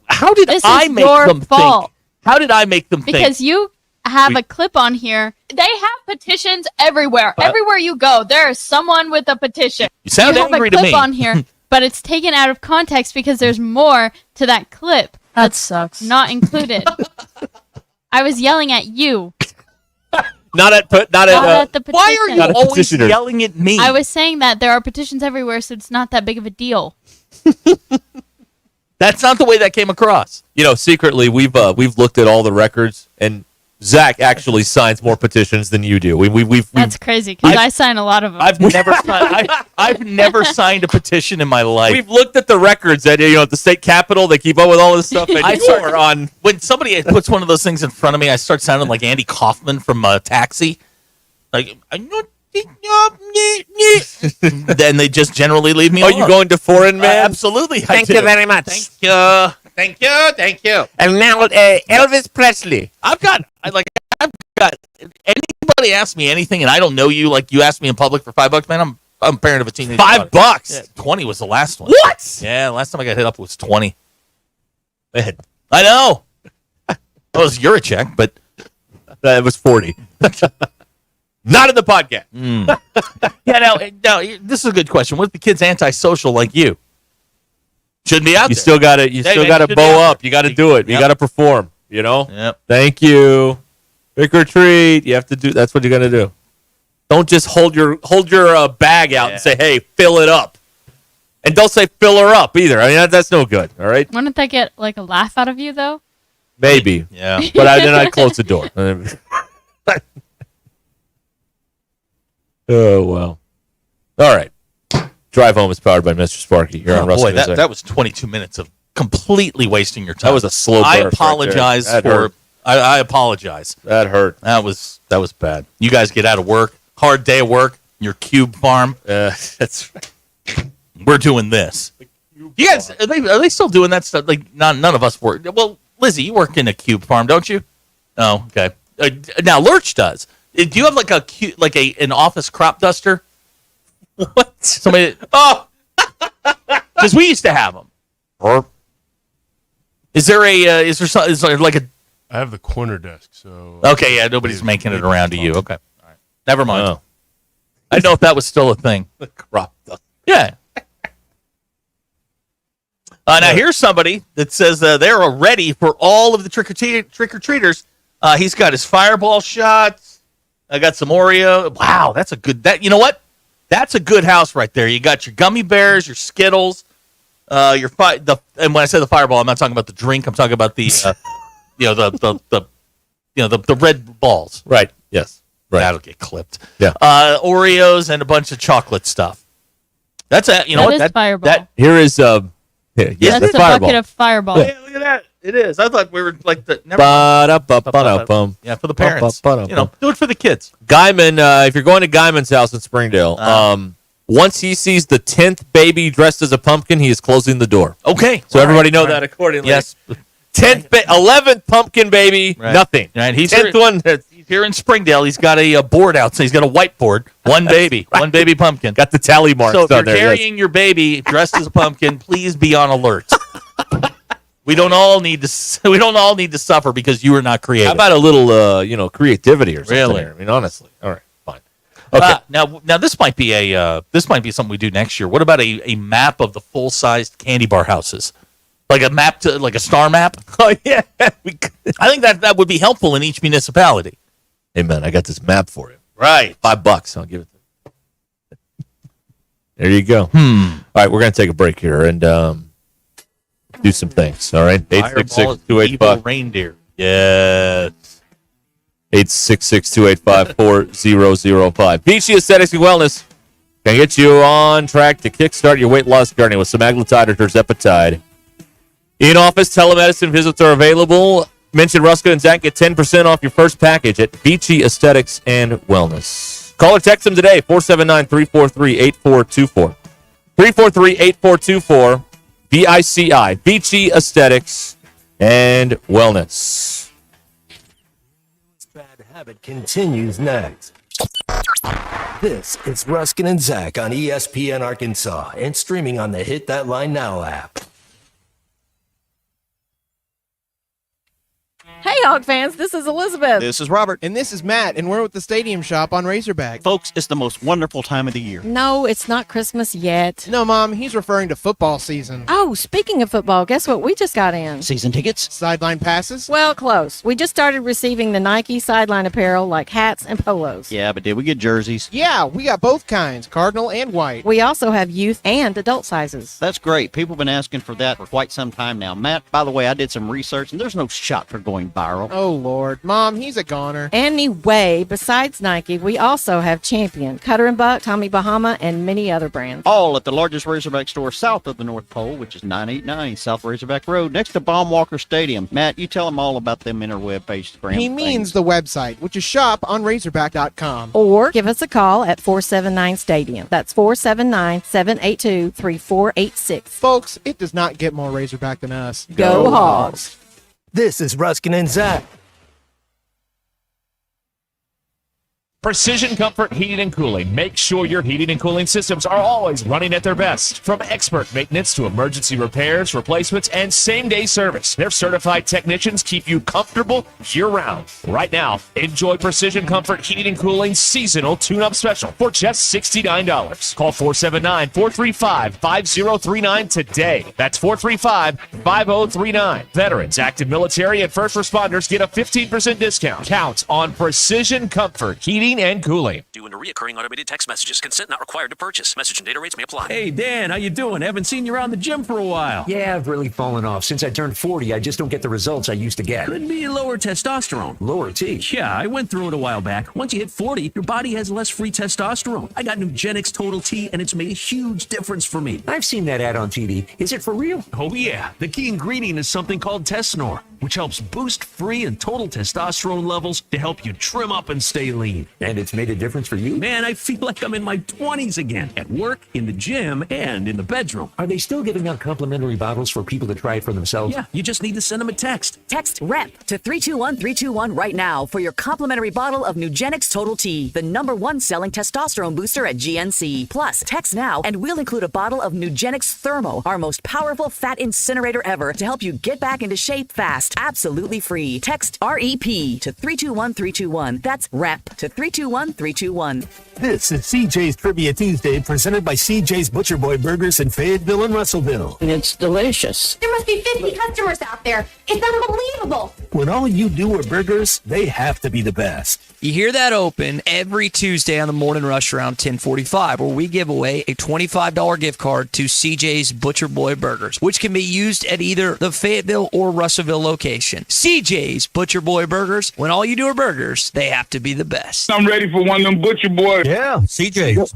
How did This I is make your them fault. How did I make them think? Because you have a clip on here. They have petitions everywhere. Everywhere you go, there is someone with a petition. You sound angry to have a clip me. on here, but it's taken out of context because there's more to that clip. That sucks. Not included. I was yelling at you. Not at the petition. Why are you always yelling at me? I was saying that there are petitions everywhere, so it's not that big of a deal. That's not the way that came across. You know, secretly we've looked at all the records, and Zach actually signs more petitions than you do. That's crazy because I sign a lot of them. I've never signed a petition in my life. We've looked at the records at at the state capitol. They keep up with all this stuff. And when somebody puts one of those things in front of me, I start sounding like Andy Kaufman from Taxi. Like, then they just generally leave me alone. Are you going to Foreign Man? Absolutely. Thank you very much. Thank you. And now Elvis Presley. I've got anybody ask me anything and I don't know you, like you asked me in public for $5, man, I'm a parent of a teenager. $5? Yeah, 20 was the last one. What? Yeah, last time I got hit up was 20. I know. Well, it was your check, but it was 40. Not in the podcast. Yeah, now this is a good question. What if the kid's antisocial like you? Shouldn't be out there. You still got to bow up. You got to do it. You got to perform, Yep. Thank you. Trick or treat. You have to do. That's what you got to do. Don't just hold your bag out and say, "Hey, fill it up," and don't say "fill her up" either. I mean, that's no good. All right. Wouldn't that get like a laugh out of you though? Maybe. Yeah. But then I'd close the door. Oh well. All right. Drive Home is powered by Mr. Sparky here on Ruscin. Boy, that was 22 minutes of completely wasting your time. That was a slow burn. I apologize right there. I apologize. That hurt. That was bad. You guys get out of work, hard day of work, your cube farm. That's we're doing this. You guys, are they still doing that stuff? Like none of us work. Well, Lizzie, you work in a cube farm, don't you? Oh, okay. Now Lurch does. Do you have an office crop duster? What? Somebody? Oh, because we used to have them. Is there like a? I have the corner desk, so. Okay, yeah, nobody's making it around to you. Okay, all right, never mind. Oh. I didn't know if that was still a thing. The crop duster. Yeah. Now here's somebody that says they're ready for all of the trick or treaters. He's got his fireball shots. I got some Oreo. Wow, that's a good. You know what? That's a good house right there. You got your gummy bears, your Skittles, and when I say the fireball, I'm not talking about the drink. I'm talking about the, the red balls. Right. Yes. Right. That'll get clipped. Yeah. Oreos and a bunch of chocolate stuff. That's a. You know what? That is fireball. That here is that's a bucket of fireball. Yeah, look at that. It is. I thought we were like the. Yeah, for the parents. Do it for the kids. Guyman, if you're going to Guyman's house in Springdale, once he sees the 10th baby dressed as a pumpkin, he is closing the door. Okay. So everybody know that accordingly. Yes. 11th pumpkin baby, nothing. Right. He's 10th one. He's here in Springdale. He's got a board out. So he's got a whiteboard. One baby pumpkin. Got the tally marks So if you're on there. carrying your baby dressed as a pumpkin, please be on alert. We don't all need to suffer because you are not creative. How about a little, creativity or something? Really? There? I mean, honestly. All right, fine. Okay. Now this might be something we do next year. What about a map of the full-sized candy bar houses, like a star map? Oh yeah, I think that would be helpful in each municipality. Hey man, I got this map for you. Right, $5. I'll give it to you. There you go. All right, we're gonna take a break here and do some things. All right, 866-285 reindeer. Yes. 866-285-4005. Beachy Aesthetics and Wellness can get you on track to kickstart your weight loss journey with semaglutide or tirzepatide. In-office telemedicine visits are available. Mention Ruscin and Zach. Get 10% off your first package at Beachy Aesthetics and Wellness. Call or text them today, 479-343-8424. 343-8424. BICI, Beachy Aesthetics and Wellness. Bad Habit continues next. This is Ruscin and Zach on ESPN Arkansas and streaming on the Hit That Line Now app. Hey Jayhawk fans, this is Elizabeth. This is Robert. And this is Matt, and we're with the Stadium Shop on Razorback. Folks, it's the most wonderful time of the year. No, it's not Christmas yet. No, Mom, he's referring to football season. Oh, speaking of football, guess what we just got in? Season tickets? Sideline passes? Well, close. We just started receiving the Nike sideline apparel like hats and polos. Yeah, but did we get jerseys? Yeah, we got both kinds, cardinal and white. We also have youth and adult sizes. That's great. People have been asking for that for quite some time now. Matt, by the way, I did some research, and there's no shot for going viral. Oh, Lord. Mom, he's a goner. Anyway, besides Nike, we also have Champion, Cutter & Buck, Tommy Bahama, and many other brands. All at the largest Razorback store south of the North Pole, which is 989 South Razorback Road, next to Baumwalker Stadium. Matt, you tell them all about them interweb page. He means the website, which is shoponrazorback.com. Or give us a call at 479-STADIUM. That's 479-782-3486. Folks, it does not get more Razorback than us. Go Hogs! This is Ruskin and Zach. Precision Comfort Heating and Cooling. Make sure your heating and cooling systems are always running at their best. From expert maintenance to emergency repairs, replacements, and same-day service, their certified technicians keep you comfortable year-round. Right now, enjoy Precision Comfort Heating and Cooling seasonal tune-up special for just $69. Call 479-435-5039 today. That's 435-5039. Veterans, active military, and first responders get a 15% discount. Count on Precision Comfort Heating and Cooling. Due into reoccurring automated text messages. Consent not required to purchase. Message and data rates may apply. Hey, Dan, how you doing? Haven't seen you around the gym for a while. Yeah, I've really fallen off. Since I turned 40, I just don't get the results I used to get. Could be lower testosterone. Lower T? Yeah, I went through it a while back. Once you hit 40, your body has less free testosterone. I got Nugenix Total T, and it's made a huge difference for me. I've seen that ad on TV. Is it for real? Oh, yeah. The key ingredient is something called Tesnor, which helps boost free and total testosterone levels to help you trim up and stay lean. And it's made a difference for you? Man, I feel like I'm in my 20s again, at work, in the gym, and in the bedroom. Are they still giving out complimentary bottles for people to try it for themselves? Yeah, you just need to send them a text. Text REP to 321-321 right now for your complimentary bottle of Nugenix Total T, the #1 selling testosterone booster at GNC. Plus, text now and we'll include a bottle of Nugenix Thermo, our most powerful fat incinerator ever, to help you get back into shape fast. Absolutely free. Text REP to 321-321. That's REP to 321-321. This is CJ's Trivia Tuesday, presented by CJ's Butcher Boy Burgers in Fayetteville and Russellville. It's delicious. There must be 50 customers out there. It's unbelievable. When all you do are burgers, they have to be the best. You hear that open every Tuesday on the Morning Rush around 10:45, where we give away a $25 gift card to CJ's Butcher Boy Burgers, which can be used at either the Fayetteville or Russellville location. CJ's Butcher Boy Burgers. When all you do are burgers, they have to be the best. I'm ready for one of them Butcher Boys. Yeah, CJ's.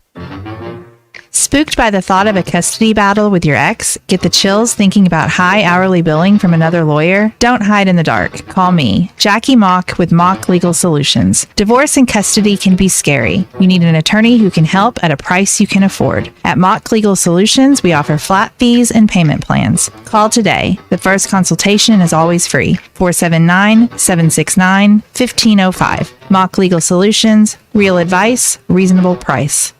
Spooked by the thought of a custody battle with your ex? Get the chills thinking about high hourly billing from another lawyer? Don't hide in the dark. Call me, Jackie Mock with Mock Legal Solutions. Divorce and custody can be scary. You need an attorney who can help at a price you can afford. At Mock Legal Solutions, we offer flat fees and payment plans. Call today. The first consultation is always free. 479-769-1505. Mock Legal Solutions. Real advice, reasonable price.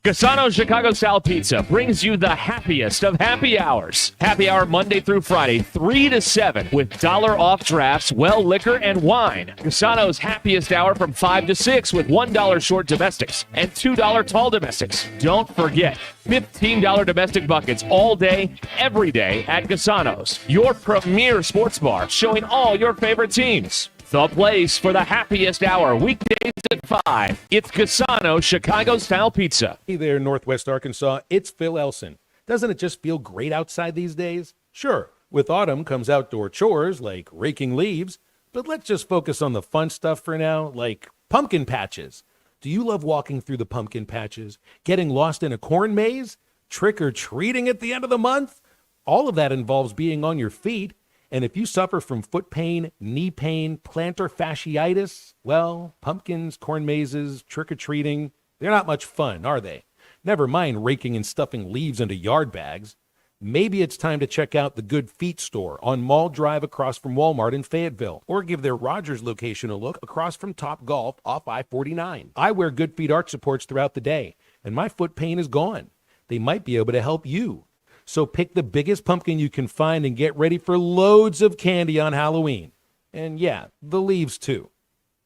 Casano's Chicago Style Pizza brings you the happiest of happy hours. Happy hour Monday through Friday, 3 to 7, with $1 off drafts, well liquor, and wine. Casano's happiest hour from 5 to 6 with $1 short domestics and $2 tall domestics. Don't forget, $15 domestic buckets all day, every day at Casano's, your premier sports bar showing all your favorite teams. The place for the happiest hour, weekdays at 5. It's Casano Chicago-style pizza. Hey there, Northwest Arkansas. It's Phil Elson. Doesn't it just feel great outside these days? Sure, with autumn comes outdoor chores like raking leaves, but let's just focus on the fun stuff for now, like pumpkin patches. Do you love walking through the pumpkin patches, getting lost in a corn maze, trick-or-treating at the end of the month? All of that involves being on your feet. And if you suffer from foot pain, knee pain, plantar fasciitis, well, pumpkins, corn mazes, trick-or-treating, they're not much fun, are they? Never mind raking and stuffing leaves into yard bags. Maybe it's time to check out the Good Feet store on Mall Drive across from Walmart in Fayetteville, or give their Rogers location a look across from Top Golf off I-49. I wear Good Feet arch supports throughout the day, and my foot pain is gone. They might be able to help you. So pick the biggest pumpkin you can find and get ready for loads of candy on Halloween. And yeah, the leaves too.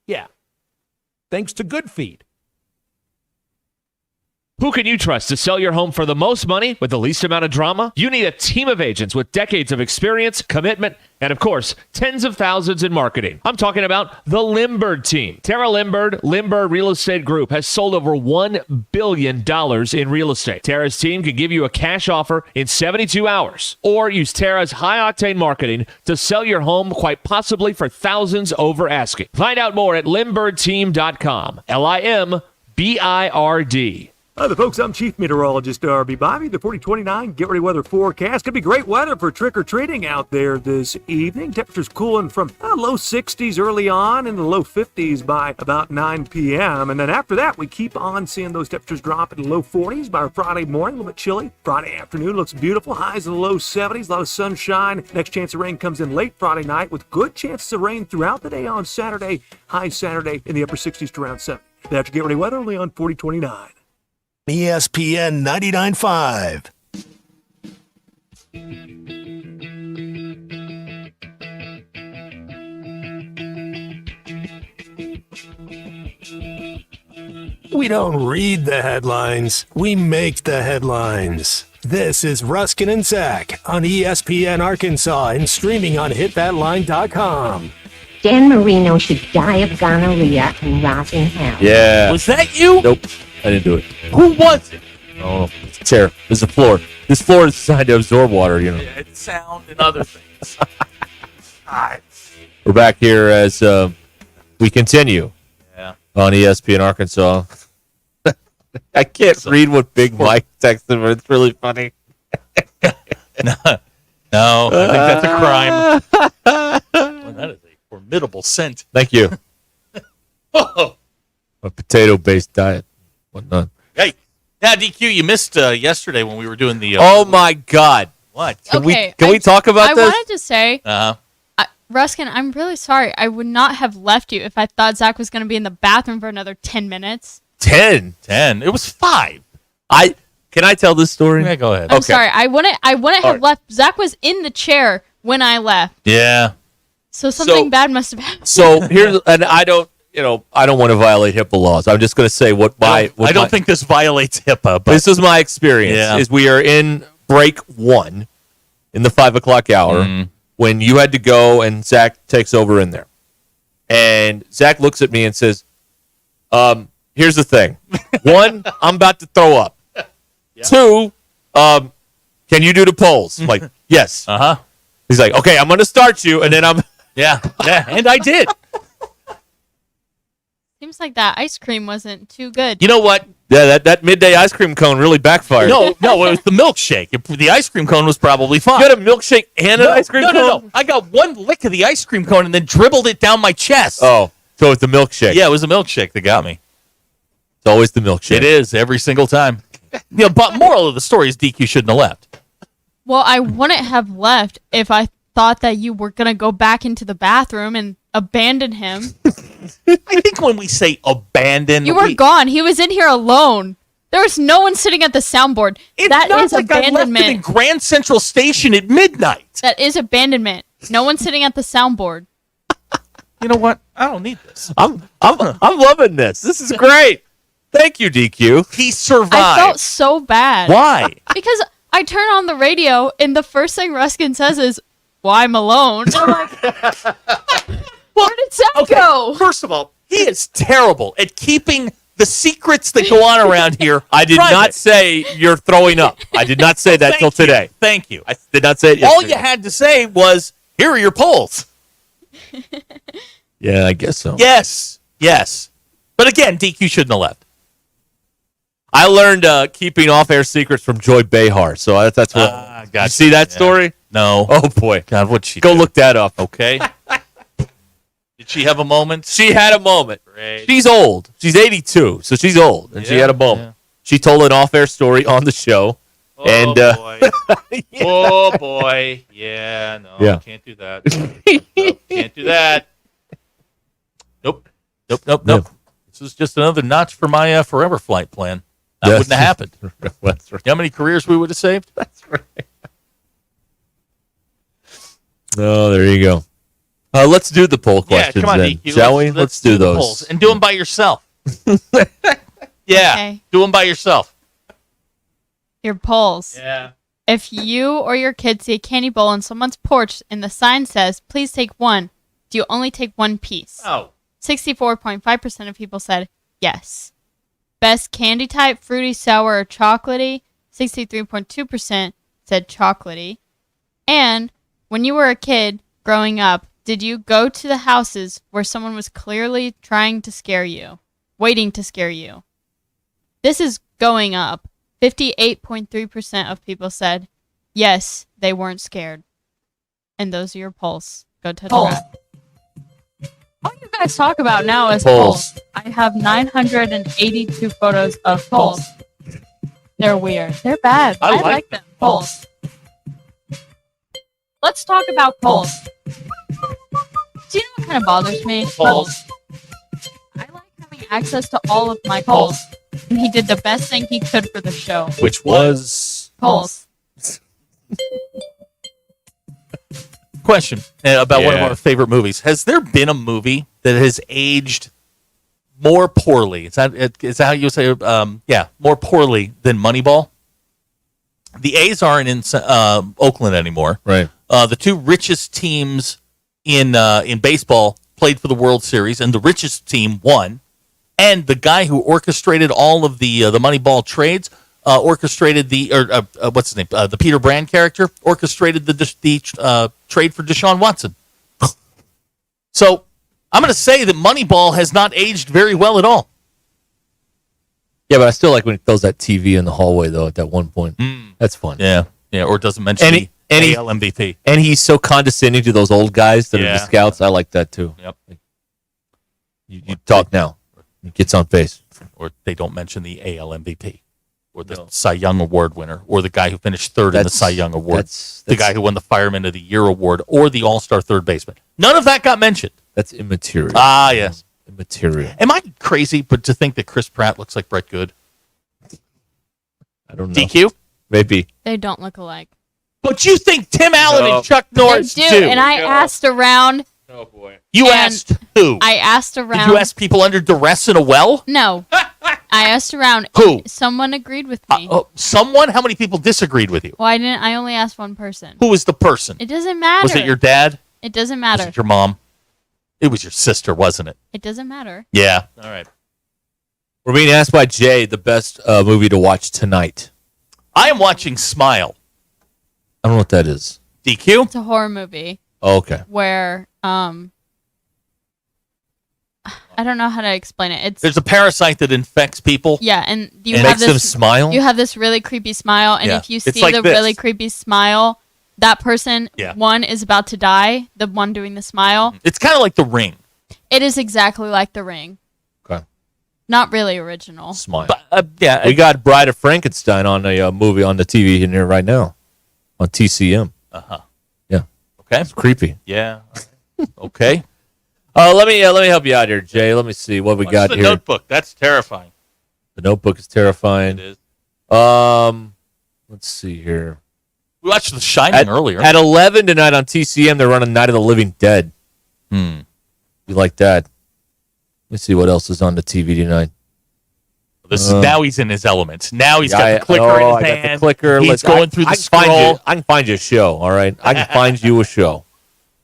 Yeah. Thanks to Good Feed. Who can you trust to sell your home for the most money with the least amount of drama? You need a team of agents with decades of experience, commitment, and of course, tens of thousands in marketing. I'm talking about the Limbird team. Tara Limbird, Limbird Real Estate Group, has sold over $1 billion in real estate. Tara's team can give you a cash offer in 72 hours, or use Tara's high-octane marketing to sell your home quite possibly for thousands over asking. Find out more at limbirdteam.com. LIMBIRD. Hi, the folks. I'm Chief Meteorologist R.B. Bobby. The 4029 Get Ready Weather forecast. Could be great weather for trick-or-treating out there this evening. Temperatures cooling from low 60s early on and the low 50s by about 9 p.m. And then after that, we keep on seeing those temperatures drop in the low 40s by Friday morning. A little bit chilly. Friday afternoon looks beautiful. Highs in the low 70s. A lot of sunshine. Next chance of rain comes in late Friday night with good chances of rain throughout the day on Saturday. High Saturday in the upper 60s to around 70. That's your Get Ready Weather only on 4029. ESPN 99.5. We don't read the headlines, we make the headlines. This is Ruskin and Zach on ESPN Arkansas and streaming on hitthatline.com. Dan Marino should die of gonorrhea and rot in hell. Yeah. Was that you? Nope. I didn't do it. Who was it? Oh, it's a chair. This is a floor. This floor is designed to absorb water, you know. Yeah, it's sound and other things. God. We're back here as we continue on ESPN Arkansas. I can't read what Big Mike texted, but it's really funny. No, I think that's a crime. Well, that is a formidable scent. Thank you. A potato-based diet. Whatnot. Hey, now DQ, you missed yesterday when we were doing the. Oh my God! What? Can we talk about this? I wanted to say, Ruskin, I'm really sorry. I would not have left you if I thought Zach was going to be in the bathroom for another 10 minutes. 10. It was 5. Can I tell this story? Yeah, go ahead. I'm sorry. I wouldn't have left. Zach was in the chair when I left. Yeah. So something bad must have happened. So here's, and I don't want to violate HIPAA laws. I'm just going to say I don't think this violates HIPAA, but this is my experience. Is we are in break 1 in the 5 o'clock hour when you had to go and Zach takes over in there, and Zach looks at me and says, "Here's the thing. 1, I'm about to throw up. 2, can you do the polls?" I'm like, yes. He's like, okay, I'm going to start you, and then I'm yeah, and I did. Seems like that ice cream wasn't too good. You know what? Yeah, that midday ice cream cone really backfired. No, it was the milkshake. The ice cream cone was probably fine. You had a milkshake and an ice cream cone? No. I got one lick of the ice cream cone and then dribbled it down my chest. Oh, so it's the milkshake. Yeah, it was the milkshake that got me. It's always the milkshake. It is, every single time. But moral of the story is DQ shouldn't have left. Well, I wouldn't have left if I thought that you were going to go back into the bathroom and abandon him. I think when we say abandon, you were gone. He was in here alone. There was no one sitting at the soundboard. That is abandonment. I left him in Grand Central Station at midnight. That is abandonment. No one sitting at the soundboard. You know what? I don't need this. I'm loving this. This is great. Thank you, DQ. He survived. I felt so bad. Why? Because I turn on the radio and the first thing Ruskin says is, "Well, I'm alone." And I'm like, where did Zach go? First of all, he is terrible at keeping the secrets that go on around here. I did not say you're throwing up. I did not say that till today. Thank you. I did not say it All yesterday. you had to say was, "Here are your polls." Yeah, I guess so. Yes. But again, DQ shouldn't have left. I learned keeping off-air secrets from Joy Behar, so that's what. Gotcha. You see that story? No. Oh boy, God, what'd she go do? look that up? Okay. Did she have a moment? She had a moment. Great. She's old. She's 82, so she's old, and she had a moment. Yeah. She told an off-air story on the show, Oh, boy. Yeah. Oh, boy. Yeah, no, Yeah. can't do that. Nope, can't do that. Nope. This is just another notch for my forever flight plan. That wouldn't have happened. That's right. You know how many careers we would have saved? That's right. Oh, there you go. Let's do the poll Yeah, questions come on, then, DQ. shall we? Let's do the those. polls and do them by yourself. Yeah, Okay. do them by yourself. Your polls. Yeah. If you or your kid see a candy bowl on someone's porch and the sign says, please take one, do you only take one piece? Oh. 64.5% of people said yes. Best candy type, fruity, sour, or chocolatey? 63.2% said chocolatey. And when you were a kid growing up, did you go to the houses where someone was clearly trying to scare you, waiting to scare you? This is going up. 58.3% of people said yes, they weren't scared. And those are your polls. Go to all you guys talk about now is polls. I have 982 photos of polls. They're weird. They're bad. I like them. Polls. Let's talk about polls. Do you know what kind of bothers me? Polls. I like having access to all of my polls. And he did the best thing he could for the show. Which was polls. Question about one of our favorite movies. Has there been a movie that has aged more poorly? Is that how you say? More poorly than Moneyball. The A's aren't in Oakland anymore. Right. The two richest teams in baseball played for the World Series, and the richest team won. And the guy who orchestrated all of the Moneyball trades orchestrated what's his name? The Peter Brand character orchestrated the trade for Deshaun Watson. So I'm going to say that Moneyball has not aged very well at all. Yeah, but I still like when he throws that TV in the hallway, though, at that one point. That's fun. Yeah, or doesn't mention the AL MVP. And he's so condescending to those old guys that are the scouts. I like that, too. Yep. You talk now. He gets on base. Or they don't mention the AL MVP. Or the Cy Young Award winner. Or the guy who finished third in the Cy Young Award. The guy who won the Fireman of the Year Award. Or the All-Star third baseman. None of that got mentioned. That's immaterial. Ah, yes. Immaterial. Am I crazy to think that Chris Pratt looks like Brett Good? I don't know. DQ? Maybe. They don't look alike. But you think Tim Allen and Chuck Norris do. And I asked around. Oh, boy. You asked who? I asked around. Did you ask people under duress in a well? No. I asked around. Who? Someone agreed with me. Someone? How many people disagreed with you? Well, I only asked one person. Who was the person? It doesn't matter. Was it your dad? It doesn't matter. Was it your mom? It was your sister, wasn't it? It doesn't matter. Yeah. All right. We're being asked by Jay the best movie to watch tonight. I am watching Smile. I don't know what that is. DQ? It's a horror movie. Oh, okay. Where I don't know how to explain it. There's a parasite that infects people. Yeah, and you it have makes this them smile. You have this really creepy smile, and if you see the really creepy smile, that person one is about to die. The one doing the smile. It's kind of like The Ring. It is exactly like The Ring. Okay. Not really original. Smile. But, we got Bride of Frankenstein on a movie on the TV in here right now on TCM. Yeah. Okay. It's creepy. Yeah. Okay. Let me help you out here, Jay. Let me see what we got the here. Notebook. That's terrifying. The Notebook is terrifying. It is. Let's see here. We watched The Shining earlier. At 11 tonight on TCM, they're running Night of the Living Dead. You like that? Let's see what else is on the TV tonight. Now he's in his element. Now he's got the clicker in his hand. Got the clicker. He's going through the scroll. I can find you a show, all right? I can find you a show.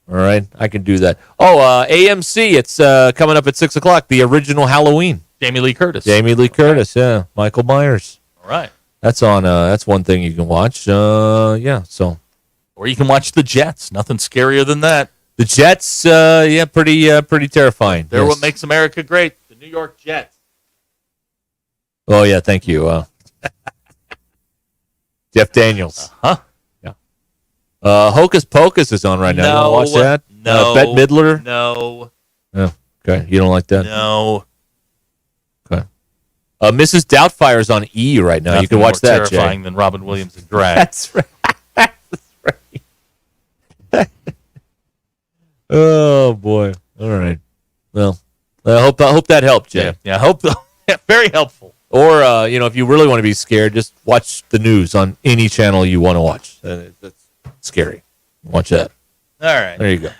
All right? I can do that. Oh, AMC, it's coming up at 6 o'clock, the original Halloween. Jamie Lee Curtis. Yeah. Michael Myers. All right. That's on. That's one thing you can watch. Yeah, so. Or you can watch The Jets. Nothing scarier than that. The Jets, pretty terrifying. They're what makes America great. The New York Jets. Oh, yeah, thank you. Jeff Daniels. Huh? Yeah. Hocus Pocus is on right now. You want to watch that? No. Bette Midler? No. Oh, okay. You don't like that? No. Okay. Mrs. Doubtfire's on E right now. Nothing you can watch more that, terrifying Jay. than Robin Williams in drag. That's right. Oh boy! All right. Well, I hope that helped, Jay. Yeah, I hope. Very helpful. Or if you really want to be scared, just watch the news on any channel you want to watch. That's scary. Watch that. All right. There you go.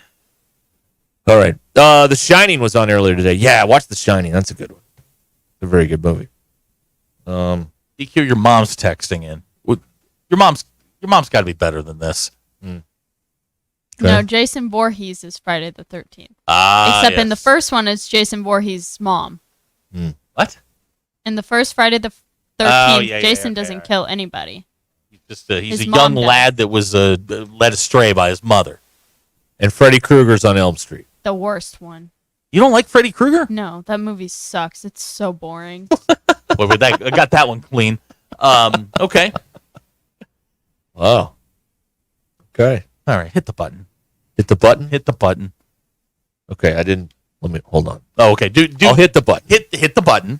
All right. The Shining was on earlier today. Yeah, watch The Shining. That's a good one. It's a very good movie. DQ, your mom's texting in. Your mom's got to be better than this. Okay. No, Jason Voorhees is Friday the 13th. Except in the first one, it's Jason Voorhees' mom. What? In the first Friday the 13th, Jason doesn't kill anybody. He's His a mom young does. lad that was led astray by his mother. And Freddy Krueger's on Elm Street. The worst one. You don't like Freddy Krueger? No, that movie sucks. It's so boring. Well, I got that one clean. Okay. Wow. Okay. All right. Hit the button. Hit the button? Hit the button. Okay, I didn't. Let me hold on. Oh, okay. I'll hit the button. Hit the button.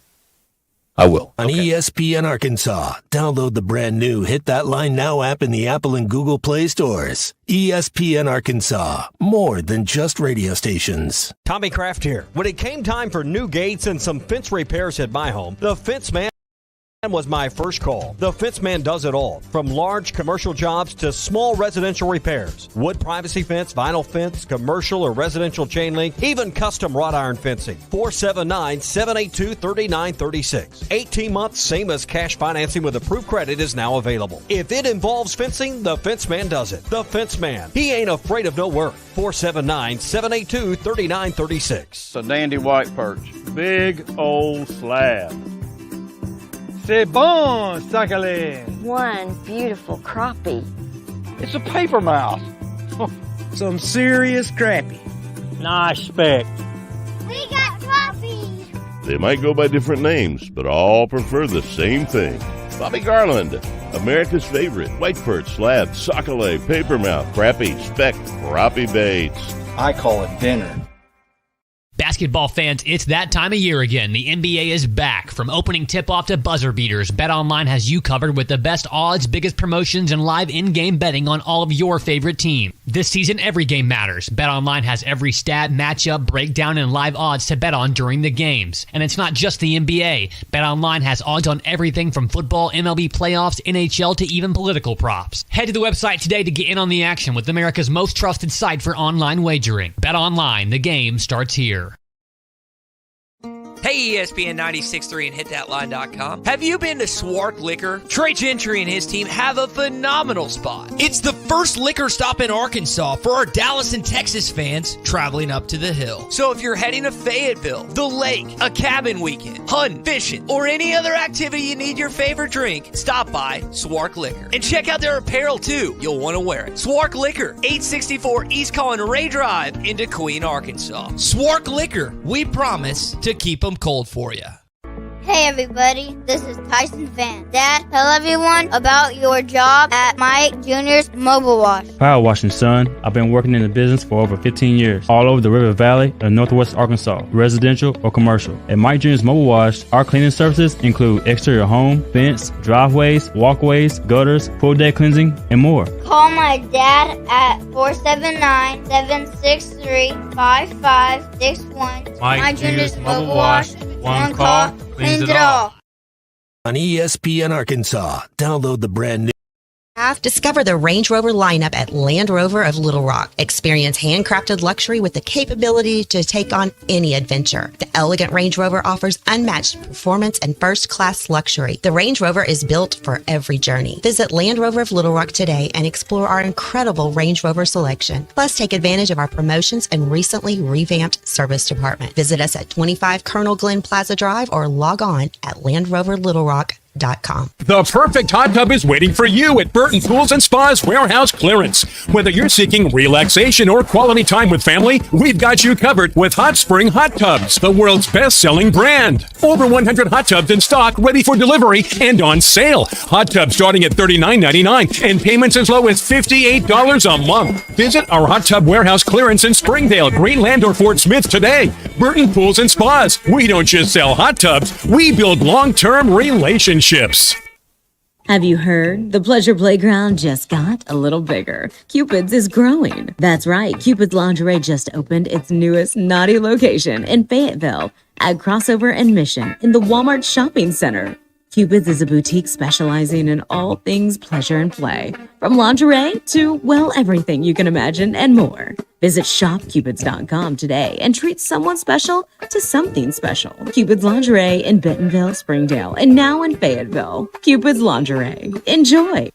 I will. On ESPN Arkansas, download the brand new Hit That Line Now app in the Apple and Google Play stores. ESPN Arkansas, more than just radio stations. Tommy Kraft here. When it came time for new gates and some fence repairs at my home, the Fence Man was my first call. The Fence Man does it all, from large commercial jobs to small residential repairs. Wood privacy fence, vinyl fence, commercial or residential chain link, even custom wrought iron fencing. 479-782-3936. 18 months, same as cash financing with approved credit is now available. If it involves fencing, the Fence Man does it. The Fence Man. He ain't afraid of no work. 479-782-3936. It's a dandy white perch. Big old slab. C'est bon, sacale. One beautiful crappie. It's a paper mouse. Some serious crappie. Nice speck. We got crappies. They might go by different names, but all prefer the same thing. Bobby Garland, America's favorite white perch, slab, sockeye, papermouth, crappie, speck, crappie baits. I call it dinner. Basketball fans, it's that time of year again. The NBA is back. From opening tip-off to buzzer beaters, BetOnline has you covered with the best odds, biggest promotions, and live in-game betting on all of your favorite teams. This season, every game matters. BetOnline has every stat, matchup, breakdown, and live odds to bet on during the games. And it's not just the NBA. BetOnline has odds on everything from football, MLB playoffs, NHL, to even political props. Head to the website today to get in on the action with America's most trusted site for online wagering. BetOnline, the game starts here. Hey, ESPN 96.3 and hitthatline.com. Have you been to Swark Liquor? Trey Gentry and his team have a phenomenal spot. It's the first liquor stop in Arkansas for our Dallas and Texas fans traveling up to the hill. So if you're heading to Fayetteville, the lake, a cabin weekend, hunting, fishing, or any other activity you need your favorite drink, stop by Swark Liquor. And check out their apparel too. You'll want to wear it. Swark Liquor, 864 East Collin Ray Drive in Queen, Arkansas. Swark Liquor, we promise to keep them cold for you. Hey everybody, this is Tyson Van. Dad, tell everyone about your job at Mike Jr.'s Mobile Wash. Power washing, son. I've been working in the business for over 15 years, all over the River Valley and Northwest Arkansas, residential or commercial. At Mike Jr.'s Mobile Wash, our cleaning services include exterior home, fence, driveways, walkways, gutters, pool deck cleansing, and more. Call my dad at 479-763-5561. Mike Jr.'s Mobile Wash. One call, cleans it all. On ESPN Arkansas, download the brand new. Discover the Range Rover lineup at Land Rover of Little Rock. Experience handcrafted luxury with the capability to take on any adventure. The elegant Range Rover offers unmatched performance and first-class luxury. The Range Rover is built for every journey. Visit Land Rover of Little Rock today and explore our incredible Range Rover selection. Plus, take advantage of our promotions and recently revamped service department. Visit us at 25 Colonel Glenn Plaza Drive or log on at LandRoverLittleRock.com. The perfect hot tub is waiting for you at Burton Pools and Spa's Warehouse Clearance. Whether you're seeking relaxation or quality time with family, we've got you covered with Hot Spring Hot Tubs, the world's best-selling brand. Over 100 hot tubs in stock, ready for delivery and on sale. Hot tubs starting at $39.99 and payments as low as $58 a month. Visit our Hot Tub Warehouse Clearance in Springdale, Greenland, or Fort Smith today. Burton Pools and Spas. We don't just sell hot tubs, we build long-term relationships. Have you heard? The Pleasure Playground just got a little bigger. Cupid's is growing. That's right, Cupid's Lingerie just opened its newest naughty location in Fayetteville at Crossover and Mission in the Walmart Shopping Center. Cupid's is a boutique specializing in all things pleasure and play, from lingerie to, well, everything you can imagine and more. Visit shopcupids.com today and treat someone special to something special. Cupid's Lingerie in Bentonville, Springdale, and now in Fayetteville. Cupid's Lingerie. Enjoy.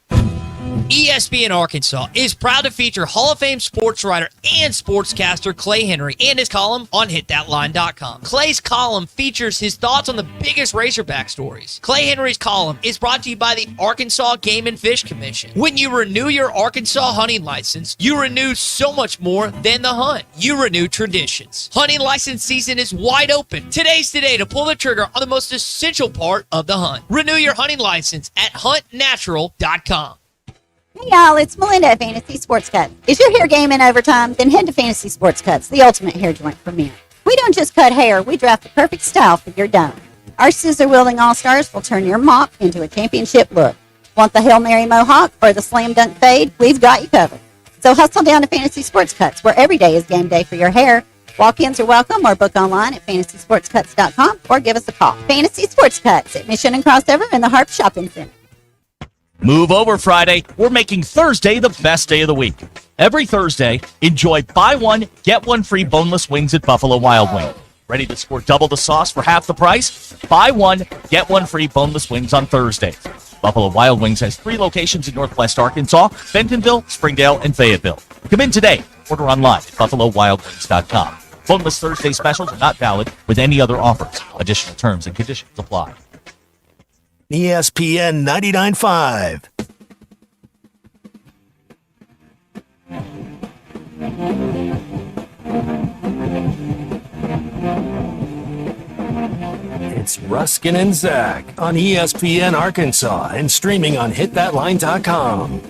ESPN Arkansas is proud to feature Hall of Fame sports writer and sportscaster Clay Henry and his column on hitthatline.com. Clay's column features his thoughts on the biggest Razorback stories. Clay Henry's column is brought to you by the Arkansas Game and Fish Commission. When you renew your Arkansas hunting license, you renew so much more than the hunt. You renew traditions. Hunting license season is wide open. Today's the day to pull the trigger on the most essential part of the hunt. Renew your hunting license at huntnatural.com. Hey y'all, it's Melinda at Fantasy Sports Cuts. Is your hair game in overtime? Then head to Fantasy Sports Cuts, the ultimate hair joint for men. We don't just cut hair, we draft the perfect style for your dome. Our scissor-wielding all-stars will turn your mop into a championship look. Want the Hail Mary mohawk or the slam dunk fade? We've got you covered. So hustle down to Fantasy Sports Cuts, where every day is game day for your hair. Walk-ins are welcome or book online at fantasysportscuts.com or give us a call. Fantasy Sports Cuts at Mission and Crossover in the Harp Shopping Center. Move over Friday. We're making Thursday the best day of the week. Every Thursday, enjoy buy one, get one free boneless wings at Buffalo Wild Wing. Ready to score double the sauce for half the price? Buy one, get one free boneless wings on Thursdays. Buffalo Wild Wings has 3 locations in Northwest Arkansas, Bentonville, Springdale, and Fayetteville. Come in today. Order online at buffalowildwings.com. Boneless Thursday specials are not valid with any other offers. Additional terms and conditions apply. ESPN 99.5. It's Ruskin and Zach on ESPN Arkansas and streaming on hitthatline.com.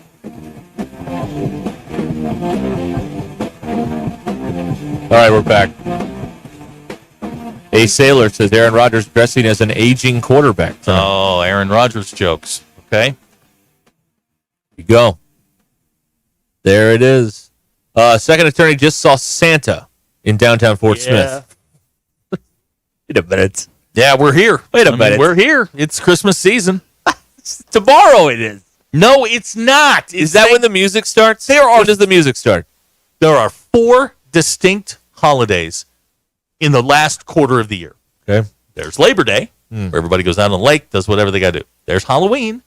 All right, we're back. A Sailor says Aaron Rodgers dressing as an aging quarterback. Oh, Aaron Rodgers jokes. Okay. There you go. There it is. Second attorney just saw Santa in downtown Fort Smith. Wait a minute. Yeah, we're here. Wait a minute. We're here. It's Christmas season. Tomorrow it is. No, it's not. Is that when the music starts? When does the music start? There are 4 distinct holidays in the last quarter of the year. Okay. There's Labor Day, where everybody goes down on the lake, does whatever they got to do. There's Halloween.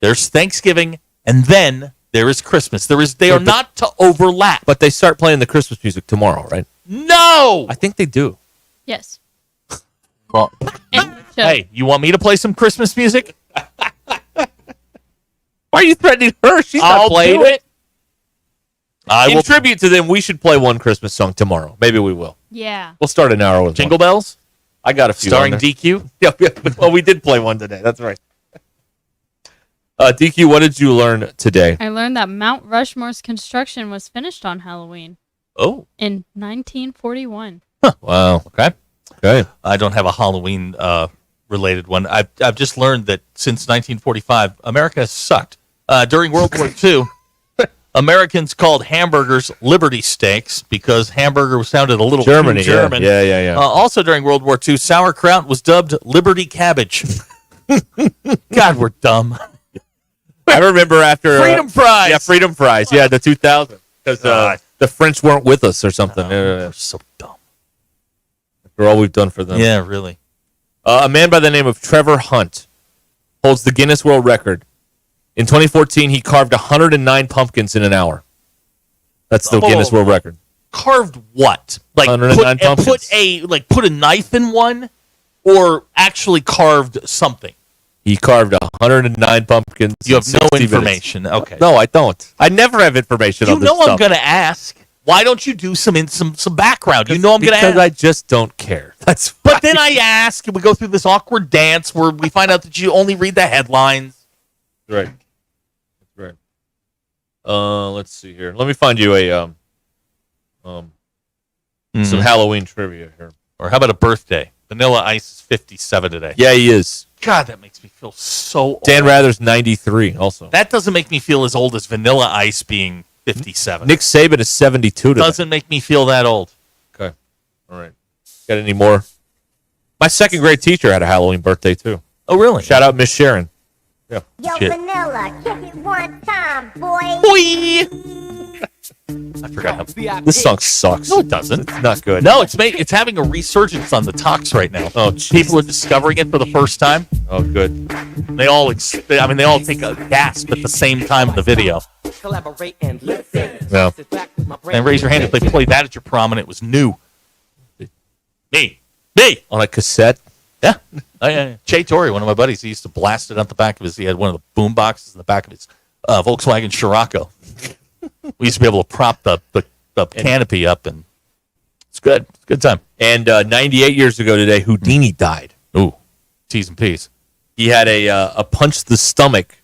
There's Thanksgiving. And then there is Christmas. They are not to overlap. But they start playing the Christmas music tomorrow, right? No! I think they do. Yes. Well, hey, you want me to play some Christmas music? why are you threatening her? She's not playing do it. In tribute to them, we should play one Christmas song tomorrow. Maybe we will. Yeah. We'll start an hour with Jingle one. Bells? I got a few. Starring on there. DQ? Yeah. Well, we did play one today. That's right. DQ, what did you learn today? I learned that Mount Rushmore's construction was finished on Halloween. Oh. In 1941. Wow. Okay. I don't have a Halloween related one. I've just learned that since 1945, America has sucked. During World War II, Americans called hamburgers Liberty Steaks because hamburger sounded a little too German. Yeah. Also during World War II, sauerkraut was dubbed Liberty Cabbage. God, we're dumb. I remember after Freedom Fries. Yeah, Freedom Fries. Yeah, the 2000 because the French weren't with us or something. They're so dumb. For all we've done for them. Yeah, really. A man by the name of Trevor Hunt holds the Guinness World Record. In 2014, he carved 109 pumpkins in an hour. That's the Guinness World Record. Carved what? Like 109 pumpkins. Put a knife in one, or actually carved something. He carved 109 pumpkins. You have in no 60 information. minutes. Okay. No, I don't. I never have information on this stuff. You know I'm going to ask. Why don't you do some background? You know I'm going to ask. Because I just don't care. That's But then I ask, and we go through this awkward dance where we find out that you only read the headlines. Right. Let's see here. Let me find you some Halloween trivia here. Or how about a birthday? Vanilla Ice is 57 today. Yeah, he is. God, that makes me feel so old. Dan Rather's 93 also. That doesn't make me feel as old as Vanilla Ice being 57. Nick Saban is 72 today. Doesn't make me feel that old. Okay. All right. Got any more? My second grade teacher had a Halloween birthday too. Oh, really? Shout out Miss Sharon. Yeah. Yo, Shit. Vanilla, kick it one time, boy. I forgot how. This song sucks. No, it doesn't. It's not good. No, it's having a resurgence on the talks right now. Oh, people are discovering it for the first time. Oh, good. They all take a gasp at the same time in the video. Collaborate and listen. Yeah. And raise your hand if they played that at your prom and it was new. Me. On a cassette. Yeah. Oh, yeah. Che Torrey, one of my buddies, he used to blast it on the back of his. He had one of the boom boxes in the back of his Volkswagen Scirocco. We used to be able to prop the canopy up, and it's good. It's a good time. And 98 years ago today, Houdini died. Ooh, T's and P's. He had a punch to the stomach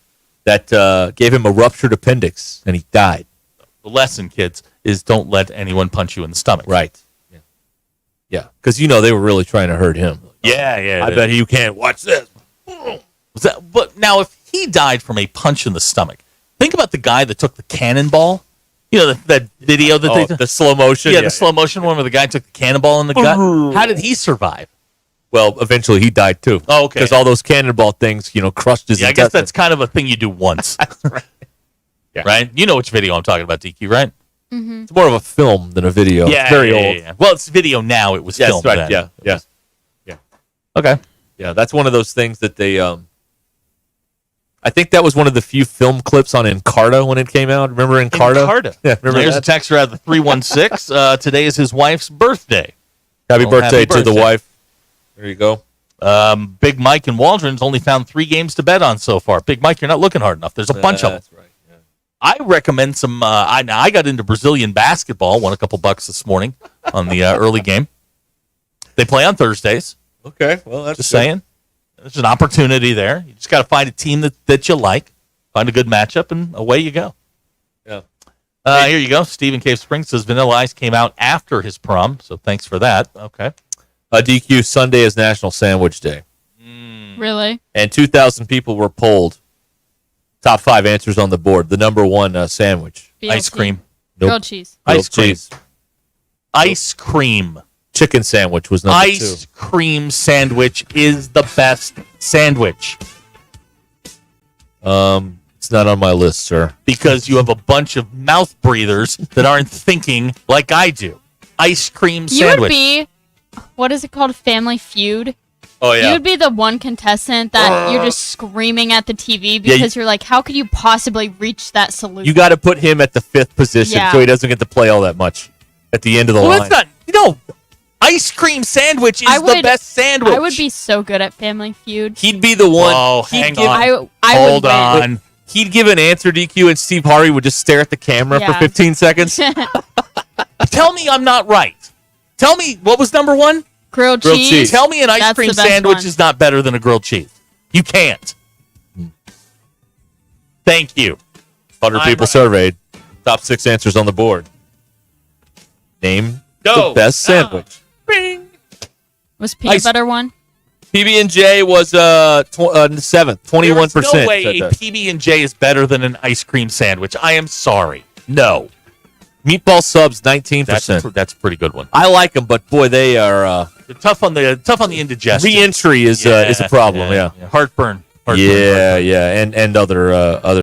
that gave him a ruptured appendix, and he died. The lesson, kids, is don't let anyone punch you in the stomach. Right. Yeah, because they were really trying to hurt him. Yeah. I bet you can't watch this. But now, if he died from a punch in the stomach, think about the guy that took the cannonball. You know, that video that the slow motion. Yeah, the slow motion one where the guy took the cannonball in the gut. How did he survive? Well, eventually he died too. Oh, okay. Because all those cannonball things, crushed his Yeah, I guess that's kind of a thing you do once. That's right. Yeah. Right? You know which video I'm talking about, DQ, right? Mm-hmm. It's more of a film than a video. Yeah, it's very yeah, old. yeah. Well, it's video now. It was Yes, filmed right. then. Yeah. Okay. Yeah, that's one of those things that they. I think that was one of the few film clips on Encarta when it came out. Remember Encarta? Encarta. Yeah, remember There's that? a texter out of the 316. Today is his wife's birthday. Happy Well, birthday happy to the birthday. wife. There you go. Big Mike and Waldron's only found 3 games to bet on so far. Big Mike, you're not looking hard enough. There's a bunch of them. That's right. Yeah. I recommend some. I got into Brazilian basketball. Won a couple bucks this morning on the early game. They play on Thursdays. Okay, well, that's Just good. saying. There's an opportunity there. You just got to find a team that you like, find a good matchup, and away you go. Yeah. Here you go. Stephen Cave Springs says Vanilla Ice came out after his prom, so thanks for that. Okay. DQ, Sunday is National Sandwich Day. Really? And 2,000 people were polled. Top 5 answers on the board. The number 1 sandwich. BLT. Ice cream. Nope. Grilled cheese. Grilled Ice cream. cheese. Ice cream. Chicken sandwich was number Ice cream sandwich is the best sandwich. 2. It's not on my list, sir. Because you have a bunch of mouth breathers that aren't thinking like I do. Ice cream You sandwich. would be, what is it called? Family Feud? Oh, You would be the one contestant that you're just screaming at the TV because you're like, how could you possibly reach that solution? You got to put him at the 5th position Yeah. so he doesn't get to play all that much at the end of the Well, line. it's not. Ice cream sandwich is the best sandwich. I would be so good at Family Feud. He'd be the one. Oh, he'd hang give, on. I Hold would win. on. He'd give an answer, DQ, and Steve Harvey would just stare at the camera for Yeah. 15 seconds. Tell me I'm not right. Tell me, what was number 1? Grilled Grilled cheese. cheese. Tell me an ice That's cream the best sandwich one. is not better than a grilled cheese. You can't. Thank you. 100 people surveyed. Top 6 answers on the board. Name Go. the best sandwich. Was peanut butter one? PB&J was 7th, 21%. There's no way said a that. PB&J is better than an ice cream sandwich. I am sorry. No. Meatball subs, 19%. That's a pretty good one. I like them, but boy, they are They're tough on the indigestion. re-entry is a problem. Yeah, Heartburn. yeah, and other